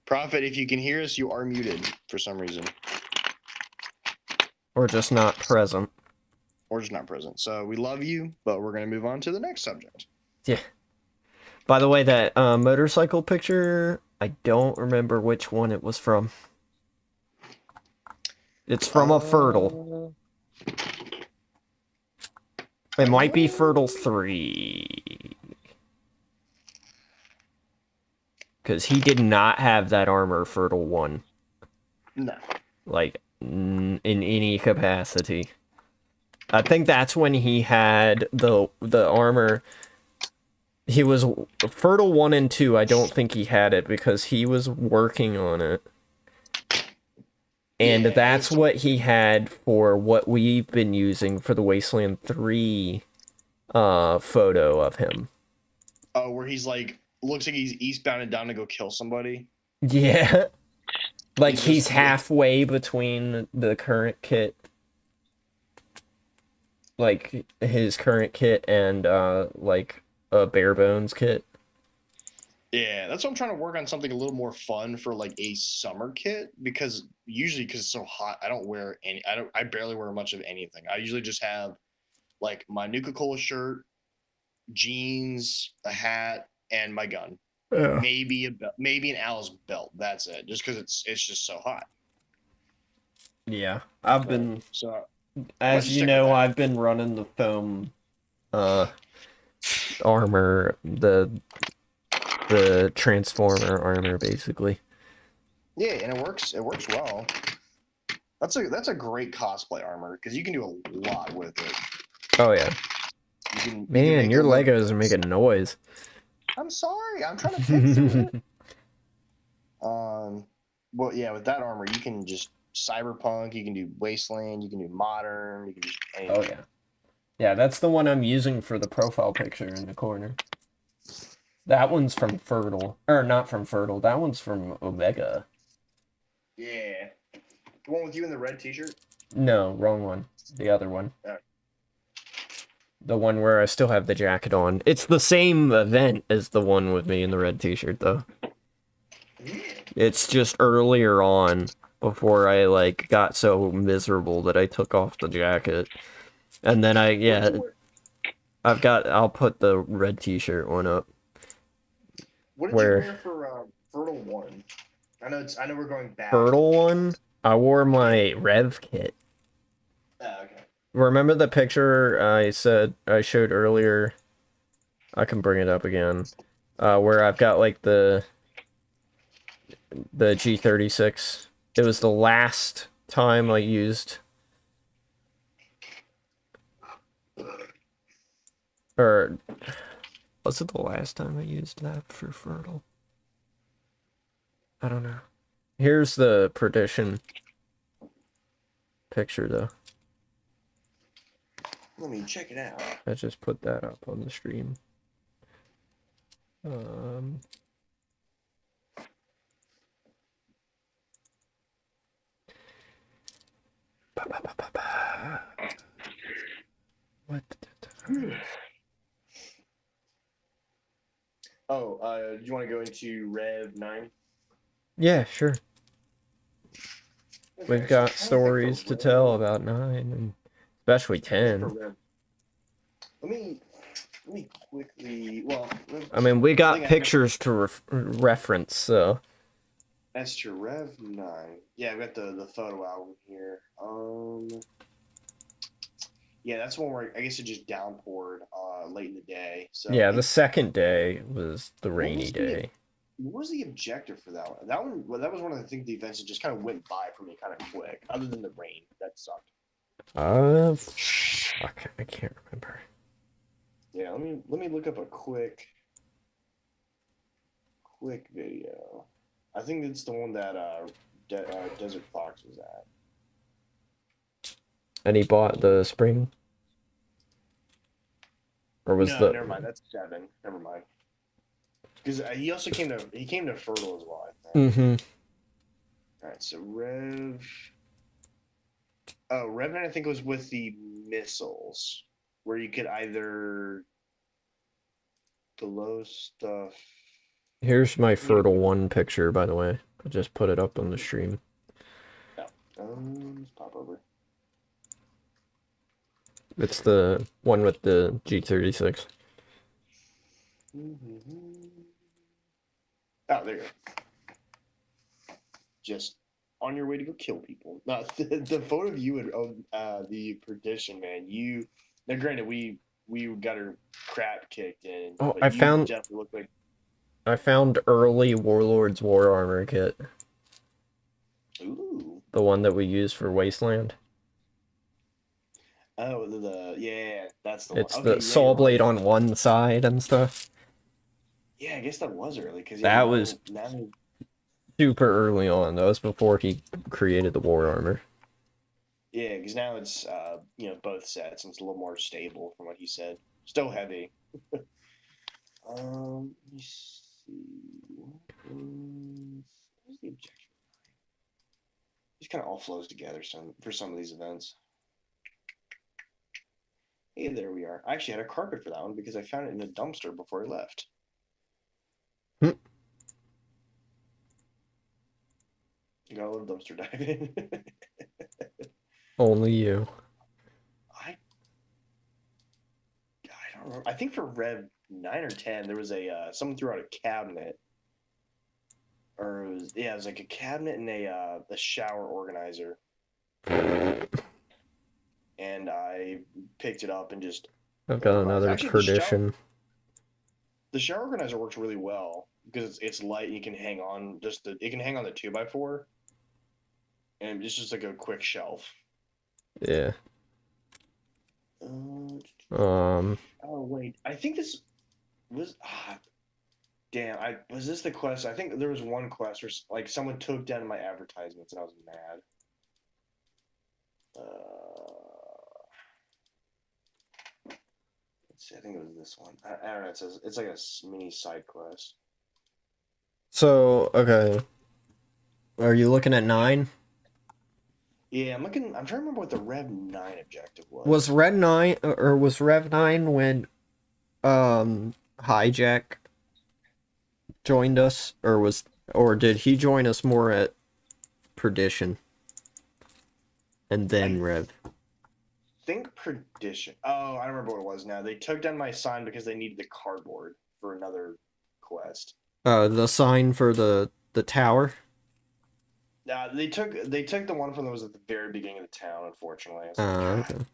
Prophet, if you can hear us, you are muted for some reason. Or just not present. Or just not present. So we love you, but we're going to move on to the next subject. Yeah. By the way, that motorcycle picture, I don't remember which one it was from. It's from a Fertile. It might be Fertile 3. Because he did not have that armor Fertile 1. No. Like, in any capacity. I think that's when he had the armor. He was Fertile 1 and 2. I don't think he had it because he was working on it. And that's what he had for what we've been using for the Wasteland 3 photo of him. Oh, where he's like, looks like he's eastbound and down to go kill somebody. Yeah. Like he's halfway between the current kit. Like his current kit and like a bare bones kit. Yeah, that's what I'm trying to work on, something a little more fun for like a summer kit, because usually because it's so hot, I don't wear any. I barely wear much of anything. I usually just have like my Nuka-Cola shirt, jeans, a hat, and my gun. Yeah. Maybe an Alice belt. That's it. Just because it's just so hot. Yeah, I've been, So as you know, I've been running the foam armor, the Transformer armor, basically. yeah, and it works well. That's a great cosplay armor because you can do a lot with it. Oh yeah. You can Man, your make it Legos are making noise. I'm sorry, I'm trying to fix it. Well, yeah, with that armor, you can just cyberpunk, you can do Wasteland, you can do modern, you can do anything. Oh yeah. Yeah, that's the one I'm using for the profile picture in the corner. That one's from Fertile. Or not from Fertile, that one's from Omega. Yeah. The one with you in the red t-shirt? No, wrong one. The other one. Yeah. The one where I still have the jacket on. It's the same event as the one with me in the red t-shirt, though. It's just earlier on, before I, like, got so miserable that I took off the jacket. And then I'll put the red t-shirt one up. What did Where? you wear for Fertile 1? I know we're going back. Fertile one? I wore my Rev kit. Oh, okay. Remember the picture I showed earlier? I can bring it up again. Where I've got like the G36. It was the last time I used, or was it the last time I used that for Fertile? I don't know. Here's the Perdition picture though. Let me check it out. I just put that up on the stream. What? Oh, do you want to go into Rev 9? Yeah, sure. We've got stories to tell about 9, and especially 10. Let me quickly. Well, I mean, we got think pictures to reference, so. That's true. Rev 9. Yeah, I've got the photo album here. Yeah, that's one where I guess it just downpoured late in the day. So Yeah, the second day was the rainy day. What was the objective for that one? That was one of the things the events that just kind of went by for me kind of quick. Other than the rain, that sucked. Fuck, I can't remember. Yeah, let me look up a quick video. I think it's the one that Desert Fox was at. And he bought the spring? Or was No, never mind. That's 7. Never mind. Because he also came to Fertile as well, I think. Mm-hmm. All right, so Rev 9 I think was with the missiles, where you could either blow stuff. Here's my Fertile 1 picture, by the way. I just put it up on the stream. Let's pop over. It's the one with the G36. Oh, there you go. Just on your way to go kill people. No, the photo of you and the Perdition, man. Now, granted, we got our crap kicked in. Oh, but I you found. definitely look like. I found early Warlord's War Armor kit. Ooh. The one that we used for Wasteland. Oh, yeah, that's the It's one. the saw blade on one side and stuff. Yeah, I guess that was early because that was super early on. That was before he created the war armor. Yeah, because now it's both sets and it's a little more stable from what he said. Still heavy. Let me see. What's the objection? It kind of all flows together for some of these events. Hey, there we are. I actually had a carpet for that one because I found it in a dumpster before I left. You gotta love dumpster diving. Only you. I don't remember. I think for Rev 9 or 10, there was someone threw out a cabinet. Or it was like a cabinet and a shower organizer. And I picked it up and just. I've got another Perdition. The shower organizer works really well because it's light and you can hang on it can hang on the 2x4. And it's just like a quick shelf. Yeah. Oh wait, I think this was damn. Was this the quest? I think there was one quest where like someone took down my advertisements and I was mad. Let's see. I think it was this one. I don't know. It says it's like a mini side quest. So okay, are you looking at 9? Yeah, I'm looking. I'm trying to remember what the Rev 9 objective was. Was Rev 9 when Hijack joined us, or did he join us more at Perdition and then Rev? I think Perdition. Oh, I remember what it was now. They took down my sign because they needed the cardboard for another quest. The sign for the tower. They took the one from that was at the very beginning of the town. Unfortunately, I was like, Okay.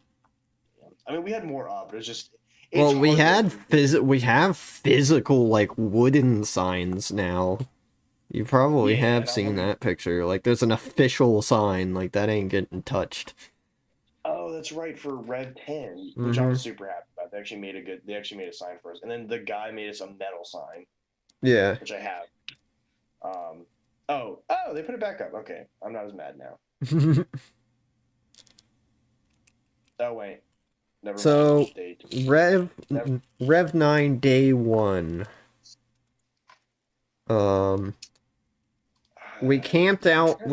"God." I mean, we had more up, but it's just. Well, It's we hard to- we have physical like wooden signs now. You probably Yeah, have and I seen wonder- that picture. Like, there's an official sign. Like, that ain't getting touched. Oh, that's right for Rev 10, which I was super happy about. They actually made a sign for us, and then the guy made us a metal sign, Yeah. which I have. They put it back up. Okay, I'm not as mad now. Oh wait, never So, mind. Update. Rev 9 day 1. We camped out at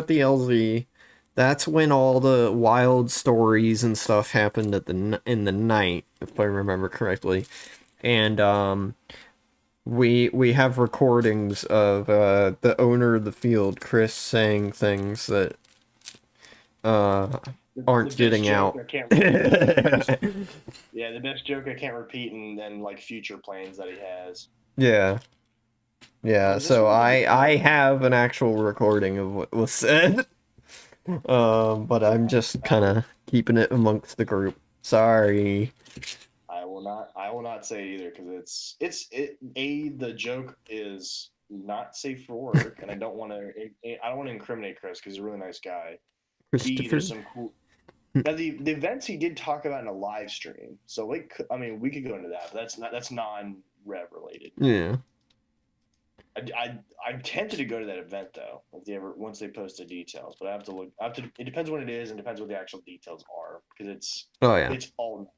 the LZ. That's when all the wild stories and stuff happened in the night, if I remember correctly. And we have recordings of the owner of the field, Chris, saying things that aren't getting out. Yeah, the best joke I can't repeat, and like future plans that he has. Yeah. Yeah, so I have an actual recording of what was said. But I'm just kind of keeping it amongst the group. Sorry. I will not say it either because the joke is not safe for work, and I don't want to incriminate Chris because he's a really nice guy. B, Christopher. there's some cool. Now the events he did talk about in a live stream, so we could go into that, but that's non-rev related. Yeah. I'm tempted to go to that event though, once they post the details, but I have to look. It depends what it is and depends what the actual details are because it's an all.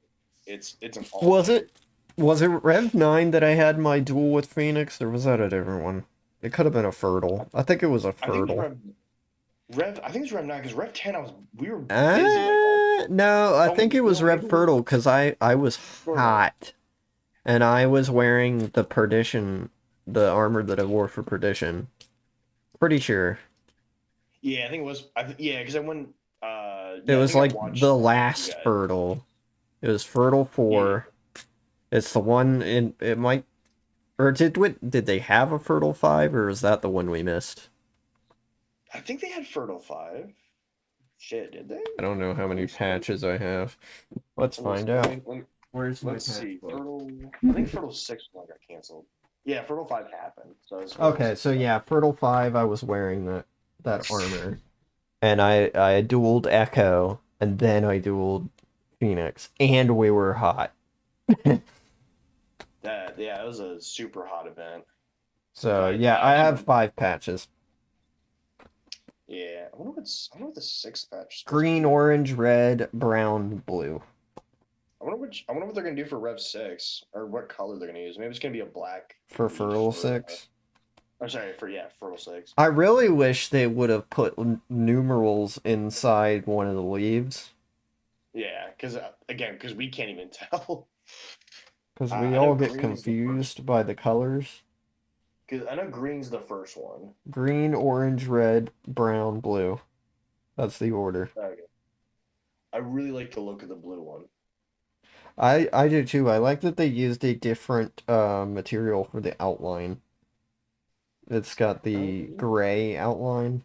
Was it Rev 9 that I had my duel with Phoenix, or was that a different one? It could have been a Fertile. I think it was a Fertile. I think it's Rev 9 because Rev 10 we were busy. No, I think it was Rev Fertile because I was hot, and I was wearing the Perdition. The armor that I wore for Perdition. Pretty sure. Yeah, I think it was. Because I went. It was like the last Fertile. It was Fertile 4. Yeah. It's the one in. It might. Or did they have a Fertile 5, or is that the one we missed? I think they had Fertile 5. Shit, did they? I don't know how many patches I have. Let's find out. Let's see. I think Fertile 6 one got canceled. Yeah, Fertile 5 happened. Okay, so yeah, Fertile 5, I was wearing that armor. And I dueled Echo, and then I dueled Phoenix, and we were hot. It was a super hot event. So, yeah, I have 5 patches. Yeah, I wonder what the 6th patch is. Green, orange, red, brown, blue. I wonder what they're gonna do for Rev 6, or what color they're gonna use. Maybe it's gonna be a black. For Fertile 6? I'm sorry, Fertile 6. I really wish they would have put numerals inside one of the leaves. Yeah, because we can't even tell. Because we all get confused by the colors. Because I know green's the first one. Green, orange, red, brown, blue. That's the order. Okay. I really like the look of the blue one. I do too. I like that they used a different material for the outline. It's got the gray outline.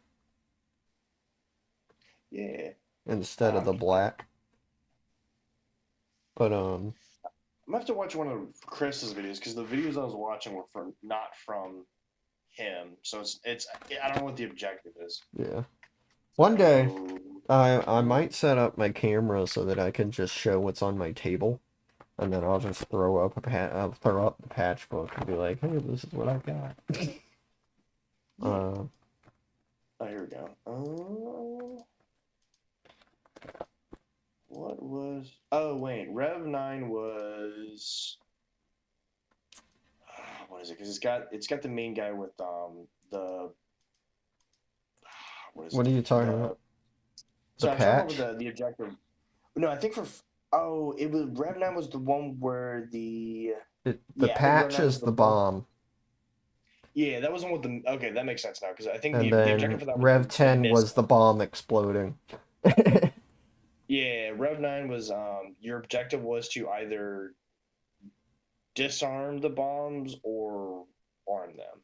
Yeah. Instead of the black. But I'm gonna have to watch one of Chris's videos because the videos I was watching were not from him. So it's I don't know what the objective is. Yeah. One day I might set up my camera so that I can just show what's on my table. And then I'll just throw up the patch book and be like, hey, this is what I got. Oh, here we go. What was? Oh wait, Rev 9 was. What is it? Because it's got the main guy with the. What are you talking about? So the patch? With the objective. No, I think it was Rev 9 was the one where the patch is the bomb. Yeah, that wasn't what the. Okay, that makes sense now because I think and the then objective for that Rev 10 was the bomb exploding. Yeah, Rev 9 was your objective was to either disarm the bombs or arm them.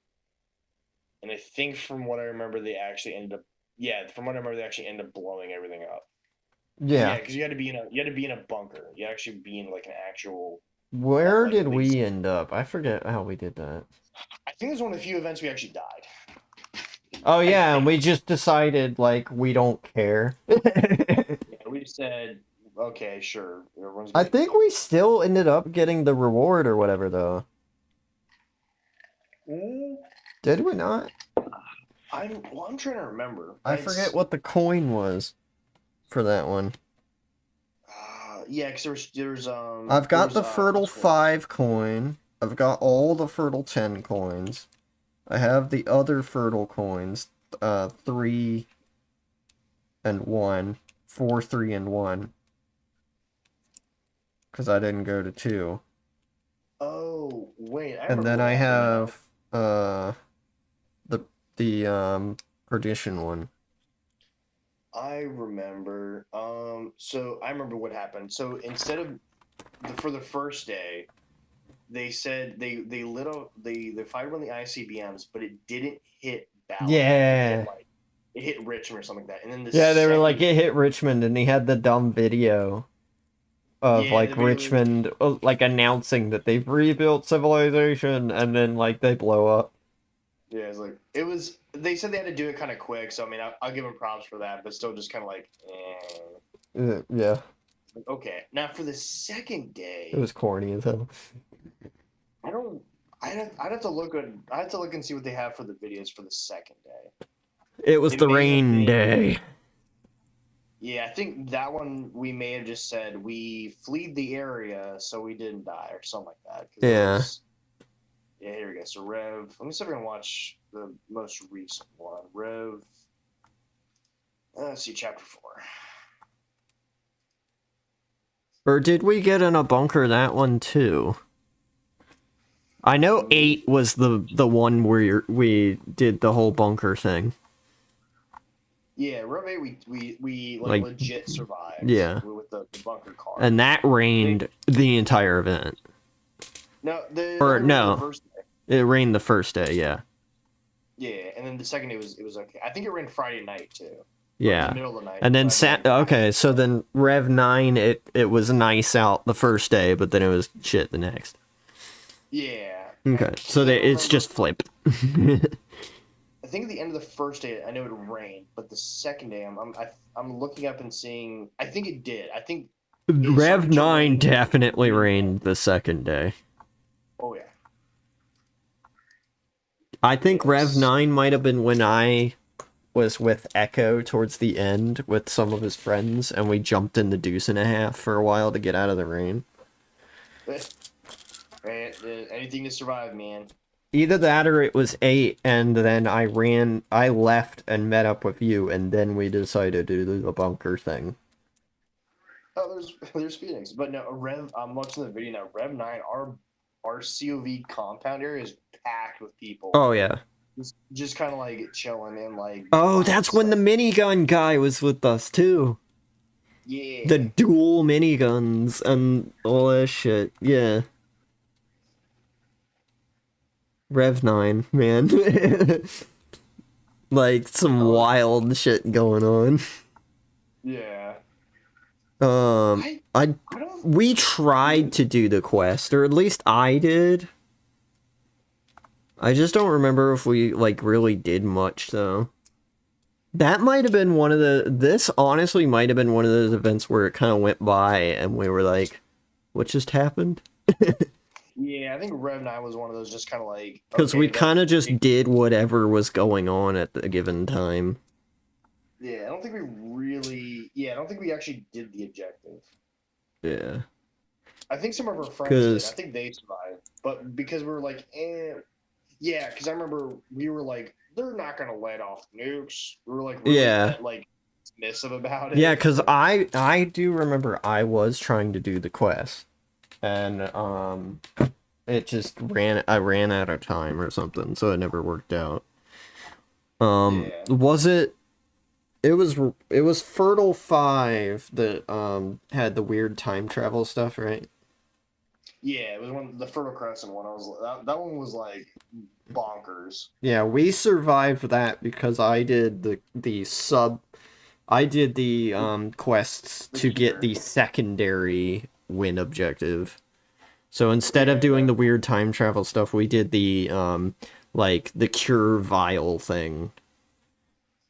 And I think from what I remember, they actually ended up. Yeah, from what I remember, they actually ended up blowing everything up. Yeah. Because you had to be in a bunker. You had to actually be in like an actual. Where like, did at we least- end up? I forget how we did that. I think it was one of the few events we actually died. Oh yeah, and we just decided like we don't care. Yeah, we said, okay, sure. Everyone's I gonna think we still ended up getting the reward or whatever though. Did we not? I'm trying to remember. I forget what the coin was for that one. Yeah, because there's I've got there's, the Fertile 5 coin. I've got all the Fertile 10 coins. I have the other Fertile coins, 3 and 1. 4, 3, and 1. Because I didn't go to 2. Oh, wait. And then I have, the Perdition one. I remember. So I remember what happened. So instead of for the first day, they said they lit up they fired one of the ICBMs, but it didn't hit Ballard. Yeah. It hit Richmond or something like that. And then Yeah, they were like, it hit Richmond, and he had the dumb video of, Yeah, like, the video- Richmond, like, announcing that they've rebuilt civilization, and then, like, they blow up. Yeah, they said they had to do it kind of quick, so I mean, I'll give them props for that, but still just kind of like, Yeah, okay. Now for the second day, it was corny as hell. I'd have to look and see what they have for the videos for the second day. It was It the may have rain been- day. Yeah, I think that one we may have just said we fled the area so we didn't die or something like that. 'Cause Yeah. Yeah, here we go. So Rev, let me see if I can watch the most recent one. Rev, let's see, chapter 4. Or did we get in a bunker that one too? I know 8 was the one where we did the whole bunker thing. Yeah, Rev 8, we Like, legit survived. yeah. With the bunker car. And that rained the entire event. No, Or the no, first day. it rained the first day, yeah. Yeah, and then the second day it was okay. I think it rained Friday night too. Yeah. The middle of the night. And then Friday night. okay, so then Rev 9 it was nice out the first day, but then it was shit the next. Yeah. Okay. So it's just flipped. I think at the end of the first day, I know it rained, but the second day, I'm looking up and seeing. I think it did. I think Rev started to 9 rain. definitely rained the second day. Oh yeah. I think Rev 9 might have been when I was with Echo towards the end with some of his friends, and we jumped in the deuce and a half for a while to get out of the rain. Anything to survive, man. Either that or it was 8, and then I left and met up with you, and then we decided to do the bunker thing. Oh, there's Phoenix, but no, Rev. I'm watching the video now. Rev 9, our COV compound area is packed with people. Oh, yeah. Just kind of like chilling and like. Oh, that's when the minigun guy was with us, too. Yeah. The dual miniguns and all that shit, yeah. Rev 9, man. Like, some wild shit going on. Yeah. We tried to do the quest, or at least I did. I just don't remember if we, like, really did much, though. That might have been one of this honestly might have been one of those events where it kind of went by, and we were like, what just happened? Yeah, I think Rev 9 was one of those just kind of like. Because okay, we kind of just did whatever was going on at the given time. Yeah, I don't think we really. Yeah, I don't think we actually did the objective. Yeah. I think some of our friends did. I think they survived, but because we were like, yeah, because I remember we were like, they're not gonna let off nukes. We were like, really Yeah. like dismissive about it. Yeah, because I do remember I was trying to do the quest, and it just I ran out of time or something, so it never worked out. Yeah. Was it it was Fertile 5 that had the weird time travel stuff, right? Yeah, it was the Fertile Crescent one. That one was like bonkers. Yeah, we survived that because I did the quests to get the secondary win objective. So instead of doing the weird time travel stuff, we did the like the cure vial thing.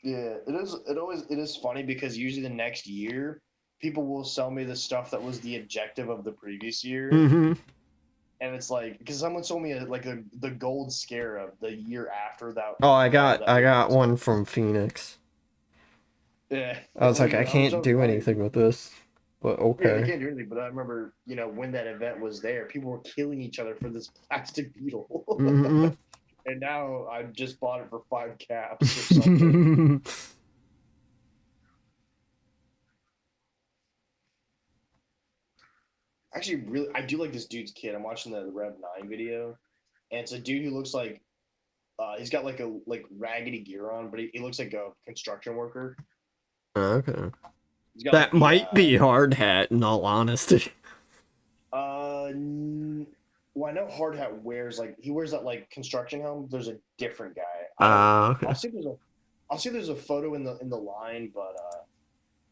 Yeah, it is funny because usually the next year people will sell me the stuff that was the objective of the previous year. Mm-hmm. And it's like because someone sold me the gold scarab the year after that. Oh, I got one from Phoenix. Yeah. I was like, I can't do anything with this, but Yeah, they okay. can't do anything. But I remember, when that event was there, people were killing each other for this plastic beetle. Mm-hmm. And now I just bought it for 5 caps or something. Actually, really, I do like this dude's kid. I'm watching the Rev 9 video, and it's a dude who looks like he's got like raggedy gear on, but he looks like a construction worker. Okay. He's got That might be hard hat, in all honesty. Well, I know Hard Hat wears he wears that construction helm. There's a different guy. Okay. I'll see if there's a photo in the line, but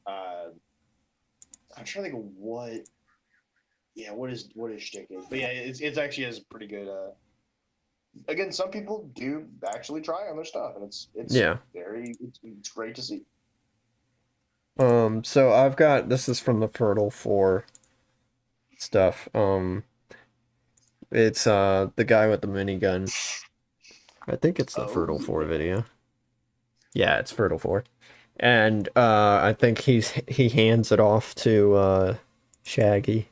I'm trying to think of what. Yeah, what his shtick is, but yeah, it's actually has pretty good. Again, some people do actually try on their stuff, and it's Yeah. it's great to see. So I've got this is from the Fertile 4 stuff. It's the guy with the minigun. I think it's the Fertile 4 video. Yeah, it's Fertile 4. And I think he hands it off to Shaggy.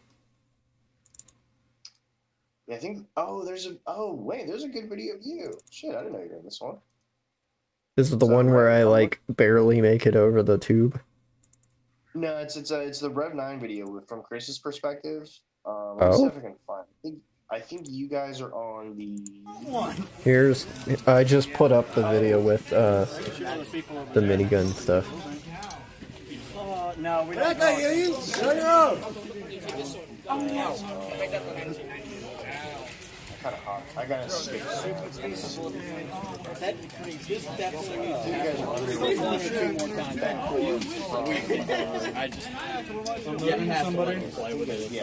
Yeah, I think. There's a good video of you. Shit, I didn't know you were in this one. This is the one where I barely make it over the tube. No, it's the Rev 9 video from Chris's perspective. Let me see if I can find. I think you guys are on the. I just put up the video with the minigun stuff. No, we're not going. Turn around. Kind of hot. I gotta skip. Yeah,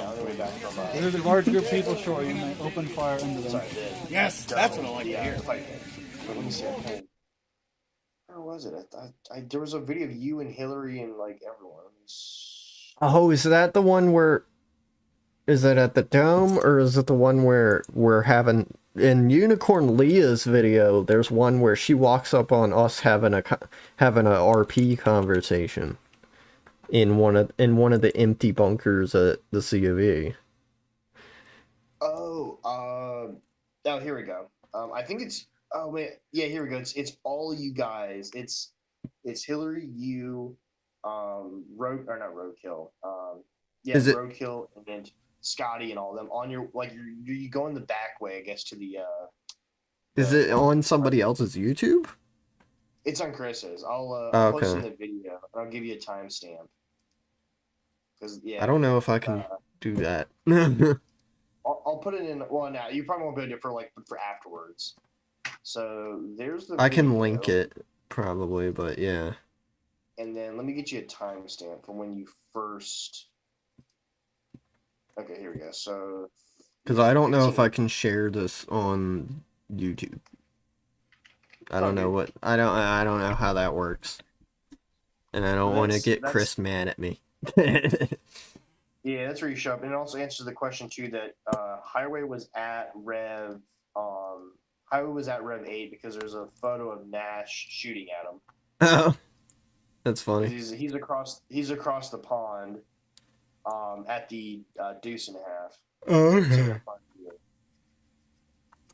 on the way back from. There's a large group of people short. You may open fire into them. Yes, that's what I like to hear. Let me see. Where was it? There was a video of you and Hillary and everyone. Oh, is that the one where? Is it at the Dome, or is it the one where we're having... In Unicorn Leah's video, there's one where she walks up on us having a RP conversation in one of the empty bunkers at the COV. Oh, here we go. I think it's... Oh, wait. Yeah, here we go. It's all you guys. It's Hillary, you, not Roadkill. Is it... Roadkill, and then Scotty and all of them on your you go in the back way, I guess, to the. Is it on somebody else's YouTube? It's on Chris's. I'll post in the video and I'll give you a timestamp. Because I don't know if I can do that. I'll put it in. Well, now you probably won't be able to do it for afterwards. So there's the. I can link it probably, but yeah. And then let me get you a timestamp from when you first. Okay, here we go. So, because I don't know if I can share this on YouTube. I don't know what I don't know how that works, and I don't want to get Chris mad at me. Yeah, that's where you show up, and it also answers the question too that Highway was at Rev 8 because there's a photo of Nash shooting at him. Oh, that's funny. He's across the pond. At the Deuce and a Half. Oh, okay.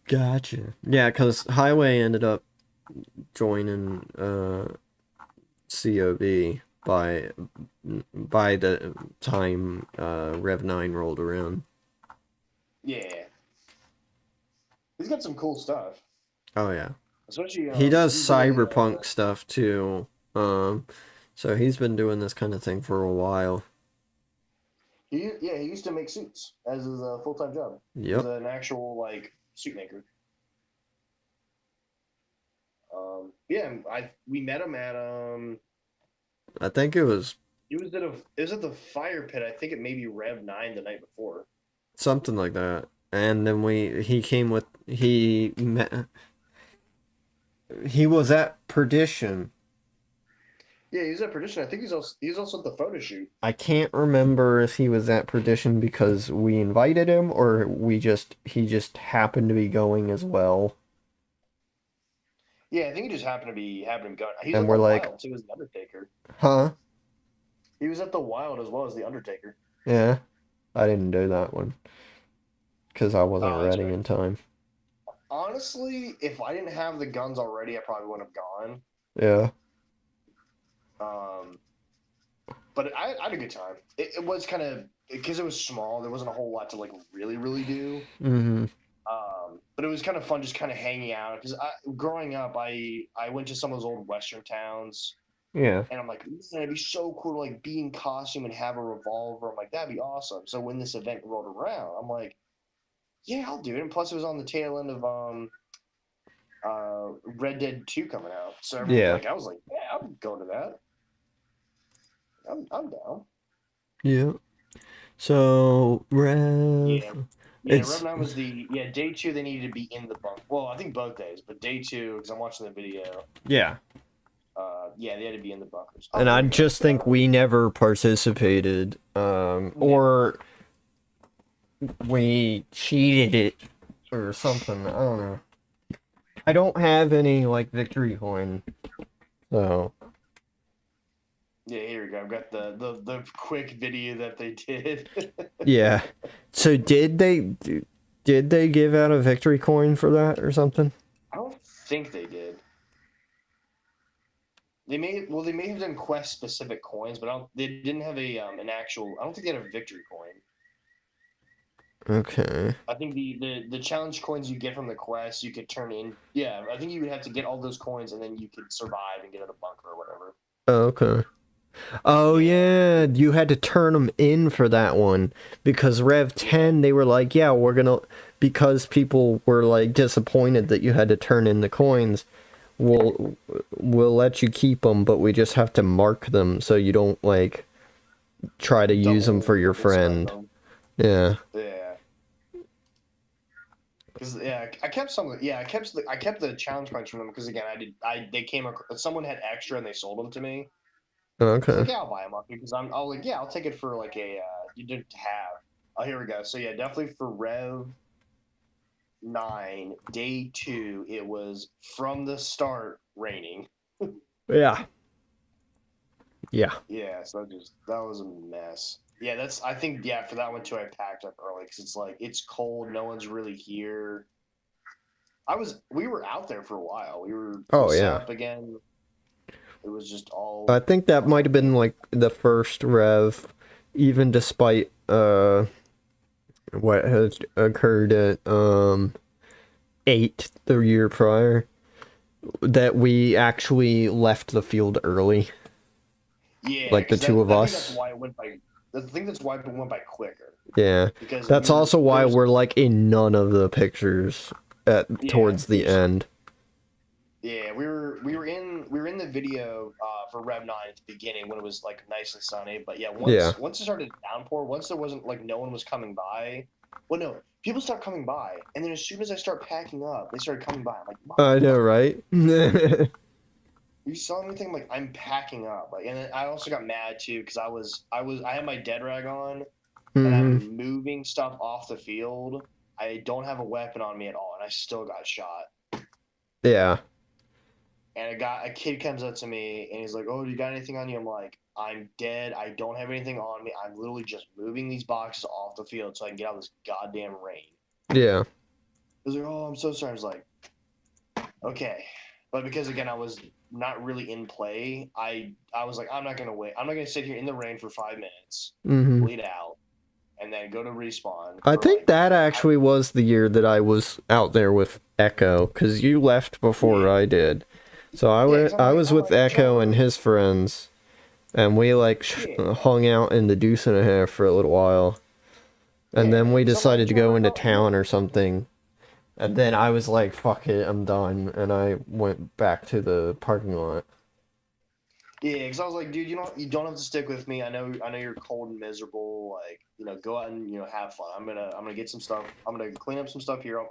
Gotcha. Yeah, because Highway ended up joining COV by the time Rev 9 rolled around. Yeah. He's got some cool stuff. Oh, yeah. Especially he does cyberpunk stuff, too. So he's been doing this kind of thing for a while. He used to make suits as his full-time job. Yep. He's an actual like suit maker. We met him at I think it was it was at the fire pit. I think it may be Rev 9 the night before. something like that. And then he was at Perdition. Yeah, he was at Perdition. I think he's also at the photo shoot. I can't remember if he was at Perdition because we invited him or he just happened to be going as well. Yeah, I think he just happened to be going. He's And at we're the like- Wild too as the Undertaker. Huh? He was at the Wild as well as the Undertaker. Yeah. I didn't do that one. Because I wasn't Oh, that's ready right. in time. Honestly, if I didn't have the guns already, I probably wouldn't have gone. Yeah. But I had a good time. It was kind of because it was small. There wasn't a whole lot to like really, really do. Mm-hmm. But it was kind of fun just kind of hanging out. Because growing up, I went to some of those old Western towns, Yeah. and I'm like, man, it'd be so cool to like be in costume and have a revolver. I'm like, that'd be awesome. So when this event rolled around, I'm like, yeah, I'll do it. And plus, it was on the tail end of Red Dead 2 coming out. So Yeah. I was like, yeah, I'll go to that. I'm down. Yeah. So, Rev... Yeah. Yeah, It's- Rev 9 was day 2 they needed to be in the bunk. Well, I think both days, but day 2, because I'm watching the video, Yeah. they had to be in the bunkers. And I just think we never participated, or we cheated it, or something. I don't know. I don't have any, like, victory coin, so... Yeah, here we go. I've got the quick video that they did. Yeah. So did they give out a victory coin for that or something? I don't think they did. They may have done quest specific coins, but they didn't have an actual. I don't think they had a victory coin. Okay. I think the challenge coins you get from the quest you could turn in. Yeah, I think you would have to get all those coins and then you could survive and get out of the bunker or whatever. Oh, okay. Oh yeah, you had to turn them in for that one because Rev 10 they were like, yeah, we're gonna, because people were like disappointed that you had to turn in the coins. We'll let you keep them, but we just have to mark them so you don't like try to use them for your friend. Yeah. Yeah. Because I kept some. Yeah, I kept the challenge coins from them because again, they came across, someone had extra and they sold them to me. I was Okay. like, yeah, I'll buy them up because I'll take it for like a you didn't have. Oh, here we go. So yeah, definitely for Rev 9 day 2, it was from the start raining. Yeah. Yeah. Yeah, so that was a mess. Yeah, I think for that one too. I packed up early because it's like it's cold. No one's really here. We were out there for a while. We were set up again. It was just all. I think that might have been like the first Rev, even despite what has occurred at 8 the year prior, that we actually left the field early. Yeah, like the 'cause two of I think us. that's why it went by. I think that's why it went by quicker. Yeah, Because that's we were- also why there was- we're like in none of the pictures towards the end. Yeah, we were in the video for Rev 9 at the beginning when it was like nice and sunny. But yeah, once it started to downpour, once there wasn't like no one was coming by. Well, no, people start coming by, and then as soon as I start packing up, they started coming by. I'm like, I know, right? you saw anything? I'm like, I'm packing up. Like, and then I also got mad too because I had my dead rag on, and Mhm. I'm moving stuff off the field. I don't have a weapon on me at all, and I still got shot. Yeah. And a kid comes up to me and he's like, "Oh, do you got anything on you?" I'm like, "I'm dead. I don't have anything on me. I'm literally just moving these boxes off the field so I can get out of this goddamn rain." Yeah. He was like, "Oh, I'm so sorry." I was like, "Okay," but because again I was not really in play, I was like, "I'm not gonna wait. I'm not gonna sit here in the rain for 5 minutes, Mhm. bleed out, and then go to respawn." I for, think like, that actually was the year that I was out there with Echo, because you left before I did. So I 'cause I'm I like, was "Oh, with my Echo God." and his friends, And we like hung out in the Deuce and a Half for a little while. And then we decided to go into town or something. And then I was like, fuck it, I'm done. And I went back to the parking lot. Yeah, because I was like, dude, you don't have to stick with me. I know you're cold and miserable. Like, go out and have fun. I'm gonna get some stuff. I'm gonna clean up some stuff here.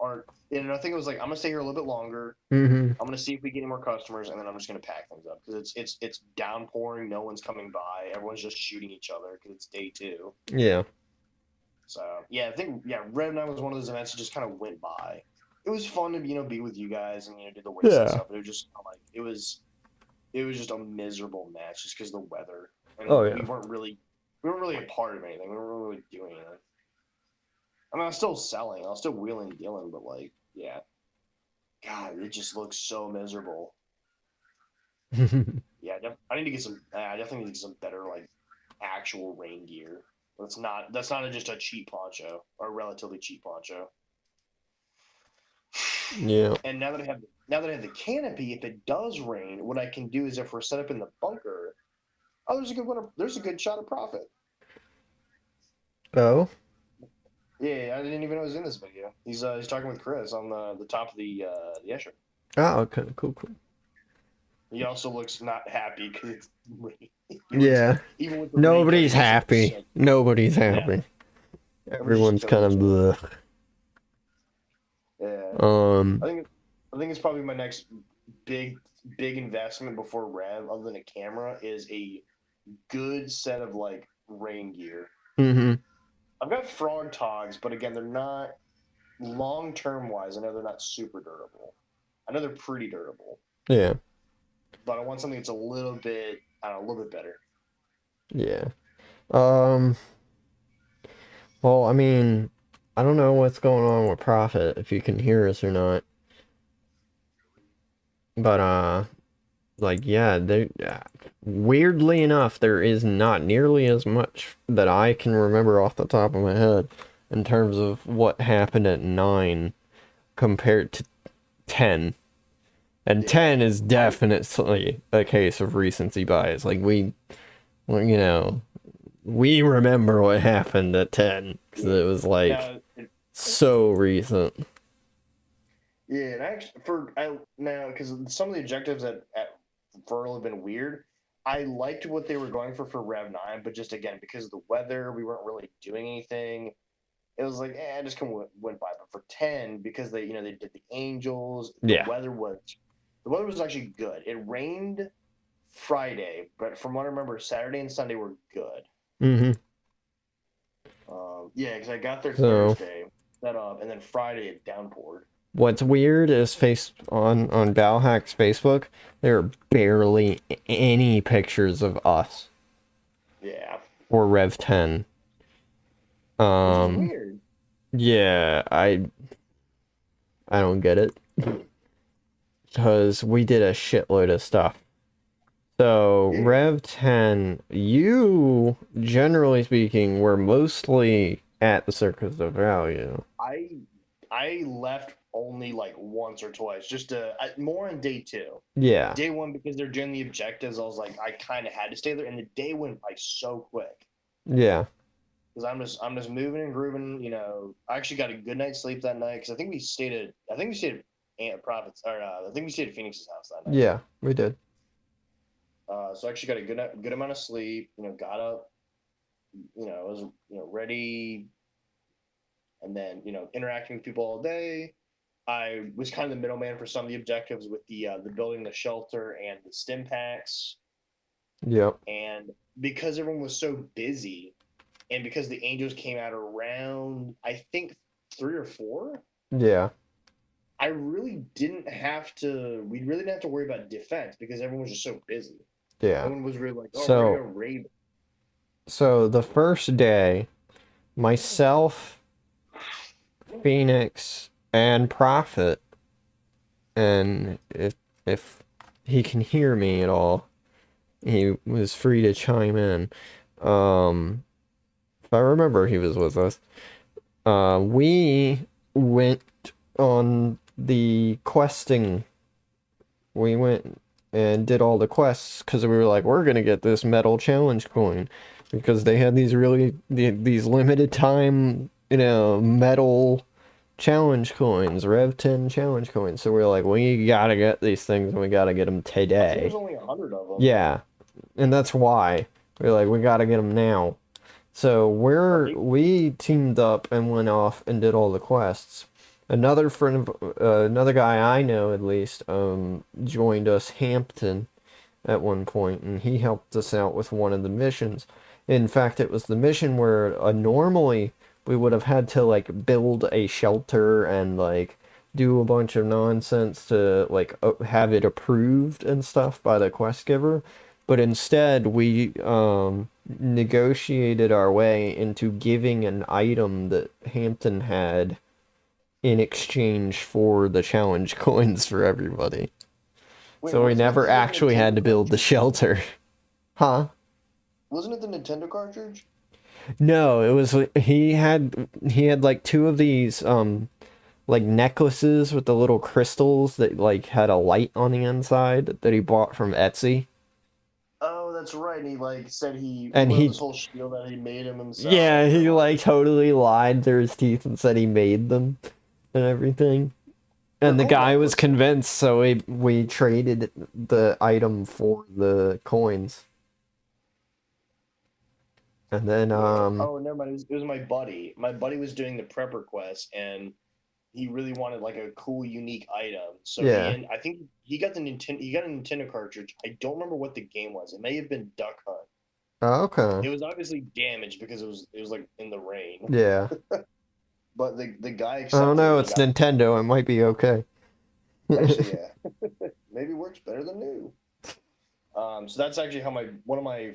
And I think it was like, I'm gonna stay here a little bit longer. Mm-hmm. I'm gonna see if we get any more customers, and then I'm just gonna pack things up because it's downpouring. No one's coming by. Everyone's just shooting each other because it's day 2. Yeah. So yeah, I think Red Night was one of those events that just kind of went by. It was fun to be with you guys and do the Wasteland stuff. But it was just like it was just a miserable match just because of the weather. And we weren't really a part of anything. We weren't really doing anything. I mean, I was still selling. I was still wheeling and dealing, but like, yeah. God, it just looks so miserable. Yeah, I need to get some. I definitely need to get some better like actual rain gear. That's not just a cheap poncho or a relatively cheap poncho. Yeah. And now that I have the canopy, if it does rain, what I can do is if we're set up in the bunker, there's a good shot of profit. Oh. Yeah, I didn't even know he was in this video. He's talking with Chris on the top of the Escher. Oh, okay, cool. He also looks not happy because it's raining. Yeah. Even with the Nobody's rain, happy. Nobody's happy. Yeah. Everyone's kind of bleh. Yeah. I think it's probably my next big investment before Rev, other than a camera, is a good set of like rain gear. Mm-hmm. I've got frog togs, but again, they're not long term wise. I know they're not super durable. I know they're pretty durable. Yeah. But I want something that's a little bit better. Yeah. Well, I mean, I don't know what's going on with Prophet, if you can hear us or not. But, like, yeah, weirdly enough, there is not nearly as much that I can remember off the top of my head in terms of what happened at 9 compared to 10. And 10 is definitely a case of recency bias. Like, we remember what happened at 10, because it was, like, so recent. Yeah, and actually, because some of the objectives at Fertile have been weird. I liked what they were going for Rev 9, but just again, because of the weather, we weren't really doing anything. It was like, I just kind of went by. But for 10, because they did the Angels, the weather was actually good. It rained Friday, but from what I remember, Saturday and Sunday were good. Mm-hmm. Yeah, because I got there Thursday, set up, and then Friday it downpoured. What's weird is on Balhack's Facebook, there are barely any pictures of us. Yeah. Or Rev 10. Weird. Yeah, I don't get it. Because we did a shitload of stuff. So, Rev 10, you, generally speaking, were mostly at the Circus of Value. I left only like once or twice, just more on day 2. Yeah. Day 1, because they're doing the objectives, I was like, I kind of had to stay there, and the day went by so quick. Yeah. Because I'm just moving and grooving. I actually got a good night's sleep that night because I think we stayed at Prophet's, or I think we stayed at Phoenix's house that night. Yeah, we did. So I actually got a good amount of sleep. Got up. Was ready. And then interacting with people all day. I was kind of the middleman for some of the objectives with the building the shelter and the stim packs. Yep. And because everyone was so busy, and because the Angels came out around, I think 3 or 4. Yeah. We really didn't have to worry about defense because everyone was just so busy. Yeah. Everyone was really like, we're going to raid. So the first day, myself, Phoenix, and Prophet, and if he can hear me at all, he was free to chime in. If I remember, he was with us. We went on the questing. We went and did all the quests because we were like, we're gonna get this metal challenge coin because they had these these limited time, metal challenge coins, Rev 10 challenge coins. So we were like, we gotta get these things and we gotta get them I think today. there's only 100 of them. Yeah, and that's why we're like, we gotta get them now. So we teamed up and went off and did all the quests. Another friend, another guy I know at least, joined us, Hampton, at one point, and he helped us out with one of the missions. In fact, it was the mission where normally we would have had to like build a shelter and like do a bunch of nonsense to like have it approved and stuff by the quest giver. But instead, we negotiated our way into giving an item that Hampton had in exchange for the challenge coins for everybody. Wait, So we wasn't never it the actually had to Nintendo build the cartridge? shelter. Huh? Wasn't it the Nintendo cartridge? No, it was he had like two of these like necklaces with the little crystals that like had a light on the inside that he bought from Etsy. Oh, that's right. And he like said And built he- this whole shield that he made him himself. Yeah, he like totally lied through his teeth and said he made them and everything. And the guy was convinced, so we traded the item for the coins. And then Oh, never mind. It was my buddy. My buddy was doing the prepper quest, and he really wanted like a cool, unique item. So Yeah. I think he got the Nintendo. He got a Nintendo cartridge. I don't remember what the game was. It may have been Duck Hunt. Oh, It okay. was obviously damaged because it was like in the rain. Yeah. But the guy I accepted don't know, it. it's Nintendo, it might be okay. Actually, yeah. Maybe works better than new. So that's actually how one of my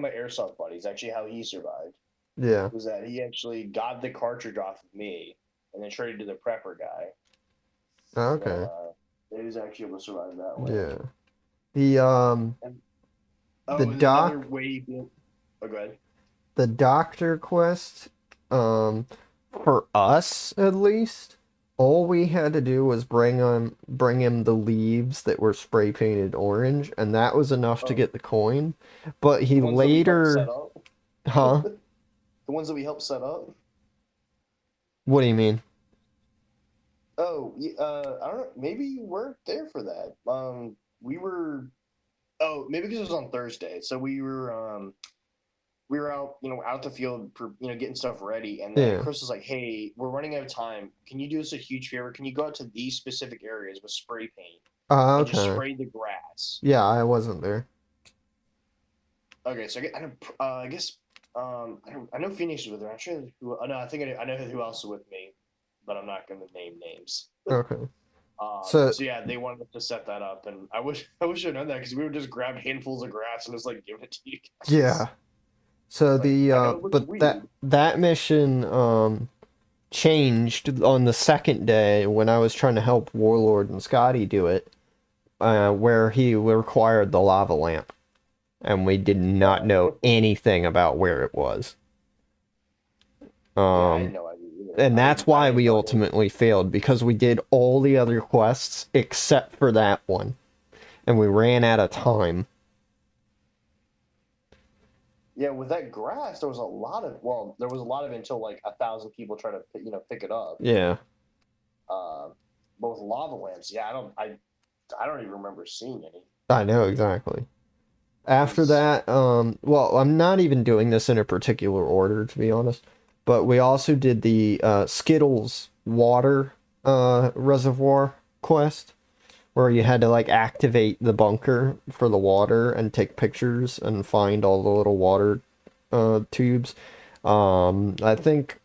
airsoft buddies, actually how he survived, Yeah. was that he actually got the cartridge off of me and then traded to the prepper guy. Okay. So, he was actually able to survive that way. Yeah. The Oh, The and doc- another way you can... Oh, go ahead. the doctor quest, for us at least, all we had to do was bring him the leaves that were spray painted orange, and that was enough to get the coin. But he The ones that we helped later, set up? huh? The ones that we helped set up? What do you mean? Oh, I don't know. Maybe you weren't there for that. We were. Oh, maybe because it was on Thursday. So we were out, out the field, getting stuff ready, and then Yeah. Chris was like, "Hey, we're running out of time. Can you do us a huge favor? Can you go out to these specific areas with spray paint and just Okay. spray the grass?" Yeah, I wasn't there. Okay, so I guess I know Phoenix was with her. I'm not sure who. No, I think I know who else was with me, but I'm not going to name names. Okay. So yeah, they wanted us to set that up, and I wish I'd known that because we would just grab handfuls of grass and just like give it to you guys. Yeah. So the I know it looks but weird. that mission changed on the second day when I was trying to help Warlord and Scotty do it, where he required the lava lamp, and we did not know anything about where it was. I had no idea either. And that's I why had we no idea. ultimately failed, because we did all the other quests except for that one, and we ran out of time. Yeah, with that grass, there was a lot of it until like 1,000 people try to pick it up. Yeah. But with lava lamps, yeah, I don't even remember seeing any. I know, exactly. After that, well, I'm not even doing this in a particular order, to be honest, but we also did the Skittles water reservoir quest, where you had to like activate the bunker for the water and take pictures and find all the little water tubes. I think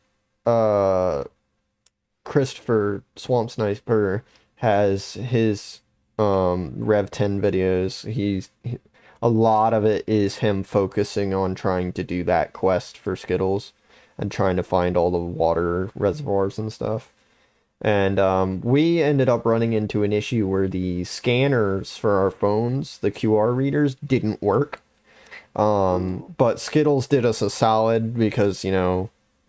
Christopher Swamp Sniper has his Rev 10 videos. A lot of it is him focusing on trying to do that quest for Skittles and trying to find all the water reservoirs and stuff. And we ended up running into an issue where the scanners for our phones, the QR readers, didn't work. But Skittles did us a solid because,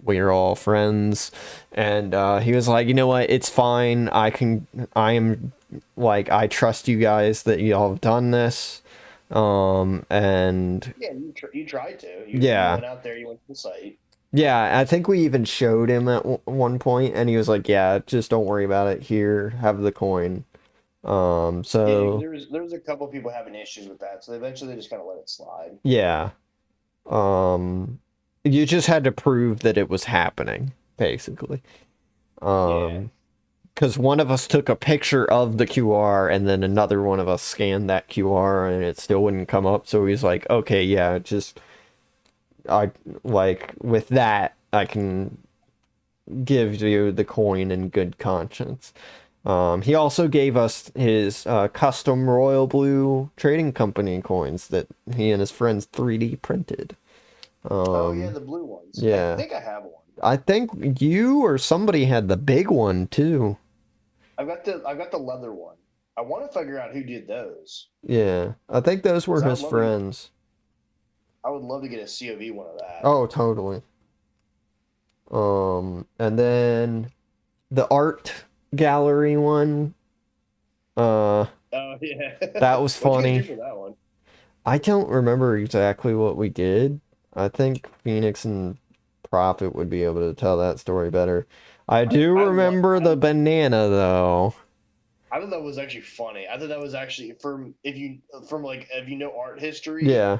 we are all friends. And he was like, you know what, it's fine. I am like, I trust you guys that y'all have done this. And Yeah, you tried to. Yeah. You went out there. You went to the site. yeah, I think we even showed him at one point, and he was like, "Yeah, just don't worry about it. Here, have the coin." Yeah, So there was a couple people having issues with that, so eventually they just kind of let it slide. yeah, you just had to prove that it was happening, basically. Yeah. Because one of us took a picture of the QR, and then another one of us scanned that QR, and it still wouldn't come up. So he's like, "Okay, yeah, just I like with that, I can give you the coin in good conscience." He also gave us his custom royal blue trading company coins that he and his friends 3D printed. Oh yeah, the blue ones. yeah. I think I have one. I think you or somebody had the big one too. I've got the leather one. I want to figure out who did those. Yeah, I think those were 'Cause I his love it. friends. I would love to get a COV one of that. Oh, totally. And then the art gallery one. Oh yeah. That was What'd you funny. do for that one? I don't remember exactly what we did. I think Phoenix and Prophet would be able to tell that story better. I do remember the banana though. I thought that was actually funny. I thought that was actually if you know art history. Yeah.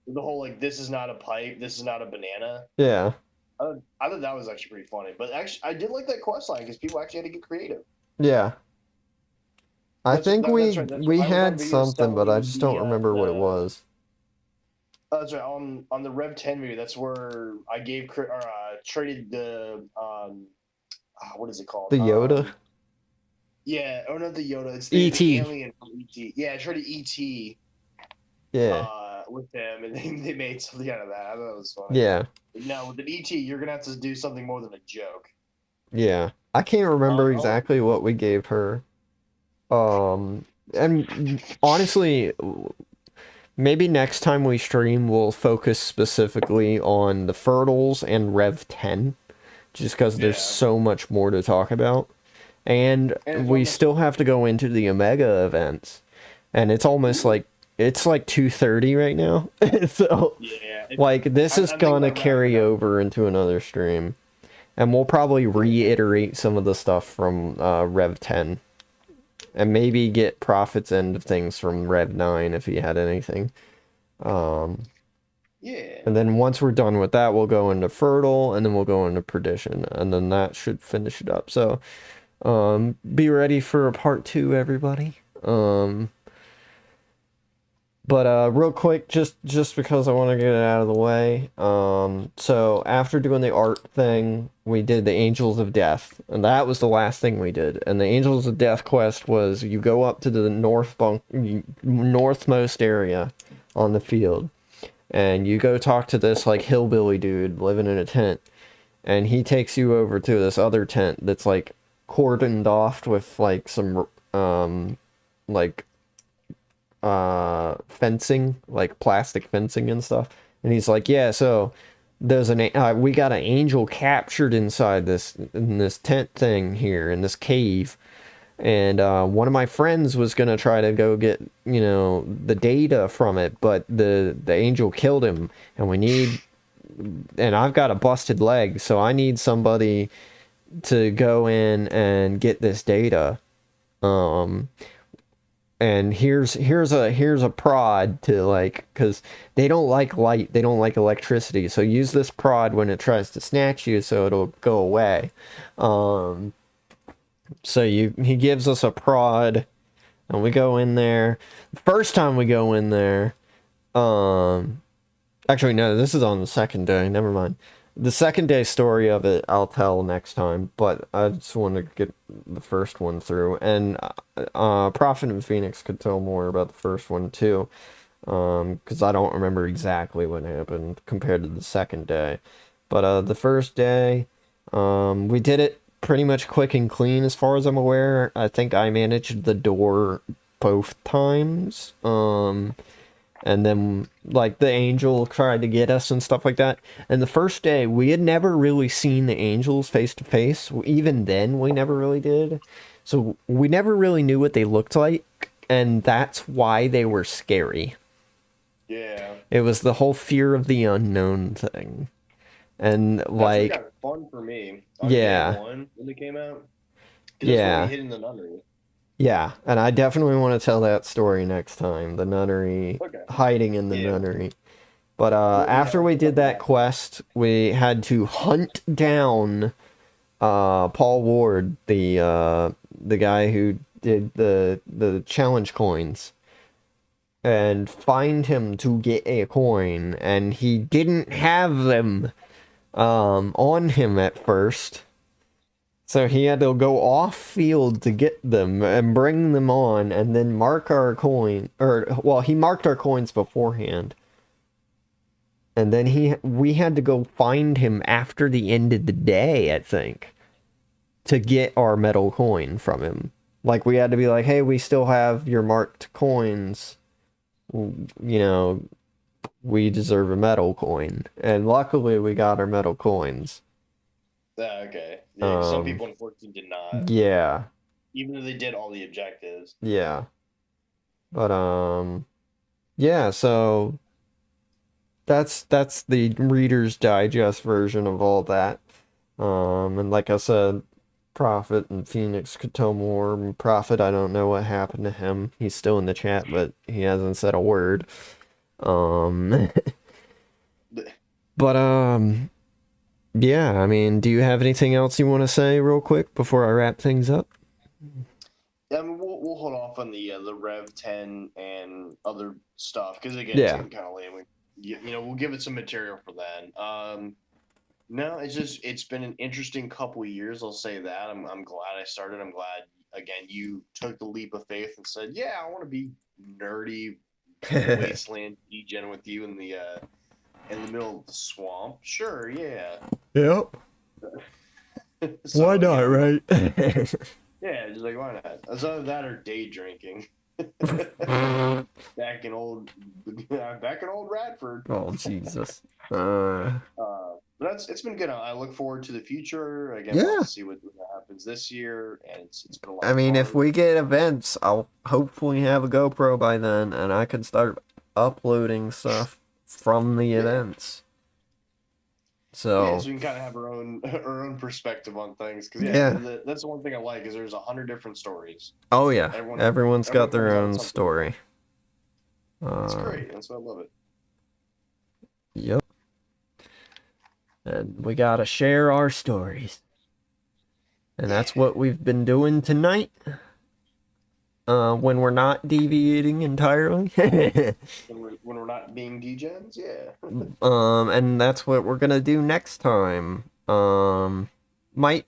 The whole like this is not a pipe, this is not a banana. Yeah. I thought that was actually pretty funny. But actually, I did like that quest line because people actually had to get creative. Yeah. I That's- think that- we that's right, that's we right. I was on had video something, but I selling just don't remember what it the- was. That's right. On the Rev 10 video, that's where I traded the what is it called? The Yoda? Yeah, or not the Yoda. It's E.T.. the alien from ET. Yeah, I traded ET. Yeah. With them, and they made something out of that. I thought that was funny. Yeah. No, with an ET, you're gonna have to do something more than a joke. Yeah. I can't remember exactly what we gave her. And honestly, maybe next time we stream, we'll focus specifically on the Fertles and Rev 10, just because there's so much more to talk about. And we still have to go into the Omega events. And it's almost like, it's like 2:30 right now. So, like, this is gonna carry over into another stream. And we'll probably reiterate some of the stuff from Rev 10. And maybe get Prophet's end of things from Rev 9 if he had anything. And then once we're done with that, we'll go into Fertile, and then we'll go into Perdition. And then that should finish it up. So, be ready for a part 2, everybody. But real quick, just because I want to get it out of the way. So after doing the art thing, we did the Angels of Death, and that was the last thing we did. And the Angels of Death quest was you go up to the northmost area on the field, and you go talk to this like hillbilly dude living in a tent, and he takes you over to this other tent that's like cordoned off with like some fencing, like plastic fencing and stuff. And he's like, yeah, so there's we got an angel captured inside this tent thing here in this cave, and one of my friends was gonna try to go get the data from it, but the angel killed him, and I've got a busted leg, so I need somebody to go in and get this data. And here's a prod to, like, because they don't like light, they don't like electricity, so use this prod when it tries to snatch you so it'll go away. So he gives us a prod, and we go in there. First time we go in there, actually no, this is on the second day, never mind. The second day story of it I'll tell next time, but I just want to get the first one through. And Prophet and Phoenix could tell more about the first one too, because I don't remember exactly what happened compared to the second day. But the first day, we did it pretty much quick and clean as far as I'm aware. I think I managed the door both times. And then, like, the angel tried to get us and stuff like that. And the first day, we had never really seen the angels face to face. Even then, we never really did. So we never really knew what they looked like, and that's why they were scary. Yeah. It was the whole fear of the unknown thing. And That's like, what got fun for me on yeah. day one when they came out. Because that's when we hid in the nunnery. Yeah, and I definitely want to tell that story next time. The nunnery, Okay. hiding in the nunnery. But after we did that quest, we had to hunt down Paul Ward, the guy who did the challenge coins, and find him to get a coin, and he didn't have them on him at first. So he had to go off field to get them and bring them on and then mark our coin, he marked our coins beforehand. And then we had to go find him after the end of the day, I think, to get our metal coin from him. Like, we had to be like, hey, we still have your marked coins. You know, we deserve a metal coin. And luckily we got our metal coins. Okay. Yeah, some people unfortunately did not. Yeah. Even though they did all the objectives. Yeah. But yeah, so that's the Reader's Digest version of all that. And like I said, Prophet and Phoenix could tell more. Prophet, I don't know what happened to him. He's still in the chat, but he hasn't said a word. But yeah, I mean, do you have anything else you want to say real quick before I wrap things up? Yeah, I mean, we'll hold off on the Rev 10 and other stuff because again, Yeah. it's getting kind of late. We'll give it some material for then. No, it's been an interesting couple of years. I'll say that. I'm glad I started. I'm glad again you took the leap of faith and said, "Yeah, I want to be nerdy, wasteland degen with you in the middle of the swamp." Sure, yeah. Yep. So, Why not, right? Yeah, just like why not? It's either that or day drinking. back in old Radford. Oh Jesus. But it's been good. I look forward to the future. Again, Yeah. we'll have to see what happens this year, and it's been a lot. I mean, of if fun. we get events, I'll hopefully have a GoPro by then, and I can start uploading stuff from the events. So Yeah, so we can kind of have our own perspective on things. Because that's the one thing I like is there's 100 different stories. Oh yeah, everyone's got their comes out own with something. story. It's great. That's why I love it. Yep. And we gotta share our stories. And that's what we've been doing tonight. When we're not deviating entirely. when we're not being degens, yeah. And that's what we're gonna do next time. Might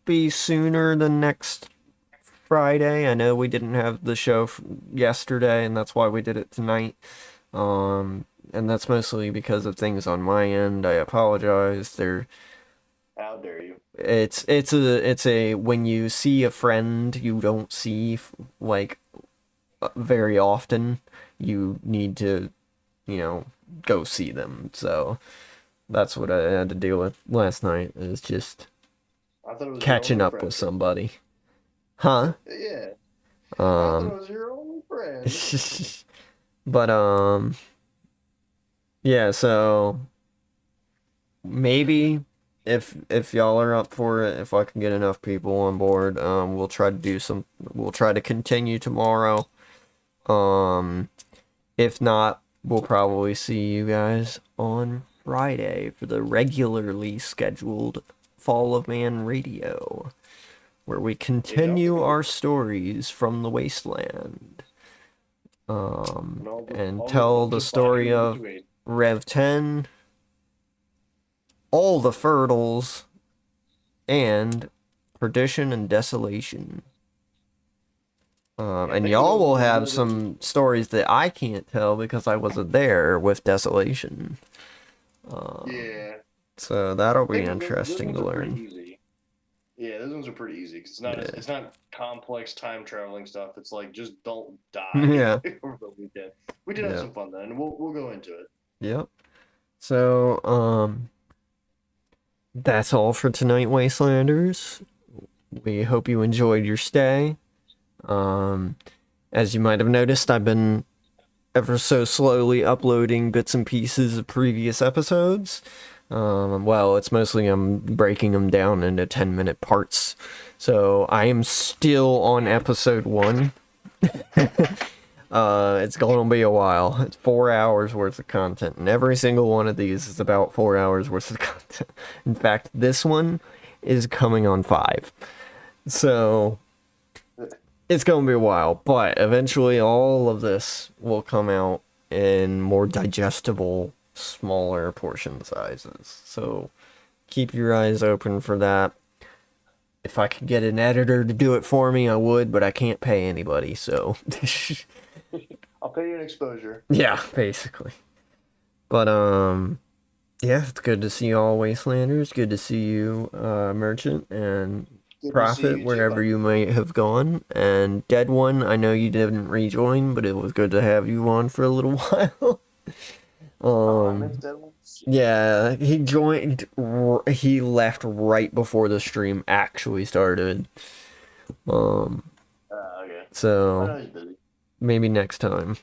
be sooner than next Friday. I know we didn't have the show yesterday, and that's why we did it tonight. And that's mostly because of things on my end. I apologize. How dare you? It's a when you see a friend you don't see like very often, you need to, go see them. So that's what I had to deal with last night. Is just I thought it was catching your up only with friend. somebody. Huh? Yeah. I thought it was your only friend. But yeah, so maybe if y'all are up for it, if I can get enough people on board, we'll try to continue tomorrow. If not, we'll probably see you guys on Friday for the regularly scheduled Fall of Man Radio, where we continue our stories from the Wasteland. And tell the story of Rev 10, all the Fertles, and Perdition and Desolation. And y'all will have some stories that I can't tell because I wasn't there with Desolation. Yeah. So that'll be Those interesting ones to are pretty learn. easy. Yeah, those ones are pretty easy because it's not complex time traveling stuff. It's like just don't die. Yeah. Over the weekend. We did have some fun then, and we'll go into it. Yep. So, that's all for tonight, Wastelanders. we hope you enjoyed your stay. As you might have noticed, I've been ever so slowly uploading bits and pieces of previous episodes. Well, it's mostly I'm breaking them down into 10-minute parts. So I am still on episode 1. It's going to be a while. It's 4 hours worth of content, and every single one of these is about 4 hours worth of content. In fact, this one is coming on 5. So it's going to be a while, but eventually all of this will come out in more digestible, smaller portion sizes. So keep your eyes open for that. If I could get an editor to do it for me, I would, but I can't pay anybody, so... I'll pay you an exposure. Yeah, basically. But, yeah, it's good to see you all Wastelanders. Good to see you, Merchant, and Good to see Prophet, you wherever too. you may have gone. And Dead One, I know you didn't rejoin, but it was good to have you on for a little while. I missed that one. Yeah, he he left right before the stream actually started. Okay. So... I know he's busy. maybe next time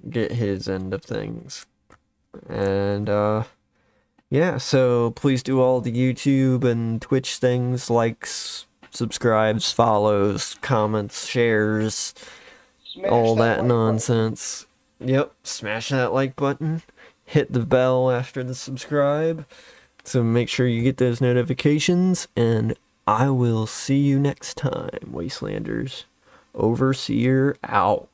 get his end of things. And yeah, so please do all the YouTube and Twitch things, likes, subscribes, follows, comments, shares, Smash all that like nonsense. Yep, smash that like button, hit the bell after the subscribe, so make sure you get those notifications, and I will see you next time, Wastelanders. Overseer out.